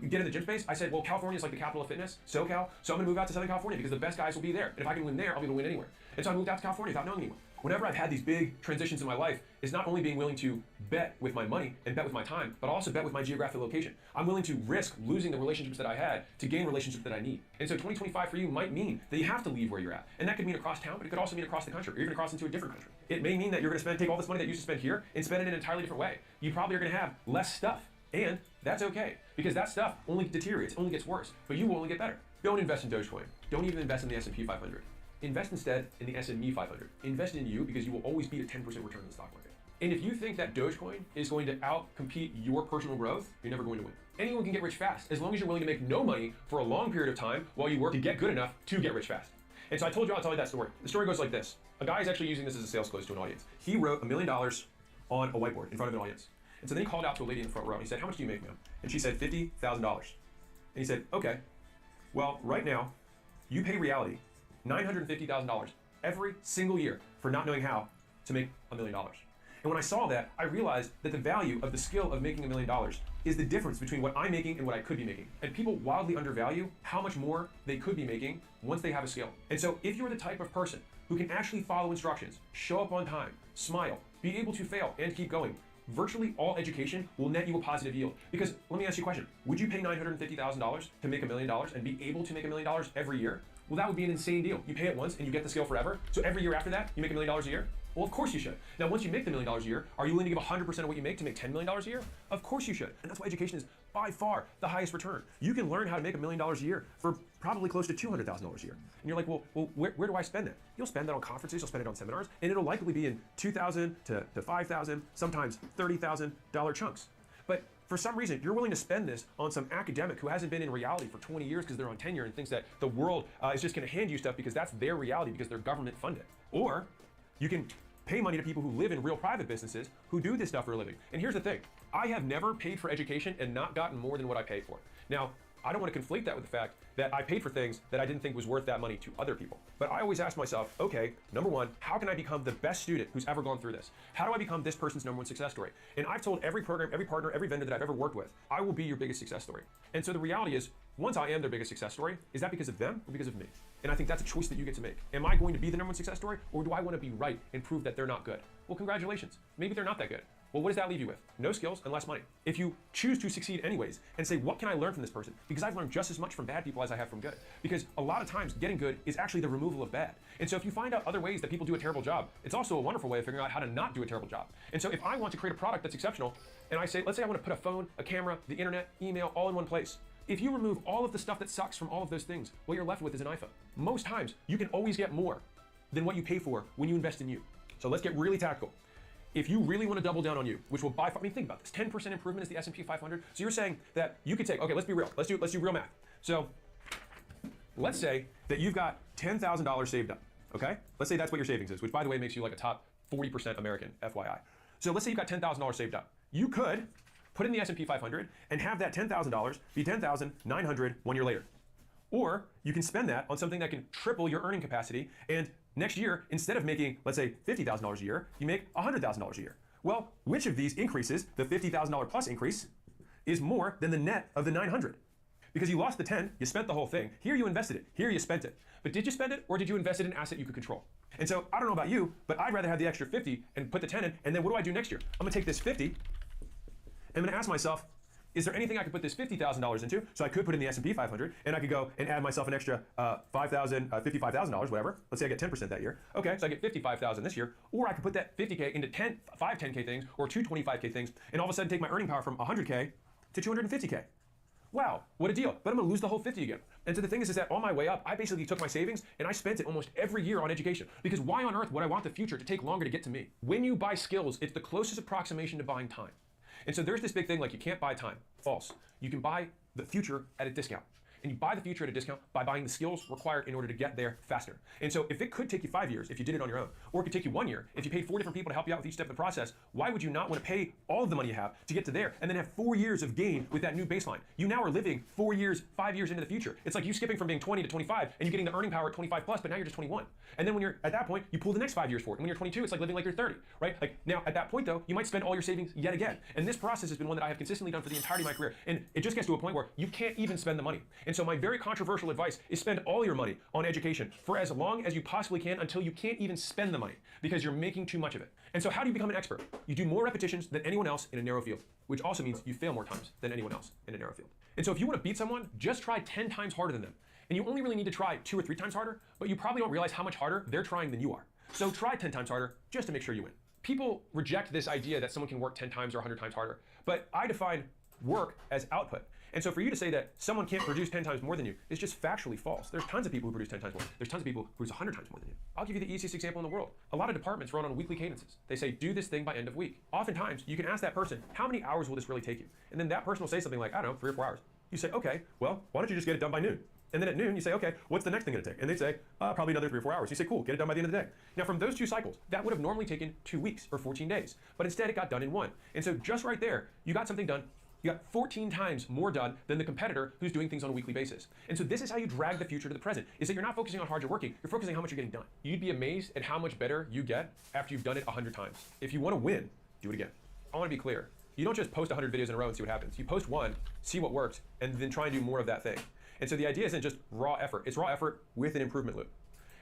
get in the gym space, I said, well, California is like the capital of fitness, SoCal, so I'm gonna move out to Southern California because the best guys will be there. And if I can win there, I'll be able to win anywhere. And so I moved out to California without knowing anyone. Whenever I've had these big transitions in my life, it's not only being willing to bet with my money and bet with my time, but also bet with my geographic location. I'm willing to risk losing the relationships that I had to gain relationships that I need. And so 2025 for you might mean that you have to leave where you're at. And that could mean across town, but it could also mean across the country, or even across into a different country. It may mean that you're gonna take all this money that you used to spend here and spend it in an entirely different way. You probably are gonna have less stuff. And that's okay, because that stuff only deteriorates, only gets worse, but you will only get better. Don't invest in Dogecoin. Don't even invest in the S&P 500. Invest instead in the S&P 500. Invest in you because you will always beat a 10% return in the stock market. And if you think that Dogecoin is going to outcompete your personal growth, you're never going to win. Anyone can get rich fast, as long as you're willing to make no money for a long period of time while you work to get good enough to get rich fast. And so I told you I'll tell you that story. The story goes like this. A guy is actually using this as a sales close to an audience. He wrote $1 million on a whiteboard in front of an audience. And so then he called out to a lady in the front row and he said, how much do you make, ma'am? And she said, $50,000. And he said, okay, well, right now, you pay reality $950,000 every single year for not knowing how to make $1 million. And when I saw that, I realized that the value of the skill of making $1 million is the difference between what I'm making and what I could be making. And people wildly undervalue how much more they could be making once they have a skill. And so if you're the type of person who can actually follow instructions, show up on time, smile, be able to fail and keep going, virtually all education will net you a positive yield. Because let me ask you a question. Would you pay $950,000 to make $1 million and be able to make $1 million every year? Well, that would be an insane deal. You pay it once and you get the skill forever. So every year after that, you make $1 million a year? Well, of course you should. Now, once you make the $1 million a year, are you willing to give 100% of what you make to make $10 million a year? Of course you should. And that's why education is by far the highest return. You can learn how to make $1 million a year for probably close to $200,000 a year. And you're like, well, where do I spend that? You'll spend that on conferences, you'll spend it on seminars, and it'll likely be in $2,000 to $5,000, sometimes $30,000 chunks. But for some reason, you're willing to spend this on some academic who hasn't been in reality for 20 years because they're on tenure and thinks that the world is just going to hand you stuff because that's their reality because they're government funded. Or you can pay money to people who live in real private businesses who do this stuff for a living. And here's the thing, I have never paid for education and not gotten more than what I paid for. Now, I don't want to conflate that with the fact that I paid for things that I didn't think was worth that money to other people. But I always ask myself, okay, number one, how can I become the best student who's ever gone through this? How do I become this person's #1 success story? And I've told every program, every partner, every vendor that I've ever worked with, I will be your biggest success story. And so the reality is, once I am their biggest success story, is that because of them or because of me? And I think that's a choice that you get to make. Am I going to be the #1 success story, or do I want to be right and prove that they're not good? Well, congratulations. Maybe they're not that good. Well, what does that leave you with? No skills and less money. If you choose to succeed anyways and say, what can I learn from this person? Because I've learned just as much from bad people as I have from good. Because a lot of times getting good is actually the removal of bad. And so if you find out other ways that people do a terrible job, it's also a wonderful way of figuring out how to not do a terrible job. And so if I want to create a product that's exceptional, and I say, let's say I want to put a phone, a camera, the internet, email, all in one place. If you remove all of the stuff that sucks from all of those things, what you're left with is an iPhone. Most times, you can always get more than what you pay for when you invest in you. So let's get really tactical. If you really want to double down on you, which will by far, I mean, think about this, 10% improvement is the S&P 500. So you're saying that you could take, okay, let's be real. Let's do real math. So let's say that you've got $10,000 saved up, okay? Let's say that's what your savings is, which by the way makes you like a top 40% American, FYI. So let's say you've got $10,000 saved up. You could put in the S&P 500 and have that $10,000 be $10,900 1 year later. Or you can spend that on something that can triple your earning capacity, and next year, instead of making, let's say, $50,000 a year, you make $100,000 a year. Well, which of these increases, the $50,000 plus increase, is more than the net of the 900? Because you lost the 10, you spent the whole thing. Here you invested it, here you spent it. But did you spend it, or did you invest it in an asset you could control? And so, I don't know about you, but I'd rather have the extra 50 and put the 10 in, and then what do I do next year? I'm gonna take this 50, and I'm gonna ask myself, is there anything I could put this $50,000 into? So I could put in the S&P 500, and I could go and add myself an extra $55,000, whatever. Let's say I get 10% that year. Okay, so I get $55,000 this year. Or I could put that 50K into 5 10K things, or 2 25K things, and all of a sudden take my earning power from 100K to 250K. Wow, what a deal. But I'm gonna lose the whole 50 again. And so the thing is that on my way up, I basically took my savings and I spent it almost every year on education. Because why on earth would I want the future to take longer to get to me? When you buy skills, it's the closest approximation to buying time. And so there's this big thing like you can't buy time. False. You can buy the future at a discount. And you buy the future at a discount by buying the skills required in order to get there faster. And so if it could take you 5 years if you did it on your own, or it could take you 1 year if you paid 4 different people to help you out with each step of the process, why would you not want to pay all of the money you have to get to there and then have 4 years of gain with that new baseline? You now are living 4 years, 5 years into the future. It's like you skipping from being 20 to 25 and you're getting the earning power at 25 plus, but now you're just 21. And then when you're at that point, you pull the next 5 years forward. And when you're 22, it's like living like you're 30, right? Like now at that point though, you might spend all your savings yet again. And this process has been one that I have consistently done for the entirety of my career. And it just gets to a point where you can't even spend the money. And so my very controversial advice is spend all your money on education for as long as you possibly can until you can't even spend the money because you're making too much of it. And so how do you become an expert? You do more repetitions than anyone else in a narrow field, which also means you fail more times than anyone else in a narrow field. And so if you want to beat someone, just try 10 times harder than them. And you only really need to try 2 or 3 times harder, but you probably don't realize how much harder they're trying than you are. So try 10 times harder just to make sure you win. People reject this idea that someone can work 10 times or 100 times harder, but I define work as output. And so for you to say that someone can't produce 10 times more than you is just factually false. There's tons of people who produce 10 times more. There's tons of people who produce 100 times more than you. I'll give you the easiest example in the world. A lot of departments run on weekly cadences. They say, do this thing by end of week. Oftentimes, you can ask that person, how many hours will this really take you? And then that person will say something like, I don't know, 3 or 4 hours. You say, okay, well, why don't you just get it done by noon? And then at noon, you say, okay, what's the next thing gonna take? And they say, probably another 3 or 4 hours. You say, cool, get it done by the end of the day. Now from those 2 cycles, that would have normally taken 2 weeks or 14 days, but instead it got done in 1. And so just right there, you got something done. You got 14 times more done than the competitor who's doing things on a weekly basis. And so this is how you drag the future to the present, is that you're not focusing on how hard you're working, you're focusing on how much you're getting done. You'd be amazed at how much better you get after you've done it 100 times. If you wanna win, do it again. I wanna be clear. You don't just post 100 videos in a row and see what happens. You post one, see what works, and then try and do more of that thing. And so the idea isn't just raw effort, it's raw effort with an improvement loop.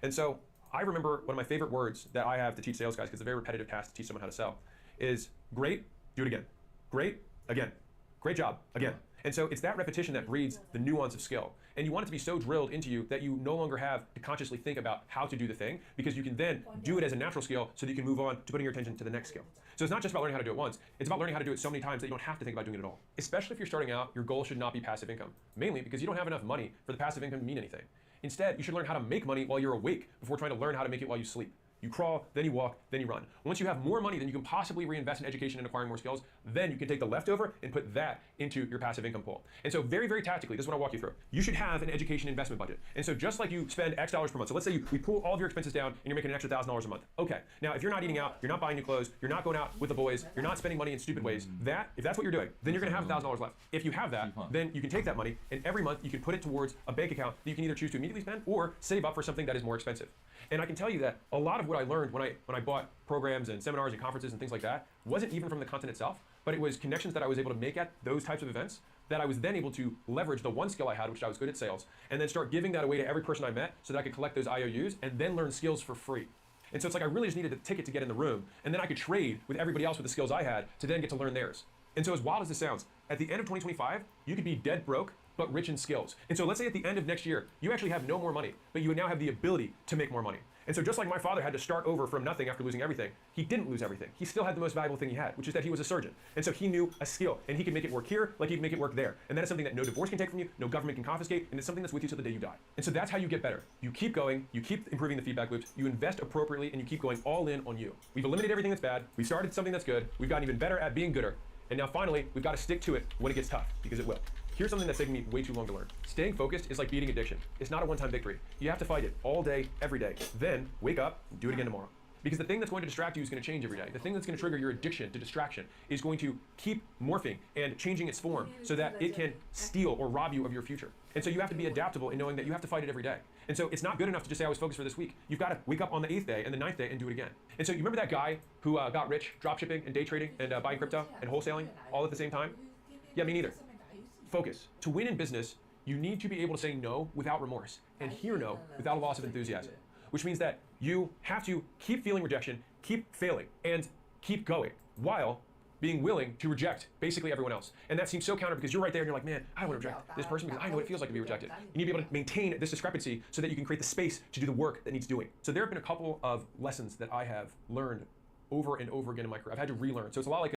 And so I remember one of my favorite words that I have to teach sales guys, because it's a very repetitive task to teach someone how to sell, is great Do it again. Great. Again. Great job. Again. And so it's that repetition that breeds the nuance of skill. And you want it to be so drilled into you that you no longer have to consciously think about how to do the thing, because you can then do it as a natural skill so that you can move on to putting your attention to the next skill. So it's not just about learning how to do it once, it's about learning how to do it so many times that you don't have to think about doing it at all. Especially if you're starting out, your goal should not be passive income, mainly because you don't have enough money for the passive income to mean anything. Instead, you should learn how to make money while you're awake before trying to learn how to make it while you sleep. You crawl, then you walk, then you run. Once you have more money than you can possibly reinvest in education and acquiring more skills, then you can take the leftover and put that into your passive income pool. And so very, very tactically, this is what I'll walk you through. You should have an education investment budget. And so just like you spend X dollars per month, so let's say we pull all of your expenses down and you're making an extra $1,000 a month. Okay, now if you're not eating out, you're not buying new clothes, you're not going out with the boys, you're not spending money in stupid ways, if that's what you're doing, then you're gonna have $1,000 left. If you have that, then you can take that money and every month you can put it towards a bank account that you can either choose to immediately spend or save up for something that is more expensive. And I can tell you that a lot of what I learned when I bought programs and seminars and conferences and things like that wasn't even from the content itself, but it was connections that I was able to make at those types of events that I was then able to leverage the one skill I had, which I was good at sales, and then start giving that away to every person I met so that I could collect those IOUs and then learn skills for free. And so it's like I really just needed a ticket to get in the room, and then I could trade with everybody else with the skills I had to then get to learn theirs. And so as wild as this sounds, at the end of 2025, you could be dead broke, but rich in skills. And so let's say at the end of next year, you actually have no more money, but you now have the ability to make more money. And so just like my father had to start over from nothing after losing everything, he didn't lose everything. He still had the most valuable thing he had, which is that he was a surgeon. And so he knew a skill, and he could make it work here like he could make it work there. And that is something that no divorce can take from you, no government can confiscate, and it's something that's with you till the day you die. And so that's how you get better. You keep going, you keep improving the feedback loops, you invest appropriately, and you keep going all in on you. We've eliminated everything that's bad, we've started something that's good, we've gotten even better at being gooder, and now finally, we've got to stick to it when it gets tough, because it will. Here's something that's taken me way too long to learn. Staying focused is like beating addiction. It's not a one-time victory. You have to fight it all day, every day. Then wake up and do it again tomorrow. Because the thing that's going to distract you is going to change every day. The thing that's going to trigger your addiction to distraction is going to keep morphing and changing its form so that it can steal or rob you of your future. And so you have to be adaptable in knowing that you have to fight it every day. And so it's not good enough to just say I was focused for this week. You've got to wake up on the 8th day and the 9th day and do it again. And so you remember that guy who got rich dropshipping and day trading and buying crypto and wholesaling all at the same time? Yeah, me neither. Focus. To win in business, you need to be able to say no without remorse and hear no without a loss of enthusiasm, which means that you have to keep feeling rejection, keep failing, and keep going while being willing to reject basically everyone else. And that seems so counter because you're right there and you're like, man, I don't want to reject this person because I know what it feels like to be rejected. You need to be able to maintain this discrepancy so that you can create the space to do the work that needs doing. So there have been a couple of lessons that I have learned over and over again in my career. I've had to relearn. So it's a lot like